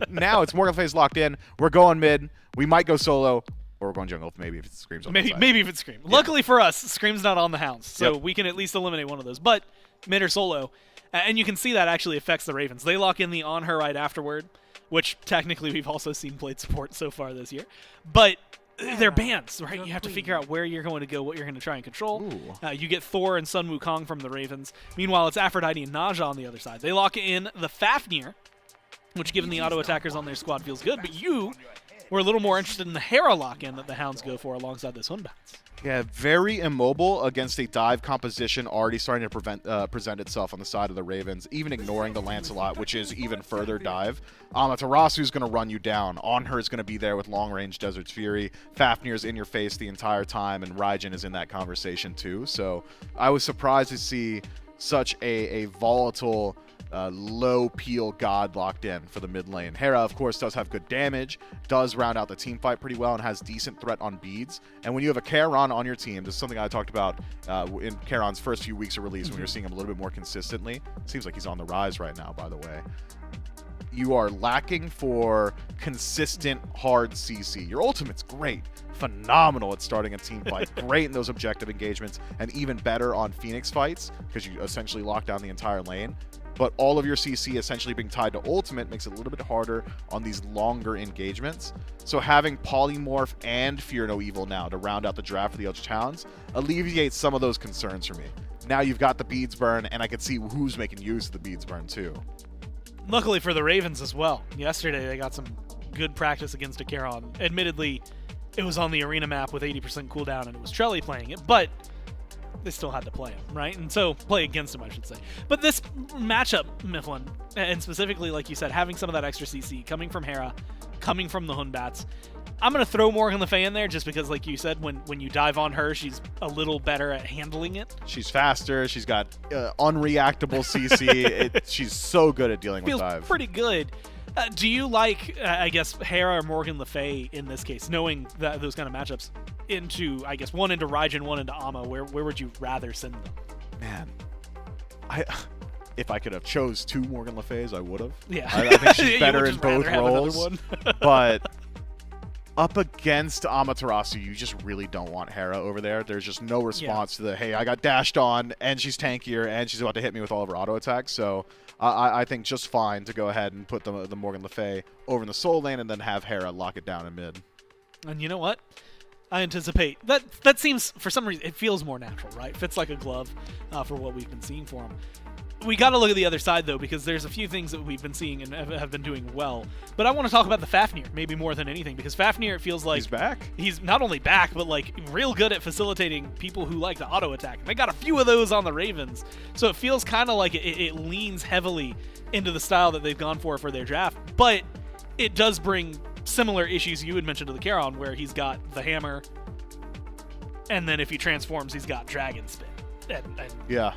Now it's Morgan Le Fay's locked in, we're going mid, we might go solo, or we're going jungle maybe if it Screams on maybe if it's Scream. Yeah. Luckily for us, Scream's not on the Hounds, so we can at least eliminate one of those. But mid or solo, and you can see that actually affects the Ravens. They lock in the on her right afterward, which technically we've also seen played support so far this year. But they're bans, right? You have to figure out where you're going to go, what you're going to try and control. You get Thor and Sun Wukong from the Ravens. Meanwhile, it's Aphrodite and Naja on the other side. They lock in the Fafnir, which given the auto attackers on their squad feels good, but we're a little more interested in the Hera lock-in that the Hounds go for alongside this Hunbats. Yeah, very immobile against a dive composition already starting to present itself on the side of the Ravens, even ignoring the Lancelot, which is even further dive. Amaterasu going to run you down. On her is going to be there with long-range Desert's Fury. Fafnir's in your face the entire time, and Raijin is in that conversation too. So I was surprised to see such a volatile low peel god locked in for the mid lane. Hera, of course, does have good damage, does round out the team fight pretty well, and has decent threat on beads. And when you have a Charon on your team, this is something I talked about in Charon's first few weeks of release when you're seeing him a little bit more consistently. Seems like he's on the rise right now, by the way. You are lacking for consistent hard CC. Your ultimate's great, phenomenal at starting a team fight, great in those objective engagements, and even better on Phoenix fights because you essentially lock down the entire lane. But all of your CC essentially being tied to ultimate makes it a little bit harder on these longer engagements. So having Polymorph and Fear No Evil now to round out the draft for the Eldritch Hounds alleviates some of those concerns for me. Now you've got the Beads Burn, and I can see who's making use of the Beads Burn too. Luckily for the Ravens as well. Yesterday they got some good practice against a Charon. Admittedly, it was on the arena map with 80% cooldown, and it was Trelly playing it, but they still had to play him, right? And so, play against him, I should say. But this matchup, Mifflin, and specifically, like you said, having some of that extra CC coming from Hera, coming from the Hunbats, I'm going to throw Morgan Le Fay in there just because, like you said, when you dive on her, she's a little better at handling it. She's faster. She's got unreactable CC. She's so good at dealing with dive. Feels pretty good. Do you like, I guess, Hera or Morgan Le Fay in this case, knowing that those kind of matchups into, I guess, one into Raijin, one into Ama? Where would you rather send them? Man, if I could have chose 2 Morgan Le Fays, I would have. Yeah. I think she's You better would in just rather both have another roles. one. But up against Amaterasu, you just really don't want Hera over there. There's just no response to the, hey, I got dashed on, and she's tankier, and she's about to hit me with all of her auto attacks. So I think just fine to go ahead and put the Morgan Le Fay over in the soul lane and then have Hera lock it down in mid. And you know what? I anticipate that seems, for some reason, it feels more natural, right? Fits like a glove for what we've been seeing for him. We got to look at the other side, though, because there's a few things that we've been seeing and have been doing well. But I want to talk about the Fafnir, maybe more than anything, because Fafnir, it feels like... He's back? He's not only back, but, like, real good at facilitating people who like to auto-attack. And they got a few of those on the Ravens. So it feels kind of like it leans heavily into the style that they've gone for their draft. But it does bring similar issues you had mentioned to the Charon, where he's got the hammer, and then if he transforms, he's got Dragon Spin. And yeah.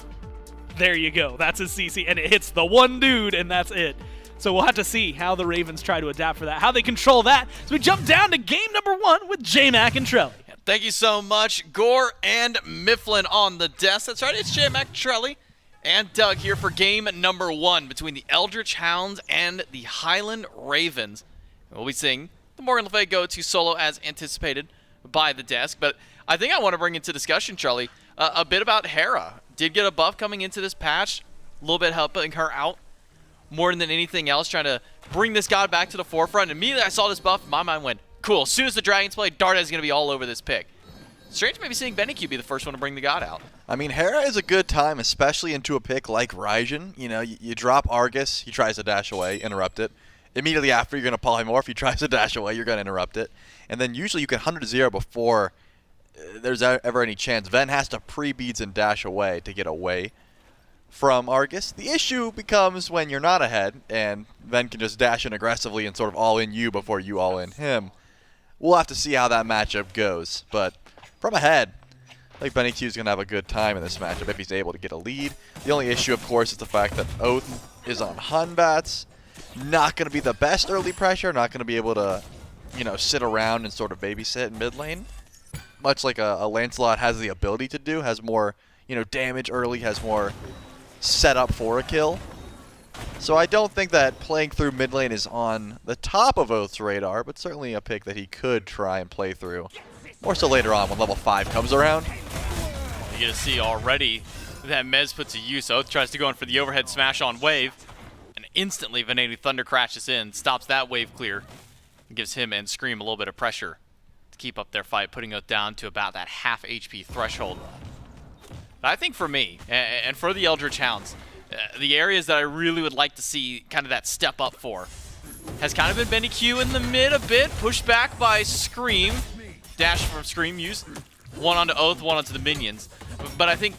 There you go. That's his CC, and it hits the one dude, and that's it. So we'll have to see how the Ravens try to adapt for that, how they control that. So we jump down to game number 1 with J-Mac and Trelly. Thank you so much, Gore and Mifflin on the desk. That's right, it's J-Mac, Trelly, and Doug here for game number 1 between the Eldritch Hounds and the Highland Ravens. We'll be seeing the Morgan Le Fay go to solo as anticipated by the desk, but I think I want to bring into discussion, Trelly, a bit about Hera. Did get a buff coming into this patch, a little bit helping her out more than anything else, trying to bring this god back to the forefront. Immediately I saw this buff, my mind went, cool, as soon as the Dragons play, Darda is going to be all over this pick. Strange maybe seeing BennyQ be the first one to bring the god out. I mean, Hera is a good time, especially into a pick like Raijin. You know, you drop Argus, he tries to dash away, interrupt it. Immediately after, you're going to polymorph, he tries to dash away, you're going to interrupt it. And then usually you can 100-0 before there's ever any chance. Ven has to pre-beads and dash away to get away from Argus. The issue becomes when you're not ahead, and Ven can just dash in aggressively and sort of all-in you before you all-in him. We'll have to see how that matchup goes. But from ahead, I think BennyQ is going to have a good time in this matchup if he's able to get a lead. The only issue, of course, is the fact that Oath is on Hunbats. Not going to be the best early pressure, not going to be able to, you know, sit around and sort of babysit in mid lane. Much like a Lancelot has the ability to do, has more, you know, damage early, has more setup for a kill. So I don't think that playing through mid lane is on the top of Oath's radar, but certainly a pick that he could try and play through. More so later on when level 5 comes around. You get to see already that Mez put to use. Oath tries to go in for the overhead smash on wave, and instantly Veneti Thunder crashes in, stops that wave clear, and gives him and Scream a little bit of pressure to keep up their fight, putting Oath down to about that half HP threshold. But I think for me, and for the Eldritch Hounds, the areas that I really would like to see kind of that step up for has kind of been BennyQ in the mid a bit, pushed back by Scream. Dash from Scream used, one onto Oath, one onto the minions. But I think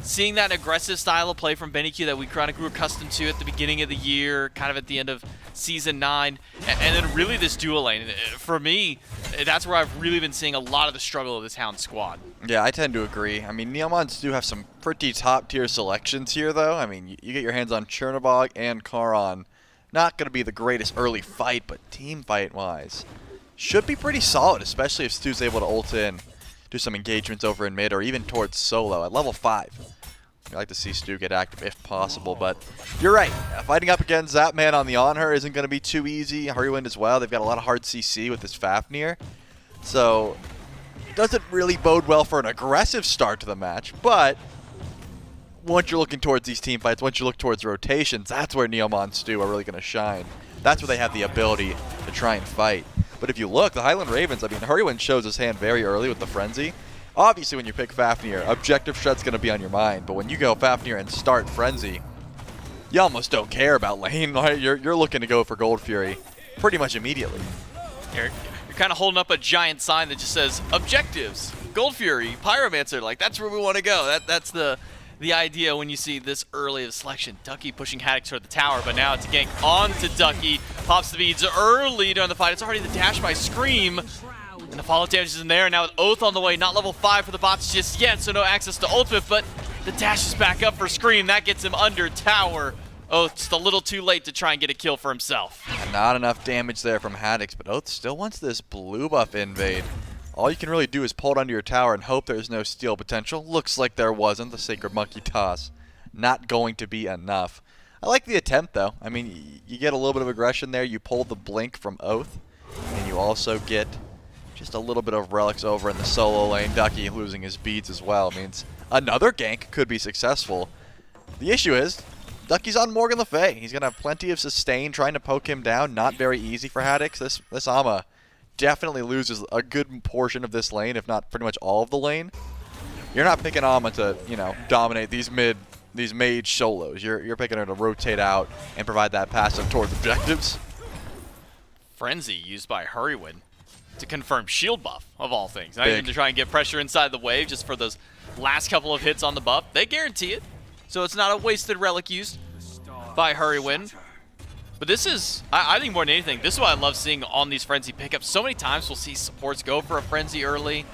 seeing that aggressive style of play from BennyQ that we kind of grew accustomed to at the beginning of the year, kind of at the end of Season 9, and then really this dual lane. For me, that's where I've really been seeing a lot of the struggle of this Hound squad. Yeah, I tend to agree. I mean, Neomons do have some pretty top-tier selections here, though. I mean, you get your hands on Chernobog and Charon. Not going to be the greatest early fight, but team fight-wise should be pretty solid, especially if Stu's able to ult in, do some engagements over in mid, or even towards solo at level 5. I'd like to see Stu get active if possible, but you're right. Fighting up against that man on the Honor isn't going to be too easy. Hurrywind as well. They've got a lot of hard CC with this Fafnir. So, it doesn't really bode well for an aggressive start to the match, but once you're looking towards these team fights, once you look towards rotations, that's where Neomon Stu are really going to shine. That's where they have the ability to try and fight. But if you look, the Highland Ravens, I mean, Hurrywind shows his hand very early with the Frenzy. Obviously, when you pick Fafnir, Objective Shred's going to be on your mind. But when you go Fafnir and start Frenzy, you almost don't care about lane. You're looking to go for Gold Fury pretty much immediately. You're kind of holding up a giant sign that just says, Objectives, Gold Fury, Pyromancer. Like, that's where we want to go. That's the idea when you see this early of selection. Ducky pushing Haddock toward the tower, but now it's a gank onto Ducky. Pops the beads early during the fight. It's already the dash by Scream. And the follow damage is in there. And now with Oath on the way, not level 5 for the bots just yet, so no access to ultimate, but the dash is back up for Scream. That gets him under tower. Oath just a little too late to try and get a kill for himself. And not enough damage there from Haddix, but Oath still wants this blue buff invade. All you can really do is pull it under your tower and hope there's no steal potential. Looks like there wasn't. The Sacred Monkey Toss not going to be enough. I like the attempt, though. I mean, you get a little bit of aggression there. You pull the blink from Oath, and you also get just a little bit of relics over in the solo lane. Ducky losing his beads as well means another gank could be successful. The issue is, Ducky's on Morgan Le Fay. He's going to have plenty of sustain trying to poke him down. Not very easy for Haddix. This Ama definitely loses a good portion of this lane, if not pretty much all of the lane. You're not picking Ama to, you know, dominate these mage solos. You're picking her to rotate out and provide that passive towards objectives. Frenzy used by Hurrywin to confirm shield buff, of all things. Not even to try and get pressure inside the wave, just for those last couple of hits on the buff. They guarantee it, so it's not a wasted relic used by Hurrywin. But this is, I think more than anything, this is what I love seeing on these Frenzy pickups. So many times we'll see supports go for a Frenzy early,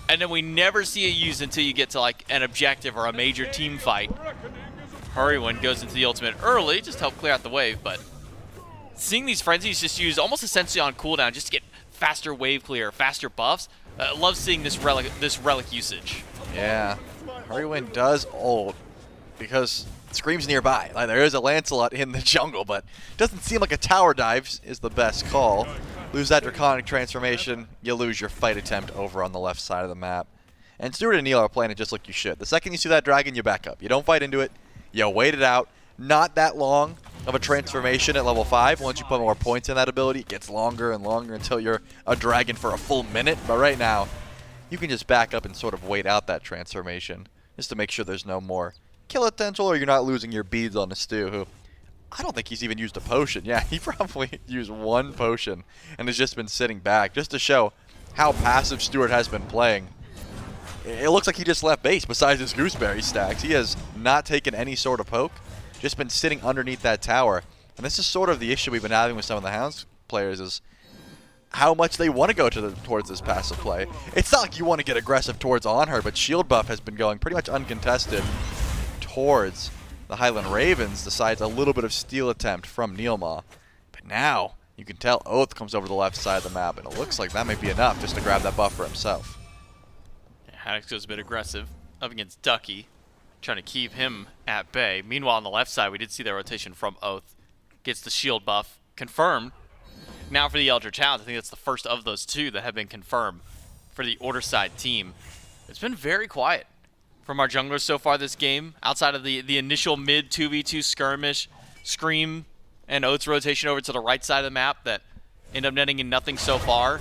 and then we never see it used until you get to like an objective or a major team fight. Hurrywin goes into the ultimate early, just to help clear out the wave, but seeing these Frenzies just used almost essentially on cooldown just to get faster wave clear, faster buffs, love seeing this relic usage. Yeah, Hurrywin does ult because Scream's nearby. Like, there is a Lancelot in the jungle, but it doesn't seem like a tower dive is the best call. Lose that Draconic transformation, you lose your fight attempt over on the left side of the map. And Stuart and Neil are playing it just like you should. The second you see that dragon, you back up. You don't fight into it, you wait it out. Not that long of a transformation at level 5. Once you put more points in that ability, it gets longer and longer until you're a dragon for a full minute. But right now, you can just back up and sort of wait out that transformation just to make sure there's no more kill potential, or you're not losing your beads on the Stu, who I don't think he's even used a potion. Yeah, he probably used one potion and has just been sitting back just to show how passive Stuart has been playing. It looks like he just left base besides his gooseberry stacks. He has not taken any sort of poke, just been sitting underneath that tower. And this is sort of the issue we've been having with some of the Hounds players, is how much they want to go towards this passive play. It's not like you want to get aggressive towards on her, but shield buff has been going pretty much uncontested towards the Highland Ravens. Decides a little bit of steal attempt from Neilma. But now you can tell Oath comes over the left side of the map, and it looks like that might be enough just to grab that buff for himself. Yeah, Haddix goes a bit aggressive up against Ducky, trying to keep him at bay. Meanwhile, on the left side, we did see that rotation from Oath. Gets the shield buff confirmed. Now for the Eldritch Hounds, I think that's the first of those two that have been confirmed for the Order side team. It's been very quiet from our junglers so far this game, outside of the initial mid 2v2 skirmish, Scream and Oath's rotation over to the right side of the map that end up netting in nothing so far.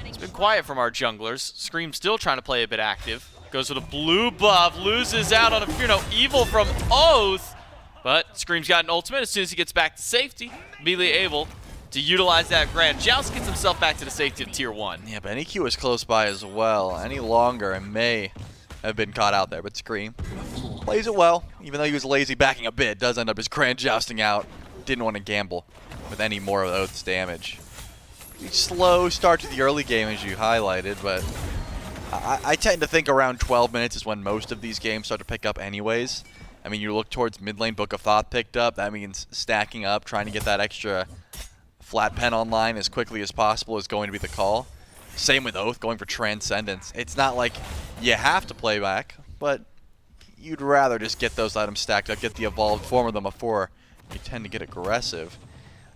It's been quiet from our junglers. Scream still trying to play a bit active. Goes with a blue buff, loses out on a Fear No Evil from Oath, but Scream's got an ultimate. As soon as he gets back to safety, immediately able to utilize that Grand Joust, gets himself back to the safety of Tier 1. Yeah, but EQ is close by as well. Any longer and may have been caught out there, but Scream plays it well. Even though he was lazy backing a bit, does end up just Grand Jousting out. Didn't want to gamble with any more of Oath's damage. Slow start to the early game, as you highlighted, but I tend to think around 12 minutes is when most of these games start to pick up anyways. I mean, you look towards mid lane, Book of Thoth picked up. That means stacking up, trying to get that extra flat pen online as quickly as possible is going to be the call. Same with Oath, going for Transcendence. It's not like you have to play back, but you'd rather just get those items stacked up, get the evolved form of them before you tend to get aggressive.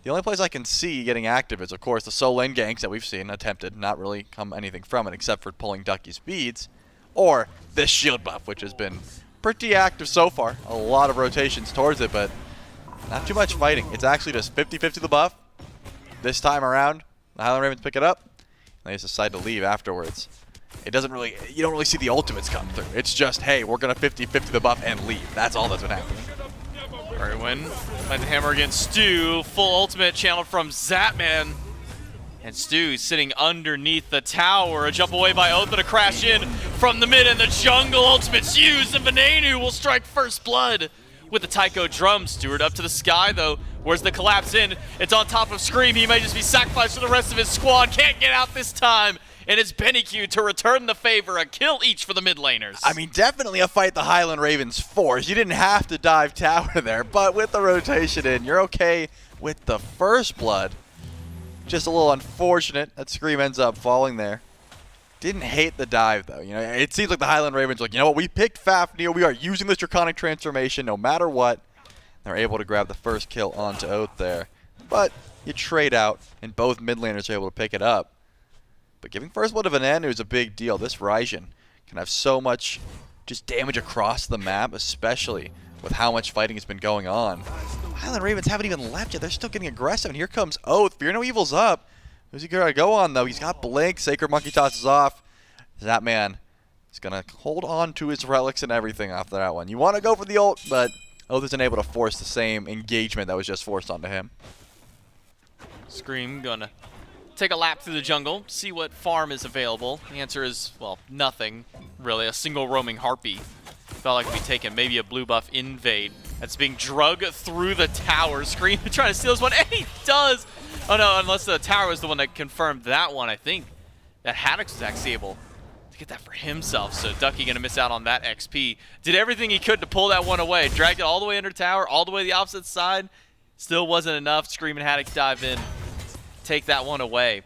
The only place I can see getting active is, of course, the solo lane ganks that we've seen attempted, not really come anything from it except for pulling Ducky's beads, or this shield buff, which has been pretty active so far. A lot of rotations towards it, but not too much fighting. It's actually just 50-50 the buff. This time around, the Highland Ravens pick it up, and they just decide to leave afterwards. It doesn't really, you don't really see the ultimates come through. It's just, hey, we're going to 50-50 the buff and leave. That's all that's been happening. Alright, win. Find the hammer against Stu. Full ultimate channeled from Zapman. And Stu sitting underneath the tower. A jump away by Oath, but a crash in from the mid, and the jungle ultimate's used, and Venenu will strike first blood with the Taiko drum. Stewart up to the sky, though. Where's the collapse in? It's on top of Scream. He may just be sacrificed for the rest of his squad. Can't get out this time. and it's BennyQ to return the favor, a kill each for the mid laners. I mean, definitely a fight the Highland Ravens forced. You didn't have to dive tower there, but with the rotation in, you're okay with the first blood. Just a little unfortunate that Scream ends up falling there. Didn't hate the dive, though. You know, it seems like the Highland Ravens are like, you know what, we picked Fafnir. We are using this Draconic Transformation no matter what. They're able to grab the first kill onto Oath there. But you trade out, and both mid laners are able to pick it up. But giving first blood to Venanu is a big deal. This Raijin can have so much just damage across the map, especially with how much fighting has been going on. Highland Ravens haven't even left yet. They're still getting aggressive, and here comes Oath. Fear No Evil's up. Who's he going to go on, though? He's got Blink. Sacred Monkey tosses off. That man is going to hold on to his relics and everything after that one. You want to go for the ult, but Oath isn't able to force the same engagement that was just forced onto him. Scream gonna take a lap through the jungle, see what farm is available. The answer is, well, nothing, really. A single roaming Harpy. Felt like we'd taken maybe a blue buff invade that's being drug through the tower. Scream trying to steal this one, and he does! Oh no, unless the tower was the one that confirmed that one, I think that Haddox was actually able to get that for himself. So Ducky gonna miss out on that XP. Did everything he could to pull that one away. Dragged it all the way under tower, all the way to the opposite side. Still wasn't enough. Scream and Haddox dive in, take that one away.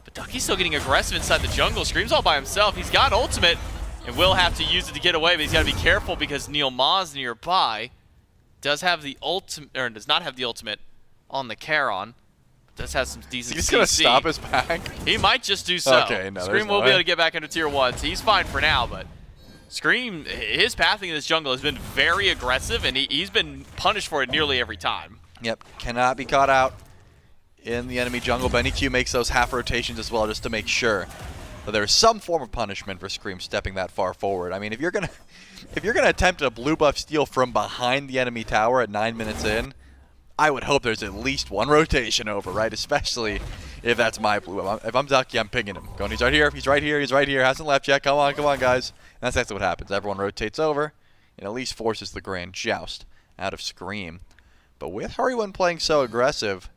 But Ducky's still getting aggressive inside the jungle. Scream's all by himself. He's got ultimate and will have to use it to get away, but he's got to be careful because Neil Ma's nearby. Does have the ultimate, or does not have the ultimate on the Charon. Does have some decent He's CC. going to stop his back? He might just do so. Okay, no, Scream will be able to get back into tier 1. So he's fine for now, but Scream, his pathing in this jungle has been very aggressive, and he's been punished for it nearly every time. Yep, cannot be caught out in the enemy jungle. BennyQ makes those half rotations as well just to make sure that there's some form of punishment for Scream stepping that far forward. I mean, if you're gonna attempt a blue buff steal from behind the enemy tower at 9 minutes in, I would hope there's at least one rotation over, right? Especially if that's my blue buff. If I'm Ducky, I'm pinging him. Going, he's right here, he's right here, he's right here, hasn't left yet. Come on, guys. And that's actually what happens. Everyone rotates over and at least forces the grand joust out of Scream. But with Hurrywin playing so aggressive,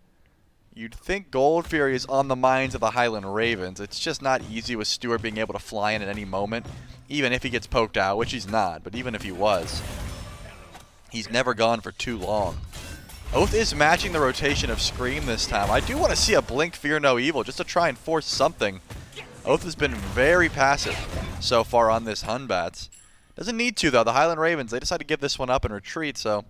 you'd think Gold Fury is on the minds of the Highland Ravens. It's just not easy with Stewart being able to fly in at any moment, even if he gets poked out, which he's not, but even if he was. He's never gone for too long. Oath is matching the rotation of Scream this time. I do want to see a Blink Fear No Evil just to try and force something. Oath has been very passive so far on this Hunbats. Doesn't need to, though. The Highland Ravens, they decide to give this one up and retreat, so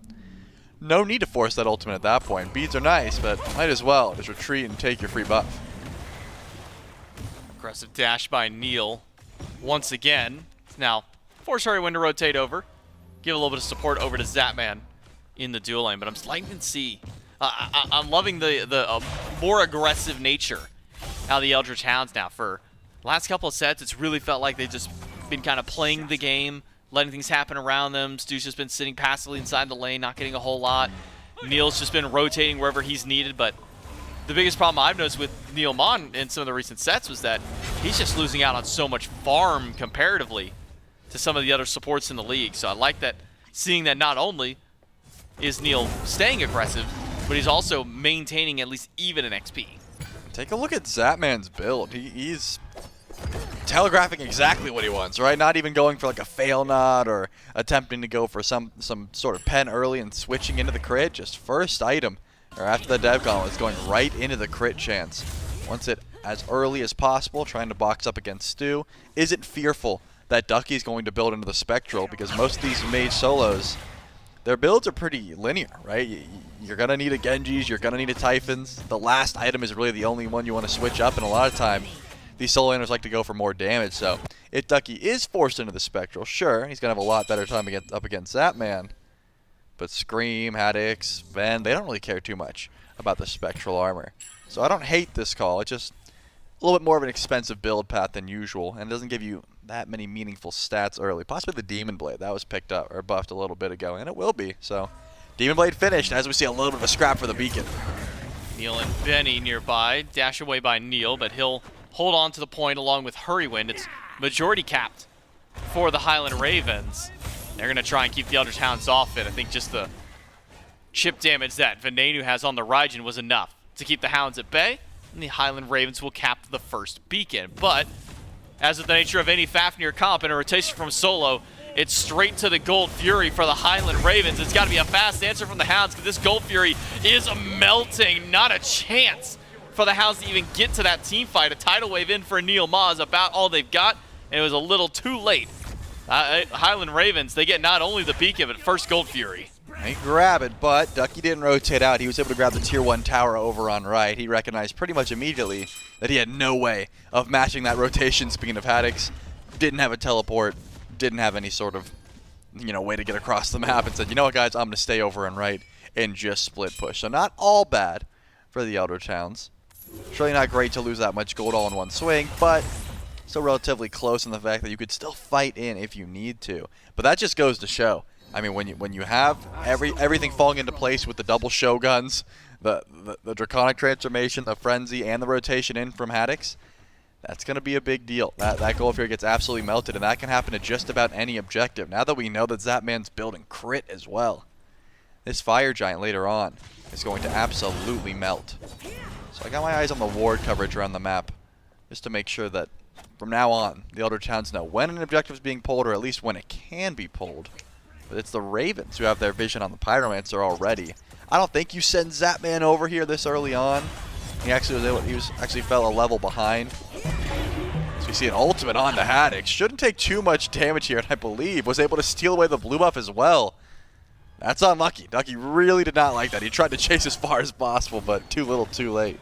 no need to force that ultimate at that point. Beads are nice, but might as well just retreat and take your free buff. Aggressive dash by Neil once again. Now, force Hurrywin to rotate over. Give a little bit of support over to Zapman in the dual lane, but I'm liking to see. I'm loving the more aggressive nature out of the Eldritch Hounds now. For the last couple of sets, it's really felt like they've just been kind of playing the game, letting things happen around them. Stu's just been sitting passively inside the lane, not getting a whole lot. Neil's just been rotating wherever he's needed, but the biggest problem I've noticed with Neil Mon in some of the recent sets was that he's just losing out on so much farm comparatively to some of the other supports in the league. So I like that, seeing that not only is Neil staying aggressive, but he's also maintaining at least even an XP. Take a look at Zapman's build. He's telegraphing exactly what he wants, right? Not even going for like a fail nod or attempting to go for some sort of pen early and switching into the crit. Just first item, or after the dev gauntlet, is going right into the crit chance. Wants it as early as possible, trying to box up against Stu. Isn't fearful that Ducky's going to build into the Spectral, because most of these mage solos, their builds are pretty linear, right? You're going to need a Genji's, you're going to need a Typhon's. The last item is really the only one you want to switch up, and a lot of time, these solo laners like to go for more damage. So if Ducky is forced into the Spectral, sure, he's going to have a lot better time up against Zapman. But Scream, Haddox, Ven, they don't really care too much about the Spectral armor. So I don't hate this call. It's just a little bit more of an expensive build path than usual, and it doesn't give you that many meaningful stats early. Possibly the Demon Blade, that was picked up or buffed a little bit ago, and it will be. So Demon Blade finished as we see a little bit of a scrap for the beacon. Neil and Benny nearby, dash away by Neil, but he'll hold on to the point along with Hurrywin. It's majority capped for the Highland Ravens. They're going to try and keep the Eldritch Hounds off it. I think just the chip damage that Venenu has on the Raijin was enough to keep the Hounds at bay, and the Highland Ravens will cap the first beacon. But as is the nature of any Fafnir comp in a rotation from solo. It's straight to the Gold Fury for the Highland Ravens. It's got to be a fast answer from the Hounds because this Gold Fury is melting. Not a chance for the Hounds to even get to that team fight. A tidal wave in for Neil Ma is about all they've got, and it was a little too late. Highland Ravens, they get not only the beacon, but first Gold Fury. He grab it, but Ducky didn't rotate out. He was able to grab the tier 1 tower over on right. He recognized pretty much immediately that he had no way of matching that rotation. Speaking of Haddix, didn't have a teleport, didn't have any sort of, way to get across the map, and said, you know what, guys, I'm going to stay over on right and just split push. So not all bad for the Elder Towns. Surely not great to lose that much gold all in one swing, but still relatively close in the fact that you could still fight in if you need to. But that just goes to show. I mean, when you have everything falling into place with the double Shoguns, the Draconic Transformation, the Frenzy, and the rotation in from Haddix, that's going to be a big deal. That Gold Fury gets absolutely melted, and that can happen to just about any objective. Now that we know that Zapman's building crit as well, this Fire Giant later on is going to absolutely melt. So I got my eyes on the ward coverage around the map, just to make sure that from now on, the Elder Towns know when an objective is being pulled, or at least when it can be pulled. But it's the Ravens who have their vision on the Pyromancer already. I don't think you send Zapman over here this early on. He actually fell a level behind. So we see an ultimate on to Haddix. Shouldn't take too much damage here, and I believe was able to steal away the blue buff as well. That's unlucky. Ducky really did not like that. He tried to chase as far as possible, but too little too late.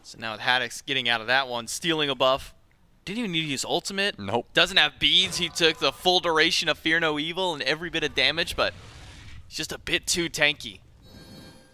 So now with Haddix getting out of that one, stealing a buff. Didn't even need to use ultimate. Nope. Doesn't have beads. He took the full duration of Fear No Evil and every bit of damage, but he's just a bit too tanky.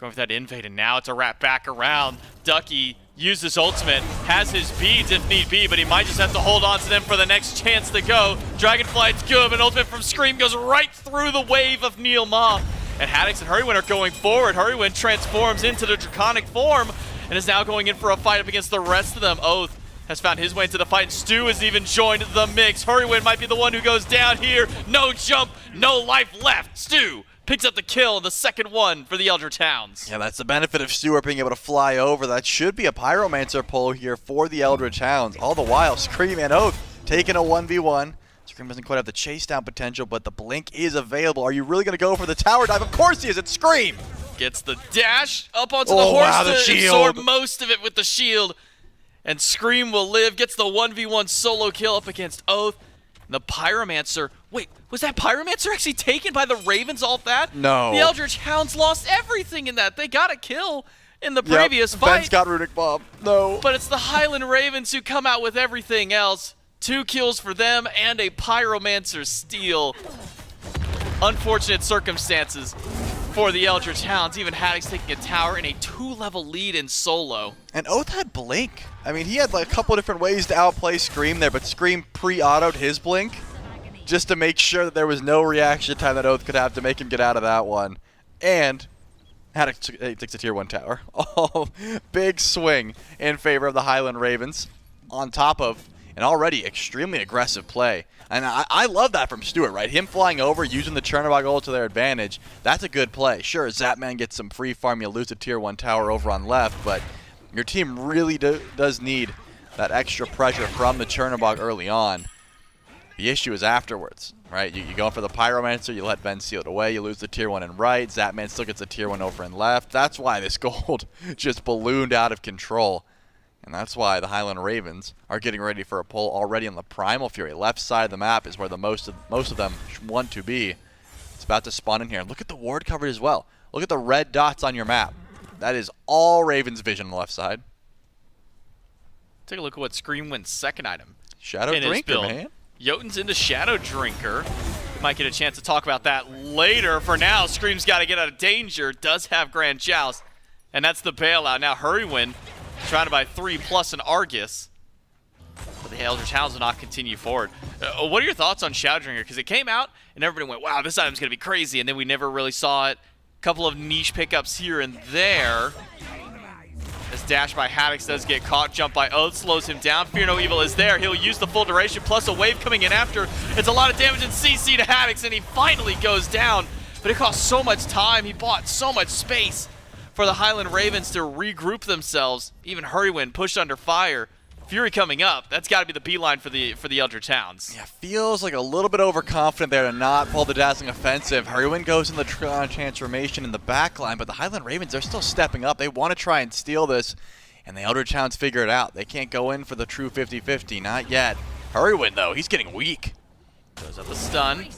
Going for that invade, and now it's a wrap back around. Ducky used his ultimate, has his beads if need be, but he might just have to hold on to them for the next chance to go. Dragonflight's good, but ultimate from Scream goes right through the wave of Neil Ma. And Haddix and Hurrywin are going forward. Hurrywin transforms into the Draconic form and is now going in for a fight up against the rest of them. Oath has found his way into the fight, and Stu has even joined the mix. Hurrywin might be the one who goes down here. No jump, no life left. Stu picks up the kill, the second one for the Elder Towns. Yeah, that's the benefit of Stewart being able to fly over. That should be a Pyromancer pull here for the Eldritch Hounds. All the while, Scream and Oath taking a 1v1. Scream doesn't quite have the chase down potential, but the blink is available. Are you really going to go for the tower dive? Of course he is. It's Scream. Gets the dash up onto the horse to absorb most of it with the shield. And Scream will live, gets the 1v1 solo kill up against Oath. And the Pyromancer, wait, was that Pyromancer actually taken by the Ravens off that? No. The Eldritch Hounds lost everything in that. They got a kill in the previous fight. Ben's got Runic Bomb. No. But it's the Highland Ravens who come out with everything else. 2 kills for them and a Pyromancer steal. Unfortunate circumstances for the Eldritch Hounds. Even Haddix taking a tower in a 2-level lead in solo. And Oath had Blink. I mean, he had like a couple different ways to outplay Scream there, but Scream pre-autoed his Blink just to make sure that there was no reaction time that Oath could have to make him get out of that one. And Haddix takes a tier 1 tower. Oh, big swing in favor of the Highland Ravens on top of an already extremely aggressive play. And I love that from Stewart, right? Him flying over, using the Chernobog ult to their advantage. That's a good play. Sure, Zapman gets some free farm. You lose a tier 1 tower over on left, but your team really does need that extra pressure from the Chernobog early on. The issue is afterwards, right? You go for the Pyromancer, you let Ben seal it away, you lose the tier 1 in right, Zapman still gets a tier 1 over in left. That's why this gold just ballooned out of control. And that's why the Highland Ravens are getting ready for a pull already on the Primal Fury. Left side of the map is where the most of them want to be. It's about to spawn in here. Look at the ward coverage as well. Look at the red dots on your map. That is all Ravens vision on the left side. Take a look at what Scream wins second item. Shadow Drinker, man. Jotun's into Shadow Drinker. We might get a chance to talk about that later. For now, Scream's got to get out of danger. Does have Grand Joust. And that's the bailout. Now Hurrywin surrounded by 3 plus an Argus. But the Eldritch Hounds will not continue forward. What are your thoughts on Shadow Drinker? Because it came out and everybody went, wow, this item's going to be crazy. And then we never really saw it. A couple of niche pickups here and there. This dash by Haddix does get caught. Jump by Oath slows him down. Fear No Evil is there. He'll use the full duration plus a wave coming in after. It's a lot of damage in CC to Haddix, and he finally goes down. But it cost so much time. He bought so much space for the Highland Ravens to regroup themselves. Even Hurrywin pushed under fire. Fury coming up. That's got to be the beeline for the Eldritch Hounds. Yeah, feels like a little bit overconfident there to not pull the dazzling offensive. Hurrywin goes in the transformation in the backline, but the Highland Ravens are still stepping up. They want to try and steal this, and the Eldritch Hounds figure it out. They can't go in for the true 50-50, not yet. Hurrywin, though, he's getting weak. Goes up the stun.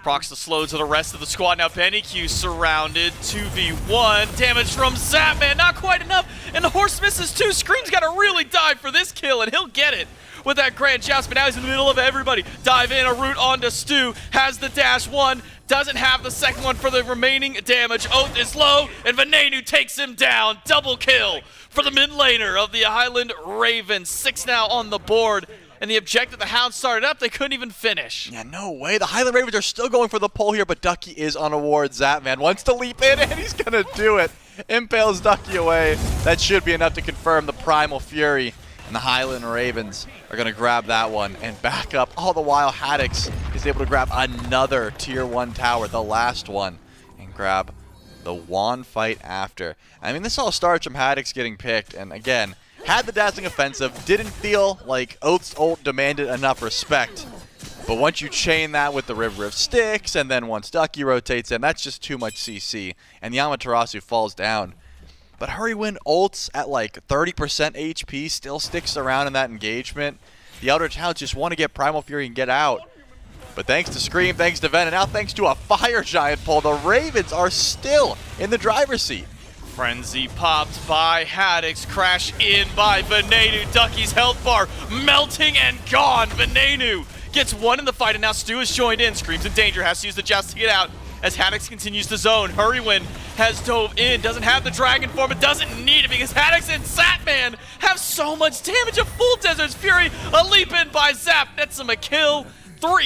Procs the slow to the rest of the squad. Now Benny Q surrounded. 2v1. Damage from Zapman. Not quite enough. And the horse misses too. Scream's got to really dive for this kill, and he'll get it with that grand joust. But now he's in the middle of everybody. Dive in, a root onto Stu. Has the dash one. Doesn't have the second one for the remaining damage. Oath is low, and Venenu takes him down. Double kill for the mid laner of the Highland Ravens. 6 now on the board. And the objective the Hounds started up, they couldn't even finish. Yeah, no way. The Highland Ravens are still going for the pull here, but Ducky is on a ward. Zapman wants to leap in, and he's going to do it. Impales Ducky away. That should be enough to confirm the Primal Fury. And the Highland Ravens are going to grab that one and back up. All the while, Haddix is able to grab another Tier 1 tower, the last one, and grab the wand fight after. I mean, this all starts from Haddix getting picked, and again, had the dazzling offensive, didn't feel like Oath's ult demanded enough respect. But once you chain that with the River of Sticks, and then once Ducky rotates in, that's just too much CC. And the Amaterasu falls down. But Hurrywin ults at like 30% HP, still sticks around in that engagement. The Eldritch Hounds just want to get Primal Fury and get out. But thanks to Scream, thanks to Ven, and now thanks to a Fire Giant pull, the Ravens are still in the driver's seat. Frenzy popped by Haddix, crash in by Venenu. Ducky's health bar melting and gone. Venenu gets one in the fight, and now Stu is joined in. Scream's in danger, has to use the joust to get out as Haddix continues to zone. Hurrywin has dove in, doesn't have the Dragon form, but doesn't need it because Haddix and Zapman have so much damage. A full Desert's Fury, a leap in by Zap, nets him a kill. 3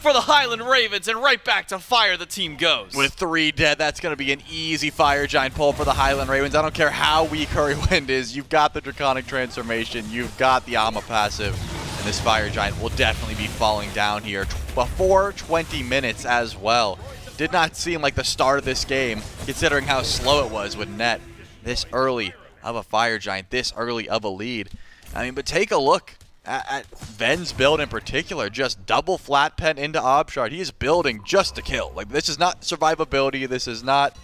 for the Highland Ravens, and right back to fire the team goes. With 3 dead, that's going to be an easy Fire Giant pull for the Highland Ravens. I don't care how weak Hurrywin is. You've got the Draconic Transformation. You've got the Ama passive. And this Fire Giant will definitely be falling down here before 20 minutes as well. Did not seem like the start of this game, considering how slow it was with net this early of a Fire Giant, this early of a lead. I mean, but take a look at Ven's build in particular. Just double flat pen into Obshard. He is building just to kill. Like, this is not survivability. This is not,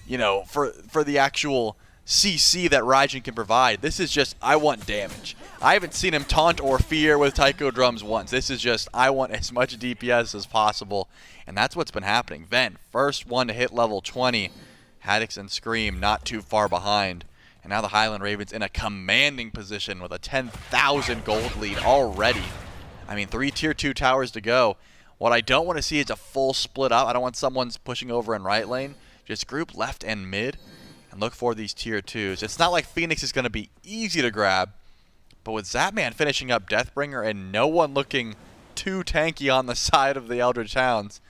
you know, for the actual CC that Raijin can provide. This is just, I want damage. I haven't seen him taunt or fear with Taiko drums once. This is just, I want as much DPS as possible. And that's what's been happening. Ven, first one to hit level 20. Haddix and Scream not too far behind. And now the Highland Ravens in a commanding position with a 10,000 gold lead already. I mean, 3 Tier 2 towers to go. What I don't want to see is a full split up. I don't want someone's pushing over in right lane. Just group left and mid and look for these Tier 2s. It's not like Phoenix is going to be easy to grab. But with Zapman finishing up Deathbringer and no one looking too tanky on the side of the Eldritch Hounds,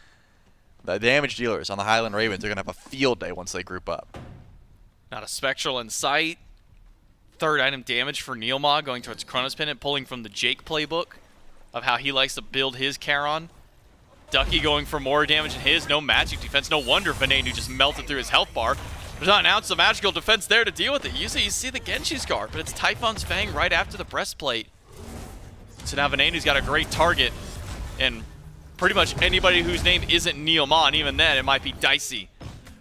the damage dealers on the Highland Ravens are going to have a field day once they group up. Not a Spectral in sight. 3rd item damage for Neilma, going towards Chronos Pendant, pulling from the Jake playbook of how he likes to build his Charon. Ducky going for more damage than his. No magic defense. No wonder Venenu just melted through his health bar. There's not an ounce of magical defense there to deal with it. Usually you see the Genshi's guard, but it's Typhon's Fang right after the breastplate. So now Venenu's got a great target, and pretty much anybody whose name isn't Neilma, and even then it might be dicey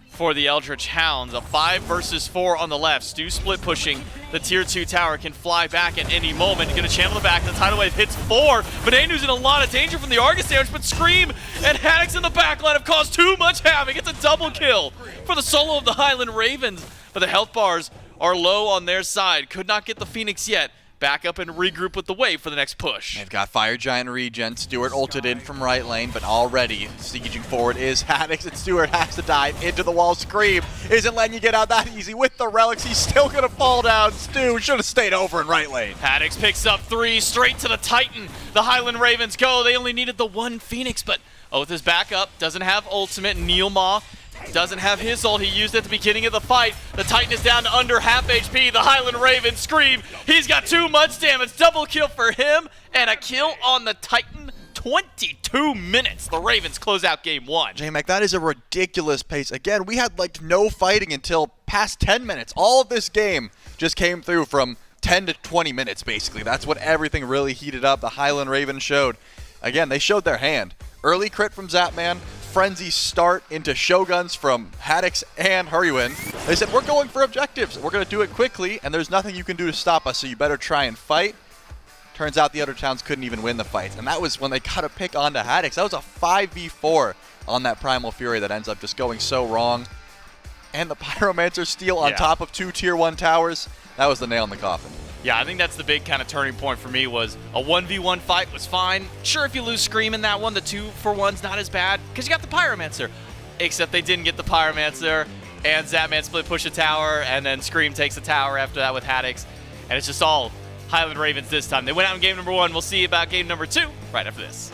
for the Eldritch Hounds. A 5 versus 4 on the left. Stu split pushing. The Tier 2 tower can fly back at any moment. Gonna channel the back. The tidal wave hits 4. Venenu's in a lot of danger from the Argus damage, but Scream and Haddix in the backline have caused too much havoc. It's a double kill for the solo of the Highland Ravens, but the health bars are low on their side. Could not get the Phoenix yet. Back up and regroup with the wave for the next push. They've got Fire Giant regen. Stewart ulted in from right lane, but already sieging forward is Haddix, and Stewart has to dive into the wall. Scream isn't letting you get out that easy. With the relics, he's still gonna fall down. Stu should have stayed over in right lane. Haddix picks up 3 straight to the Titan. The Highland Ravens go. They only needed the 1 Phoenix, but Oath is back up. Doesn't have ultimate. Neilma doesn't have his ult. He used it at the beginning of the fight. The Titan is down to under half HP. The Highland Ravens Scream. He's got too much damage. Double kill for him and a kill on the Titan. 22 minutes. The Ravens close out game 1. J-Mac, that is a ridiculous pace. Again, we had like no fighting until past 10 minutes. All of this game just came through from 10 to 20 minutes, basically. That's when everything really heated up. The Highland Raven showed. Again, they showed their hand. Early crit from Zapman, frenzy start into Shoguns from Haddix and Hurrywin. They said, we're going for objectives. We're going to do it quickly, and there's nothing you can do to stop us, so you better try and fight. Turns out the other towns couldn't even win the fights, and that was when they got a pick onto Haddix. That was a 5v4 on that Primal Fury that ends up just going so wrong. And the Pyromancer steal on top of 2 tier 1 towers. That was the nail in the coffin. Yeah, I think that's the big kind of turning point for me was a 1v1 fight was fine. Sure, if you lose Scream in that one, the 2-for-1's not as bad because you got the Pyromancer. Except they didn't get the Pyromancer, and Zapman split push a tower, and then Scream takes a tower after that with Haddix. And it's just all Highland Ravens this time. They went out in game number 1. We'll see about game number 2 right after this.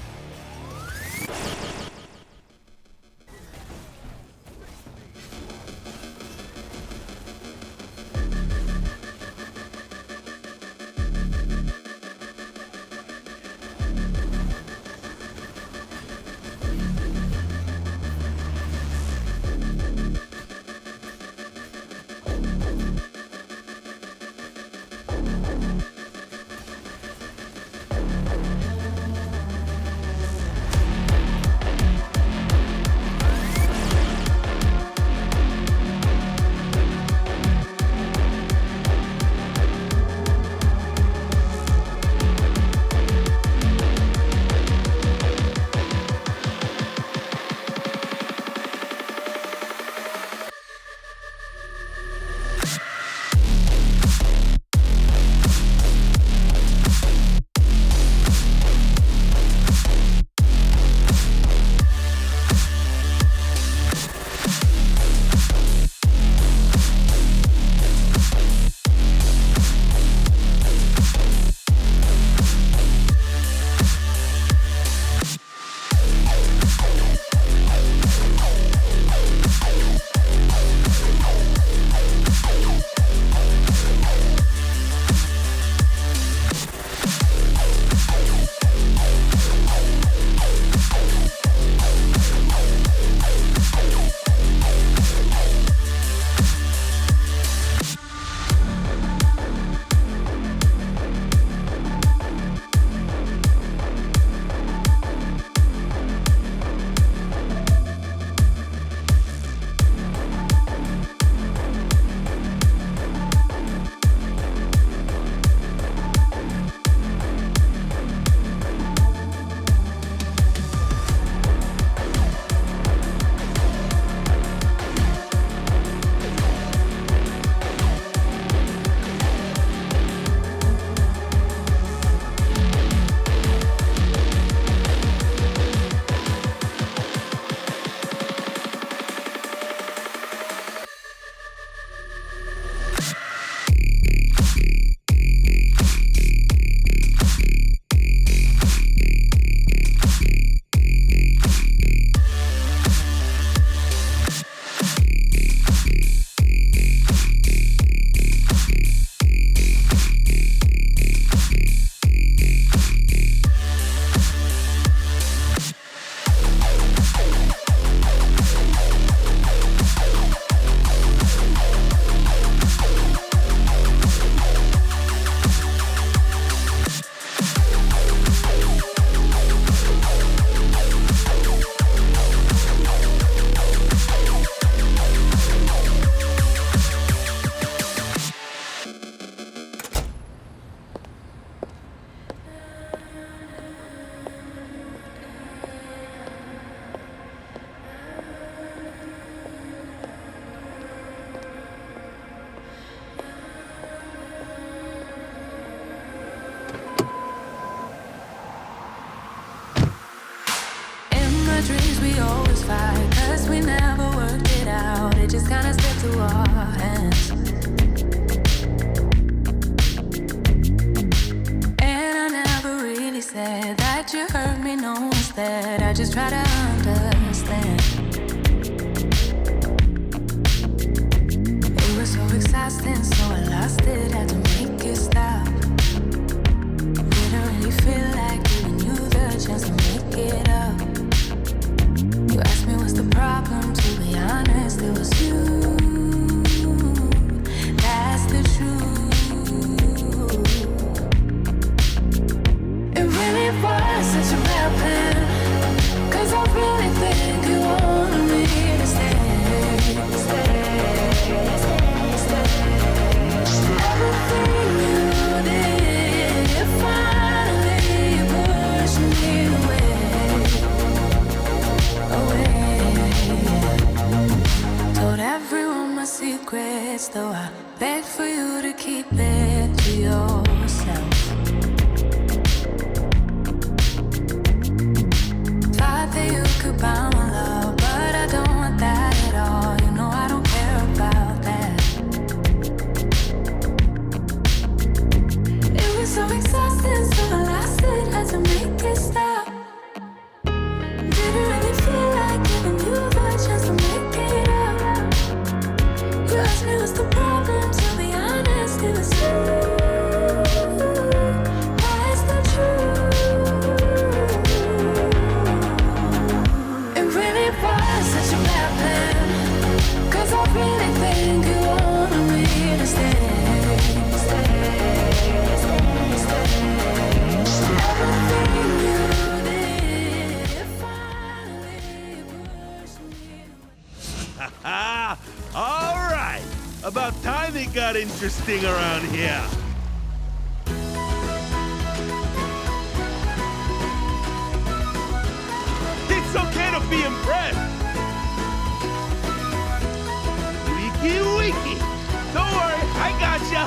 dreams we always fight, 'cause we never worked it out. It just kinda slipped through our hands. And I never really said that you hurt me, no, instead I just try to understand. It was so exhausting, so I lost it, had to make it stop. Didn't really feel like giving you the chance to make it up. You asked me what's the problem, to be honest, it was you. That's the truth. to yourself. Thought that you could buy my love, but I don't want that at all. You know I don't care about that. It was so exhausting, so I lasted, had to make it stop. Didn't really feel like giving you the chance to make it up. You asked me what's the problem, to be honest, it was you. That's the truth. It really was such a bad plan, 'cause I really think you wanted me to stay. Everything you did finally pushed me. All right. About time it got interesting around here. It's okay to be impressed. Wiki wiki. Don't worry, I gotcha.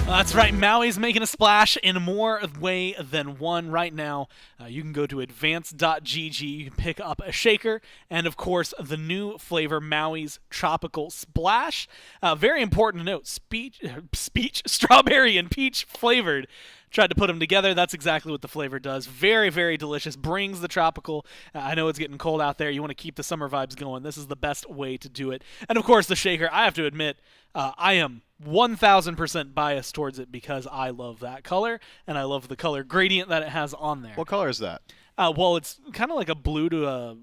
That's right, Maui's making a splash in more way than one right now. You can go to advance.gg, you can pick up a shaker, and of course the new flavor, Maui's Tropical Splash. Very important to note, strawberry and peach flavored. Tried to put them together. That's exactly what the flavor does. Very, very delicious. Brings the tropical. I know it's getting cold out there. You want to keep the summer vibes going. This is the best way to do it. And of course, the shaker. I have to admit, I am 1,000% biased towards it because I love that color and I love the color gradient that it has on there. What color is that? Well, it's kind of like a blue to a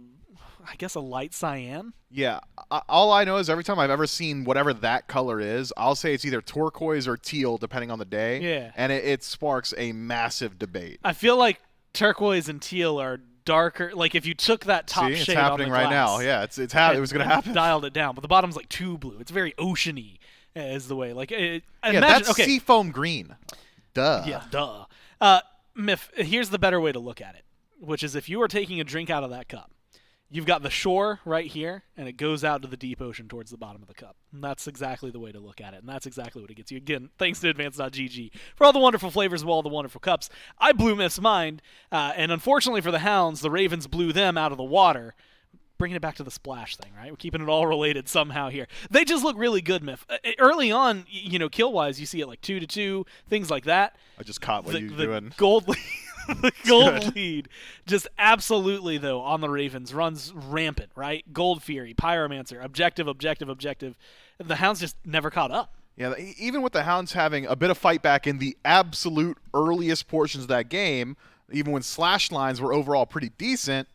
light cyan. Yeah, all I know is every time I've ever seen whatever that color is, I'll say it's either turquoise or teal, depending on the day. Yeah. And it sparks a massive debate. I feel like turquoise and teal are darker. Like if you took that top See, shade it's happening on the right glass, now. Yeah, it was going to happen. Dialed it down, but the bottom's like too blue. It's very oceany, is the way. Like, Yeah, imagine, that's okay. seafoam green. Duh. Yeah, duh. Miff, here's the better way to look at it, which is if you are taking a drink out of that cup, you've got the shore right here, and it goes out to the deep ocean towards the bottom of the cup. And that's exactly the way to look at it, and that's exactly what it gets you. Again, thanks to advance.gg for all the wonderful flavors of all the wonderful cups. I blew Miff's mind, and unfortunately for the Hounds, the Ravens blew them out of the water. Bringing it back to the splash thing, right? We're keeping it all related somehow here. They just look really good, Miff. Early on, kill-wise, you see it like 2-2, things like that. I just caught what you're doing. Gold lead. The gold lead, just absolutely, though, on the Ravens, runs rampant, right? Gold Fury, Pyromancer, objective. The Hounds just never caught up. Yeah, even with the Hounds having a bit of fight back in the absolute earliest portions of that game, even when slash lines were overall pretty decent,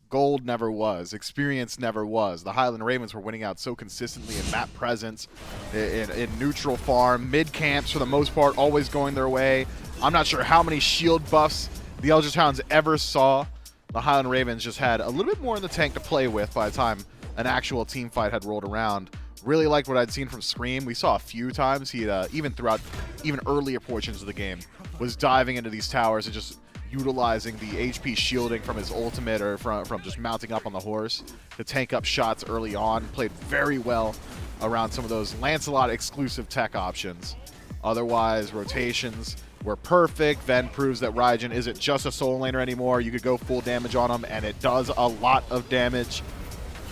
Gold never was. Experience never was. The Highland Ravens were winning out so consistently in map presence, in neutral farm, mid camps for the most part, always going their way. I'm not sure how many shield buffs the Eldritch Hounds ever saw. The Highland Ravens just had a little bit more in the tank to play with by the time an actual team fight had rolled around. Really liked what I'd seen from Scream. We saw a few times he, even throughout even earlier portions of the game, was diving into these towers and just utilizing the HP shielding from his ultimate or from just mounting up on the horse to tank up shots early on. Played very well around some of those Lancelot exclusive tech options. Otherwise, rotations were perfect. Ven proves that Raijin isn't just a soul laner anymore. You could go full damage on him, and it does a lot of damage.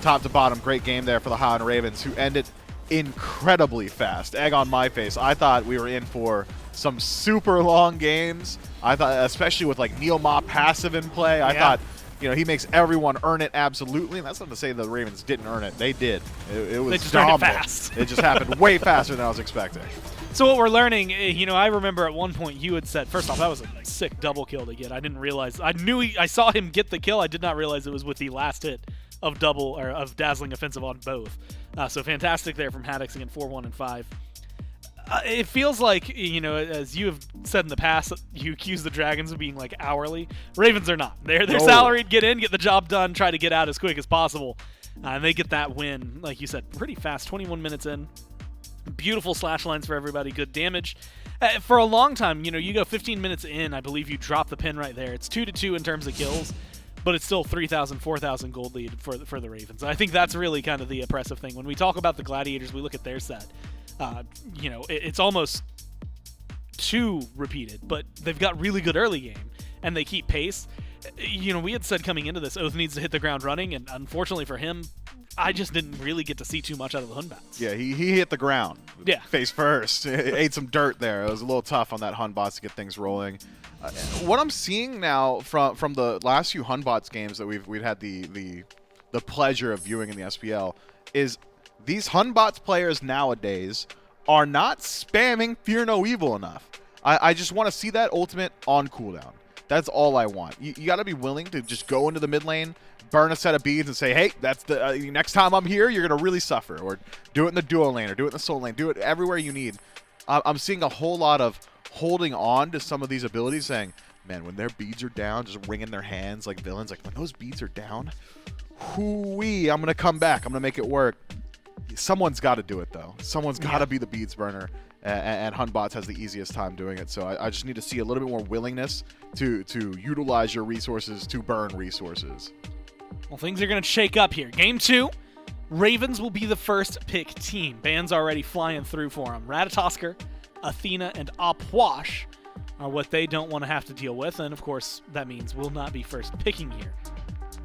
Top to bottom, great game there for the Highland Ravens, who ended incredibly fast. Egg on my face. I thought we were in for some super long games. I thought, especially with like Neil Ma passive in play, I thought, he makes everyone earn it absolutely. And that's not to say the Ravens didn't earn it. They did. It was they just earned dominant. it fast. It just happened way faster than I was expecting. So what we're learning, I remember at one point you had said, first off, that was a sick double kill to get. I didn't realize. I saw him get the kill. I did not realize it was with the last hit of of dazzling offensive on both. So fantastic there from Haddix again, 4-1 and 5. It feels like, as you have said in the past, you accuse the Dragons of being like hourly. Ravens are not. They're salaried, get in, get the job done, try to get out as quick as possible. And they get that win, like you said, pretty fast, 21 minutes in. Beautiful slash lines for everybody, good damage. For a long time, you go 15 minutes in, I believe you drop the pin right there. It's 2-2 in terms of kills. but it's still 3,000, 4,000 gold lead for the Ravens. I think that's really kind of the oppressive thing. When we talk about the Gladiators, we look at their set. It's almost too repeated, but they've got really good early game, and they keep pace. We had said coming into this, Oath needs to hit the ground running, and unfortunately for him, I just didn't really get to see too much out of the Hunbats. Yeah, he hit the ground. Yeah. Face first. Ate some dirt there. It was a little tough on that Hunbots to get things rolling. What I'm seeing now from the last few Hunbots games that we've had the pleasure of viewing in the SPL is these Hunbots players nowadays are not spamming Fear No Evil enough. I just want to see that ultimate on cooldown. That's all I want. You got to be willing to just go into the mid lane, burn a set of beads, and say, hey, that's the next time I'm here, you're going to really suffer. Or do it in the duo lane, or do it in the soul lane. Do it everywhere you need. I'm seeing a whole lot of holding on to some of these abilities, saying, man, when their beads are down, just wringing their hands like villains. Like, when those beads are down, hoo-wee, I'm going to come back. I'm going to make it work. Someone's got to do it, though. Someone's got to be the beads burner. And Hunbots has the easiest time doing it. So I just need to see a little bit more willingness to utilize your resources to burn resources. Well, things are going to shake up here. Game 2, Ravens will be the first pick team. Bans already flying through for them. Ratatosker, Athena, and Opwash are what they don't want to have to deal with. And, of course, that means we'll not be first picking here.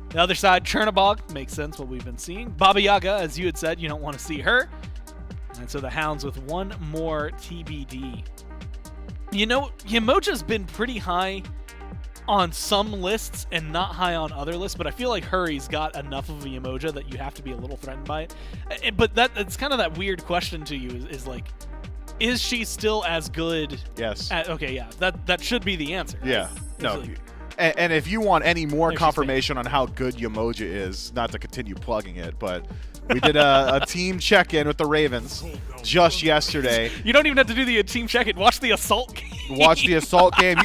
The other side, Chernobog, makes sense what we've been seeing. Baba Yaga, as you had said, you don't want to see her. And so the Hounds with one more TBD. Yamoja's been pretty high on some lists and not high on other lists, but I feel like Hurry's got enough of a Yamoja that you have to be a little threatened by it. But it's kind of that weird question to you is like, is she still as good? Yes. Okay, yeah. That should be the answer. Right? Yeah. No. Like, and if you want any more confirmation on how good Yamoja is, not to continue plugging it, but we did a team check-in with the Ravens just yesterday. You don't even have to do the team check-in. Watch the Assault game. Watch the Assault game.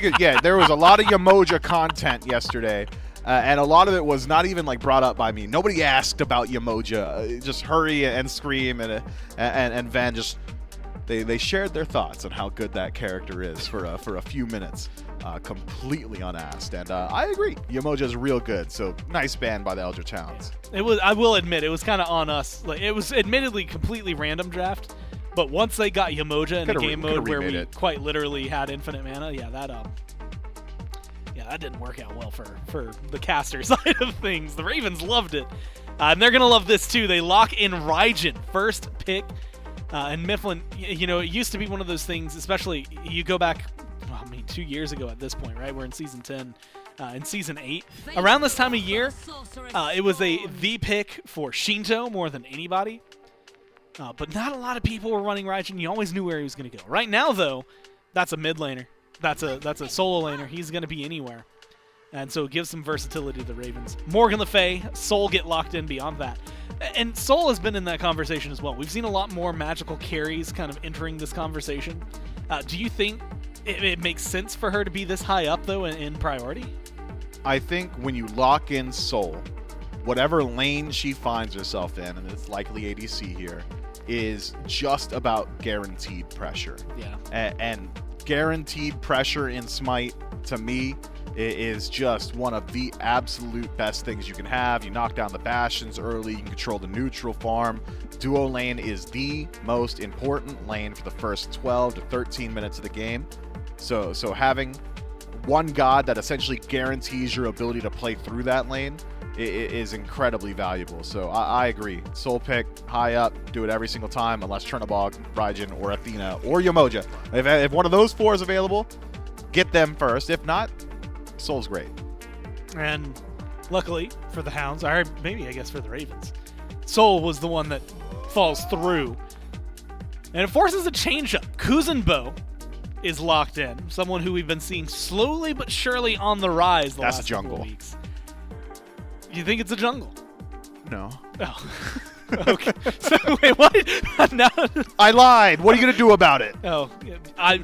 There was a lot of Yamoja content yesterday, and a lot of it was not even brought up by me. Nobody asked about Yamoja. Just Hurry and Scream and Van just they shared their thoughts on how good that character is for a few minutes. Completely unasked, and I agree. Yamoja is real good, so nice ban by the Eldritch Hounds. It was. I will admit, it was kind of on us. It was admittedly completely random draft, but once they got Yamoja in the game mode where we quite literally had infinite mana, that didn't work out well for the caster side of things. The Ravens loved it, and they're gonna love this too. They lock in Raijin, first pick, and Mifflin. It used to be one of those things, especially you go back. 2 years ago at this point, right? We're in Season 10. In Season 8. Around this time of year, it was the pick for Shinto more than anybody. But not a lot of people were running Raijin. You always knew where he was going to go. Right now, though, that's a mid laner. That's a solo laner. He's going to be anywhere. And so it gives some versatility to the Ravens. Morgan Le Fay, Soul get locked in beyond that. And Soul has been in that conversation as well. We've seen a lot more magical carries kind of entering this conversation. Do you think it makes sense for her to be this high up, though, in priority? I think when you lock in Soul, whatever lane she finds herself in, and it's likely ADC here, is just about guaranteed pressure. Yeah. And guaranteed pressure in Smite, to me, is just one of the absolute best things you can have. You knock down the Bastions early, you can control the neutral farm. Duo lane is the most important lane for the first 12 to 13 minutes of the game. So having one god that essentially guarantees your ability to play through that lane is incredibly valuable. So I agree. Soul pick, high up, do it every single time unless Chernobog, Raijin, or Athena, or Yamoja. If one of those four is available, get them first. If not, Soul's great. And luckily for the Hounds, or maybe I guess for the Ravens, Soul was the one that falls through. And it forces a change-up. Kuzenbo is locked in. Someone who we've been seeing slowly but surely on the rise the last couple of weeks. You think it's a jungle? No. Oh. Okay. So, wait, what? No. I lied. What are you going to do about it? Oh, I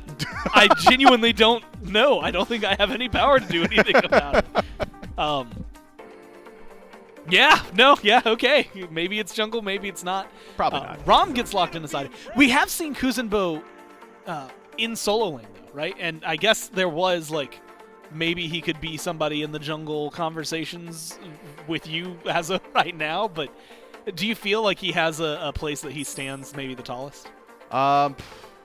genuinely don't know. I don't think I have any power to do anything about it. Yeah, okay. Maybe it's jungle, maybe it's not. Probably not. Rom gets locked in the side. We have seen Kuzenbo in solo lane, though, right? And I guess there was, maybe he could be somebody in the jungle conversations with you as of right now, but do you feel like he has a place that he stands maybe the tallest?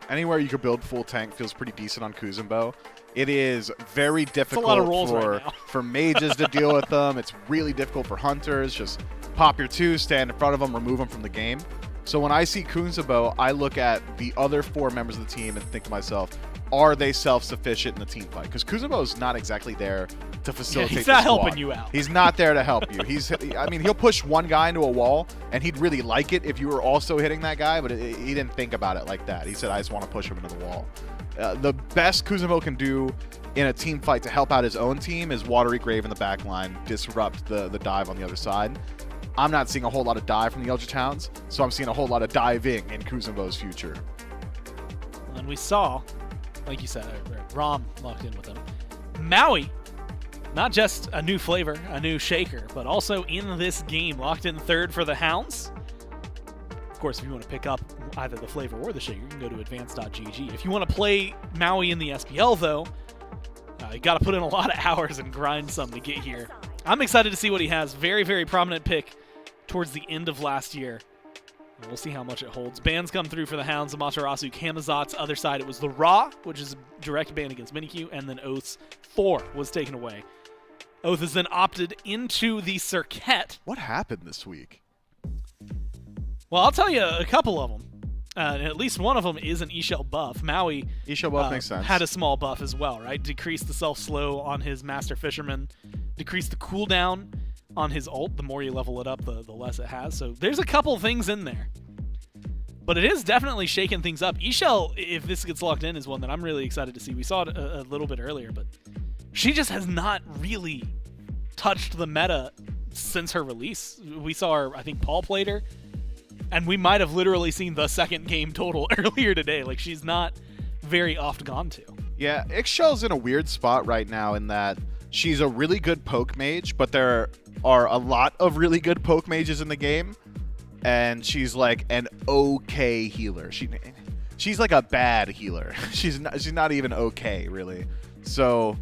Anywhere you could build full tank feels pretty decent on Kuzumbo. It is very difficult lot of roles for, right now. for mages to deal with them. It's really difficult for hunters. Just pop your 2, stand in front of them, remove them from the game. So when I see Kuzumbo, I look at the other 4 members of the team and think to myself, are they self-sufficient in the team fight? Because Kuzumbo is not exactly there to facilitate. He's not the squad. helping you out. He's not there to help you. I mean, he'll push one guy into a wall, and he'd really like it if you were also hitting that guy, but he didn't think about it like that. He said, I just want to push him into the wall. The best Kuzumbo can do in a team fight to help out his own team is Watery Grave in the back line, disrupt the dive on the other side. I'm not seeing a whole lot of dive from the Eldritch Hounds, so I'm seeing a whole lot of diving in Kuzumbo's future. And we saw, like you said, Rom locked in with him. Maui, not just a new flavor, a new shaker, but also in this game, locked in 3rd for the Hounds. Of course, if you want to pick up either the flavor or the shaker, you can go to advance.gg. If you want to play Maui in the SPL, though, you got to put in a lot of hours and grind some to get here. I'm excited to see what he has. Very, very prominent pick towards the end of last year. And we'll see how much it holds. Bans come through for the Hounds. Amaterasu, Kamazot's other side. It was the Ra, which is a direct ban against Minikyu, and then Oath's Thor was taken away. Oath has then opted into the Circuit. What happened this week? Well, I'll tell you a couple of them. At least one of them is an E-Shell buff. Maui E-Shell buff makes sense. Had a small buff as well, right? Decreased the self-slow on his Master Fisherman. Decreased the cooldown on his ult. The more you level it up, the less it has. So there's a couple things in there. But it is definitely shaking things up. E-Shell, if this gets locked in, is one that I'm really excited to see. We saw it a little bit earlier, but she just has not really touched the meta since her release. We saw her, I think Paul played her, and we might have literally seen the 2nd game total earlier today. Like, she's not very oft gone to. Yeah, Ixchel's in a weird spot right now in that she's a really good poke mage, but there are a lot of really good poke mages in the game, and she's like an okay healer. She's like a bad healer. She's not even okay, really. So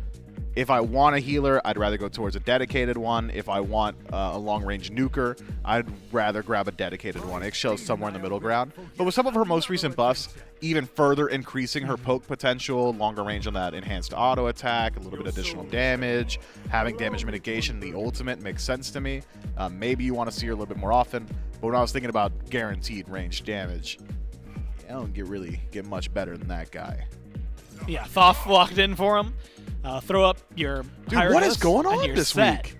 if I want a healer, I'd rather go towards a dedicated one. If I want a long-range nuker, I'd rather grab a dedicated one. Ixchel's somewhere in the middle ground. But with some of her most recent buffs, even further increasing her poke potential, longer range on that enhanced auto attack, a little bit additional damage, having damage mitigation, the ultimate makes sense to me. Maybe you want to see her a little bit more often. But when I was thinking about guaranteed range damage, I don't get much better than that guy. Yeah, Thoth locked in for him. Throw up your Dude, what is going on this set. week?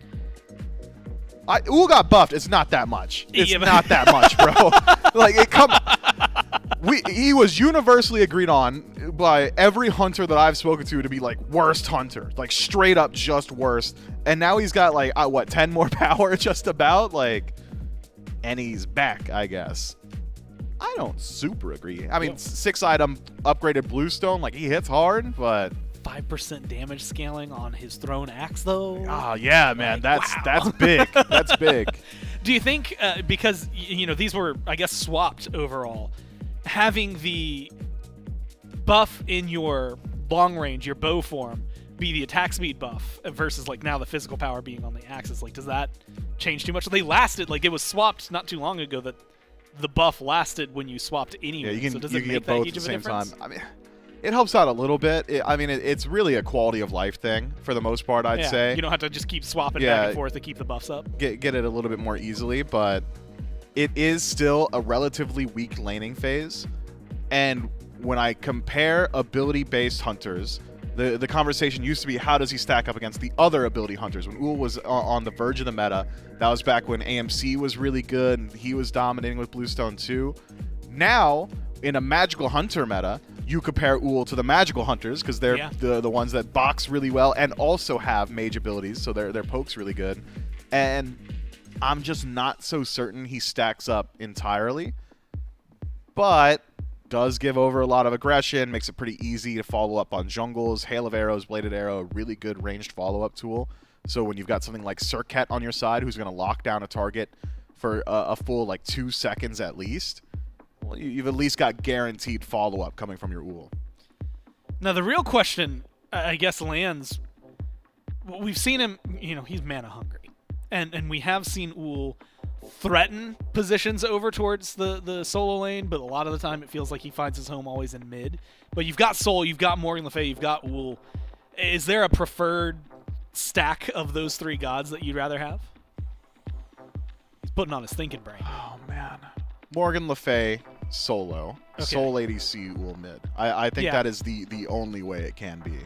Uul got buffed. It's not that much. It's not that much, bro. Like, he was universally agreed on by every hunter that I've spoken to be like worst hunter, like straight up just worst. And now he's got like 10 more power just about, like, and he's back, I guess. I don't super agree. I mean, 6-item upgraded Bluestone, like, he hits hard, but 5% damage scaling on his thrown axe, though. Oh yeah, man, like, that's big. That's big. Do you think because these were, I guess, swapped overall, having the buff in your long range, your bow form, be the attack speed buff versus like now the physical power being on the axis, like, does that change too much? They lasted, like, it was swapped not too long ago that the buff lasted when you swapped anyway. Yeah, you can, so does you it can make get that both huge at the of a same difference? time. I mean, it helps out a little bit. It's really a quality of life thing for the most part, I'd say. You don't have to just keep swapping back and forth to keep the buffs up. Get it a little bit more easily, but it is still a relatively weak laning phase. And when I compare ability-based hunters, the conversation used to be, how does he stack up against the other ability hunters? When Uul was on the verge of the meta, that was back when AMC was really good and he was dominating with Bluestone too. Now, in a magical hunter meta, you compare Uul to the magical hunters because they're the ones that box really well and also have mage abilities, so their poke's really good. And I'm just not so certain he stacks up entirely, but does give over a lot of aggression, makes it pretty easy to follow up on jungles. Hail of Arrows, Bladed Arrow, really good ranged follow-up tool. So when you've got something like Circuit on your side who's going to lock down a target for a full like 2 seconds at least, well, you've at least got guaranteed follow-up coming from your Uul. Now the real question, I guess, lands we've seen him, he's mana hungry. And we have seen Ull threaten positions over towards the solo lane, but a lot of the time it feels like he finds his home always in mid. But you've got Sol, you've got Morgan Le Fay, you've got Ull. Is there a preferred stack of those three gods that you'd rather have? He's putting on his thinking brain. Oh, man. Morgan Le Fay, solo. Okay. Soul ADC, Ull mid. I think that is the only way it can be.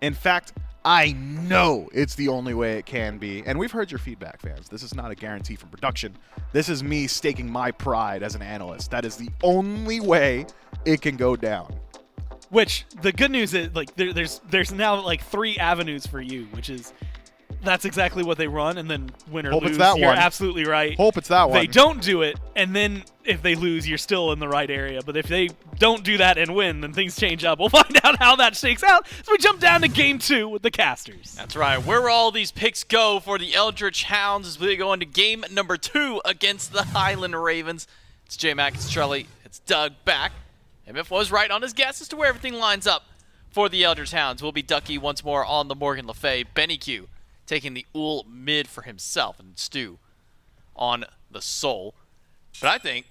In fact, I know it's the only way it can be. And we've heard your feedback, fans. This is not a guarantee from production. This is me staking my pride as an analyst. That is the only way it can go down. Which, the good news is, like, there's now, like, 3 avenues for you, which is that's exactly what they run, and then win or Hope lose, it's that you're one. absolutely right. Hope it's that one. They don't do it, and then if they lose, you're still in the right area. But if they don't do that and win, then things change up. We'll find out how that shakes out as we jump down to Game 2 with the casters. That's right. Where will all these picks go for the Eldritch Hounds as we go into game number 2 against the Highland Ravens? It's J-Mac, it's Trelly, it's Doug back. MF was right on his guess as to where everything lines up for the Eldritch Hounds. Will be Ducky once more on the Morgan Le Fay. Benny Q taking the Ull mid for himself, and Stu on the Soul. But I think,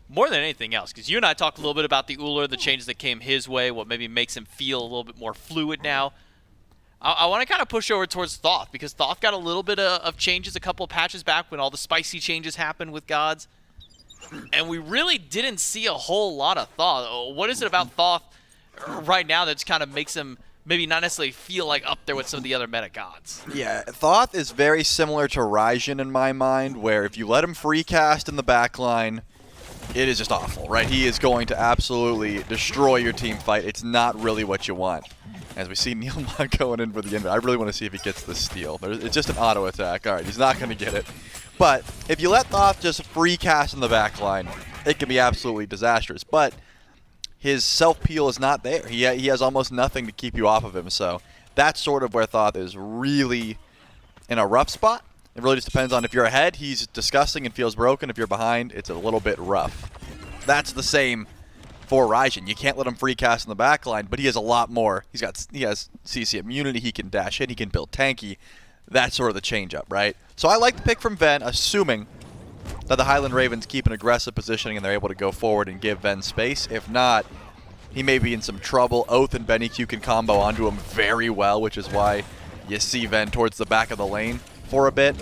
more than anything else, because you and I talked a little bit about the Uller, the changes that came his way, what maybe makes him feel a little bit more fluid now. I want to kind of push over towards Thoth, because Thoth got a little bit of changes a couple of patches back when all the spicy changes happened with gods. And we really didn't see a whole lot of Thoth. What is it about Thoth right now that kind of makes him maybe not necessarily feel like up there with some of the other meta gods? Yeah, Thoth is very similar to Raijin in my mind, where if you let him free cast in the backline, it is just awful, right? He is going to absolutely destroy your team fight. It's not really what you want. As we see Neil Mod going in for the end, I really want to see if he gets the steal. It's just an auto attack. All right, he's not going to get it. But if you let Thoth just free cast in the backline, it can be absolutely disastrous. But his self-peel is not there. He has almost nothing to keep you off of him. So that's sort of where Thoth is really in a rough spot. It really just depends on if you're ahead, he's disgusting and feels broken. If you're behind, it's a little bit rough. That's the same for Raijin. You can't let him free cast in the backline, but he has a lot more. He has CC immunity, he can dash in, he can build tanky. That's sort of the change-up, right? So I like the pick from Ven, assuming that the Highland Ravens keep an aggressive positioning and they're able to go forward and give Ven space. If not, he may be in some trouble. Oath and Benny Q can combo onto him very well, which is why you see Ven towards the back of the lane for a bit.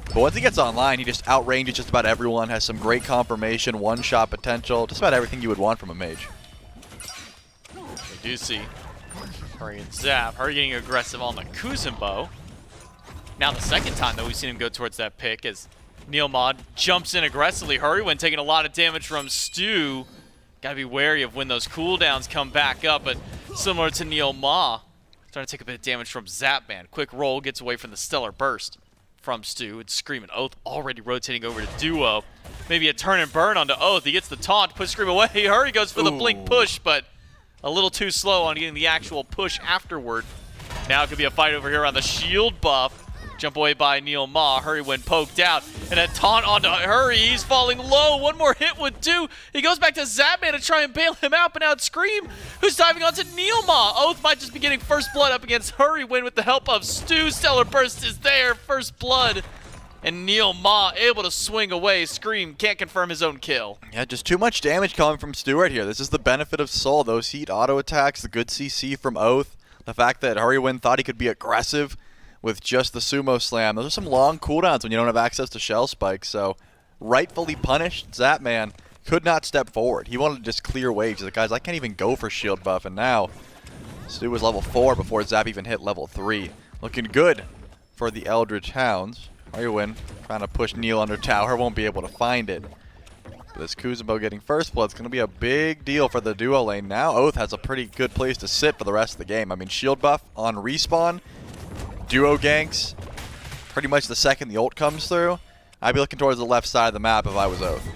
But once he gets online, he just outranges just about everyone, has some great confirmation, one-shot potential, just about everything you would want from a mage. We do see Hurry and Zap. Hurry getting aggressive on the Kuzenbo. Now the second time that we've seen him go towards that pick as Neil Mod jumps in aggressively. Hurry when taking a lot of damage from Stu. Gotta be wary of when those cooldowns come back up, but similar to Neil Ma, starting to take a bit of damage from Zapman. Quick roll, gets away from the Stellar Burst from Stu, and Scream and Oath already rotating over to Duo. Maybe a turn and burn onto Oath. He gets the taunt, push Scream away. Hurry goes for the blink push, but a little too slow on getting the actual push afterward. Now it could be a fight over here on the shield buff. Jump away by Neil Ma. Hurry when poked out. And a taunt onto Hurry. He's falling low. One more hit would do. He goes back to Zapman to try and bail him out, but now it's Scream who's diving onto Neil Ma. Oath might just be getting first blood up against Hurry when with the help of Stu. Stellar Burst is there. First blood. And Neil Ma able to swing away. Scream can't confirm his own kill. Yeah, just too much damage coming from Stewart here. This is the benefit of Soul. Those heat auto attacks, the good CC from Oath, the fact that Hurrywin thought he could be aggressive with just the sumo slam. Those are some long cooldowns when you don't have access to shell spikes. So rightfully punished, Zapman could not step forward. He wanted to just clear waves. He's like, guys, I can't even go for shield buff. And now Stu was level 4 before Zap even hit level 3. Looking good for the Eldritch Hounds. Hurrywin trying to push Neil under tower. Won't be able to find it. This Kuzenbo getting first blood is going to be a big deal for the duo lane. Now Oath has a pretty good place to sit for the rest of the game. I mean, shield buff on respawn. Duo ganks, pretty much the second the ult comes through. I'd be looking towards the left side of the map if I was Oath.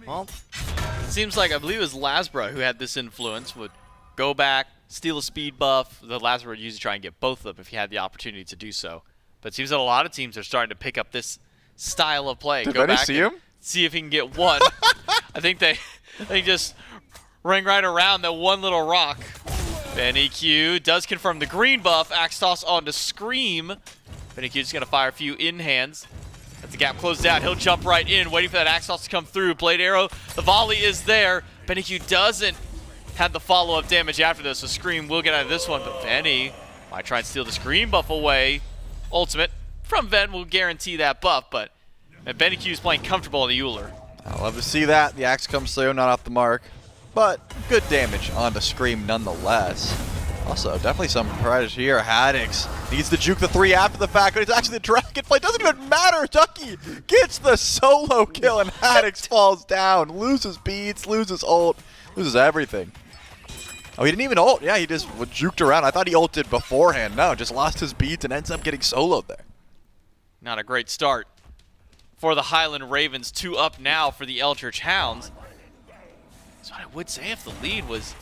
Well, it seems like I believe it was Lasbra who had this influence, would go back, steal a speed buff. The Lasbra would usually try and get both of them if he had the opportunity to do so. But it seems that a lot of teams are starting to pick up this style of play. Did go Benny back see and him? See if he can get one. I think they just ring right around that one little rock. Benny Q does confirm the green buff. Axe toss onto Scream. Benny Q's going to fire a few in-hands. As the gap closed out, he'll jump right in, waiting for that axe toss to come through. Blade arrow, the volley is there. Benny Q doesn't have the follow-up damage after this, so Scream will get out of this one, but Benny might try and steal the Scream buff away. Ultimate from Ven will guarantee that buff, but Benny Q is playing comfortable on the Euler. I love to see that. The axe comes through, not off the mark, but good damage onto Scream nonetheless. Also, definitely some pressure here. Haddix needs to juke the 3 after the fact, but it's actually the Dragonfly. Doesn't even matter. Ducky gets the solo kill, and Haddix falls down, loses beads, loses ult, loses everything. Oh, he didn't even ult. Yeah, he just juked around. I thought he ulted beforehand. No, just lost his beads and ends up getting soloed there. Not a great start for the Highland Ravens. 2 up now for the Eldritch Hounds. So I would say if the lead was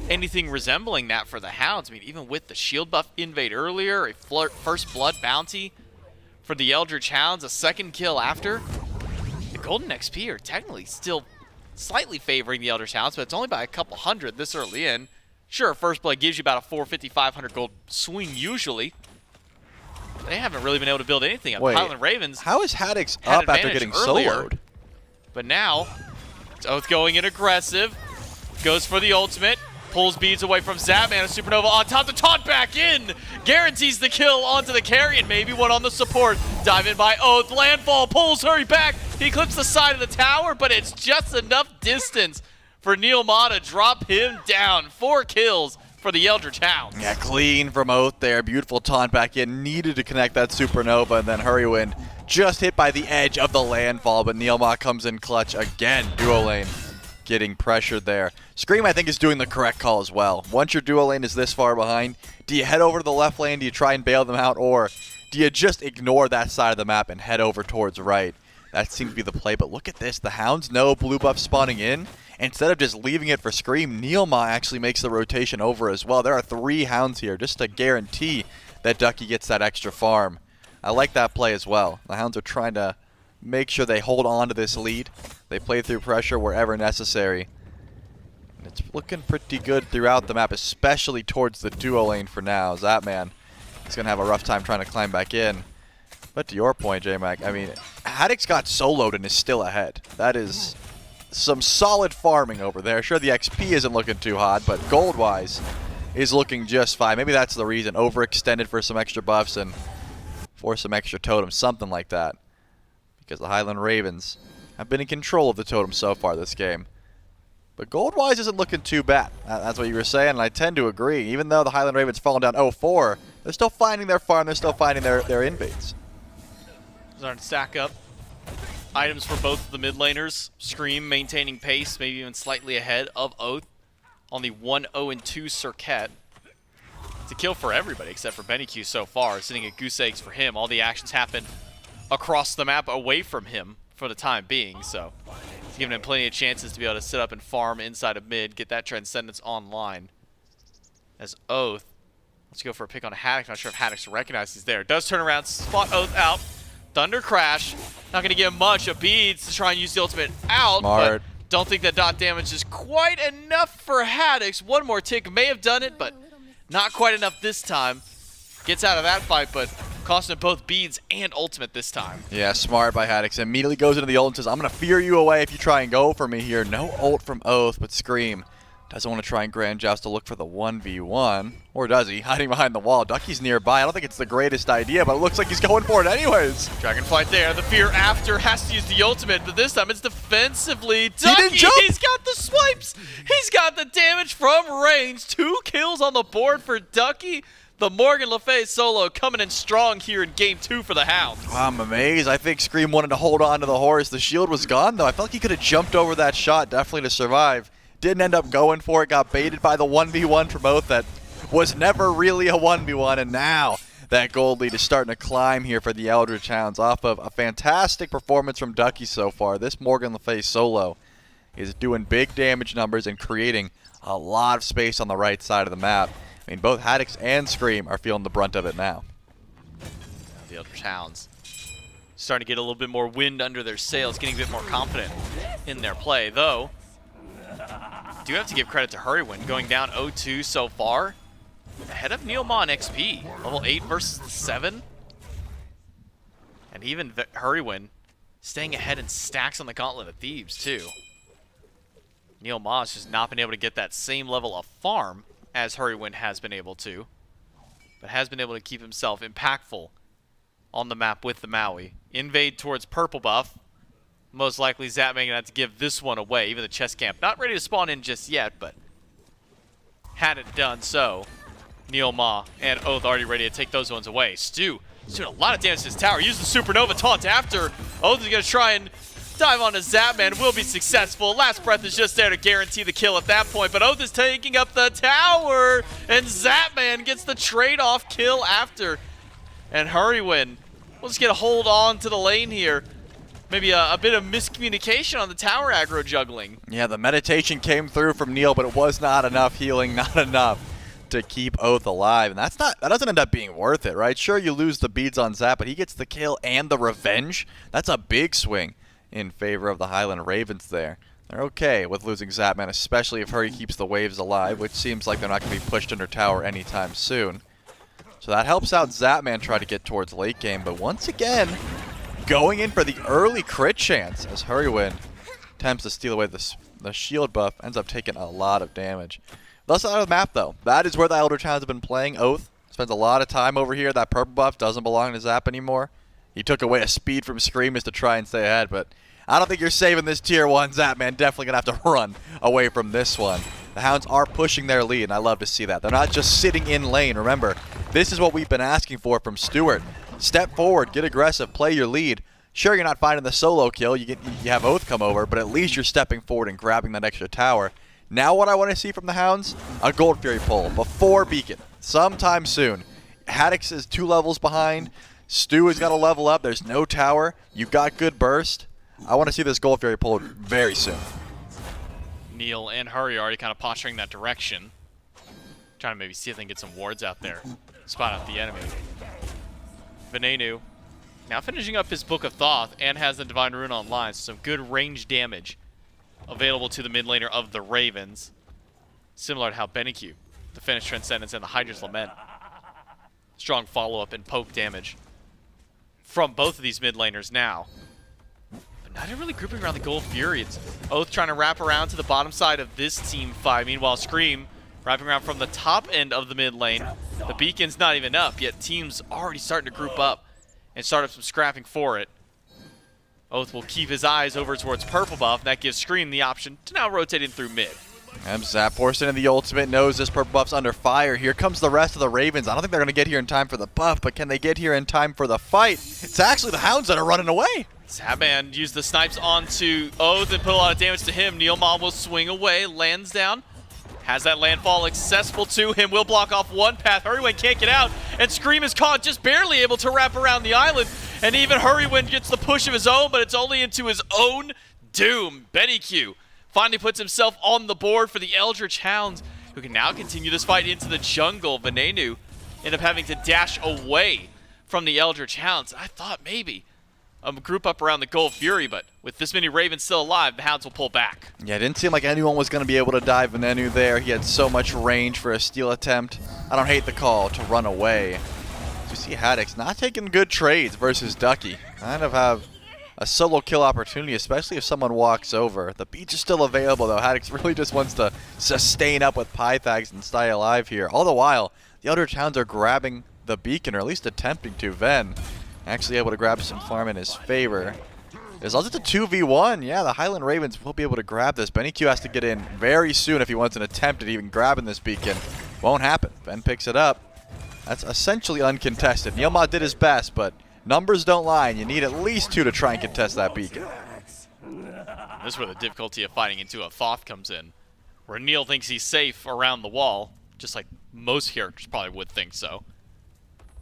anything resembling that for the Hounds, I mean, even with the shield buff invade earlier, a first blood bounty for the Eldritch Hounds, a second kill after, the Golden XP are technically still slightly favoring the Eldritch Hounds, but it's only by a couple hundred this early in. Sure, first blood gives you about a 450, 500 gold swing usually. They haven't really been able to build anything up. Wait, Highland Ravens. How is Haddix up after getting soloed? But now, Oath going in aggressive, goes for the ultimate, pulls beads away from Zapman, a supernova on top, the taunt back in, guarantees the kill onto the carry, and maybe one on the support. Dive in by Oath, landfall, pulls, hurry back, he clips the side of the tower, but it's just enough distance for Neil Ma to drop him down. 4 kills for the Eldritch Hounds. Yeah, clean from Oath there, beautiful taunt back in, needed to connect that supernova, and then Hurrywind just hit by the edge of the landfall, but Neil Ma comes in clutch again. Duo lane getting pressured there. Scream, I think, is doing the correct call as well. Once your duo lane is this far behind, do you head over to the left lane, do you try and bail them out, or do you just ignore that side of the map and head over towards right? That seems to be the play, but look at this. The Hounds know blue buff spawning in. Instead of just leaving it for Scream, Neil Ma actually makes the rotation over as well. There are 3 Hounds here just to guarantee that Ducky gets that extra farm. I like that play as well. The Hounds are trying to make sure they hold on to this lead. They play through pressure wherever necessary. And it's looking pretty good throughout the map, especially towards the duo lane for now. Zapman is going to have a rough time trying to climb back in. But to your point, J-Mac, I mean, Haddix got soloed and is still ahead. That is some solid farming over there. Sure, the XP isn't looking too hot, but gold-wise is looking just fine. Maybe that's the reason. Overextended for some extra buffs and for some extra totems, something like that. Because the Highland Ravens have been in control of the totem so far this game. But gold-wise isn't looking too bad. That's what you were saying, and I tend to agree. Even though the Highland Ravens fallen down 0-4, they're still finding their farm, they're still finding their invades. Starting to stack up items for both of the mid laners. Scream maintaining pace, maybe even slightly ahead of Oath on the 1-0-2 Circuit. It's a kill for everybody except for Benny Q so far, sitting at goose eggs for him. All the actions happen across the map away from him for the time being, so it's giving him plenty of chances to be able to sit up and farm inside of mid, get that Transcendence online. As Oath, let's go for a pick on Haddix. Not sure if Haddix recognizes he's there. Does turn around, spot Oath out. Thunder Crash, not going to get much of beads to try and use the ultimate out, Smart. but don't think that dot damage is quite enough for Haddix. One more tick may have done it, but not quite enough this time. Gets out of that fight, but costing him both beads and ultimate this time. Yeah, smart by Haddix. Immediately goes into the ult and says, I'm going to fear you away if you try and go for me here. No ult from Oath, but Scream doesn't want to try and Grand Joust to look for the 1v1. Or does he? Hiding behind the wall. Ducky's nearby. I don't think it's the greatest idea, but it looks like he's going for it anyways. Dragonflight there. The fear after has to use the ultimate, but this time it's defensively. Ducky, he's got the swipes. He's got the damage from range. 2 kills on the board for Ducky. The Morgan Le Fay solo coming in strong here in game 2 for the Hounds. Wow, I'm amazed. I think Scream wanted to hold on to the horse. The shield was gone, though. I felt like he could have jumped over that shot, definitely to survive. Didn't end up going for it. Got baited by the 1v1 from Oath that was never really a 1v1. And now that gold lead is starting to climb here for the Eldritch Hounds off of a fantastic performance from Ducky so far. This Morgan Le Fay solo is doing big damage numbers and creating a lot of space on the right side of the map. I mean, both Haddix and Scream are feeling the brunt of it now. The Eldritch Hounds starting to get a little bit more wind under their sails, getting a bit more confident in their play, though. do have to give credit to Hurrywin, going down 0-2 so far. Ahead of Neilma in XP, level 8 versus 7. And even Hurrywin staying ahead in stacks on the Gauntlet of Thebes, too. Neilma has just not been able to get that same level of farm as Hurrywin has been able to, but has been able to keep himself impactful on the map with the Maui. Invade towards purple buff. Most likely Zapman gonna have to give this one away. Even the chest camp not ready to spawn in just yet, but had it done so, Neilma and Oath already ready to take those ones away. Stu is doing a lot of damage to his tower. Use the supernova taunt after. Oath is gonna try and dive onto Zapman, will be successful. Last breath is just there to guarantee the kill at that point, but Oath is taking up the tower, and Zapman gets the trade-off kill after. And Hurrywin will just get a hold on to the lane here. Maybe a bit of miscommunication on the tower aggro juggling. Yeah, the meditation came through from Neil, but it was not enough healing, not enough to keep Oath alive. And that doesn't end up being worth it, right? Sure, you lose the beads on Zap, but he gets the kill and the revenge. That's a big swing in favor of the Highland Ravens there. They're okay with losing Zapman, especially if Hurry keeps the waves alive, which seems like they're not going to be pushed under tower anytime soon. So that helps out Zapman try to get towards late game, but once again, going in for the early crit chance as Hurrywin attempts to steal away the shield buff, ends up taking a lot of damage. That's out of the map though. That is where the Elder Towns have been playing. Oath spends a lot of time over here. That purple buff doesn't belong to Zap anymore. He took away a speed from Scream just to try and stay ahead, but I don't think you're saving this tier 1 Zapman. Definitely going to have to run away from this one. The Hounds are pushing their lead, and I love to see that. They're not just sitting in lane. Remember, this is what we've been asking for from Stewart. Step forward, get aggressive, play your lead. Sure, you're not finding the solo kill. You have Oath come over, but at least you're stepping forward and grabbing that extra tower. Now what I want to see from the Hounds, a Gold Fury pull before Beacon, sometime soon. Haddix is 2 levels behind. Stu has got to level up. There's no tower. You've got good burst. I want to see this Gold Fury pulled very soon. Neil and Hurry are already kind of posturing that direction. Trying to maybe see if they can get some wards out there. Spot out the enemy. Venenu now finishing up his Book of Thoth and has the Divine Rune online, so some good range damage available to the mid laner of the Ravens. Similar to how Benikyu, the Finish Transcendence, and the Hydra's Lament. Strong follow-up and poke damage from both of these mid laners now. But not really grouping around the Gold Fury. It's Oath trying to wrap around to the bottom side of this team fight. Meanwhile, Scream wrapping around from the top end of the mid lane. The beacon's not even up, yet teams already starting to group up and start up some scrapping for it. Oath will keep his eyes over towards purple buff, and that gives Scream the option to now rotate in through mid. And Zap forced into the ultimate, knows this purple buff's under fire. Here comes the rest of the Ravens. I don't think they're going to get here in time for the buff, but can they get here in time for the fight? It's actually the Hounds that are running away. Zapman used the snipes onto Oath and put a lot of damage to him. Neilma will swing away, lands down. Has that landfall accessible to him, will block off one path. Hurrywin can't get out, and Scream is caught, just barely able to wrap around the island. And even Hurrywin gets the push of his own, but it's only into his own doom. Benikyu finally puts himself on the board for the Eldritch Hounds, who can now continue this fight into the jungle. Venenu end up having to dash away from the Eldritch Hounds. I thought maybe a group up around the Gold Fury, but with this many Ravens still alive, the Hounds will pull back. Yeah, it didn't seem like anyone was going to be able to dive Venenu there. He had so much range for a steal attempt. I don't hate the call to run away. You see Haddix not taking good trades versus Ducky. Kind of have a solo kill opportunity, especially if someone walks over. The beach is still available, though. Haddix really just wants to sustain up with Pythags and stay alive here. All the while, the other Hounds are grabbing the beacon, or at least attempting to. Ven actually able to grab some farm in his favor. As long as it's a 2v1, yeah, the Highland Ravens will be able to grab this. Benikyu has to get in very soon if he wants an attempt at even grabbing this beacon. Won't happen. Ben picks it up. That's essentially uncontested. Neilma did his best, but numbers don't lie, and you need at least 2 to try and contest that beacon. This is where the difficulty of fighting into a Thoth comes in, where Neil thinks he's safe around the wall, just like most characters probably would think so.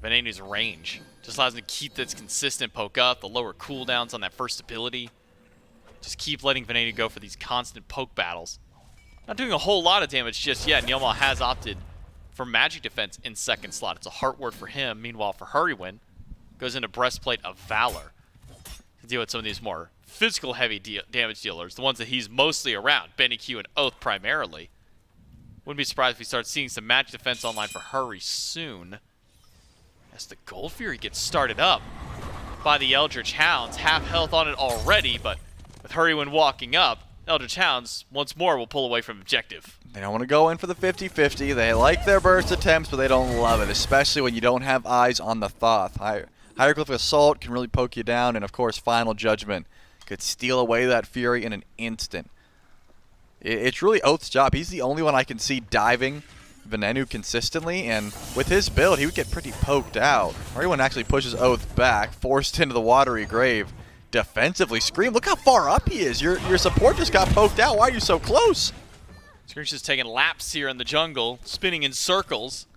Venenu's range just allows him to keep this consistent poke up, the lower cooldowns on that first ability. Just keep letting Venenu go for these constant poke battles. Not doing a whole lot of damage just yet. Neilma has opted for magic defense in second slot. It's a heart word for him. Meanwhile, for Hurrywin, goes into Breastplate of Valor. to deal with some of these more physical heavy damage dealers, the ones that he's mostly around, Benny Q and Oath primarily. Wouldn't be surprised if we start seeing some match defense online for Hurry soon. As the Gold Fury gets started up by the Eldritch Hounds. Half health on it already, but with Hurrywin walking up, Eldritch Hounds once more will pull away from objective. They don't want to go in for the 50-50. They like their burst attempts, but they don't love it, especially when you don't have eyes on the Thoth. Hieroglyphic Assault can really poke you down, and of course, Final Judgment could steal away that Fury in an instant. It's really Oath's job. He's the only one I can see diving Venenu consistently, and with his build, he would get pretty poked out. Everyone actually pushes Oath back, forced into the watery grave. Defensively, Scream, look how far up he is. Your support just got poked out. Why are you so close? Scream's just taking laps here in the jungle, spinning in circles,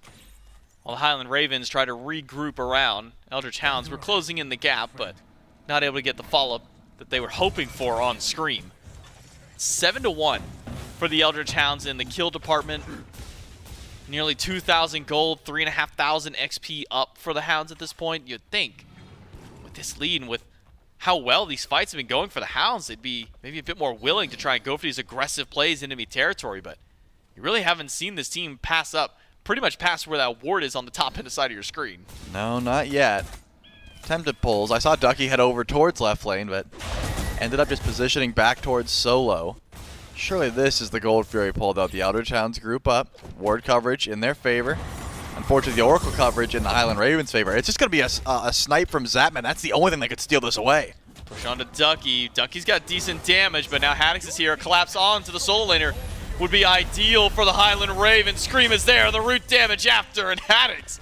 while the Highland Ravens try to regroup around. Eldritch Hounds were closing in the gap, but not able to get the follow-up that they were hoping for on Scream. 7-1 for the Eldritch Hounds in the kill department. Nearly 2,000 gold, 3,500 XP up for the Hounds at this point. You'd think with this lead and with how well these fights have been going for the Hounds, they'd be maybe a bit more willing to try and go for these aggressive plays in enemy territory, but you really haven't seen this team pass up, pretty much past where that ward is on the top end side of your screen. No, not yet. Attempted pulls. I saw Ducky head over towards left lane, but ended up just positioning back towards Solo. Surely this is the Gold Fury pull, though. The Eldritch Hounds group up. Ward coverage in their favor. Unfortunately, the Oracle coverage in the Highland Ravens' favor. It's just going to be a snipe from Zapman. That's the only thing that could steal this away. Push on to Ducky. Ducky's got decent damage, but now Haddix is here. Collapse onto the solo laner would be ideal for the Highland Ravens. Scream is there. The root damage after, and Haddix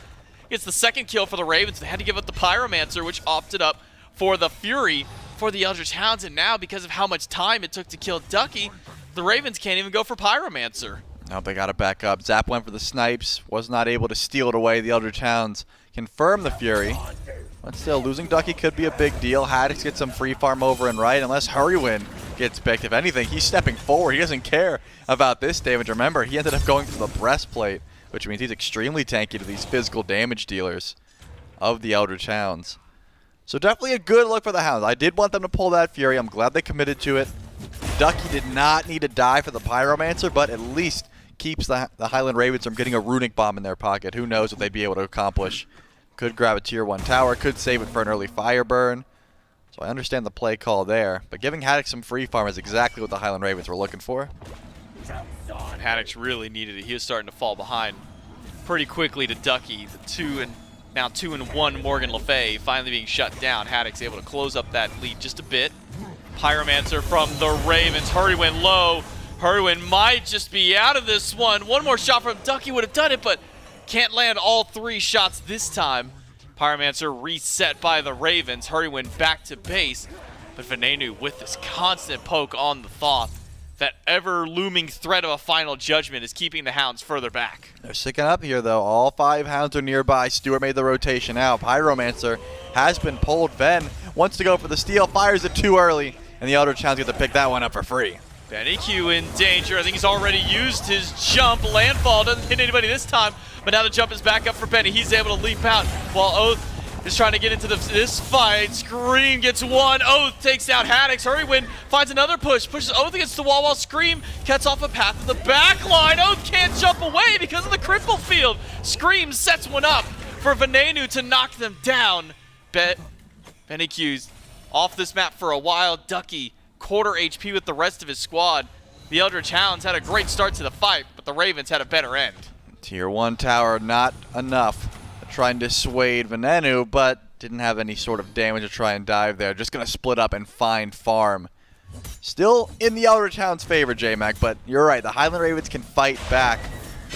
gets the second kill for the Ravens. They had to give up the Pyromancer, which opted up for the Fury for the Eldritch Hounds, and now because of how much time it took to kill Ducky, the Ravens can't even go for Pyromancer. No, they got to back up. Zap went for the snipes, was not able to steal it away. The Eldritch Hounds confirm the Fury. But still, losing Ducky could be a big deal. Haddix gets some free farm over and right, unless Hurrywin gets picked. If anything, he's stepping forward. He doesn't care about this damage. Remember, he ended up going for the breastplate, which means he's extremely tanky to these physical damage dealers of the Eldritch Hounds. So definitely a good look for the Hounds. I did want them to pull that Fury. I'm glad they committed to it. Ducky did not need to die for the Pyromancer, but at least keeps the Highland Ravens from getting a Runic Bomb in their pocket. Who knows what they'd be able to accomplish. Could grab a tier 1 tower, could save it for an early fire burn. So I understand the play call there, but giving Haddix some free farm is exactly what the Highland Ravens were looking for. And Haddix really needed it. He was starting to fall behind pretty quickly to Ducky. The 2-1 Morgan Le Fay finally being shut down. Haddix able to close up that lead just a bit. Pyromancer from the Ravens. Hurrywin low. Hurrywin might just be out of this one. One more shot from Ducky would have done it, but can't land all 3 shots this time. Pyromancer reset by the Ravens. Hurrywin back to base. But Venenu with this constant poke on the Thoth. That ever-looming threat of a final judgment is keeping the Hounds further back. They're sticking up here, though. All 5 Hounds are nearby. Stewart made the rotation out. Pyromancer has been pulled. Ven wants to go for the steal, fires it too early, and the Eldritch Hounds get to pick that one up for free. Benny Q in danger. I think he's already used his jump. Landfall doesn't hit anybody this time, but now the jump is back up for Benny. He's able to leap out while Oath is trying to get into this fight. Scream gets one. Oath takes out Haddix. Hurrywin finds another push. Pushes Oath against the wall while Scream cuts off a path to the back line. Oath can't jump away because of the cripple field. Scream sets one up for Venenu to knock them down. Benny Q's off this map for a while. Ducky quarter HP with the rest of his squad. The Eldritch Hounds had a great start to the fight, but the Ravens had a better end. Tier 1 tower, not enough to try and dissuade Venenu, but didn't have any sort of damage to try and dive there. Just going to split up and find farm. Still in the Eldritch Hounds' favor, J-Mac, but you're right. The Highland Ravens can fight back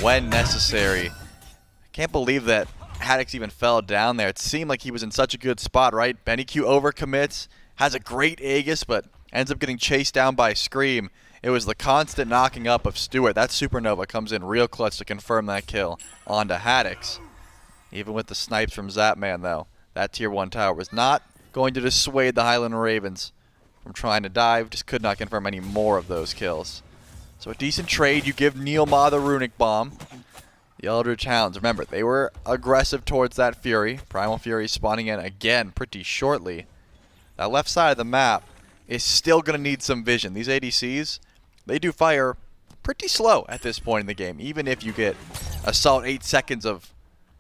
when necessary. I can't believe that Haddix even fell down there. It seemed like he was in such a good spot, right? Benny Q overcommits, has a great Aegis, but ends up getting chased down by Scream. It was the constant knocking up of Stewart. That Supernova comes in real clutch to confirm that kill onto Haddix. Even with the snipes from Zapman, though, that tier 1 tower was not going to dissuade the Highland Ravens from trying to dive. Just could not confirm any more of those kills. So a decent trade. You give Neil Ma the Runic Bomb. The Eldritch Hounds, remember, they were aggressive towards that Fury. Primal Fury spawning in again pretty shortly. that left side of the map is still going to need some vision. These ADCs, they do fire pretty slow at this point in the game. Even if you get a solid 8 seconds of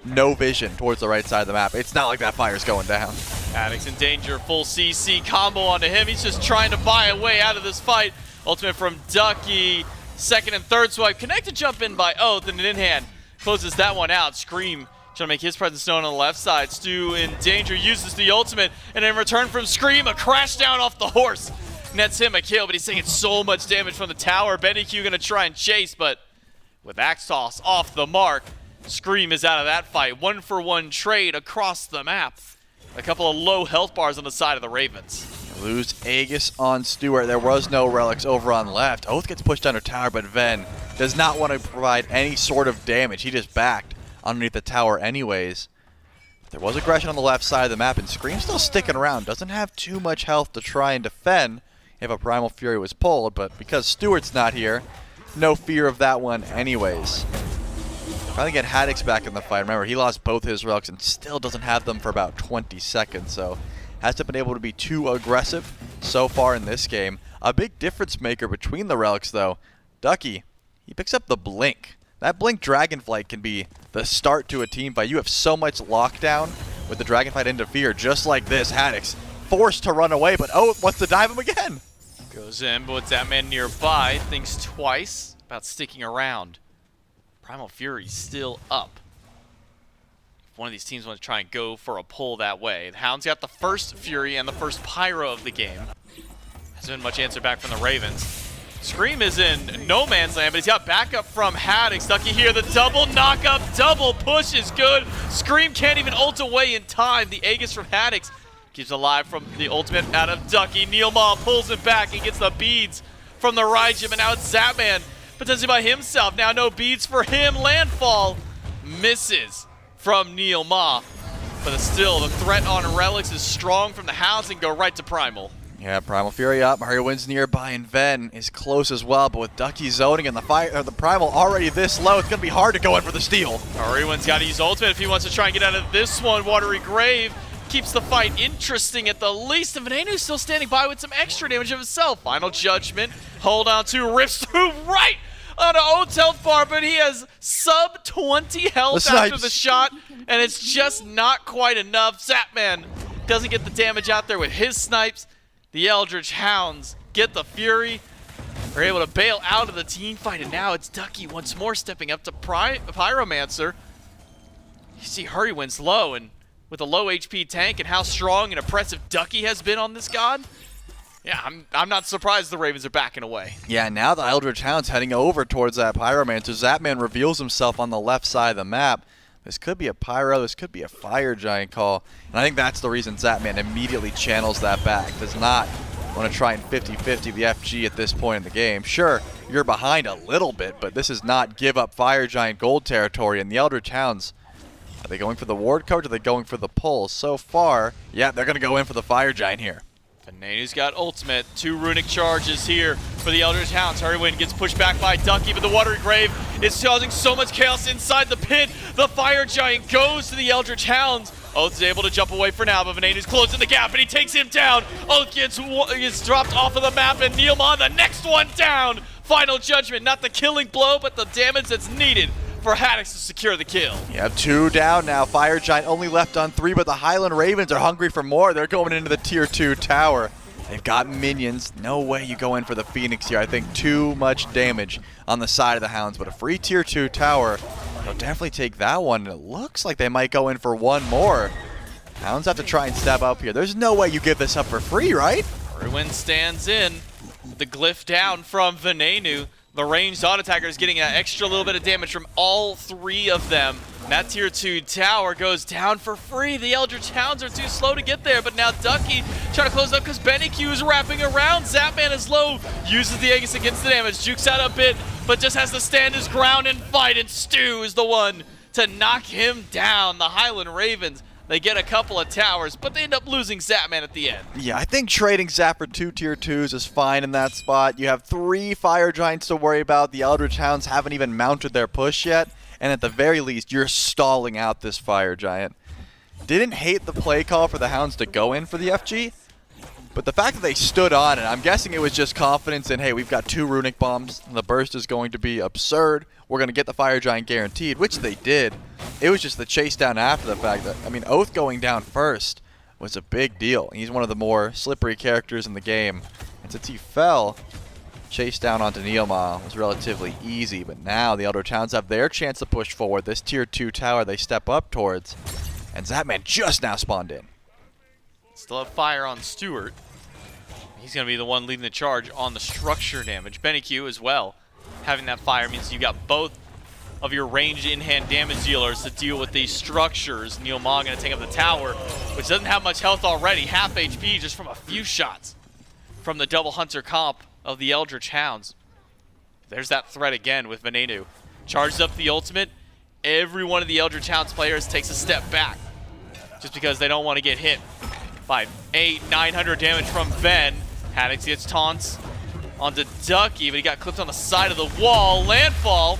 no vision towards the right side of the map, it's not like that fire's going down. Haddox in danger, full CC combo onto him. He's just trying to buy a way out of this fight. Ultimate from Ducky, second and third swipe. Connected jump in by Oath, and an in-hand closes that one out. Scream trying to make his presence known on the left side. Stu in danger, uses the ultimate, and in return from Scream, a crash down off the horse. Nets him a kill, but he's taking so much damage from the tower. BennyQ gonna try and chase, but with Axe Toss off the mark, Scream is out of that fight. 1-for-1 trade across the map. A couple of low health bars on the side of the Ravens. Lose Aegis on Stewart. There was no relics over on left. Oath gets pushed under tower, but Ven does not want to provide any sort of damage. He just backed underneath the tower anyways. There was aggression on the left side of the map, and Scream still sticking around. Doesn't have too much health to try and defend if a Primal Fury was pulled, but because Stewart's not here, no fear of that one anyways. Trying to get Haddox back in the fight. Remember, he lost both his relics and still doesn't have them for about 20 seconds, so hasn't been able to be too aggressive so far in this game. A big difference maker between the relics, though. Ducky, he picks up the Blink. That Blink Dragonflight can be the start to a team fight. You have so much lockdown with the Dragonflight Interfere, just like this. Haddox forced to run away, but Oath wants to dive him again. Goes in, but with that man nearby, thinks twice about sticking around. Primal Fury still up. If one of these teams wants to try and go for a pull that way. The Hound's got the first Fury and the first Pyro of the game. Hasn't been much answer back from the Ravens. Scream is in no man's land, but he's got backup from Haddox. Ducky here, the double knock-up, double push is good. Scream can't even ult away in time. The Aegis from Haddox keeps alive from the ultimate out of Ducky. Neilma pulls him back and gets the beads from the Raijim, and now it's Zapman potentially by himself. Now no beads for him. Landfall misses from Neilma, but still the threat on Relics is strong from the Hounds and go right to Primal. Yeah, Primal Fury up. Hi-Rez nearby, and Ven is close as well. But with Ducky zoning and the Primal already this low, it's going to be hard to go in for the steal. Everyone's got to use ultimate if he wants to try and get out of this one. Watery Grave keeps the fight interesting at the least. And Venenu's still standing by with some extra damage of himself. Final Judgment. Hold on to rips through right on an Oath's health bar, but he has sub 20 health after the shot, and it's just not quite enough. Zapman doesn't get the damage out there with his snipes. The Eldritch Hounds get the Fury. They're able to bail out of the team fight, and now it's Ducky once more stepping up to Pyromancer. You see Hurrywind's low, and with a low HP tank and how strong and oppressive Ducky has been on this god, yeah, I'm not surprised the Ravens are backing away. Yeah, now the Eldritch Hound's heading over towards that Pyromancer. Zapman reveals himself on the left side of the map. This could be a Pyro, this could be a Fire Giant call. And I think that's the reason Zapman immediately channels that back. Does not want to try and 50-50 the FG at this point in the game. Sure, you're behind a little bit, but this is not give up Fire Giant gold territory. And the Eldritch Hounds, are they going for the ward coach or are they going for the pull? So far, yeah, they're going to go in for the Fire Giant here. Venenu's got ultimate. 2 runic charges here for the Eldritch Hounds. Hurrywin gets pushed back by Ducky, but the Watery Grave is causing so much chaos inside the pit. The Fire Giant goes to the Eldritch Hounds. Oath is able to jump away for now, but Venenu's closing the gap, and he takes him down. Oath gets dropped off of the map, and Neilma, the next one down. Final Judgment, not the killing blow, but the damage that's needed for Haddox to secure the kill. You have 2 down now. Fire Giant only left on 3, but the Highland Ravens are hungry for more. They're going into the tier 2 tower. They've got minions. No way you go in for the Phoenix here. I think too much damage on the side of the Hounds, but a free tier 2 tower, they'll definitely take that one. And it looks like they might go in for one more. Hounds have to try and step up here. There's no way you give this up for free, right? Ruin stands in. The glyph down from Venenu. The ranged auto attacker is getting an extra little bit of damage from all 3 of them. And that tier 2 tower goes down for free. The Eldritch Hounds are too slow to get there, but now Ducky trying to close up because BennyQ is wrapping around. Zapman is low, uses the Aegis against the damage, jukes out a bit, but just has to stand his ground and fight, and Stu is the one to knock him down. The Highland Ravens, they get a couple of towers, but they end up losing Zapman at the end. Yeah, I think trading Zap for 2 tier 2s is fine in that spot. You have 3 Fire Giants to worry about. The Eldritch Hounds haven't even mounted their push yet. And at the very least, you're stalling out this Fire Giant. Didn't hate the play call for the Hounds to go in for the FG, But the fact that they stood on it, I'm guessing it was just confidence in, hey, we've got 2 runic bombs. The burst is going to be absurd. We're going to get the Fire Giant guaranteed, which they did. It was just the chase down after the fact that, I mean, Oath going down first was a big deal. He's one of the more slippery characters in the game. And since he fell, chase down onto Neilma was relatively easy. But now the Elder Towns have their chance to push forward. This tier 2 tower they step up towards. And Zapman just now spawned in. Still have fire on Stewart. He's going to be the one leading the charge on the structure damage. BennyQ as well. Having that fire means you got both of your range in-hand damage dealers to deal with these structures. Neil Ma going to take up the tower, which doesn't have much health already. Half HP just from a few shots from the double hunter comp of the Eldritch Hounds. There's that threat again with Venenu. Charges up the ultimate. Every one of the Eldritch Hounds players takes a step back just because they don't want to get hit by 900 damage from Ben. Haddix gets taunts onto Ducky, but he got clipped on the side of the wall. Landfall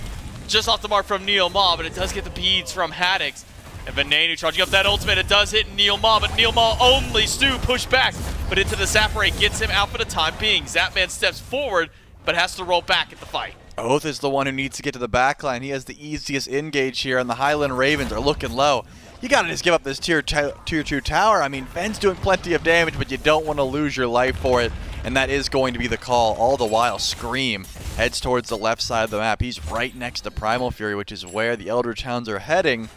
just off the mark from Neil Ma, but it does get the beads from Haddix. And Venenu charging up that ultimate. It does hit Neil Ma, but Neil Ma only. Stu pushed back, but into the Zap Ray gets him out for the time being. Zapman steps forward, but has to roll back at the fight. Oath is the one who needs to get to the backline. He has the easiest engage here, and the Highland Ravens are looking low. You gotta just give up this tier 2 tower. I mean, Ben's doing plenty of damage, but you don't want to lose your life for it. And that is going to be the call. All the while, Scream heads towards the left side of the map. He's right next to Primal Fury, which is where the Eldritch Hounds are heading.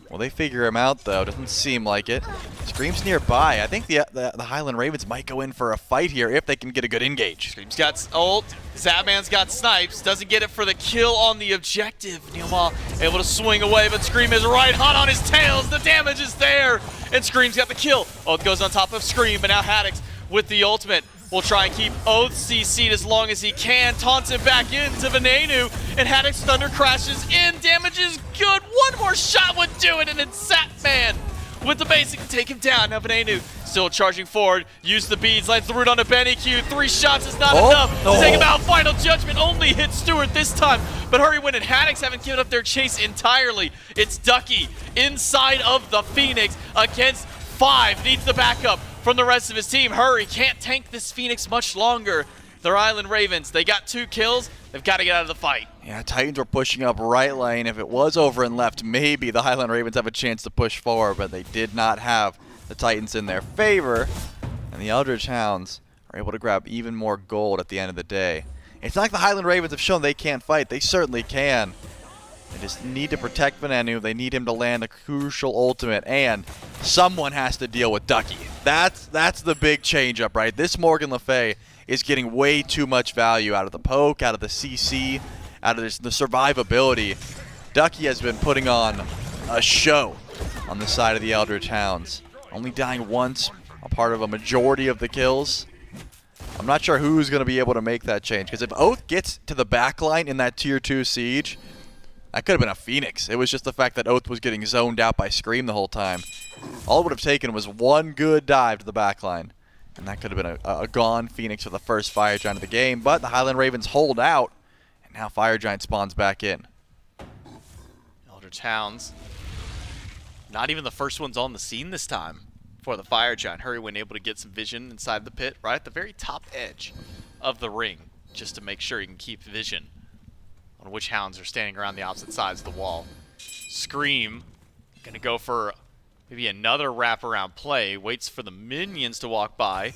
Well, they figure him out, though. Doesn't seem like it. Scream's nearby. I think the Highland Ravens might go in for a fight here if they can get a good engage. Scream's got ult. Zapman's got snipes. Doesn't get it for the kill on the objective. Neilma able to swing away, but Scream is right hot on his tails. The damage is there, and Scream's got the kill. Oath goes on top of Scream, but now Haddix with the ultimate will try and keep Oath CC'd as long as he can. Taunts him back into Venenu, and Haddix Thunder crashes in. Damage is good. One more shot would do it, and it's Zapman with the basic to take him down. Now Venenu still charging forward. Use the beads, lands the root onto BennyQ. 3 shots is not enough to take him out. Final Judgment only hits Stewart this time, but Hurrywin and Haddix haven't given up their chase entirely. It's Ducky inside of the Phoenix against 5. Needs the backup from the rest of his team. Hurry can't tank this Phoenix much longer. They're Island Ravens. They got 2 kills. They've got to get out of the fight. Yeah, Titans were pushing up right lane. If it was over and left, maybe the Highland Ravens have a chance to push forward, but they did not have the Titans in their favor. And the Eldritch Hounds are able to grab even more gold at the end of the day. It's not like the Highland Ravens have shown they can't fight. They certainly can. They just need to protect Venenu. They need him to land a crucial ultimate, and someone has to deal with Ducky. That's the big change up, right? This Morgan Le Fay is getting way too much value out of the poke, out of the CC, out of the survivability. Ducky has been putting on a show on the side of the Eldritch Hounds. Only dying once, a part of a majority of the kills. I'm not sure who's going to be able to make that change, because if Oath gets to the backline in that tier 2 siege, that could have been a Phoenix. It was just the fact that Oath was getting zoned out by Scream the whole time. All it would have taken was one good dive to the backline, and that could have been a gone Phoenix for the first Fire Giant of the game. But the Highland Ravens hold out, and now Fire Giant spawns back in. Eldritch Hounds, not even the first ones on the scene this time for the Fire Giant. Hurrywin able to get some vision inside the pit, right at the very top edge of the ring, just to make sure he can keep vision on which hounds are standing around the opposite sides of the wall. Scream gonna go for maybe another wraparound play. Waits for the minions to walk by.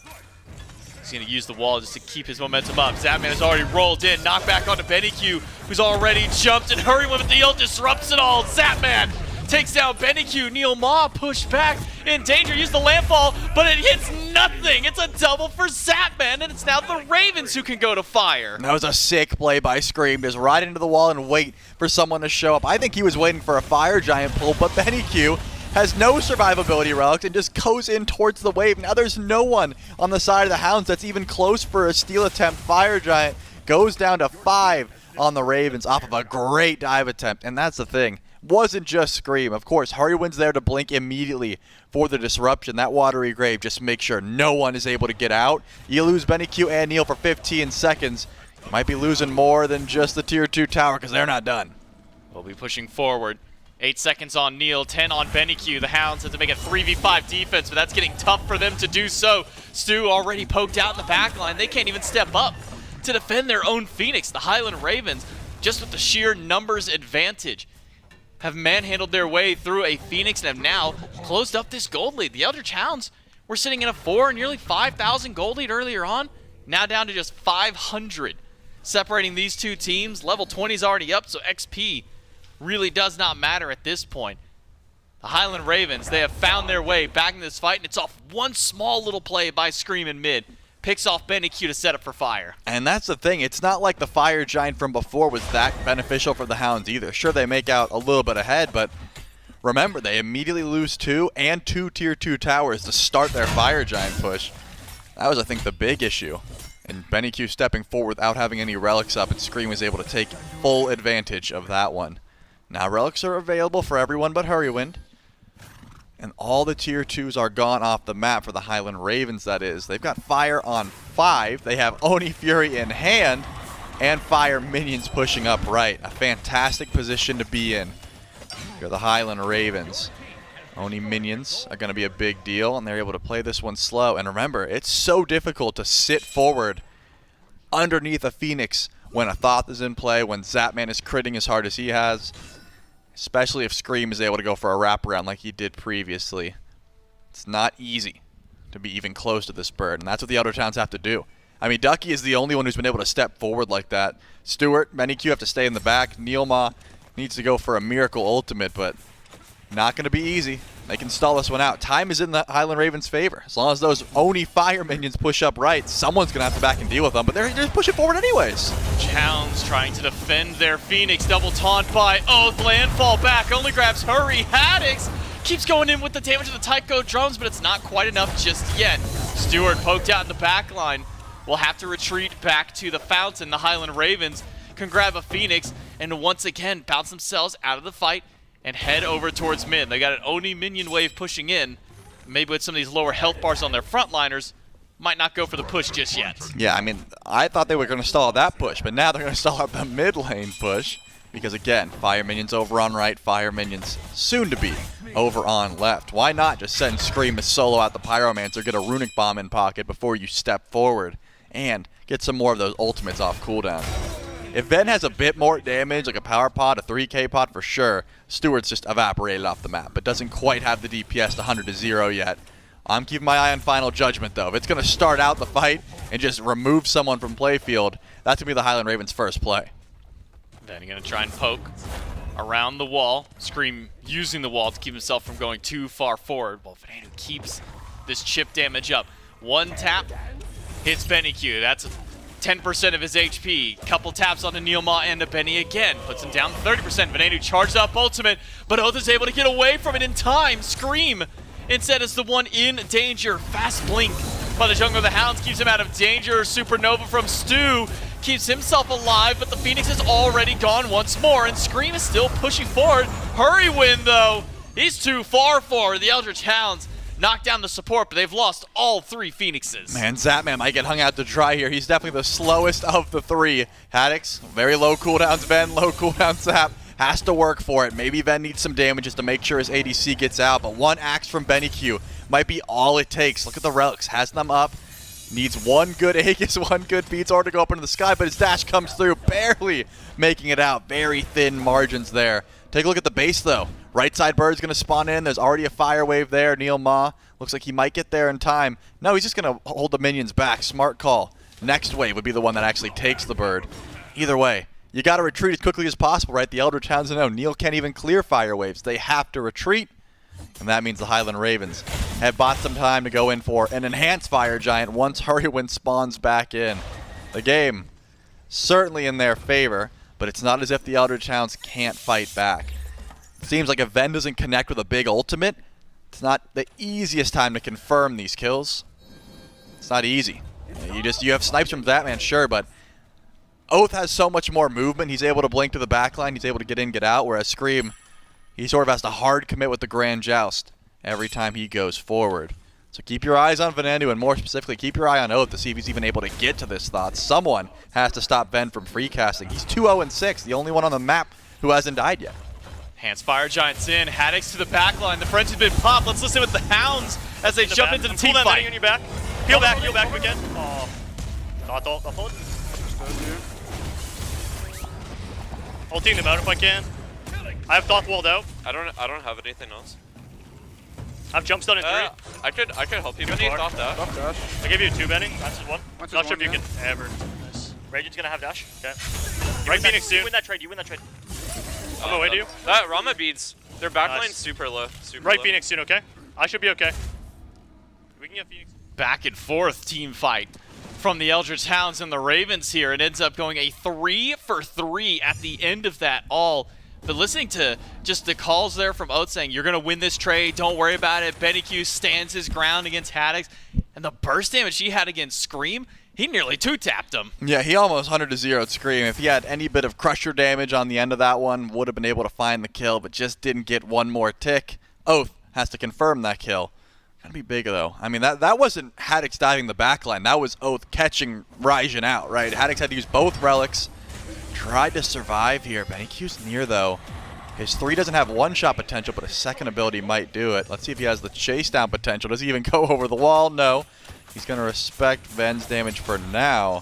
He's gonna use the wall just to keep his momentum up. Zapman has already rolled in. Knockback onto BennyQ, who's already jumped, and Hurrywin with the ult disrupts it all. Zapman takes down BennyQ. Neil Ma pushed back in danger. Use the landfall, but it hits nothing. It's a double for Zapman, and it's now the Ravens who can go to fire. That was a sick play by Scream. Just ride into the wall and wait for someone to show up. I think he was waiting for a Fire Giant pull, but BennyQ has no survivability relics and just goes in towards the wave. Now there's no one on the side of the Hounds that's even close for a steal attempt. Fire Giant goes down to 5 on the Ravens off of a great dive attempt, and that's the thing. Wasn't just Scream. Of course, Hurrywin's there to blink immediately for the disruption. That watery grave just makes sure no one is able to get out. You lose BennyQ and Neil for 15 seconds. You might be losing more than just the tier 2 tower because they're not done. We'll be pushing forward 8 seconds on Neil, 10 on BennyQ. The Hounds have to make a 3v5 defense, but that's getting tough for them to do so. Stu already poked out in the back line. They can't even step up to defend their own Phoenix. The Highland Ravens, just with the sheer numbers advantage, have manhandled their way through a Phoenix and have now closed up this gold lead. The Eldritch Hounds were sitting in a 4 nearly 5,000 gold lead earlier on, now down to just 500. Separating these two teams, level 20 is already up, so XP really does not matter at this point. The Highland Ravens, they have found their way back in this fight, and it's off one small little play by Scream in mid. Picks off BennyQ to set up for Fire. And that's the thing. It's not like the Fire Giant from before was that beneficial for the Hounds either. Sure, they make out a little bit ahead, but remember, they immediately lose 2 and 2 tier 2 towers to start their Fire Giant push. That was, I think, the big issue. And BennyQ stepping forward without having any relics up, and Scream was able to take full advantage of that one. Now relics are available for everyone but Hurrywind. And all the tier 2s are gone off the map for the Highland Ravens, that is. They've got Fire on 5. They have Oni Fury in hand. And Fire minions pushing up right. A fantastic position to be in. You're the Highland Ravens. Oni minions are going to be a big deal, and they're able to play this one slow. And remember, it's so difficult to sit forward underneath a Phoenix when a Thoth is in play, when Zapman is critting as hard as he has. Especially if Scream is able to go for a wraparound like he did previously. It's not easy to be even close to this bird, and that's what the other towns have to do. I mean, Ducky is the only one who's been able to step forward like that. Stewart, BennyQ have to stay in the back. Neilma needs to go for a miracle ultimate, but not going to be easy. They can stall this one out. Time is in the Highland Ravens' favor. As long as those Oni Fire minions push up right, someone's going to have to back and deal with them, but they're just pushing forward anyways. Hounds trying to defend their Phoenix. Double taunt by Oath. Landfall back. Only grabs Hurry. Haddix keeps going in with the damage of the Tycho drums, but it's not quite enough just yet. Stewart poked out in the back line. Will have to retreat back to the fountain. The Highland Ravens can grab a Phoenix and once again bounce themselves out of the fight and head over towards mid. They got an Oni minion wave pushing in. Maybe with some of these lower health bars on their frontliners, might not go for the push just yet. Yeah, I mean, I thought they were going to stall that push, but now they're going to stall out the mid lane push. Because again, Fire minions over on right, Fire minions soon to be over on left. Why not just send Scream as solo out the Pyromancer, get a Runic Bomb in pocket before you step forward, and get some more of those ultimates off cooldown. If Ven has a bit more damage, like a power pod, a 3k pod for sure, Stewart's just evaporated off the map, but doesn't quite have the DPS to 100-0 yet. I'm keeping my eye on Final Judgment, though. If it's going to start out the fight and just remove someone from playfield, that's going to be the Highland Ravens' first play. Then going to try and poke around the wall. Scream using the wall to keep himself from going too far forward. Well, Vanadu keeps this chip damage up. One tap hits BennyQ. That's 10% of his HP. Couple taps on the Neilma and the Benny again. Puts him down 30%. Vanadu charged up ultimate, but Oath is able to get away from it in time. Scream instead is the one in danger. Fast blink by the Jungle of the Hounds keeps him out of danger. Supernova from Stu keeps himself alive, but the Phoenix has already gone once more, and Scream is still pushing forward. Hurrywind, though, he's too far forward. The Eldritch Hounds knock down the support, but they've lost all 3 Phoenixes. Man, Zapman might get hung out to dry here. He's definitely the slowest of the 3. Haddix, very low cooldowns. Ven, low cooldown Zap. Has to work for it. Maybe Ven needs some damage just to make sure his ADC gets out, but one axe from BennyQ might be all it takes. Look at the relics. Has them up. Needs one good Aegis, one good Beats Order to go up into the sky, but his dash comes through, barely making it out. Very thin margins there. Take a look at the base, though. Right side bird's going to spawn in. There's already a fire wave there. Neil Ma looks like he might get there in time. No, he's just going to hold the minions back. Smart call. Next wave would be the one that actually takes the bird. Either way, you got to retreat as quickly as possible, right? The Eldritch Hounds know Neil can't even clear fire waves. They have to retreat. And that means the Highland Ravens have bought some time to go in for an enhanced Fire Giant once Hurrywind spawns back in. The game certainly in their favor, but it's not as if the Eldritch Hounds can't fight back. It seems like if Ven doesn't connect with a big ultimate, it's not the easiest time to confirm these kills. It's not easy. You have snipes from that man, sure, but Oath has so much more movement. He's able to blink to the backline. He's able to get in, get out, whereas Scream, he sort of has to hard commit with the Grand Joust every time he goes forward. So keep your eyes on Vanadu, and more specifically, keep your eye on Oath to see if he's even able to get to this Thoth. Someone has to stop Ven from free casting. He's 2-0-6, the only one on the map who hasn't died yet. Hands Fire Giants in. Haddix to the back line. The French has been popped. Let's listen with the Hounds as they jump into the team fight. On your back. Heal back if we can. Oh. I'll hold. Ulting them out if I can. I have Doth walled out. I don't have anything else. I've jump stun in 3. I could help you, Benny. Doth dash. I gave you 2, Benny. That's just 1. Not sure if you can ever. Nice. Radiant's gonna have dash. Okay. Right Phoenix soon. You win that trade. I'm away to you. That Rama beads. Their backline's super low. Right Phoenix soon, okay? I should be okay. We can get Phoenix. Back and forth team fight from the Eldritch Hounds and the Ravens here. It ends up going a 3-for-3 at the end of that all. But listening to just the calls there from Oath saying, you're going to win this trade, don't worry about it. Benny Q stands his ground against Haddix. And the burst damage he had against Scream, he nearly 2-tapped him. Yeah, he almost 100-0'd Scream. If he had any bit of crusher damage on the end of that one, would have been able to find the kill, but just didn't get one more tick. Oath has to confirm that kill. Gonna be big, though. I mean, that wasn't Haddix diving the backline. That was Oath catching Raijin out, right? Haddix had to use both relics. Tried to survive here. Benny Q's near, though. His 3 doesn't have one-shot potential, but a second ability might do it. Let's see if he has the chase-down potential. Does he even go over the wall? No. He's going to respect Ven's damage for now.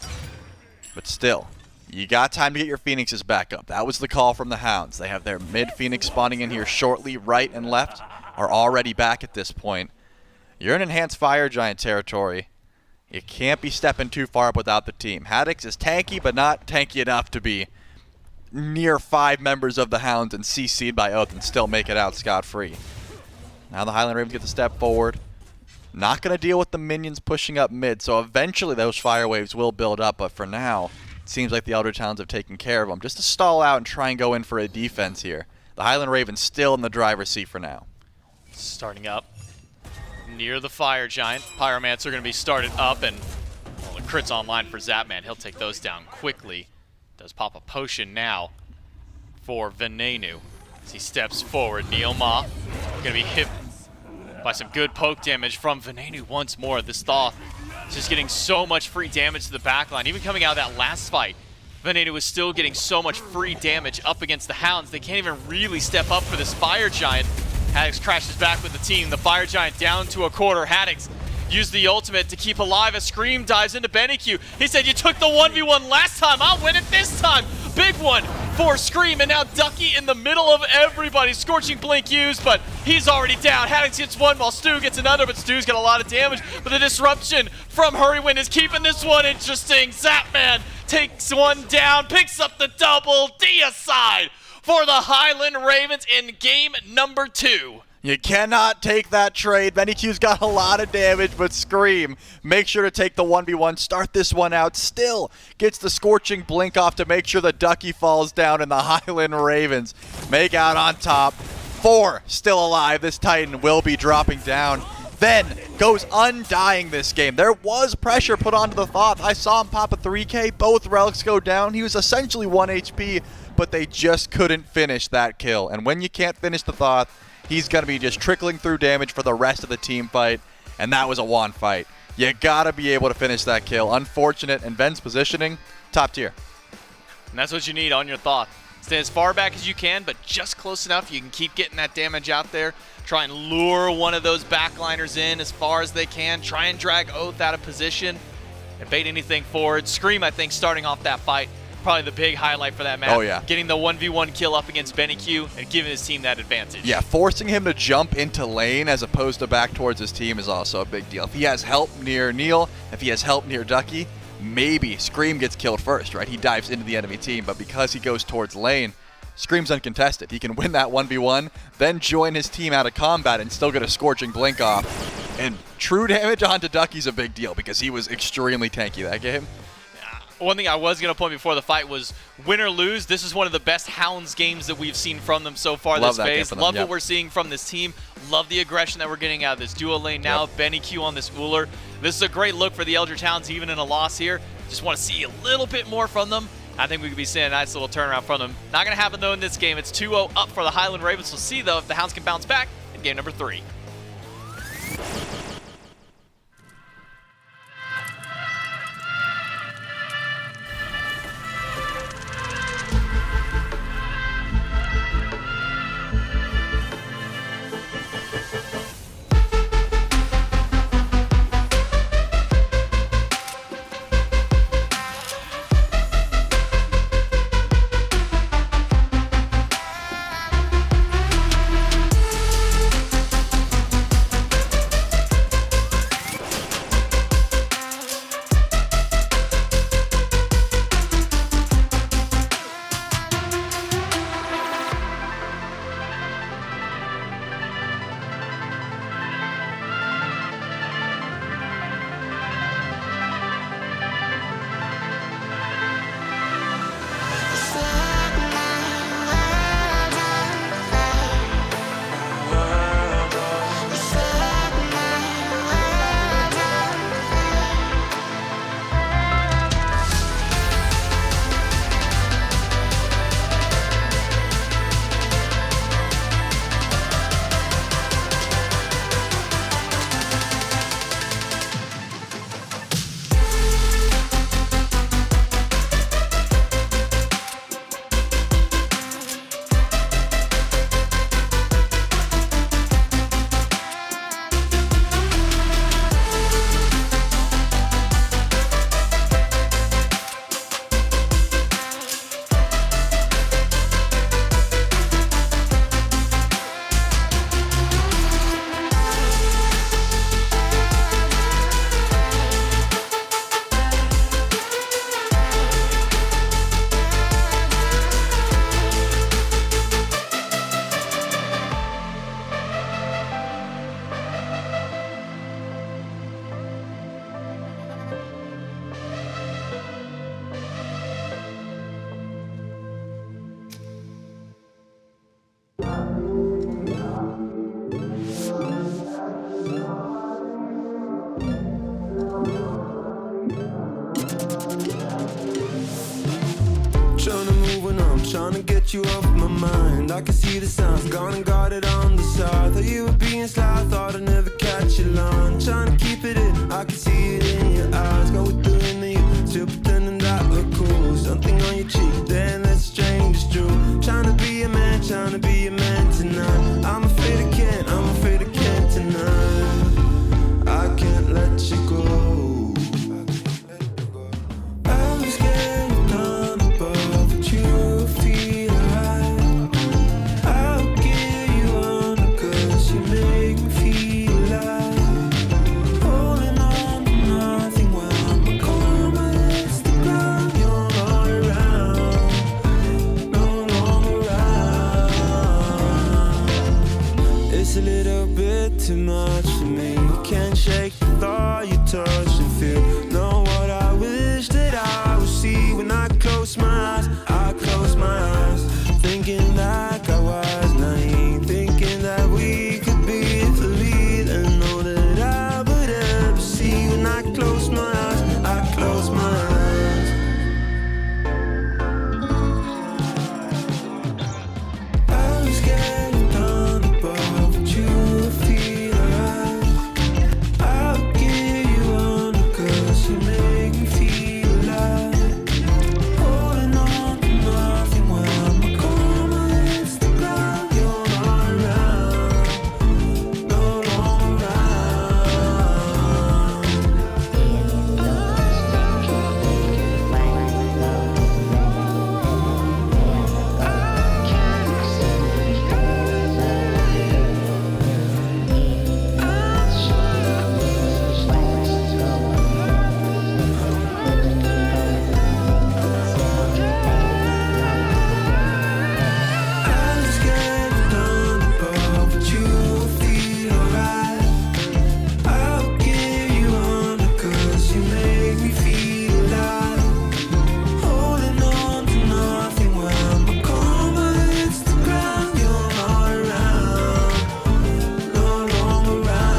But still, you got time to get your Phoenixes back up. That was the call from the Hounds. They have their mid-Phoenix spawning in here shortly. Right and left are already back at this point. You're in Enhanced Fire Giant territory. You can't be stepping too far up without the team. Haddix is tanky, but not tanky enough to be near 5 members of the Hounds and CC'd by Oath and still make it out scot-free. Now the Highland Ravens get the step forward. Not going to deal with the minions pushing up mid, so eventually those fire waves will build up, but for now, it seems like the Eldritch Hounds have taken care of them. Just to stall out and try and go in for a defense here. The Highland Ravens still in the driver's seat for now. Starting up near the Fire Giant. Pyromancer going to be started up, and well, the crit's online for Zapman. He'll take those down quickly. Does pop a potion now for Venenu as he steps forward. Neoma going to be hit by some good poke damage from Venenu once more. This Thoth is just getting so much free damage to the backline. Even coming out of that last fight, Venenu was still getting so much free damage up against the Hounds. They can't even really step up for this Fire Giant. Haddix crashes back with the team. The Fire Giant down to a quarter. Haddix used the ultimate to keep alive as Scream dives into Benny Q. He said, you took the 1v1 last time, I'll win it this time. Big one for Scream, and now Ducky in the middle of everybody. Scorching Blink used, but he's already down. Haddix gets one while Stu gets another, but Stu's got a lot of damage. But the disruption from Hurrywin is keeping this one interesting. Zapman takes one down, picks up the double, deicide for the Highland Ravens in game number 2. You cannot take that trade. Benny Q's got a lot of damage, but Scream, make sure to take the 1v1, start this one out. Still gets the Scorching Blink off to make sure the Ducky falls down, and the Highland Ravens make out on top. 4 still alive. This Titan will be dropping down. Then goes undying this game. There was pressure put onto the Thoth. I saw him pop a 3K. Both relics go down. He was essentially 1 HP, but they just couldn't finish that kill. And when you can't finish the Thoth, he's going to be just trickling through damage for the rest of the team fight, and that was a wand fight. You got to be able to finish that kill. Unfortunate, and Ven's positioning, top tier. And that's what you need on your Thoth. Stay as far back as you can, but just close enough you can keep getting that damage out there. Try and lure one of those backliners in as far as they can. Try and drag Oath out of position and bait anything forward. Scream, I think, starting off that fight, probably the big highlight for that match. Oh, yeah. Getting the 1v1 kill up against Benny Q and giving his team that advantage. Yeah, forcing him to jump into lane as opposed to back towards his team is also a big deal. If he has help near Neil, if he has help near Ducky, maybe Scream gets killed first, right? He dives into the enemy team, but because he goes towards lane, Scream's uncontested. He can win that 1v1, then join his team out of combat and still get a Scorching Blink off. And true damage onto Ducky's a big deal because he was extremely tanky that game. One thing I was going to point before the fight was win or lose, this is one of the best Hounds games that we've seen from them so far this phase. Love what we're seeing from this team. Love the aggression that we're getting out of this duo lane now. Benny Q on this Uller. This is a great look for the Eldritch Hounds even in a loss here. Just want to see a little bit more from them. I think we could be seeing a nice little turnaround from them. Not going to happen though in this game. It's 2-0 up for the Highland Ravens. We'll see though if the Hounds can bounce back in game number 3. trying to get you off my mind. I can see the signs, gone and got it on the side. Thought you were being sly, thought I'd never catch your line. Trying to keep it in, I can see it in your eyes. Go with the in you, still pretending that we're cool. Something on your cheek, then that's strange, it's true. Trying to be a man, trying to be a man tonight. I'm afraid I can't, I'm afraid I can't tonight. I can't let you go. I'm scared of none above, but you feel right. I'll give you on, 'cause you make me feel alive. Holding on to nothing while my karma hits the ground. You're not around, no longer around. It's a little bit too much for me. Can't shake the thought you touch and feel. Know what I wish that I would see when I close my eyes. I close my eyes, thinking like I was naive, thinking that we could be the lead, and know that I would ever see when I close my eyes. I close my eyes. I'm scared of none above, but you feel alright. I'll give you on, 'cause you make me feel alive. Holding on to nothing while my karma hits the ground. You're not around, no longer I'm scared of none above, but you feel alright. I'll give you on, 'cause you make me feel alive. Holding on to nothing while my karma hits the ground. You're not around, no longer around.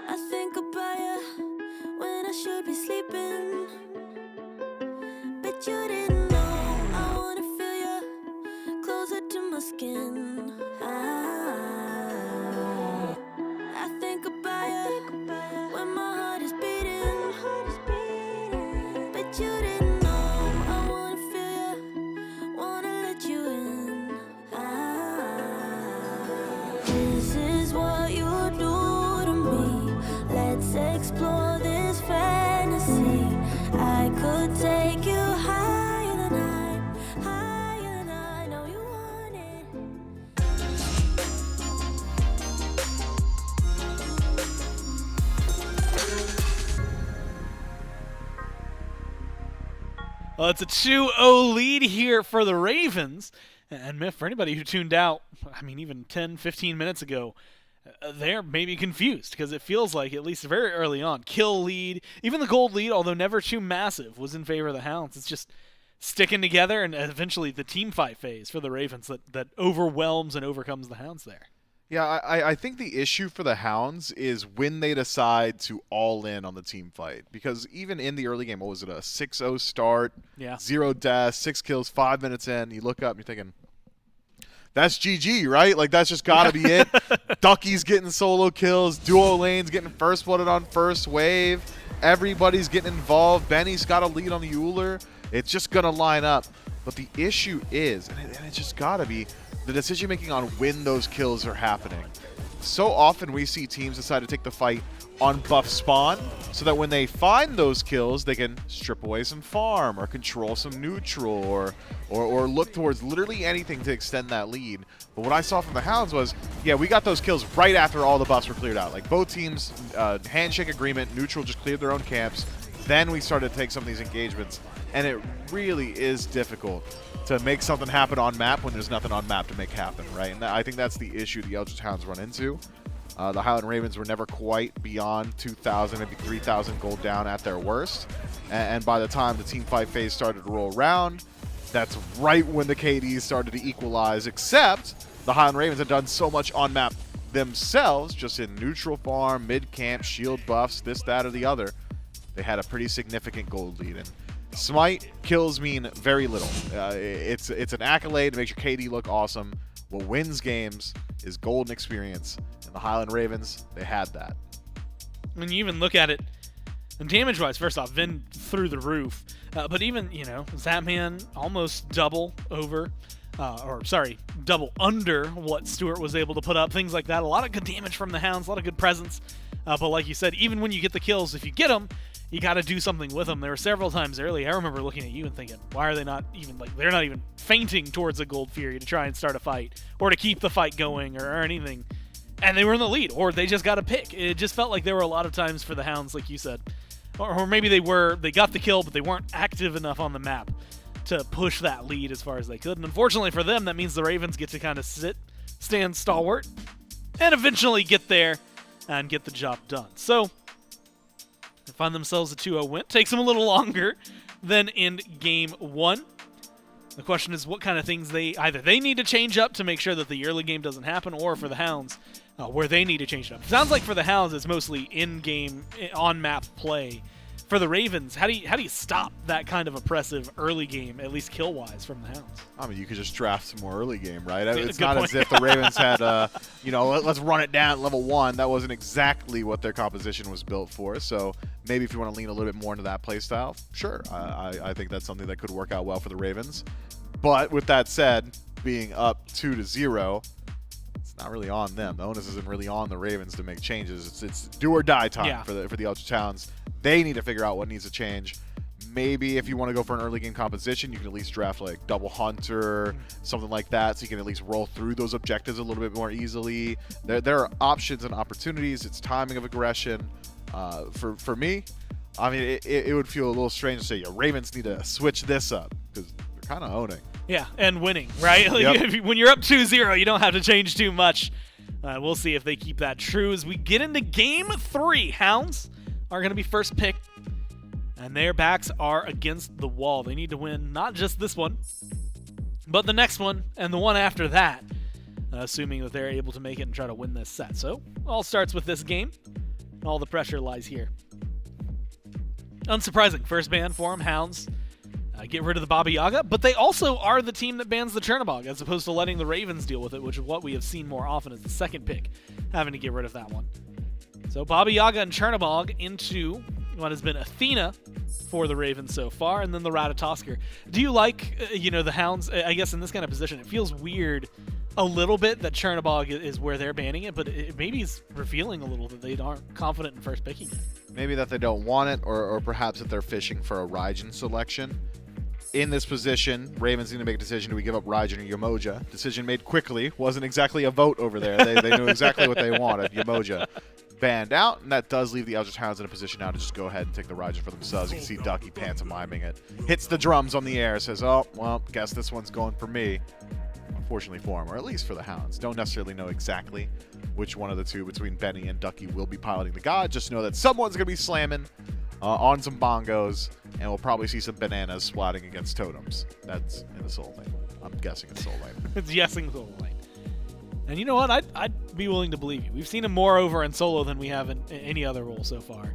I think about you when I should be sleeping, but you didn't know. I wanna feel you closer to my skin. I think about you when my heart is beating, but you didn't know. I wanna feel you, wanna let you in. This is what you do to me. Let's explore this fantasy. I could take you higher than I know you want it. Well, it's a 2-0 lead here for the Ravens. And Miff, for anybody who tuned out, I mean, even 10, 15 minutes ago, they're maybe confused because it feels like, at least very early on, kill lead, even the gold lead, although never too massive, was in favor of the Hounds. It's just sticking together and eventually the team fight phase for the Ravens that overwhelms and overcomes the Hounds there. Yeah, I think the issue for the Hounds is when they decide to all in on the team fight. Because even in the early game, what was it, a 6-0 start, 0 deaths, 6 kills, 5 minutes in, you look up and you're thinking, that's GG, right? Like, that's just got to be it. Ducky's getting solo kills, duo lanes getting first blooded on first wave, everybody's getting involved, Benny's got a lead on the Euler. It's just going to line up. But the issue is, and it's just got to be, the decision-making on when those kills are happening. So often we see teams decide to take the fight on buff spawn so that when they find those kills, they can strip away some farm or control some neutral or look towards literally anything to extend that lead. But what I saw from the Hounds was, yeah, we got those kills right after all the buffs were cleared out. Like both teams, handshake agreement, neutral just cleared their own camps. Then we started to take some of these engagements. And it really is difficult to make something happen on map when there's nothing on map to make happen, right? And I think that's the issue the Eldritch Hounds run into. The Highland Ravens were never quite beyond 2,000, maybe 3,000 gold down at their worst. And by the time the team fight phase started to roll around, that's right when the KDs started to equalize, except the Highland Ravens had done so much on map themselves, just in neutral farm, mid-camp, shield buffs, this, that, or the other. they had a pretty significant gold lead. And Smite kills mean very little. It's an accolade to make your KD look awesome. What wins games is golden experience. And the Highland Ravens, they had that. When you even look at it, and damage-wise, first off, Vin through the roof. But even, Zapman almost double over, double under what Stewart was able to put up, things like that. A lot of good damage from the Hounds, a lot of good presence. But like you said, even when you get the kills, if you get them, you got to do something with them. There were several times early, I remember looking at you and thinking, why are they not even, they're not even fainting towards a Gold Fury to try and start a fight, or to keep the fight going, or anything. And they were in the lead, or they just got a pick. It just felt like there were a lot of times for the Hounds, like you said. Or maybe they got the kill, but they weren't active enough on the map to push that lead as far as they could. And unfortunately for them, that means the Ravens get to kind of stand stalwart, and eventually get there and get the job done. So, they find themselves a 2-0 win. Takes them a little longer than in Game 1. The question is what kind of things either they need to change up to make sure that the early game doesn't happen, or for the Hounds, where they need to change it up. It sounds like for the Hounds, it's mostly in-game, on-map play. For the Ravens, how do you stop that kind of oppressive early game, at least kill-wise, from the Hounds? I mean, you could just draft some more early game, right? It's Good not point. as if the Ravens had, let's run it down at level 1. That wasn't exactly what their composition was built for. So maybe if you want to lean a little bit more into that play style, sure. I think that's something that could work out well for the Ravens. But with that said, being up 2-0, it's not really on them. The onus isn't really on the Ravens to make changes. It's do or die time for the Eldritch Hounds. They need to figure out what needs to change. Maybe if you want to go for an early game composition, you can at least draft like Double Hunter, something like that, so you can at least roll through those objectives a little bit more easily. There are options and opportunities. It's timing of aggression. For me, I mean, it would feel a little strange to say, Ravens need to switch this up, because they're kind of owning. Yeah, and winning, right? Yep. When you're up 2-0, you don't have to change too much. We'll see if they keep that true as we get into Game 3. Hounds are going to be first pick, and their backs are against the wall. They need to win not just this one, but the next one and the one after that, assuming that they're able to make it and try to win this set. So, all starts with this game. All the pressure lies here. Unsurprising, first ban for them, Hounds. Get rid of the Baba Yaga, but they also are the team that bans the Chernobog, as opposed to letting the Ravens deal with it, which is what we have seen more often as the second pick, having to get rid of that one. So Baba Yaga and Chernobog into what has been Athena for the Ravens so far, and then the Ratatoskr. Do you like, the Hounds, I guess in this kind of position, it feels weird a little bit that Chernobog is where they're banning it, but it maybe is revealing a little that they aren't confident in first picking it. Maybe that they don't want it, or perhaps that they're fishing for a Raijin selection. In this position, Ravens need to make a decision. Do we give up Raijin or Yamoja? Decision made quickly. Wasn't exactly a vote over there. They knew exactly what they wanted. Yamoja banned out, and that does leave the Eldritch Hounds in a position now to just go ahead and take the Raijin for themselves. You can see Ducky pantomiming it. Hits the drums on the air, says, oh, well, guess this one's going for me. Unfortunately for him, or at least for the Hounds. Don't necessarily know exactly which one of the two between Benny and Ducky will be piloting the God. Just know that someone's going to be slamming on some bongos, and we'll probably see some bananas splatting against totems. That's in the Soul Lane. I'm guessing it's Soul Lane. It's guessing Soul Lane. And you know what? I'd be willing to believe you. We've seen him more over in solo than we have in any other role so far.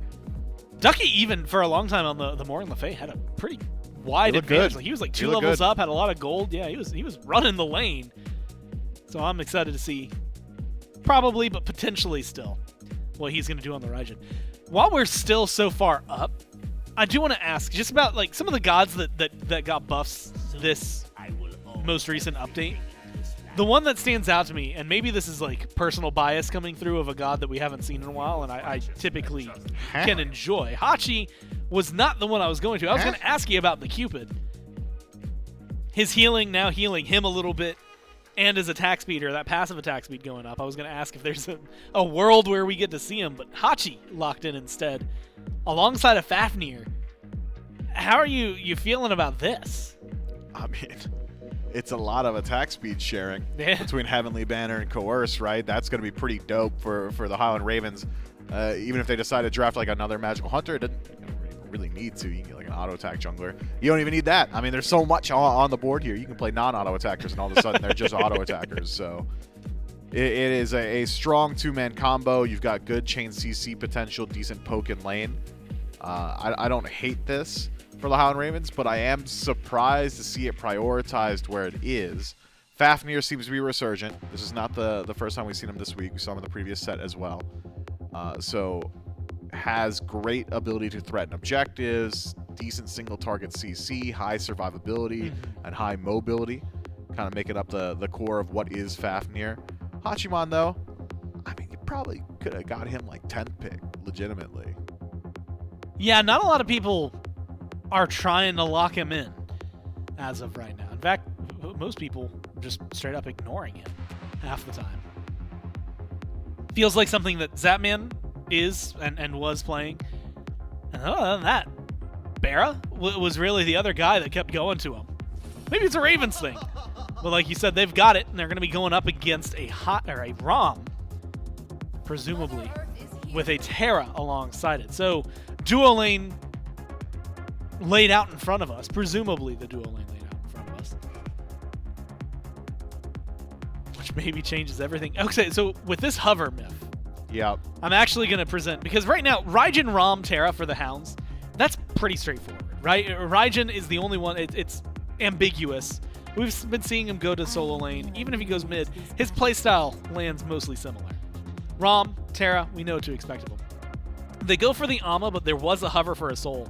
Ducky, even for a long time on the Morgan Le Fay, had a pretty wide advantage. He was like 2 levels up, had a lot of gold. Yeah, he was running the lane. So I'm excited to see, probably, but potentially still, what he's going to do on the Raijin. While we're still so far up, I do want to ask just about like some of the gods that got buffs this most recent update. The one that stands out to me, and maybe this is like personal bias coming through of a god that we haven't seen in a while, and I typically can enjoy. Hachi was not the one I was going to. I was going to ask you about the Cupid. His healing, now healing him a little bit, and his attack speed, or that passive attack speed going up. I was going to ask if there's a world where we get to see him, but Hachi locked in instead, alongside of Fafnir. How are you feeling about this? I mean, it's a lot of attack speed sharing between Heavenly Banner and Coerce, right? That's going to be pretty dope for the Highland Ravens. Even if they decide to draft like another Magical Hunter, it doesn't really need to. You can get like an auto attack jungler. You don't even need that. I mean, there's so much on the board here. You can play non-auto attackers, and all of a sudden they're just auto attackers. So it is a strong two-man combo. You've got good chain CC potential, decent poke in lane. I don't hate this for the Howland Ravens, but I am surprised to see it prioritized where it is. Fafnir seems to be resurgent. This is not the first time we've seen him this week. We saw him in the previous set as well. So has great ability to threaten objectives, decent single target CC, high survivability, and high mobility. Kind of making up the core of what is Fafnir. Hachiman, though, I mean, you probably could have got him like 10th pick, legitimately. Yeah, not a lot of people are trying to lock him in as of right now. In fact, most people just straight up ignoring him half the time. Feels like something that Zapman is and was playing. And other than that, Barra was really the other guy that kept going to him. Maybe it's a Ravens thing. But like you said, they've got it, and they're going to be going up against a Rom, presumably, with a Terra alongside it. So, duo lane laid out in front of us. Presumably the duo lane laid out in front of us. Which maybe changes everything. Okay, so with this hover myth, yep, I'm actually going to present, because right now, Raijin, Rom, Terra for the Hounds, that's pretty straightforward, right? Raijin is the only one, it's ambiguous. We've been seeing him go to solo lane. Even if he goes mid, his playstyle lands mostly similar. Rom, Terra, we know what to expect of him. They go for the Amma, but there was a hover for a soul.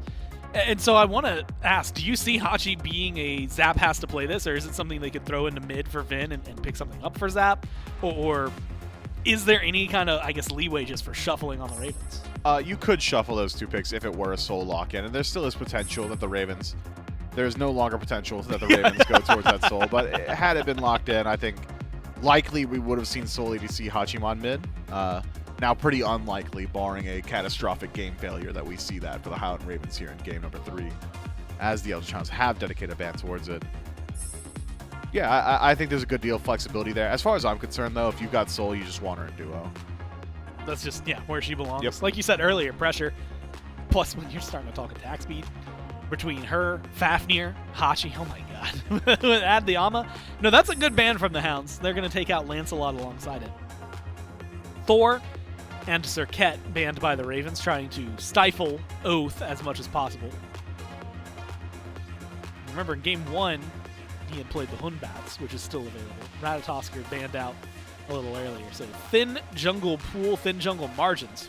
And so I want to ask, do you see Hachi being a Zap has to play this, or is it something they could throw into mid for Vin and pick something up for Zap? Or is there any kind of, I guess, leeway just for shuffling on the Ravens? You could shuffle those 2 picks if it were a soul lock-in, and there still is potential that the Ravens... There's no longer potential that the Ravens go towards that soul, but had it been locked in, I think likely we would have seen Soul ADC Hachiman mid. Now pretty unlikely, barring a catastrophic game failure, that we see that for the Howland Ravens here in game number 3, as the Eldritch have dedicated a ban towards it. Yeah, I think there's a good deal of flexibility there. As far as I'm concerned, though, if you've got Soul, you just want her in duo. That's just, yeah, where she belongs. Yep. Like you said earlier, pressure. Plus, when you're starting to talk attack speed, between her, Fafnir, Hachi, oh my god. Add the Amma. No, that's a good ban from the Hounds. They're going to take out Lancelot alongside it. Thor and Serket banned by the Ravens, trying to stifle Oath as much as possible. Remember, in Game 1, he had played the Hunbats, which is still available. Ratatosker banned out a little earlier. So thin jungle pool, thin jungle margins.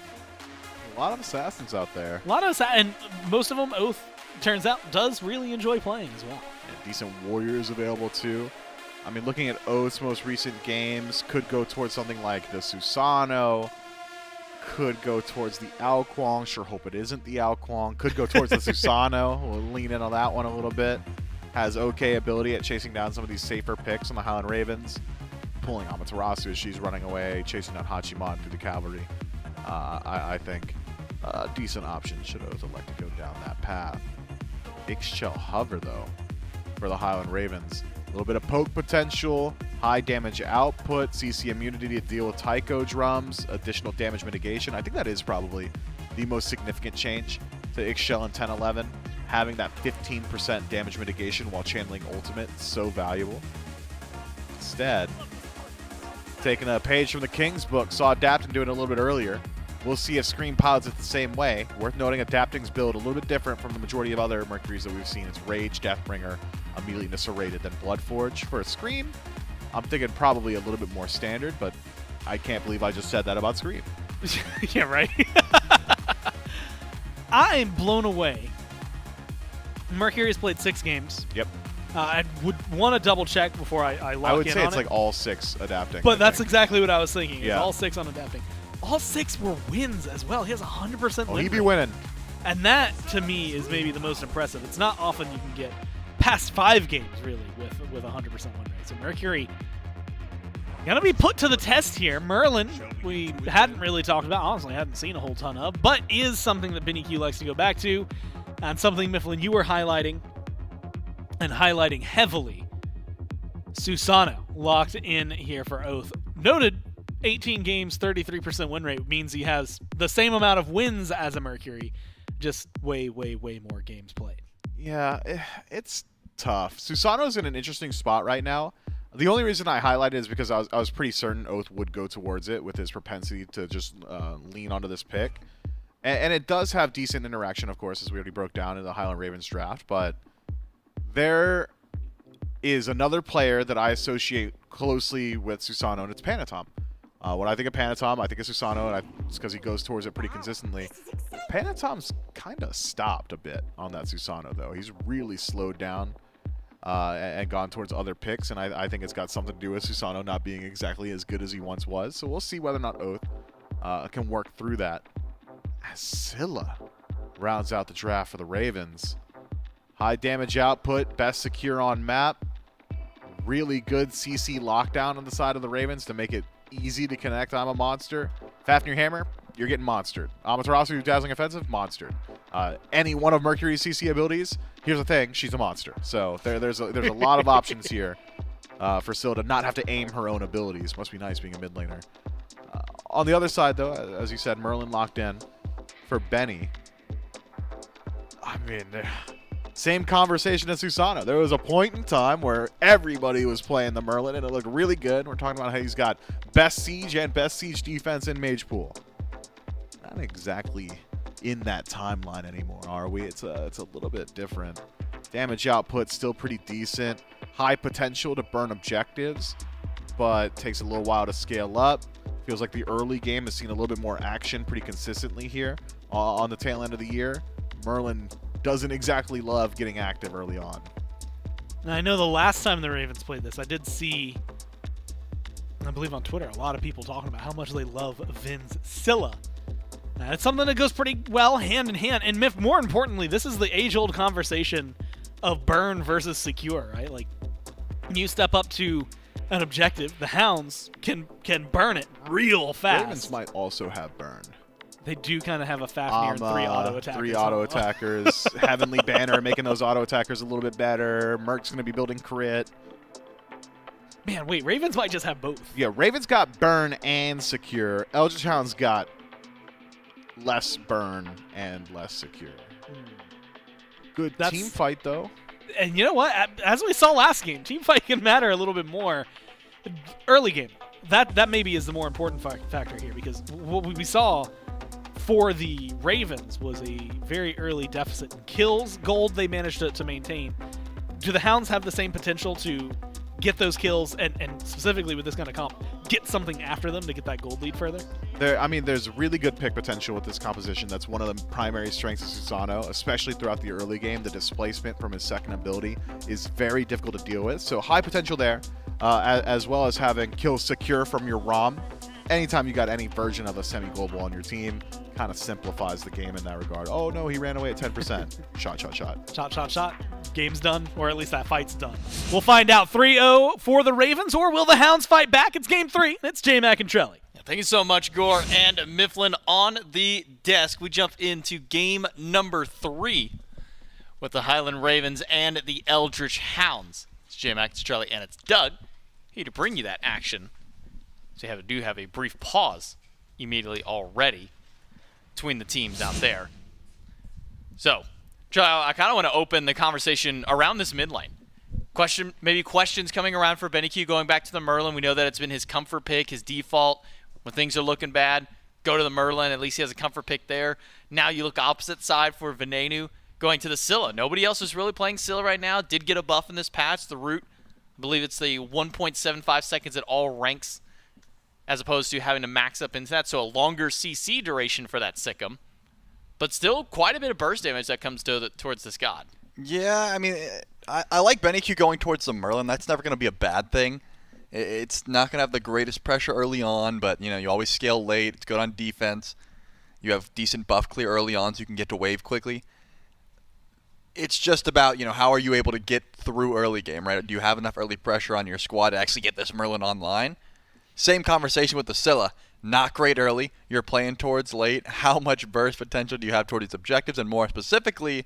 A lot of assassins out there. A lot of assassins, and most of them, Oath, turns out, does really enjoy playing as well. And decent warriors available too. I mean, looking at Oath's most recent games, could go towards something like the Susano, could go towards the Alquang, sure hope it isn't the Alquang, could go towards the Susano, we'll lean in on that one a little bit. Has okay ability at chasing down some of these safer picks on the Howland Ravens, pulling Amaterasu as she's running away, chasing down Hachiman through the cavalry. I think a decent option should Oath elect to go down that path. Ixchel hover, though, for the Highland Ravens. A little bit of poke potential, high damage output, CC immunity to deal with Taiko drums, additional damage mitigation. I think that is probably the most significant change to Ixchel in 10-11. Having that 15% damage mitigation while channeling ultimate, so valuable. Instead, taking a page from the King's book, saw Adapting doing it a little bit earlier. We'll see if Scream pilots it the same way. Worth noting, Adapting's build a little bit different from the majority of other Mercuries that we've seen. It's Rage, Deathbringer, immediately Niserated, then Bloodforge. For a Scream, I'm thinking probably a little bit more standard, but I can't believe I just said that about Scream. Yeah, right? I am blown away. Mercury has played 6 games. Yep. I would want to double check before I lock in on it. I would say it's like all 6 Adapting. But that's exactly what I was thinking. Yeah. All 6 on Adapting. All 6 were wins as well. He has 100% win he'd be rate. winning. And that, to me, is maybe the most impressive. It's not often you can get past 5 games, really, with 100% win rate. So Mercury gonna be put to the test here. Merlin, we hadn't really talked about, honestly, hadn't seen a whole ton of, but is something that Benny Q likes to go back to, and something, Mifflin, you were highlighting, and highlighting heavily. Susano locked in here for Oath. Noted 18 games, 33% win rate means he has the same amount of wins as a Mercury, just way, way, way more games played. Yeah, it's tough. Susano's in an interesting spot right now. The only reason I highlighted is because I was pretty certain Oath would go towards it with his propensity to just lean onto this pick. And it does have decent interaction, of course, as we already broke down in the Highland Ravens draft, but there is another player that I associate closely with Susano, and it's Panatom. When I think of Panatom, I think of Susano, and it's because he goes towards it pretty consistently. Panatom's kind of stopped a bit on that Susano, though. He's really slowed down and gone towards other picks, and I think it's got something to do with Susano not being exactly as good as he once was. So we'll see whether or not Oath can work through that. As Scylla rounds out the draft for the Ravens. High damage output, best secure on map. Really good CC lockdown on the side of the Ravens to make it easy to connect I'm a Monster. Fafnir Hammer, you're getting monstered. Amaterasu, Dazzling Offensive, monstered. Any one of Mercury's CC abilities, here's the thing, she's a monster. So there's a lot of options here for Scylla to not have to aim her own abilities. Must be nice being a mid laner. On the other side, though, as you said, Merlin locked in for Benny. I mean, same conversation as Susano. There was a point in time where everybody was playing the Merlin, and it looked really good. We're talking about how he's got best siege and best siege defense in Mage Pool. Not exactly in that timeline anymore, are we? It's a little bit different. Damage output still pretty decent. High potential to burn objectives, but takes a little while to scale up. Feels like the early game has seen a little bit more action pretty consistently here on the tail end of the year. Merlin doesn't exactly love getting active early on. Now, I know the last time the Ravens played this, I did see, I believe on Twitter, a lot of people talking about how much they love Vin's Scylla. It's something that goes pretty well hand in hand. And Myth, more importantly, this is the age-old conversation of burn versus secure, right? Like, when you step up to an objective, the Hounds can burn it real fast. Ravens might also have burn. They do kind of have a Fafnir and 3 auto attackers. 3 auto attackers. Heavenly Banner making those auto attackers a little bit better. Merc's going to be building crit. Man, wait, Ravens might just have both. Yeah, Ravens got burn and secure. Eldritch Hounds got less burn and less secure. Good team fight, though. And you know what? As we saw last game, team fight can matter a little bit more. Early game, that maybe is the more important factor here, because what we saw for the Ravens was a very early deficit in kills. Gold they managed to maintain. Do the Hounds have the same potential to get those kills and specifically with this kind of comp, get something after them to get that gold lead further? There's really good pick potential with this composition. That's one of the primary strengths of Susano, especially throughout the early game. The displacement from his second ability is very difficult to deal with. So high potential there, as well as having kill secure from your ROM. Anytime you got any version of a semi-global on your team, kind of simplifies the game in that regard. Oh no, he ran away at 10%. Shot. Game's done, or at least that fight's done. We'll find out 3-0 for the Ravens, or will the Hounds fight back? It's game 3. It's J-Mac and Trelly. Thank you so much, Gore and Mifflin on the desk. We jump into game number 3 with the Highland Ravens and the Eldritch Hounds. It's J-Mac, it's Trelly, and it's Doug here to bring you that action. So you do have a brief pause immediately already between the teams out there. So, I kind of want to open the conversation around this mid lane. Questions coming around for Benny Q going back to the Merlin. We know that it's been his comfort pick, his default. When things are looking bad, go to the Merlin. At least he has a comfort pick there. Now you look opposite side for Venenu going to the Scylla. Nobody else is really playing Scylla right now. Did get a buff in this patch. The root, I believe it's the 1.75 seconds at all ranks, as opposed to having to max up into that. So a longer CC duration for that Sikkim. But still quite a bit of burst damage that comes towards this god. Yeah, I mean, I like Benny Q going towards the Merlin. That's never going to be a bad thing. It's not going to have the greatest pressure early on, but you always scale late. It's good on defense. You have decent buff clear early on, so you can get to wave quickly. It's just about, how are you able to get through early game, right? Do you have enough early pressure on your squad to actually get this Merlin online? Same conversation with the Scylla. Not great early. You're playing towards late. How much burst potential do you have toward these objectives? And more specifically,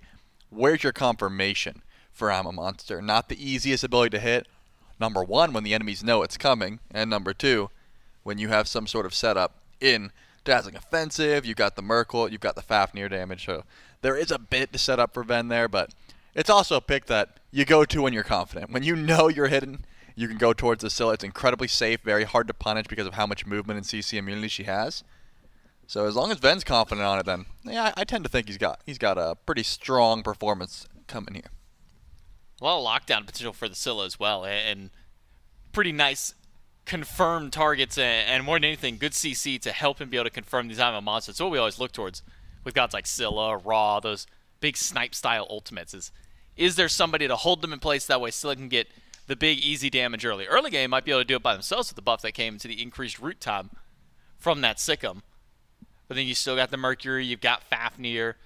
where's your confirmation for I'm a Monster? Not the easiest ability to hit. Number 1, when the enemies know it's coming. And number 2, when you have some sort of setup in Dazzling Offensive, you've got the Merkle, you've got the Fafnir damage. So there is a bit to set up for Ven there, but it's also a pick that you go to when you're confident. When you know you're hidden, you can go towards the Scylla. It's incredibly safe, very hard to punish because of how much movement and CC immunity she has. So as long as Ven's confident on it, then yeah, I tend to think he's got a pretty strong performance coming here. A lot of lockdown potential for the Scylla as well, and pretty nice confirmed targets, and more than anything, good CC to help him be able to confirm these IMO monsters. That's what we always look towards with gods like Scylla, Raw, those big snipe-style ultimates. Is there somebody to hold them in place that way Scylla can get the big, easy damage early? Early game might be able to do it by themselves with the buff that came to the increased root time from that Sikkim. But then you still got the Mercury, you've got Fafnir.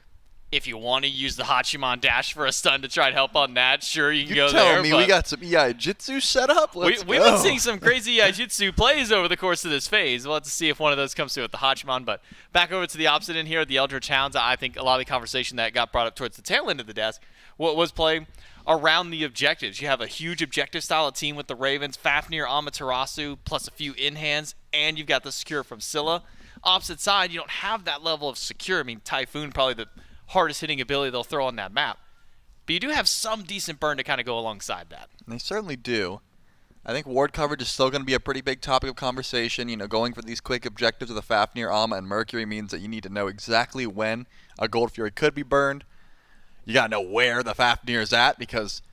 If you want to use the Hachiman dash for a stun to try and help on that, sure, you can go there. You're telling me we got some Jitsu set up? We've been seeing some crazy Jitsu plays over the course of this phase. We'll have to see if one of those comes through with the Hachiman. But back over to the opposite end here, the Eldritch Hounds. I think a lot of the conversation that got brought up towards the tail end of the desk was playing around the objectives. You have a huge objective style of team with the Ravens, Fafnir, Amaterasu, plus a few in-hands, and you've got the Secure from Scylla. Opposite side, you don't have that level of Secure. I mean, Typhoon, probably the hardest hitting ability they'll throw on that map. But you do have some decent burn to kind of go alongside that. They certainly do. I think ward coverage is still going to be a pretty big topic of conversation. You know, going for these quick objectives of the Fafnir, Amma, and Mercury means that you need to know exactly when a Gold Fury could be burned. You got to know where the Fafnir is at because,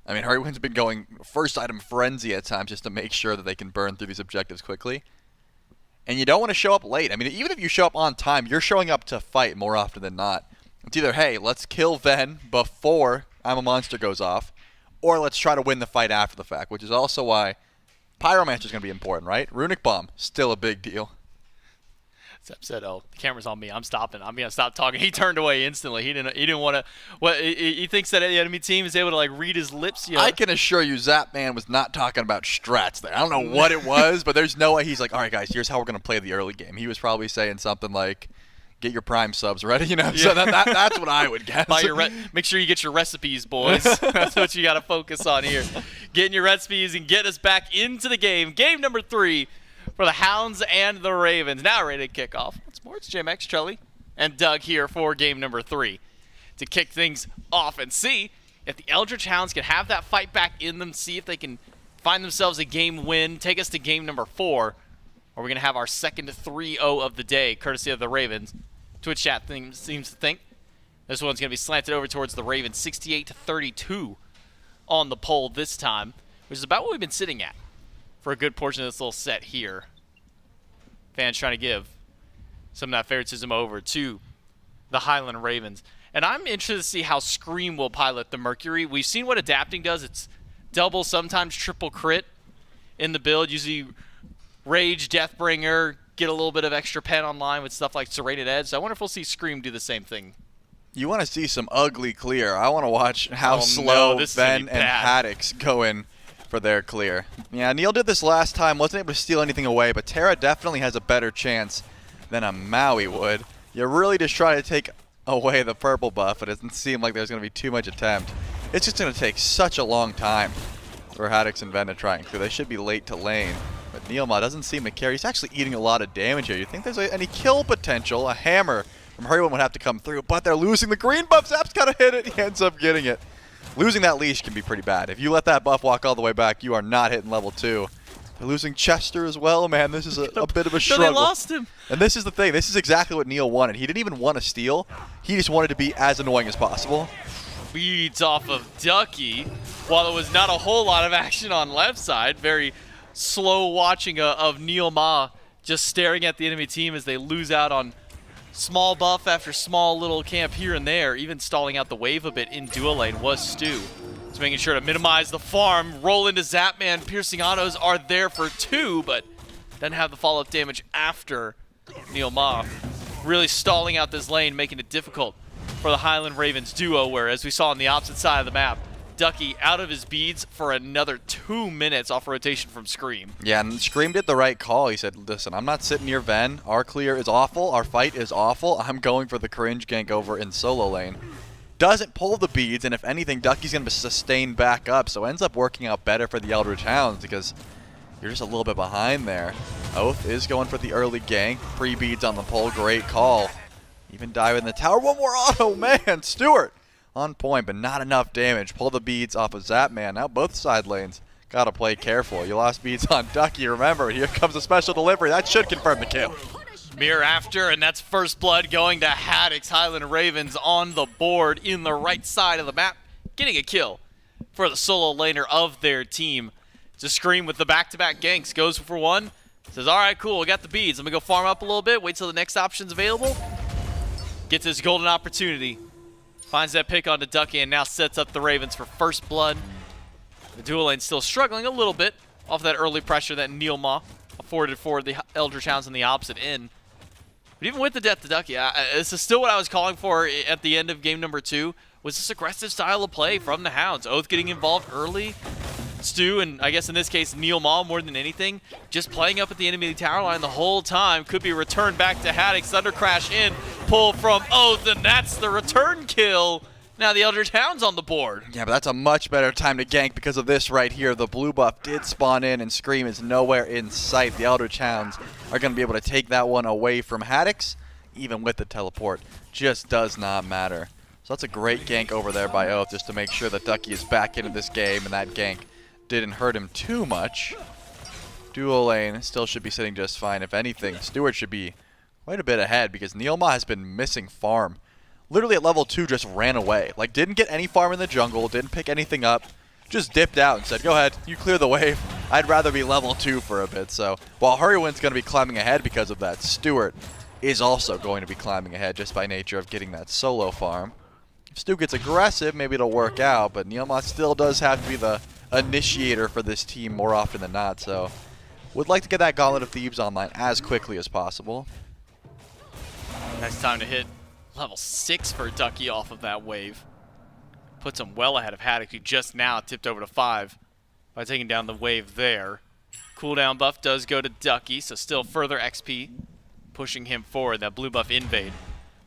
I mean, Hurrywind's been going first item frenzy at times just to make sure that they can burn through these objectives quickly. And you don't want to show up late. I mean, even if you show up on time, you're showing up to fight more often than not. It's either, hey, let's kill Ven before I'm a Monster goes off, or let's try to win the fight after the fact, which is also why Pyromancer is going to be important, right? Runic Bomb, still a big deal. Zep said, "Oh, the camera's on me. I'm stopping. I'm gonna stop talking." He turned away instantly. He didn't want to. What he thinks that the enemy team is able to like read his lips. You know? I can assure you, Zapman was not talking about strats there. I don't know what it was, but there's no way he's like, "All right, guys, here's how we're gonna play the early game." He was probably saying something like, "Get your Prime subs ready," you know. Yeah. So that's what I would guess. Make sure you get your recipes, boys. That's what you got to focus on here. Getting your recipes and get us back into the game. Game number 3 for the Hounds and the Ravens. Now ready to kick off. Once more, it's JMX, Trelly, and Doug here for game number 3 to kick things off and see if the Eldritch Hounds can have that fight back in them. See if they can find themselves a game win, take us to game number 4. Or we're going to have our second 3-0 of the day, courtesy of the Ravens. Twitch chat seems to think this one's going to be slanted over towards the Ravens, 68-32 on the poll this time, which is about what we've been sitting at for a good portion of this little set here. Fans trying to give some of that favoritism over to the Highland Ravens. And I'm interested to see how Scream will pilot the Mercury. We've seen what adapting does. It's double, sometimes triple crit in the build, usually Rage, Deathbringer, get a little bit of extra pen online with stuff like Serrated Edge. So I wonder if we'll see Scream do the same thing. You want to see some ugly clear. I want to watch how slow Ben and Haddix go in for their clear. Yeah, Neil did this last time, wasn't able to steal anything away, but Terra definitely has a better chance than a Maui would. You really just try to take away the purple buff. It doesn't seem like there's going to be too much attempt. It's just going to take such a long time for Haddix and Ben to try and clear. They should be late to lane. But Neilma doesn't seem to care. He's actually eating a lot of damage here. You think there's any kill potential? A hammer from Hurrywin would have to come through, but they're losing the green buff. Zap's got to hit it. He ends up getting it. Losing that leash can be pretty bad. If you let that buff walk all the way back, you are not hitting level 2. They're losing Chester as well, man. This is a bit of a struggle. They lost him. And this is the thing. This is exactly what Neil wanted. He didn't even want to steal. He just wanted to be as annoying as possible. Beads off of Ducky. While there was not a whole lot of action on left side, very slow watching of Neil Ma just staring at the enemy team as they lose out on small buff after small little camp here and there. Even stalling out the wave a bit in dual lane was Stu. Just making sure to minimize the farm. Roll into Zapman. Piercing autos are there for 2, but doesn't have the follow-up damage after Neil Ma. Really stalling out this lane, making it difficult for the Highland Ravens duo, where, as we saw on the opposite side of the map, Ducky out of his beads for another 2 minutes off rotation from Scream. Yeah, and Scream did the right call. He said, listen, I'm not sitting near Ven. Our clear is awful. Our fight is awful. I'm going for the cringe gank over in solo lane. Doesn't pull the beads, and if anything, Ducky's going to sustain back up, so ends up working out better for the Eldritch Hounds because you're just a little bit behind there. Oath is going for the early gank. Pre-beads on the pole. Great call. Even dive in the tower. One more auto, man. Stewart on point, but not enough damage. Pull the beads off of Zapman. Now both side lanes got to play careful. You lost beads on Ducky. Remember, here comes a special delivery. That should confirm the kill. Mirror after, and that's first blood going to Haddox. Highland Ravens on the board in the right side of the map, getting a kill for the solo laner of their team. Just Scream with the back-to-back ganks, goes for one, says, all right, cool, we got the beads. Let me go farm up a little bit, wait till the next option's available. Gets his golden opportunity. Finds that pick onto Ducky and now sets up the Ravens for first blood. The dual lane still struggling a little bit off that early pressure that Neilma afforded for the Eldritch Hounds in the opposite end. But even with the death to Ducky, this is still what I was calling for at the end of game number 2, was this aggressive style of play from the Hounds. Oath getting involved early. Stu, and I guess in this case, Neilma more than anything, just playing up at the enemy tower line the whole time. Could be returned back to Haddox. Thunder Crash in, pull from Oath, and that's the return kill. Now the Eldritch Hound's on the board. Yeah, but that's a much better time to gank because of this right here. The blue buff did spawn in, and Scream is nowhere in sight. The Eldritch Hounds are going to be able to take that one away from Haddox, even with the teleport. Just does not matter. So that's a great gank over there by Oath, just to make sure that Ducky is back into this game, and that gank didn't hurt him too much. Dual lane still should be sitting just fine. If anything, Stewart should be quite a bit ahead because Neilma has been missing farm. Literally at level 2 just ran away. Like, didn't get any farm in the jungle, didn't pick anything up, just dipped out and said, go ahead, you clear the wave. I'd rather be level 2 for a bit. So while Hurrywin's going to be climbing ahead because of that, Stewart is also going to be climbing ahead just by nature of getting that solo farm. If Stu gets aggressive, maybe it'll work out, but Neilma still does have to be the initiator for this team more often than not, so would like to get that Gauntlet of Thebes online as quickly as possible. Nice time to hit level 6 for Ducky off of that wave. Puts him well ahead of Haddock, who just now tipped over to 5 by taking down the wave there. Cooldown buff does go to Ducky, so still further XP pushing him forward. That blue buff invade,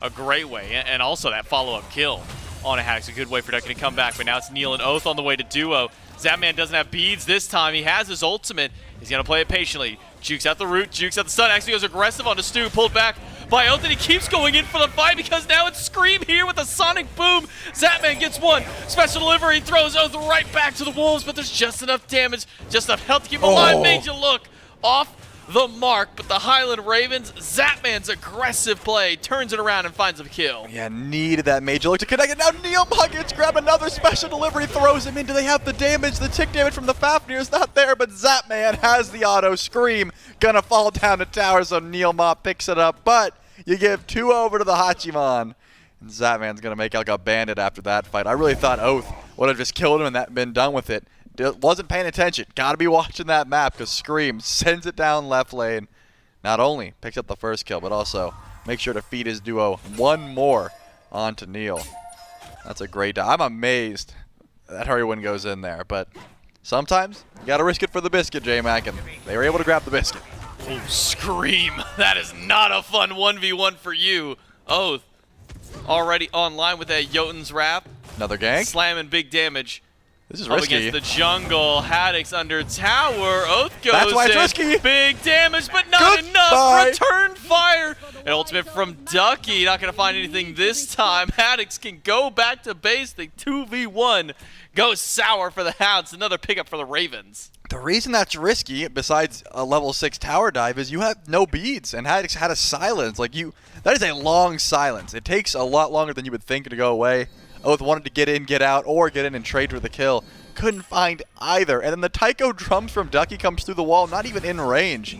a great way, and also that follow-up kill on a Haddock's a good way for Ducky to come back, but now it's Neil and Oath on the way to duo. Zapman doesn't have beads this time. He has his ultimate. He's going to play it patiently. Jukes out the root, jukes out the stun. Actually goes aggressive onto Stu, pulled back by Oath, and he keeps going in for the fight because now it's Scream here with a sonic boom. Zapman gets one. Special delivery, throws Oath right back to the wolves, but there's just enough damage, just enough health to keep him alive. Made you look off the mark, but the Highland Ravens, Zapman's aggressive play, turns it around and finds a kill. Yeah, needed that major look to connect it. Now Neilma gets grab another special delivery, throws him in. Do they have the damage? The tick damage from the Fafnir is not there, but Zapman has the auto. Scream gonna fall down the tower, so Neilma picks it up, but you give 2 over to the Hachiman. And Zapman's gonna make like a bandit after that fight. I really thought Oath would have just killed him and that been done with it. Wasn't paying attention. Gotta be watching that map because Scream sends it down left lane. Not only picks up the first kill, but also makes sure to feed his duo one more onto Neil. That's a great dive. I'm amazed that Hurrywin goes in there, but sometimes you gotta risk it for the biscuit, J-Mac, and they were able to grab the biscuit. Ooh, Scream. That is not a fun 1v1 for you. Oath already online with that Jotun's Wrath. Another gank. Slamming big damage. This is up risky. against the jungle. Haddock's under tower. Oath goes That's why it's in. risky. Big damage, but not enough. Return fire. An ultimate from Ducky. Not going to find anything this time. Haddock's can go back to base. The 2v1 goes sour for the Hounds. Another pickup for the Ravens. The reason that's risky, besides a level 6 tower dive, is you have no beads, and Haddock's had a silence. Like that is a long silence. It takes a lot longer than you would think to go away. Oath wanted to get in, get out, or get in and trade for the kill. Couldn't find either. And then the Tycho drums from Ducky comes through the wall, not even in range.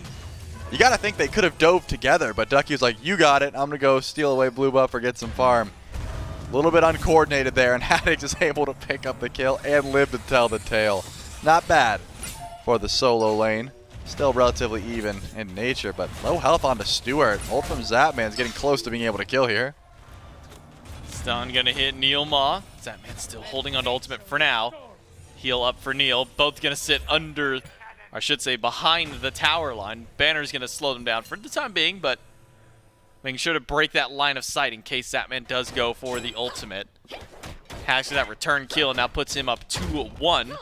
You got to think they could have dove together, but Ducky was like, you got it. I'm going to go steal away blue buff or get some farm. A little bit uncoordinated there, and Haddock is able to pick up the kill and live to tell the tale. Not bad for the solo lane. Still relatively even in nature, but low health onto Stewart. Ult from Zapman's getting close to being able to kill here. Stun gonna hit Neilma. Zapman still holding on to ultimate for now. Heal up for Neil. Both gonna sit under, or I should say behind the tower line. Banner's gonna slow them down for the time being, but making sure to break that line of sight in case Zapman does go for the ultimate. Has that return kill and now puts him up 2-1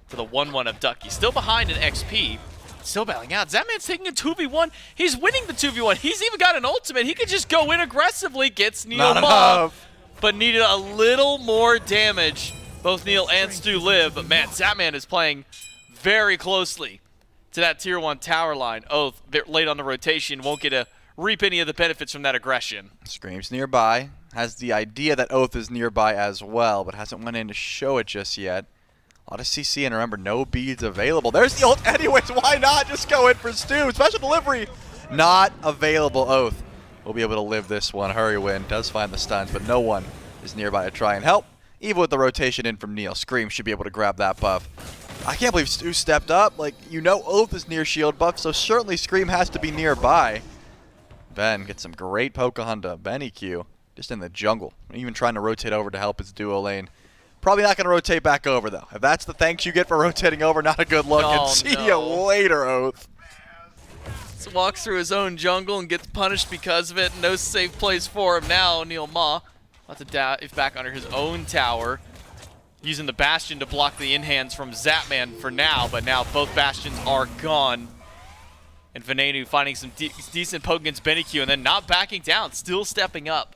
to the 1-1 of Ducky. Still behind in XP. Still battling out. Zapman's taking a 2v1. He's winning the 2v1. He's even got an ultimate. He could just go in aggressively. Gets Neil off, but needed a little more damage. Both Neil and Stu live, but man, Zapman is playing very closely to that tier 1 tower line. Oath, late on the rotation, won't get a reap any of the benefits from that aggression. Scream's nearby. Has the idea that Oath is nearby as well, but hasn't went in to show it just yet. A lot of CC, and remember, no beads available. There's the ult anyways. Why not just go in for Stu? Special delivery. Not available. Oath will be able to live this one. Hurrywin does find the stuns, but no one is nearby to try and help. Even with the rotation in from Neil, Scream should be able to grab that buff. I can't believe Stu stepped up. Like, you know Oath is near shield buff, so certainly Scream has to be nearby. Ben gets some great Pocahontas. BennyQ just in the jungle. Even trying to rotate over to help his duo lane. Probably not going to rotate back over, though. If that's the thanks you get for rotating over, not a good look. Oh, and see you later, Oath. So walks through his own jungle and gets punished because of it. No safe place for him now. Neil Ma about to dive back under his own tower. Using the Bastion to block the in-hands from Zapman for now, but now both Bastions are gone. And Venenu finding some decent poke against BennyQ and then not backing down, still stepping up.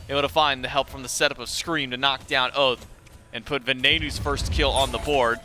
Able to find the help from the setup of Scream to knock down Oath and put Venenu's first kill on the board.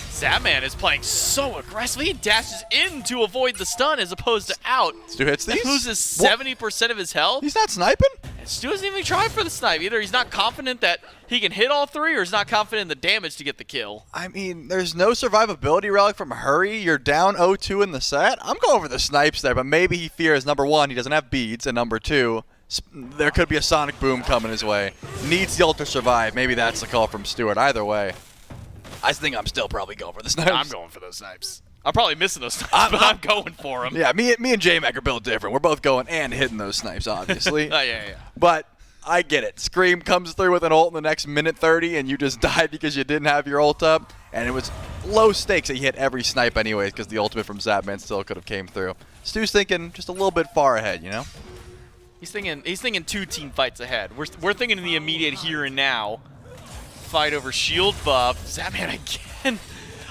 Zapman is playing so aggressively. He dashes in to avoid the stun as opposed to out. Stu hits these? He loses 70% of his health. He's not sniping? And Stu doesn't even try for the snipe. Either he's not confident that he can hit all three or he's not confident in the damage to get the kill. I mean, there's no survivability relic from Hurry. You're down 0-2 in the set. I'm going for the snipes there, but maybe he fears, number one, he doesn't have beads, and number two, there could be a sonic boom coming his way. Needs the ult to survive. Maybe that's the call from Stewart. Either way, I think I'm still probably going for the snipes. I'm going for those snipes. I'm probably missing those snipes, but I'm going for them. Yeah, me and J-Mac are built different. We're both going and hitting those snipes, obviously. Yeah. But I get it. Scream comes through with an ult in the next minute 30, and you just died because you didn't have your ult up. And it was low stakes that you hit every snipe anyways because the ultimate from Zapman still could have came through. Stu's thinking just a little bit far ahead, you know? He's thinking two team fights ahead. We're thinking in the immediate here and now. Fight over shield buff. Zapman again.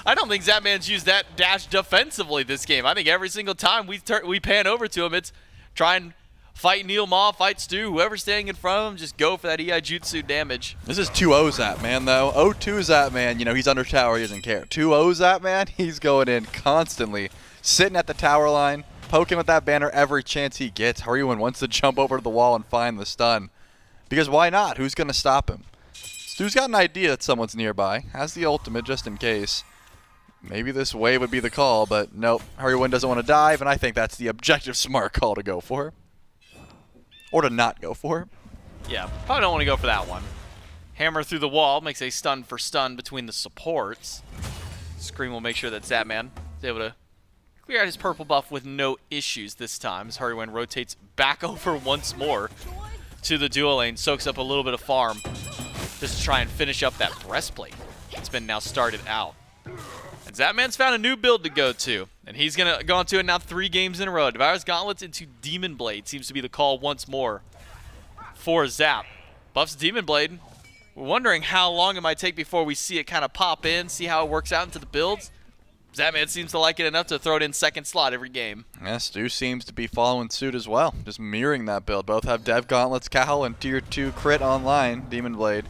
I don't think Zapman's used that dash defensively this game. I think every single time we pan over to him, it's try and fight Neil Ma, fight Stu, whoever's standing in front of him, just go for that EI Jutsu damage. This is 2-0 Zapman, though. 0-2 Zapman, you know, he's under tower, he doesn't care. 2-0 Zapman, he's going in constantly. Sitting at the tower line, poking with that banner every chance he gets. Hurrywin wants to jump over to the wall and find the stun. Because why not? Who's going to stop him? Stu's got an idea that someone's nearby. Has the ultimate just in case. Maybe this wave would be the call, but nope. Hurrywin doesn't want to dive, and I think that's the objective smart call to go for. Or to not go for. Yeah, probably don't want to go for that one. Hammer through the wall makes a stun for stun between the supports. Scream will make sure that Zapman is able to clear out his purple buff with no issues this time as Hurrywin rotates back over once more to the duo lane, soaks up a little bit of farm just to try and finish up that breastplate. It's been now started out. And Zapman's found a new build to go to, and he's going to go on to it now 3 games in a row. Devour's Gauntlets into Demon Blade seems to be the call once more for Zap. Buffs Demon Blade. We're wondering how long it might take before we see it kind of pop in, see how it works out into the builds. Zapman seems to like it enough to throw it in second slot every game. Yeah, Stu seems to be following suit as well, just mirroring that build. Both have Dev Gauntlets, Cowl, and Tier 2 crit online, Demon Blade.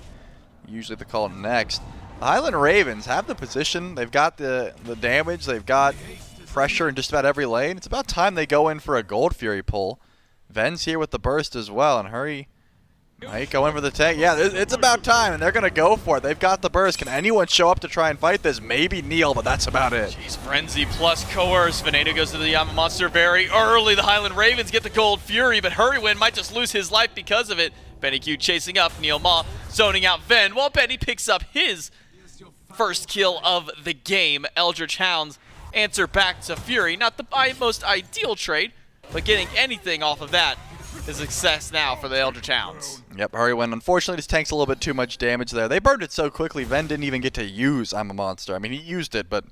Usually the call next. The Highland Ravens have the position. They've got the damage. They've got pressure in just about every lane. It's about time they go in for a Gold Fury pull. Ven's here with the burst as well, and Hurry might go in for the tank. Yeah, it's about time, and they're going to go for it. They've got the burst. Can anyone show up to try and fight this? Maybe Neil, but that's about it. Jeez, Frenzy plus Coerce. Veneno goes to the Yama Monster very early. The Highland Ravens get the Gold Fury, but Hurrywin might just lose his life because of it. BennyQ chasing up Neil Ma, zoning out Ven, while Benny picks up his first kill of the game. Eldritch Hounds answer back to Fury. Not the most ideal trade, but getting anything off of that is success now for the Eldritch Hounds. Yep, Hurrywin. Unfortunately, this tank's a little bit too much damage there. They burned it so quickly, Ven didn't even get to use I'm a Monster. I mean, he used it, but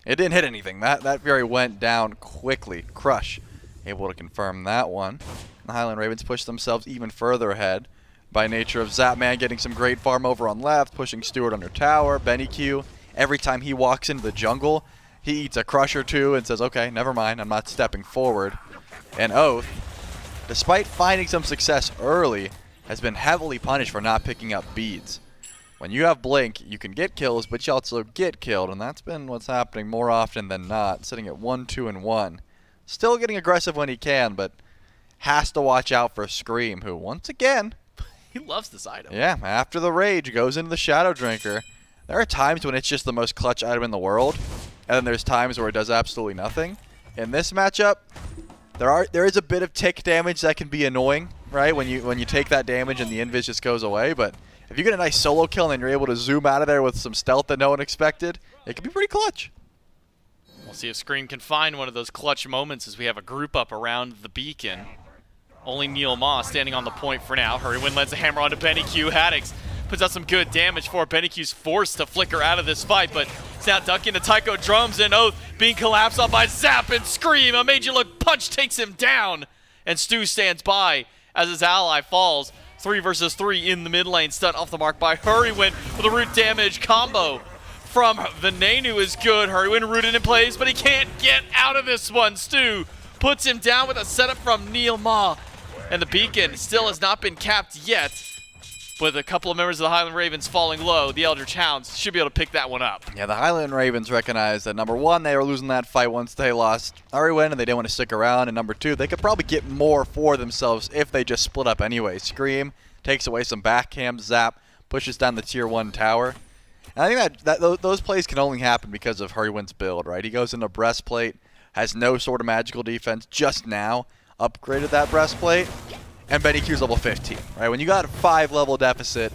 it didn't hit anything. That Fury went down quickly. Crush able to confirm that one. The Highland Ravens push themselves even further ahead by nature of Zapman getting some great farm over on left, pushing Stewart under tower. BennyQ, every time he walks into the jungle, he eats a crush or two and says, okay, never mind, I'm not stepping forward. And Oath, despite finding some success early, has been heavily punished for not picking up beads. When you have Blink, you can get kills, but you also get killed, and that's been what's happening more often than not, sitting at 1, 2, and 1. Still getting aggressive when he can, but has to watch out for Scream, who once again, He loves this item. yeah, after the rage goes into the Shadow Drinker. There are times when it's just the most clutch item in the world, and then there's times where it does absolutely nothing. In this matchup, there is a bit of tick damage that can be annoying, right? When you take that damage and the invis just goes away, but if you get a nice solo kill and then you're able to zoom out of there with some stealth that no one expected, it can be pretty clutch. We'll see if Scream can find one of those clutch moments as we have a group up around the beacon. Only Neil Ma standing on the point for now. Hurrywin lands a hammer onto Benny Q. Haddix puts out some good damage for Benny Q's forced to flicker out of this fight, but it's now ducking the Taiko drums and Oath being collapsed on by Zap and Scream. A Made You Look punch takes him down, and Stu stands by as his ally falls. 3 versus 3 in the mid lane, stun off the mark by Hurrywin with a root damage combo from Venenu is good. Hurrywin rooted in place, but he can't get out of this one. Stu puts him down with a setup from Neil Ma, and the beacon still has not been capped yet. With a couple of members of the Highland Ravens falling low, the Eldritch Hounds should be able to pick that one up. Yeah, the Highland Ravens recognized that, number one, they were losing that fight once they lost Hurrywin, and they didn't want to stick around, and number two, they could probably get more for themselves if they just split up anyway. Scream takes away some backhand, Zap pushes down the tier 1 tower. And I think that those plays can only happen because of Hurrywin's build, right? He goes into breastplate, has no sort of magical defense, just now upgraded that breastplate, and Benny Q's level 15, right? When you got a 5-level deficit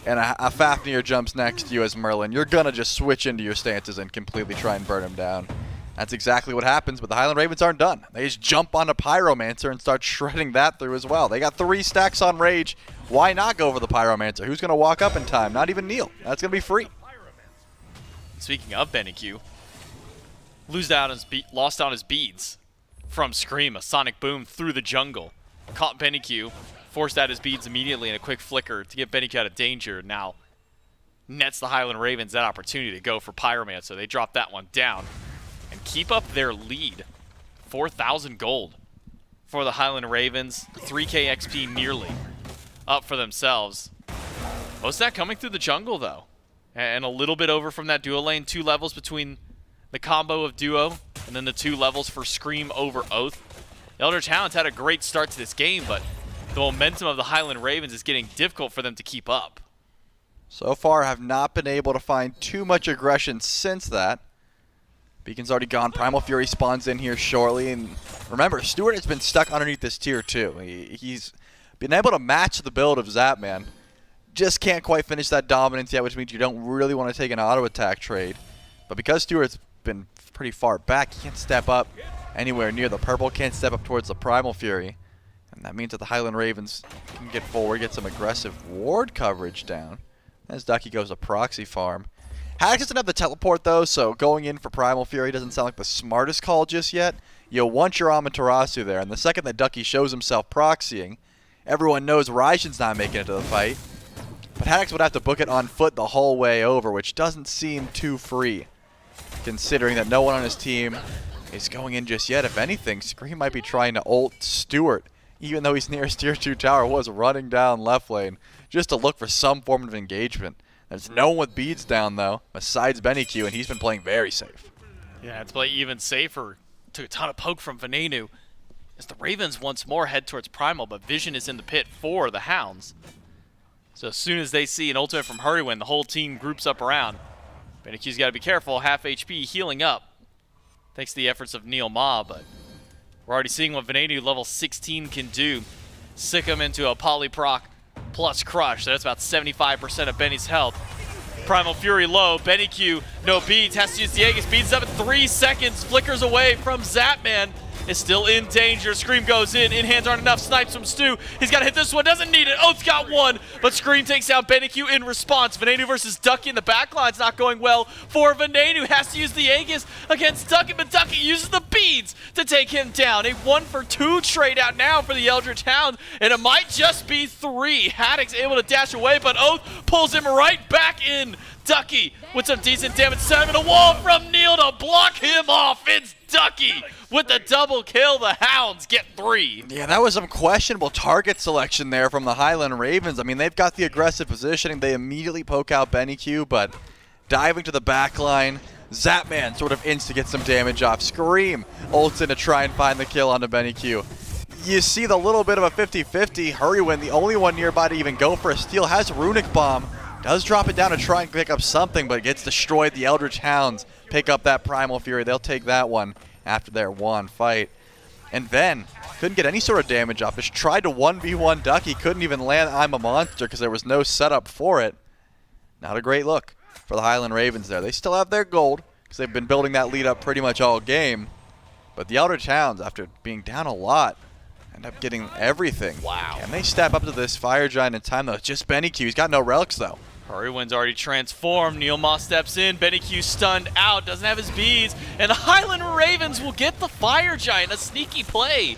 and a Fafnir jumps next to you as Merlin, you're gonna just switch into your stances and completely try and burn him down. That's exactly what happens, but the Highland Ravens aren't done. They just jump on a Pyromancer and start shredding that through as well. They got 3 stacks on Rage. Why not go over the Pyromancer? Who's gonna walk up in time? Not even Neil. That's gonna be free. Speaking of Benny Q, lost out his beads from Scream, a sonic boom through the jungle. Caught Benny Q, forced out his beads immediately in a quick flicker to get Benny Q out of danger. Now nets the Highland Ravens that opportunity to go for Pyromancer. They drop that one down and keep up their lead. 4,000 gold for the Highland Ravens. 3k XP nearly up for themselves. Most of that coming through the jungle though. And a little bit over from that duo lane. 2 levels between the combo of duo and then the 2 levels for Scream over Oath. The Eldritch Hounds had a great start to this game, but the momentum of the Highland Ravens is getting difficult for them to keep up. So far, have not been able to find too much aggression since that. Beacon's already gone. Primal Fury spawns in here shortly. And remember, Stewart has been stuck underneath this tier 2. He's been able to match the build of Zapman. Just can't quite finish that dominance yet, which means you don't really want to take an auto attack trade. But because Stewart's been pretty far back, he can't step up anywhere near the purple, can't step up towards the Primal Fury. And that means that the Highland Ravens can get forward, get some aggressive ward coverage down. As Ducky goes to proxy farm. Haddix doesn't have the teleport though, so going in for Primal Fury doesn't sound like the smartest call just yet. You want your Amaterasu there, and the second that Ducky shows himself proxying, everyone knows Raijin's not making it to the fight. But Haddix would have to book it on foot the whole way over, which doesn't seem too free, considering that no one on his team is going in just yet. If anything, Scream might be trying to ult Stewart, even though he's nearest tier 2 tower, was running down left lane just to look for some form of engagement. There's no one with beads down, though, besides Benny Q, and he's been playing very safe. Yeah, to play even safer. Took a ton of poke from Venenu as the Ravens once more head towards Primal, but Vision is in the pit for the Hounds. So as soon as they see an ultimate from Hurrywin, the whole team groups up around. Benny Q's got to be careful, half HP, healing up. Thanks to the efforts of Neil Ma, but we're already seeing what Venenu level 16 can do. Sick him into a polyproc plus crush. So that's about 75% of Benny's health. Primal Fury low. Benny Q, no beads, has to use the Aegis. Beads up in 3 seconds. Flickers away from Zapman. Is still in danger. Scream goes in hands aren't enough. Snipes from Stu. He's got to hit this one. Doesn't need it. Oath's got one. But Scream takes down Benny Q in response. Venenu versus Ducky in the backline's not going well for Venenu. Has to use the Aegis against Ducky, but Ducky uses the beads to take him down. A 1-for-2 trade out now for the Eldritch Hounds, and it might just be 3. Haddix able to dash away, but Oath pulls him right back in. Ducky with some decent damage. Set him in a wall from Neil to block him off. It's Ducky with the double kill. The Hounds get 3. Yeah, that was some questionable target selection there from the Highland Ravens. I mean, they've got the aggressive positioning. They immediately poke out Benny Q, but diving to the back line, Zapman sort of insta gets some damage off. Scream ults in to try and find the kill onto Benny Q. you see the little bit of a 50-50. Hurrywin, the only one nearby to even go for a steal, has Runic Bomb. Does drop it down to try and pick up something, but gets destroyed. The Eldritch Hounds pick up that Primal Fury. They'll take that one after their one fight. And then, couldn't get any sort of damage off. Just tried to 1v1 Ducky. Couldn't even land I'm a Monster because there was no setup for it. Not a great look for the Highland Ravens there. They still have their gold because they've been building that lead up pretty much all game. But the Eldritch Hounds, after being down a lot, end up getting everything. Wow. Can they step up to this Fire Giant in time, though? It's just Benny Q. He's got no relics, though. Hurrywin's already transformed. Neilma steps in. Benny Q stunned out. Doesn't have his beads. And the Highland Ravens will get the Fire Giant. A sneaky play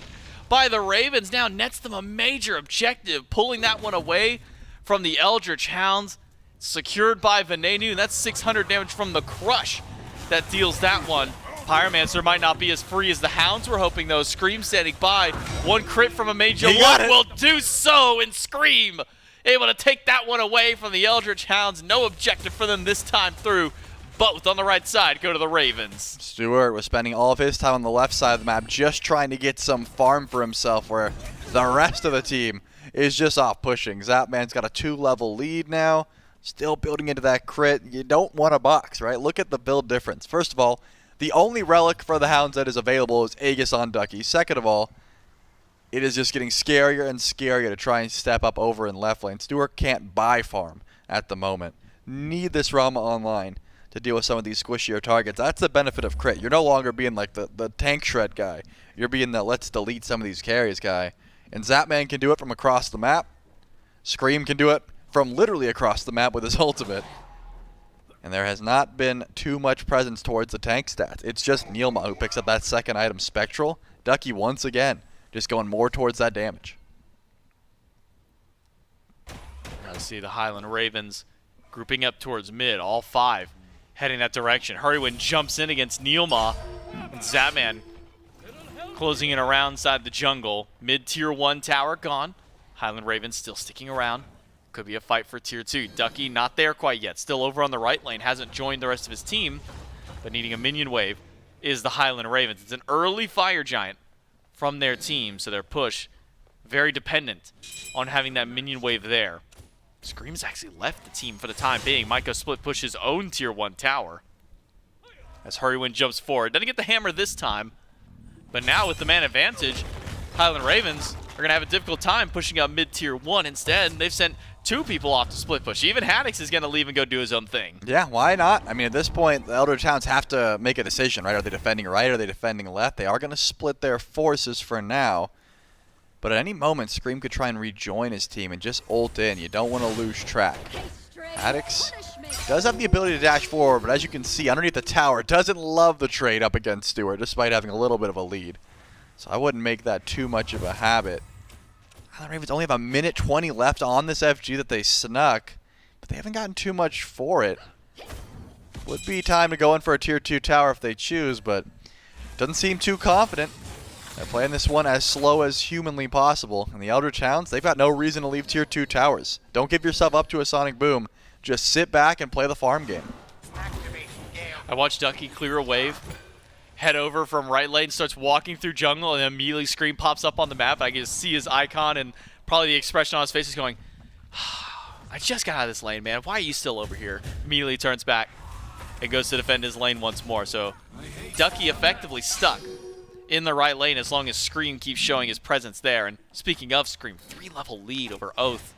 by the Ravens. Now nets them a major objective. Pulling that one away from the Eldritch Hounds. Secured by Venenu. That's 600 damage from the Crush that deals that one. Pyromancer might not be as free as the Hounds were hoping, though. Scream standing by. One crit from a Major One will do so, and Scream able to take that one away from the Eldritch Hounds. No objective for them this time through. Both on the right side go to the Ravens. Stewart was spending all of his time on the left side of the map just trying to get some farm for himself, where the rest of the team is just off pushing. Zapman's got a 2-level lead now. Still building into that crit. You don't want a box, right? Look at the build difference. First of all, the only relic for the Hounds that is available is Aegis on Ducky. Second of all, it is just getting scarier and scarier to try and step up over in left lane. Stewart can't buy farm at the moment. Need this Rama online to deal with some of these squishier targets. That's the benefit of crit. You're no longer being like the tank shred guy. You're being the let's delete some of these carries guy. And Zapman can do it from across the map. Scream can do it from literally across the map with his ultimate. And there has not been too much presence towards the tank stats. It's just Neilma who picks up that second item, Spectral. Ducky once again just going more towards that damage. Now to see the Highland Ravens grouping up towards mid, all 5 heading that direction. Hurrywin jumps in against Neilma, and Zapman closing in around side the jungle. Mid tier 1 tower gone. Highland Ravens still sticking around. Could be a fight for tier 2. Ducky not there quite yet. Still over on the right lane. Hasn't joined the rest of his team, but needing a minion wave is the Highland Ravens. It's an early Fire Giant from their team, so their push very dependent on having that minion wave there. Scream's actually left the team for the time being. Might go split push his own tier 1 tower as Hurrywin jumps forward. Doesn't get the hammer this time, but now with the man advantage, Highland Ravens are going to have a difficult time pushing up mid tier 1 instead. They've sent 2 people off to split push. Even Haddix is going to leave and go do his own thing. Yeah, why not? I mean, at this point, the Eldritch Hounds have to make a decision, right? Are they defending right? Are they defending left? They are going to split their forces for now. But at any moment, Scream could try and rejoin his team and just ult in. You don't want to lose track. Haddix does have the ability to dash forward, but as you can see, underneath the tower, doesn't love the trade up against Stewart, despite having a little bit of a lead. So I wouldn't make that too much of a habit. The Ravens only have a minute 20 left on this FG that they snuck, but they haven't gotten too much for it. Would be time to go in for a tier 2 tower if they choose, but doesn't seem too confident. They're playing this one as slow as humanly possible. And the Eldritch Hounds, they've got no reason to leave tier 2 towers. Don't give yourself up to a Sonic Boom. Just sit back and play the farm game. I watched Ducky clear a wave, head over from right lane, starts walking through jungle, and then immediately Scream pops up on the map. I can see his icon and probably the expression on his face is going, I just got out of this lane, man. Why are you still over here? Immediately turns back and goes to defend his lane once more. So Ducky effectively stuck in the right lane as long as Scream keeps showing his presence there. And speaking of Scream, 3-level lead over Oath.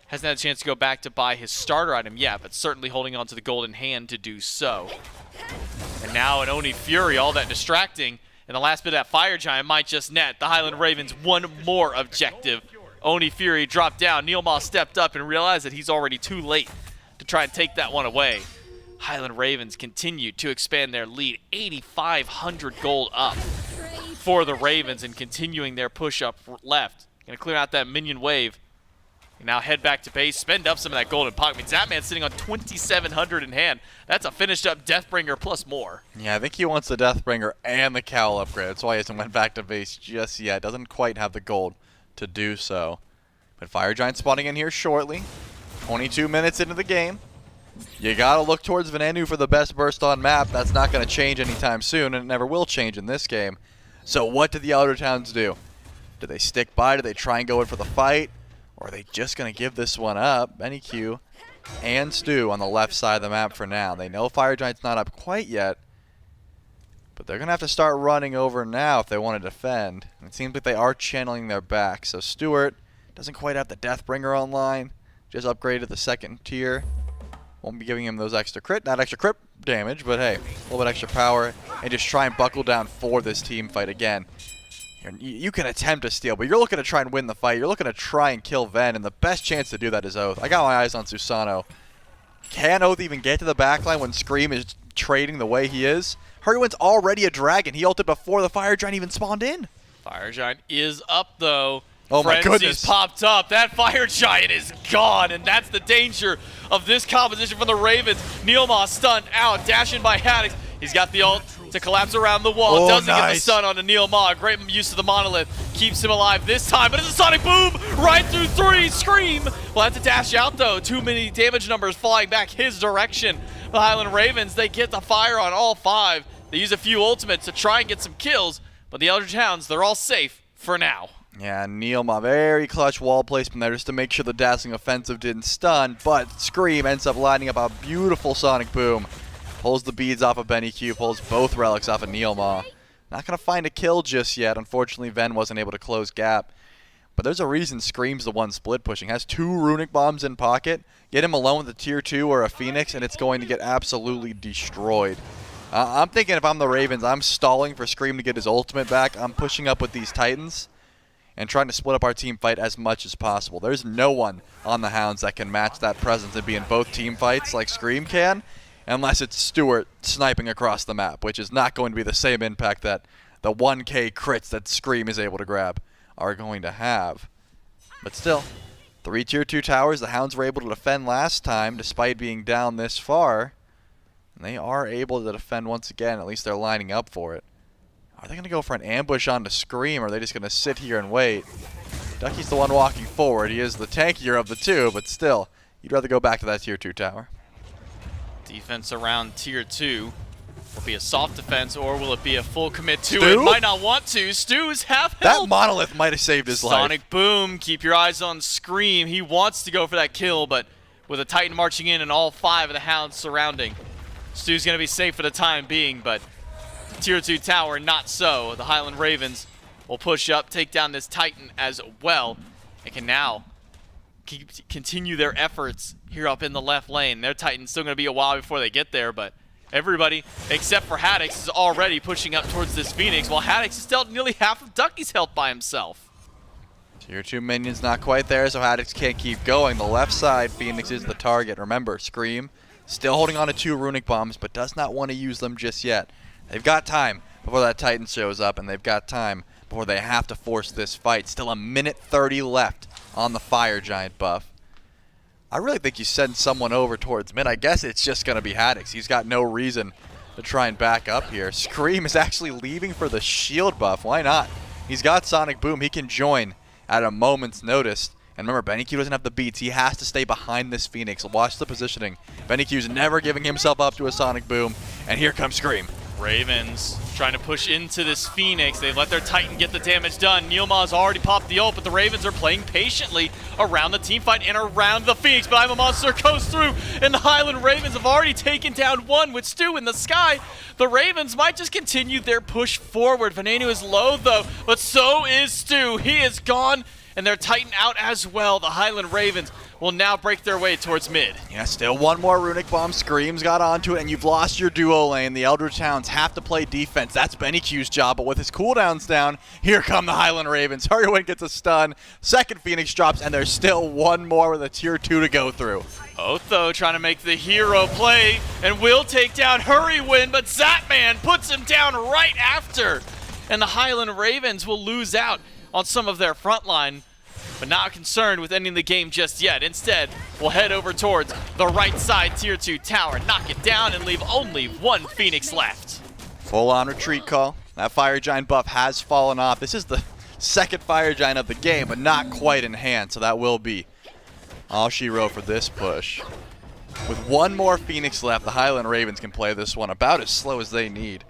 Hasn't had a chance to go back to buy his starter item yet, but certainly holding on to the golden hand to do so. And now an Oni Fury, all that distracting, and the last bit of that Fire Giant might just net. The Highland Ravens one more objective. Oni Fury dropped down. Neilma stepped up and realized that he's already too late to try and take that one away. Highland Ravens continue to expand their lead. 8,500 gold up for the Ravens and continuing their push up left. Going to clear out that minion wave. And now head back to base, spend up some of that golden pocket. I mean, Zapman's sitting on 2,700 in hand. That's a finished up Deathbringer plus more. Yeah, I think he wants the Deathbringer and the Cowl upgrade. That's why he hasn't went back to base just yet. Doesn't quite have the gold to do so. But Fire Giant spawning in here shortly. 22 minutes into the game. You gotta look towards Venenu for the best burst on map. That's not gonna change anytime soon, and it never will change in this game. So what did the Eldritch Hounds do? Do they stick by? Do they try and go in for the fight? Or are they just going to give this one up? Benny Q and Stu on the left side of the map for now. They know Fire Giant's not up quite yet, but they're going to have to start running over now if they want to defend. And it seems like they are channeling their back. So Stewart doesn't quite have the Deathbringer online. Just upgraded the 2nd tier. Won't be giving him those extra crit, not extra crit damage, but hey, a little bit extra power. And just try and buckle down for this team fight again. You can attempt to steal, but you're looking to try and win the fight. You're looking to try and kill Ven, and the best chance to do that is Oath. I got my eyes on Susano. Can Oath even get to the backline when Scream is trading the way he is? Hurrywin's already a dragon. He ulted before the Fire Giant even spawned in. Fire Giant is up, though. Oh my Frenzy's goodness. popped up. That Fire Giant is gone, and that's the danger of this composition from the Ravens. Neilma stunned out, dash in by Haddix. He's got the ult to collapse around the wall. Oh, Doesn't get the nice. stun onto Neilma. Great use of the monolith. Keeps him alive this time, but it's a sonic boom right through 3. Scream will have to dash out, though. Too many damage numbers flying back his direction. The Highland Ravens, they get the fire on all 5. They use a few ultimates to try and get some kills, but the Eldritch Hounds, they're all safe for now. Yeah, Neilma, very clutch wall placement there just to make sure the Dazzling Offensive didn't stun, but Scream ends up lining up a beautiful sonic boom. Pulls the beads off of Benny Q, pulls both relics off of Neilma. Not going to find a kill just yet. Unfortunately, Ven wasn't able to close gap. But there's a reason Scream's the one split pushing. Has 2 runic bombs in pocket. Get him alone with a tier 2 or a Phoenix, and it's going to get absolutely destroyed. I'm thinking if I'm the Ravens, I'm stalling for Scream to get his ultimate back. I'm pushing up with these Titans and trying to split up our team fight as much as possible. There's no one on the Hounds that can match that presence and be in both team fights like Scream can, unless it's Stewart sniping across the map, which is not going to be the same impact that the 1k crits that Scream is able to grab are going to have. But still, 3 tier 2 towers the Hounds were able to defend last time despite being down this far. And they are able to defend once again, at least they're lining up for it. Are they going to go for an ambush onto Scream, or are they just going to sit here and wait? Ducky's the one walking forward. He is the tankier of the two, but still, you'd rather go back to that tier 2 tower. Defense around tier 2. Will it be a soft defense, or will it be a full commit to Stu? it? Might not want to. Stu's half That health. monolith might have saved his life. Sonic boom. Keep your eyes on Scream. He wants to go for that kill, but with a Titan marching in and all 5 of the Hounds surrounding, Stu's going to be safe for the time being, but tier 2 tower, not so. The Highland Ravens will push up, take down this Titan as well, and can now continue their efforts here up in the left lane. Their Titan's still going to be a while before they get there, but everybody except for Haddix is already pushing up towards this Phoenix, while Haddix is still nearly half of Ducky's health by himself. Tier 2 minions not quite there, so Haddix can't keep going. The left side, Phoenix is the target. Remember, Scream still holding on to 2 runic bombs, but does not want to use them just yet. They've got time before that Titan shows up, and they've got time before they have to force this fight. Still a minute 30 left on the Fire Giant buff. I really think you send someone over towards mid. I guess it's just going to be Haddix. He's got no reason to try and back up here. Scream is actually leaving for the shield buff. Why not? He's got Sonic Boom. He can join at a moment's notice. And remember, Benny Q doesn't have the beats. He has to stay behind this Phoenix. Watch the positioning. Benny Q's never giving himself up to a Sonic Boom. And here comes Scream. Ravens trying to push into this Phoenix. They've let their Titan get the damage done. Neilma's already popped the ult, but the Ravens are playing patiently around the team fight and around the Phoenix. But I'm a Monster goes through, and the Highland Ravens have already taken down one with Stu in the sky. The Ravens might just continue their push forward. Veneno is low, though, but so is Stu. He is gone, and their Titan out as well. The Highland Ravens will now break their way towards mid. Yeah, still one more runic bomb. Scream's got onto it, and you've lost your duo lane. The Eldritch Hounds have to play defense. That's Benny Q's job, but with his cooldowns down, here come the Highland Ravens. Hurrywin gets a stun. Second Phoenix drops, and there's still one more with a tier 2 to go through. Otho trying to make the hero play and will take down Hurrywin, but Zatman puts him down right after. And the Highland Ravens will lose out on some of their front line, but not concerned with ending the game just yet. Instead, we'll head over towards the right side tier 2 tower, knock it down, and leave only one Phoenix left. Full-on retreat call. That Fire Giant buff has fallen off. This is the second Fire Giant of the game, but not quite in hand, so that will be all she wrote for this push. With one more Phoenix left, the Highland Ravens can play this one about as slow as they need.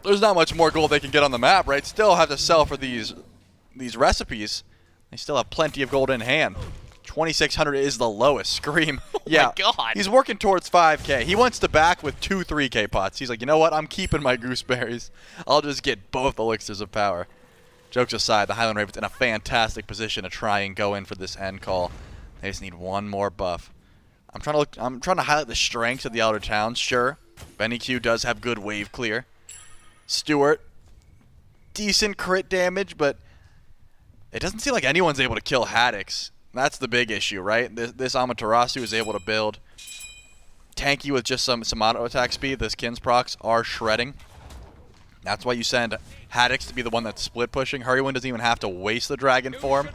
There's not much more gold they can get on the map, right? Still have to sell for these these recipes, they still have plenty of gold in hand. 2,600 is the lowest. Scream. Yeah, my God. He's working towards 5K. He wants to back with 2 3K pots. He's like, you know what? I'm keeping my gooseberries. I'll just get both elixirs of power. Jokes aside, the Highland Ravens in a fantastic position to try and go in for this end call. They just need one more buff. I'm trying to highlight the strengths of the Elder Towns. Sure, Benny Q does have good wave clear. Stewart, decent crit damage, but it doesn't seem like anyone's able to kill Haddix. That's the big issue, right? This Amaterasu is able to build tanky with just some auto attack speed. This Kin's procs are shredding. That's why you send Haddix to be the one that's split pushing. Hurrywin doesn't even have to waste the dragon form,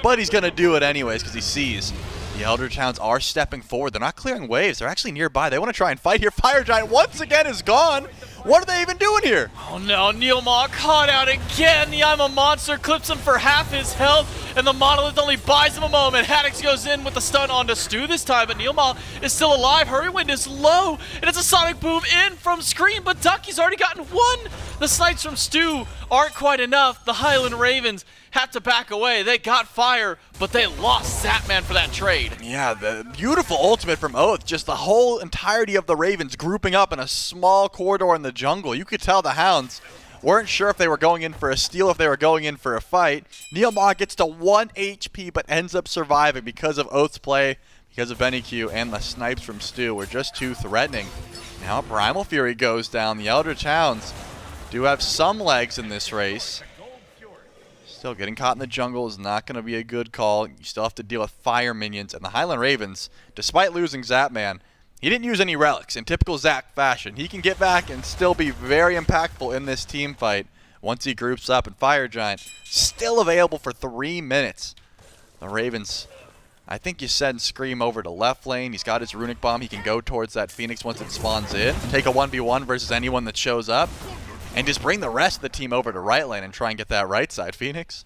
but he's going to do it anyways because he sees the Elder Towns are stepping forward. They're not clearing waves. They're actually nearby. They want to try and fight here. Fire Giant once again is gone. What are they even doing here? Oh no, Neilmaw caught out again. The I'm a Monster clips him for half his health, and the Monolith only buys him a moment. Haddix goes in with the stun onto Stu this time, but Neilmaw is still alive. Hurrywind is low, and it's a Sonic Boom in from Scream, but Ducky's already gotten one. The snipes from Stu aren't quite enough. The Highland Ravens had to back away. They got fire, but they lost Zapman for that trade. Yeah, the beautiful ultimate from Oath. Just the whole entirety of the Ravens grouping up in a small corridor in the jungle. You could tell the Hounds weren't sure if they were going in for a steal, if they were going in for a fight. Neilmaw gets to 1 HP, but ends up surviving because of Oath's play, because of Benny Q, and the snipes from Stu were just too threatening. Now Primal Fury goes down. The Elder Towns do have some legs in this race. Still, getting caught in the jungle is not going to be a good call. You still have to deal with fire minions. And the Highland Ravens, despite losing Zapman, he didn't use any relics. In typical Zap fashion, he can get back and still be very impactful in this team fight once he groups up. And Fire Giant still available for 3 minutes. The Ravens, I think you send Scream over to left lane. He's got his Runic Bomb. He can go towards that Phoenix once it spawns in. Take a 1v1 versus anyone that shows up. And just bring the rest of the team over to right lane and try and get that right side, Phoenix.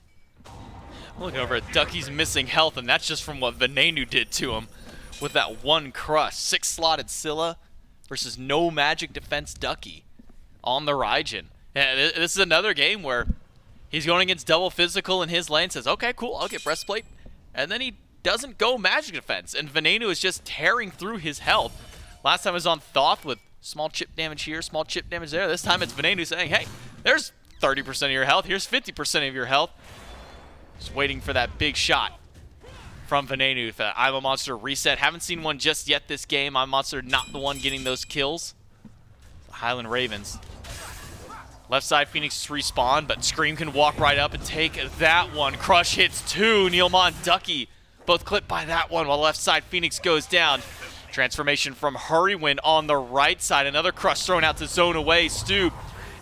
Looking over at Ducky's missing health, and that's just from what Venenu did to him with that one crush. 6-slotted Scylla versus no magic defense Ducky on the Raijin. And this is another game where he's going against double physical in his lane, says, okay, cool, I'll get breastplate. And then he doesn't go magic defense, and Venenu is just tearing through his health. Last time I was on Thoth with small chip damage here, small chip damage there. This time it's Venenu saying, hey, there's 30% of your health. Here's 50% of your health. Just waiting for that big shot from Venenu. I'm a Monster reset. Haven't seen one just yet this game. I'm a Monster not the one getting those kills. The Highland Ravens. Left side Phoenix respawn, but Scream can walk right up and take that one. Crush hits 2. Neilmaw and Ducky both clipped by that one while left side Phoenix goes down. Transformation from Hurrywin on the right side. Another crush thrown out to zone away. Stu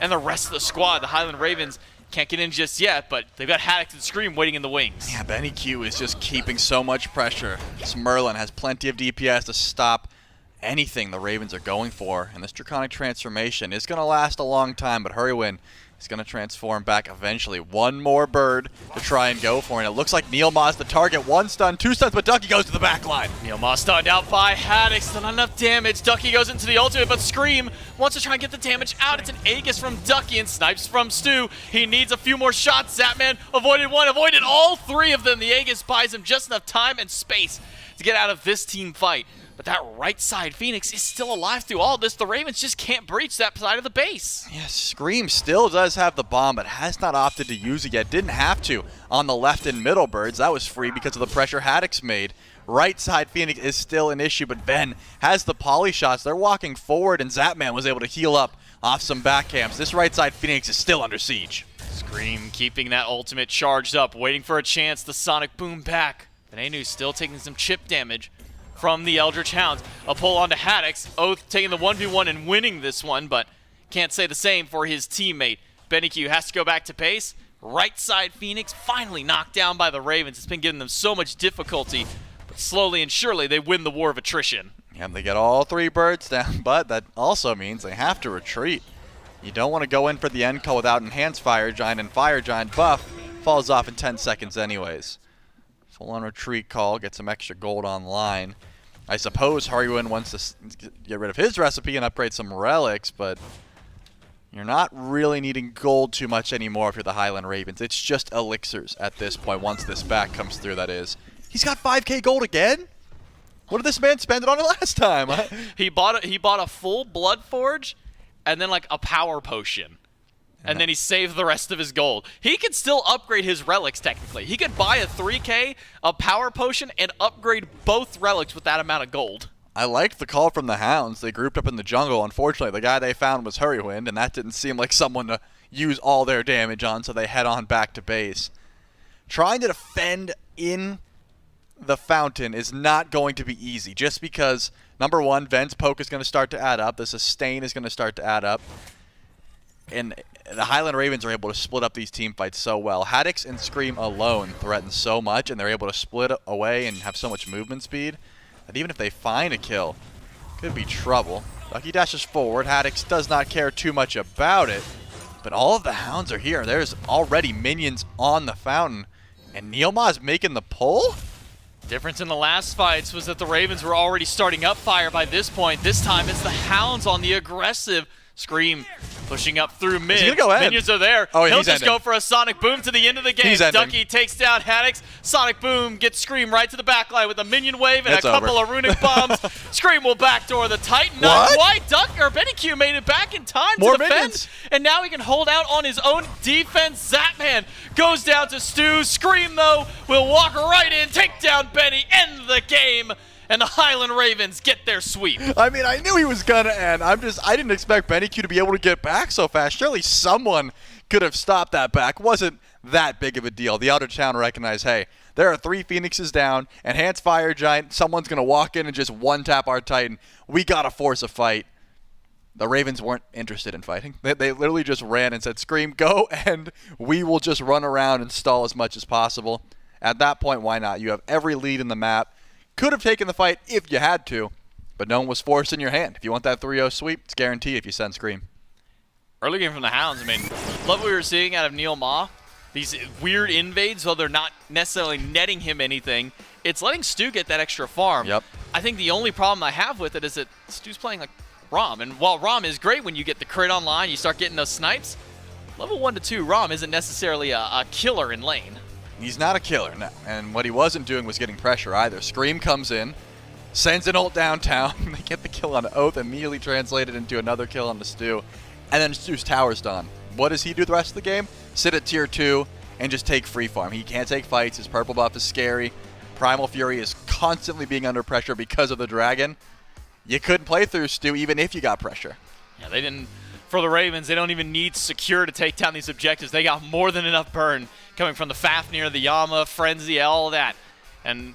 and the rest of the squad. The Highland Ravens can't get in just yet, but they've got Haddix and Scream waiting in the wings. Yeah, Benny Q is just keeping so much pressure. This Merlin has plenty of DPS to stop anything the Ravens are going for. And this Draconic Transformation is going to last a long time, but Hurrywin is going to transform back eventually. One more bird to try and go for, and it looks like Neilmaw's the target. 1 stun, 2 stuns, but Ducky goes to the back line. Neilmaw stunned out by Haddix, not enough damage. Ducky goes into the ultimate, but Scream wants to try and get the damage out. It's an Aegis from Ducky and snipes from Stu. He needs a few more shots. Zapman avoided one, avoided all 3 of them. The Aegis buys him just enough time and space to get out of this team fight. But that right side Phoenix is still alive through all this. The Ravens just can't breach that side of the base. Yeah, Scream still does have the bomb, but has not opted to use it yet. Didn't have to on the left and middle birds. That was free because of the pressure Haddix made. Right side Phoenix is still an issue, but Ben has the poly shots. They're walking forward, and Zapman was able to heal up off some back camps. This right side Phoenix is still under siege. Scream keeping that ultimate charged up, waiting for a chance. The Sonic Boom back. Venenu still taking some chip damage from the Eldritch Hounds. A pull onto Haddix. Oath taking the 1v1 and winning this one, but can't say the same for his teammate. Benny Q has to go back to base. Right side Phoenix finally knocked down by the Ravens. It's been giving them so much difficulty, but slowly and surely they win the war of attrition. And they get all 3 birds down, but that also means they have to retreat. You don't want to go in for the end call without Enhanced Fire Giant, and Fire Giant buff falls off in 10 seconds anyways. Full-on retreat call, get some extra gold online. I suppose Hurrywin wants to get rid of his recipe and upgrade some relics, but You're not really needing gold too much anymore if you're the Highland Ravens. It's just elixirs at this point, once this back comes through, that is. He's got 5k gold again? What did this man spend it on it last time? He bought a full Blood Forge and then like a power potion. And then he saved the rest of his gold. He could still upgrade his relics, technically. He could buy a 3k, a power potion, and upgrade both relics with that amount of gold. I liked the call from the Hounds. They grouped up in the jungle. Unfortunately, the guy they found was Hurrywind, and that didn't seem like someone to use all their damage on, so they head on back to base. Trying to defend in the fountain is not going to be easy, just because, number one, Ven's poke is going to start to add up. The sustain is going to start to add up. And the Highland Ravens are able to split up these team fights so well. Haddix and Scream alone threaten so much, and they're able to split away and have so much movement speed that even if they find a kill, could be trouble. Ducky dashes forward. Haddix does not care too much about it, but all of the Hounds are here. There's already minions on the fountain, and Neilma's making the pull? Difference in the last fights was that the Ravens were already starting up fire by this point. This time it's the Hounds on the aggressive. Scream pushing up through mid. He's gonna go ahead. Minions are there. Oh, He'll he's just ending. go for a Sonic Boom to the end of the game. Ducky takes down Haddix. Sonic Boom gets Scream right to the backline with a minion wave and It's a couple over. of runic bombs. Scream will backdoor the Titan. Not quite. Benny Q made it back in time More to defend. minions. And now he can hold out on his own defense. Zapman goes down to Stu. Scream, though, will walk right in, take down Benny, end the game. And the Highland Ravens get their sweep. I mean, I knew he was gonna end. I didn't expect Benny Q to be able to get back so fast. Surely someone could have stopped that back. Wasn't that big of a deal. The outer town recognized, hey, there are 3 Phoenixes down, enhanced Fire Giant. Someone's gonna walk in and just one-tap our Titan. We gotta force a fight. The Ravens weren't interested in fighting. They literally just ran and said, Scream, go, and we will just run around and stall as much as possible. At that point, why not? You have every lead in the map. Could have taken the fight if you had to, but no one was forced in your hand. If you want that 3-0 sweep, it's guaranteed if you send Scream. Early game from the Hounds, I mean, love what we were seeing out of Neil Ma. These weird invades, though they're not necessarily netting him anything, it's letting Stu get that extra farm. Yep. I think the only problem I have with it is that Stu's playing like Rom, and while Rom is great when you get the crit online, you start getting those snipes, level 1 to 2 Rom isn't necessarily a killer in lane. He's not a killer, no. And what he wasn't doing was getting pressure either. Scream comes in, sends an ult downtown, they get the kill on Oath, immediately translated into another kill on the Stu, and then Stu's tower's done. What does he do the rest of the game? Sit at tier 2 and just take free farm. He can't take fights, his purple buff is scary, Primal Fury is constantly being under pressure because of the dragon. You couldn't play through Stu even if you got pressure. Yeah, they didn't. For the Ravens, they don't even need Secure to take down these objectives. They got more than enough burn coming from the Fafnir, the Yama, Frenzy, all of that. And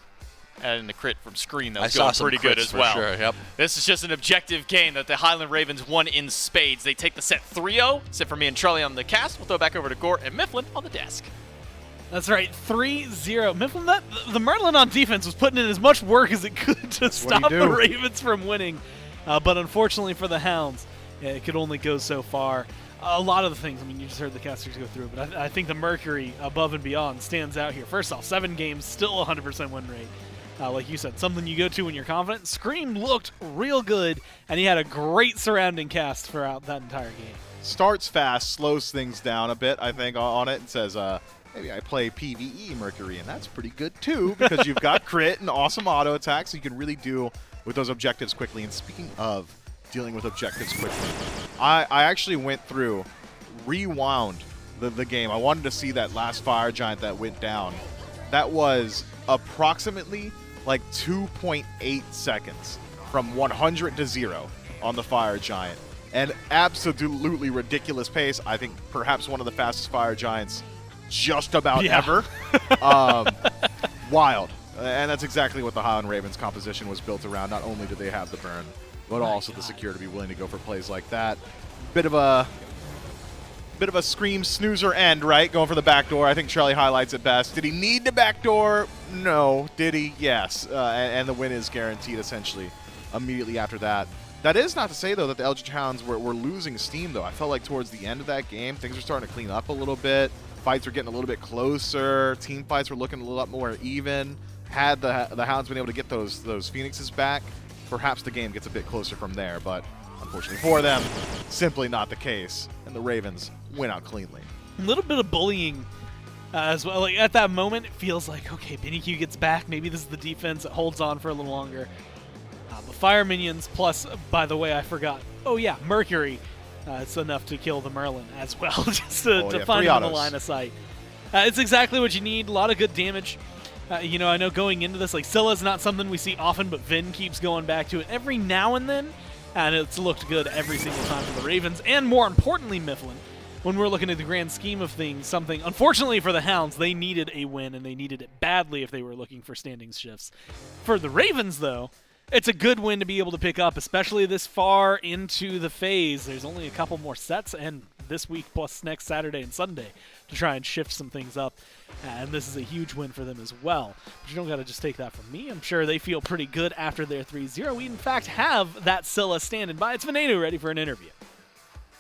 the crit from Screen, that was going pretty good as well. Sure, yep. This is just an objective game that the Highland Ravens won in spades. They take the set 3-0. Sit for me and Charlie on the cast. We'll throw it back over to Gort and Mifflin on the desk. That's right, 3-0. Mifflin, the Merlin on defense was putting in as much work as it could to stop the Ravens from winning. But unfortunately for the Hounds, it could only go so far. A lot of the things, I mean, you just heard the casters go through, but I think the Mercury above and beyond stands out here. First off, 7 games, still 100% win rate. Like you said, something you go to when you're confident. Scream looked real good, and he had a great surrounding cast throughout that entire game. Starts fast, slows things down a bit, I think, on it, and says, maybe I play PvE Mercury, and that's pretty good too, because you've got crit and awesome auto attacks, so you can really deal with those objectives quickly. And speaking of dealing with objectives quickly, I actually went through, rewound the game. I wanted to see that last Fire Giant that went down. That was approximately like 2.8 seconds from 100 to 0 on the Fire Giant. An absolutely ridiculous pace. I think perhaps one of the fastest Fire Giants just about ever. Wild. And that's exactly what the Highland Ravens composition was built around. Not only do they have the burn, but also the Secure to be willing to go for plays like that. Bit of a Scream snoozer end, right? Going for the backdoor. I think Charlie highlights it best. Did he need the backdoor? No. Did he? Yes. And the win is guaranteed essentially immediately after that. That is not to say, though, that the Eldritch Hounds were losing steam, though. I felt like towards the end of that game, things were starting to clean up a little bit. Fights were getting a little bit closer. Team fights were looking a lot more even. Had the Hounds been able to get those Phoenixes back, perhaps the game gets a bit closer from there. But Unfortunately for them, simply not the case, and the Ravens win out cleanly. A little bit of bullying as well. Like at that moment, it feels like, okay, BennyQ gets back. Maybe this is the defense. It holds on for a little longer. The fire minions, plus, by the way, I forgot. Oh yeah, Mercury. It's enough to kill the Merlin as well, just to find him on the line of sight. It's exactly what you need. A lot of good damage. You know, I know going into this, like Scylla's not something we see often, but Vin keeps going back to it every now and then, and it's looked good every single time for the Ravens, and more importantly, Mifflin. When we're looking at the grand scheme of things, something, unfortunately for the Hounds, they needed a win, and they needed it badly if they were looking for standings shifts. For the Ravens, though, it's a good win to be able to pick up, especially this far into the phase. There's only a couple more sets, and this week plus next Saturday and Sunday to try and shift some things up. And this is a huge win for them as well. But you don't got to just take that from me. I'm sure they feel pretty good after their 3-0. We, in fact, have that Scylla standing by. It's Venenu ready for an interview.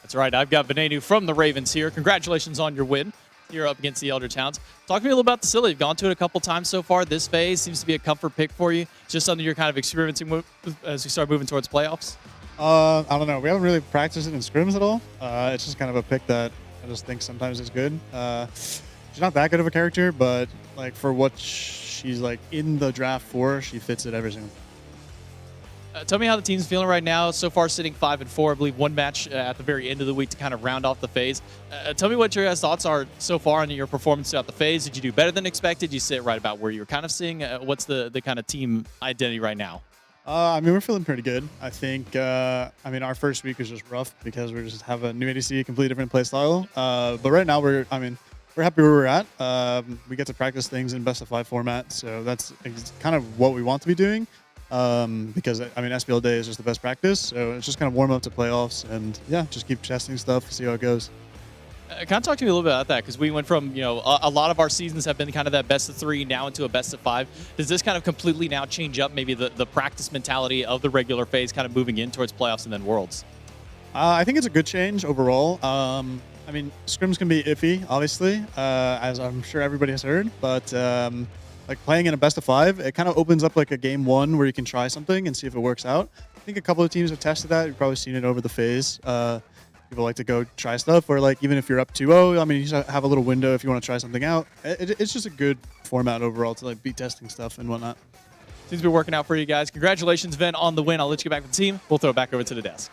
That's right. I've got Venenu from the Ravens here. Congratulations on your win. You're up against the Elder Towns. Talk to me a little about the Scylla. You've gone to it a couple times so far. This phase seems to be a comfort pick for you. Just something you're kind of experiencing with as you start moving towards playoffs? I don't know. We haven't really practiced it in scrims at all. It's just kind of a pick that I just think sometimes is good. She's not that good of a character, but like for what she's like in the draft for, she fits it every single time. Tell me how the team's feeling right now. So far, sitting 5-4. I believe one match at the very end of the week to kind of round off the phase. Tell me what your guys' thoughts are so far on your performance throughout the phase. Did you do better than expected? Did you sit right about where you were kind of seeing? What's the kind of team identity right now? I mean, we're feeling pretty good. I think, I mean, our first week was just rough because we just have a new ADC, completely different play style. But right now, we're happy where we're at. We get to practice things in best of 5 format, so that's kind of what we want to be doing. Because I mean, SPL day is just the best practice, so it's just kind of warm up to playoffs, and yeah, just keep testing stuff, see how it goes. Kind of talk to me a little bit about that, because we went from, you know, a lot of our seasons have been kind of that best of 3 now into a best of 5. Does this kind of completely now change up maybe the practice mentality of the regular phase, kind of moving in towards playoffs and then Worlds? I think it's a good change overall. I mean, scrims can be iffy, obviously, as I'm sure everybody has heard, but like playing in a best of 5, it kind of opens up like a game 1 where you can try something and see if it works out. I think a couple of teams have tested that. You've probably seen it over the phase. People like to go try stuff, or like even if you're up 2-0, I mean, you just have a little window if you want to try something out. It's just a good format overall to like be testing stuff and whatnot. Seems to be working out for you guys. Congratulations, Ven, on the win. I'll let you get back to the team. We'll throw it back over to the desk.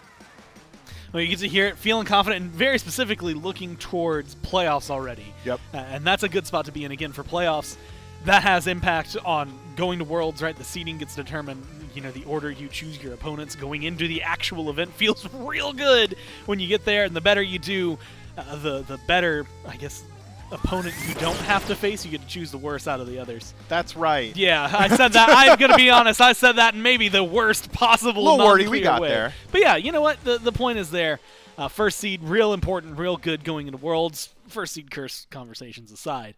Well, you get to hear it, feeling confident, and very specifically looking towards playoffs already. Yep. And that's a good spot to be in. Again, for playoffs, that has impact on going to Worlds, right? The seeding gets determined. You know, the order you choose your opponents going into the actual event feels real good when you get there. And the better you do, the better, I guess, opponent you don't have to face. You get to choose the worst out of the others. That's right. Yeah, I said that. I'm going to be honest. I said that in maybe the worst possible little wordy, we non-clear got way. there. But yeah, you know what? The point is there. First seed, real important, real good going into Worlds. First seed curse conversations aside.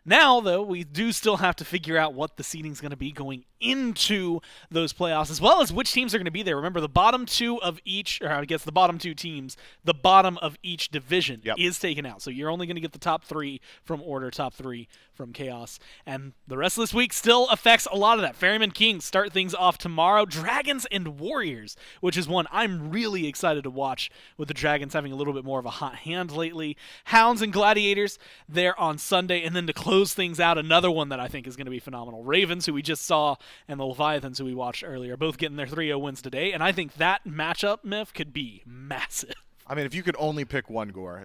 Now, though, we do still have to figure out what the seeding is going to be going into those playoffs, as well as which teams are going to be there. Remember, the bottom 2 of each, or I guess the bottom 2 teams, the bottom of each division is taken out. So you're only going to get the top 3 from Order, top 3 from Chaos. And the rest of this week still affects a lot of that. Ferryman Kings start things off tomorrow. Dragons and Warriors, which is one I'm really excited to watch, with the Dragons having a little bit more of a hot hand lately. Hounds and Gladiators there on Sunday. And then to close things out, another one that I think is going to be phenomenal. Ravens, who we just saw, and the Leviathans, who we watched earlier, both getting their 3-0 wins today. And I think that matchup, Myth, could be massive. I mean, if you could only pick one, Gore,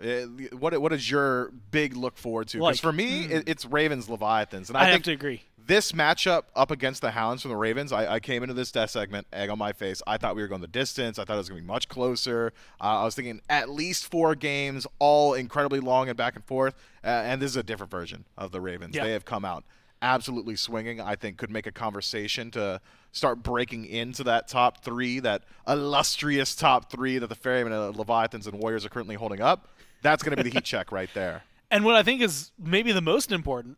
what is your big look forward to? Because for me, it's Ravens Leviathans, and I think have to agree. This matchup up against the Hounds from the Ravens, I came into this death segment, egg on my face. I thought we were going the distance. I thought it was going to be much closer. I was thinking at least 4 games, all incredibly long and back and forth. And this is a different version of the Ravens. Yeah. They have come out absolutely swinging. I think could make a conversation to start breaking into that top 3, that illustrious top 3 that the Ferryman, Leviathans, and Warriors are currently holding up. That's going to be the heat check right there. And what I think is maybe the most important,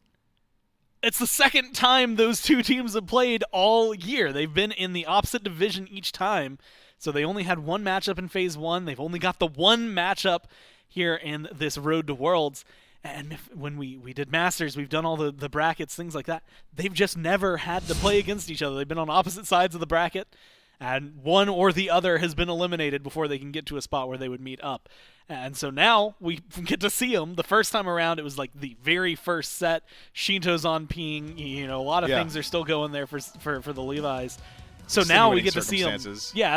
it's the second time those 2 teams have played all year. They've been in the opposite division each time, so they only had 1 matchup in Phase 1. They've only got the 1 matchup here in this Road to Worlds. And when we did Masters, we've done all the brackets, things like that. They've just never had to play against each other. They've been on opposite sides of the bracket. and one or the other has been eliminated before they can get to a spot where they would meet up. And so now we get to see them. The first time around, it was like the very first set. Shinto's on ping. You know, a lot of things are still going there for the Levi's. So now we get to see them,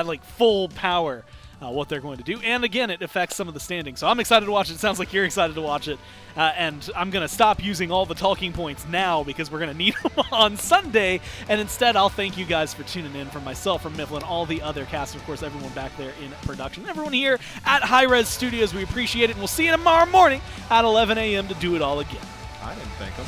like full power, what they're going to do. And again, it affects some of the standings. So I'm excited to watch it. It sounds like you're excited to watch it. And I'm going to stop using all the talking points now because we're going to need them on Sunday. And instead, I'll thank you guys for tuning in. From myself, from Mifflin, all the other cast, and of course, everyone back there in production. Everyone here at Hi-Rez Studios, we appreciate it. And we'll see you tomorrow morning at 11 a.m. to do it all again. I didn't thank them.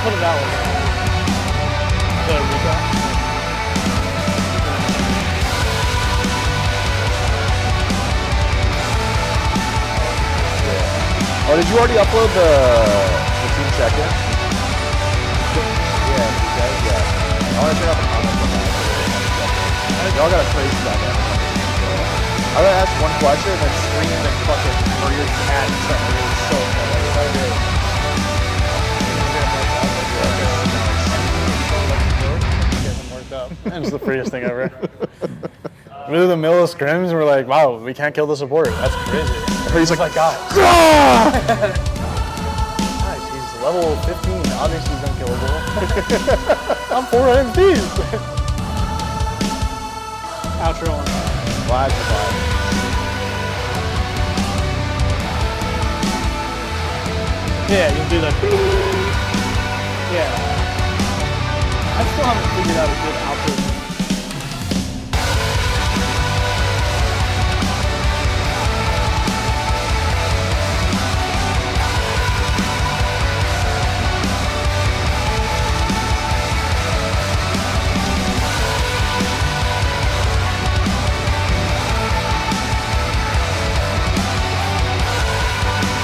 put it that way. The recap. Oh, did you already upload the team check-in? Yeah, I want to check out the comments on that. Y'all got a crazy back at it. I'm gonna ask one question and then scream and fucking murder your cat and start was the freest thing ever. We were in the middle of scrims and we're like, wow, we can't kill the support. That's crazy. He's like, guys. Guys, he's level 15. Obviously he's unkillable. I'm 4 MPs. Outro on. Flag to flag. Yeah, you'll do that. Yeah. I still haven't figured out a good outro.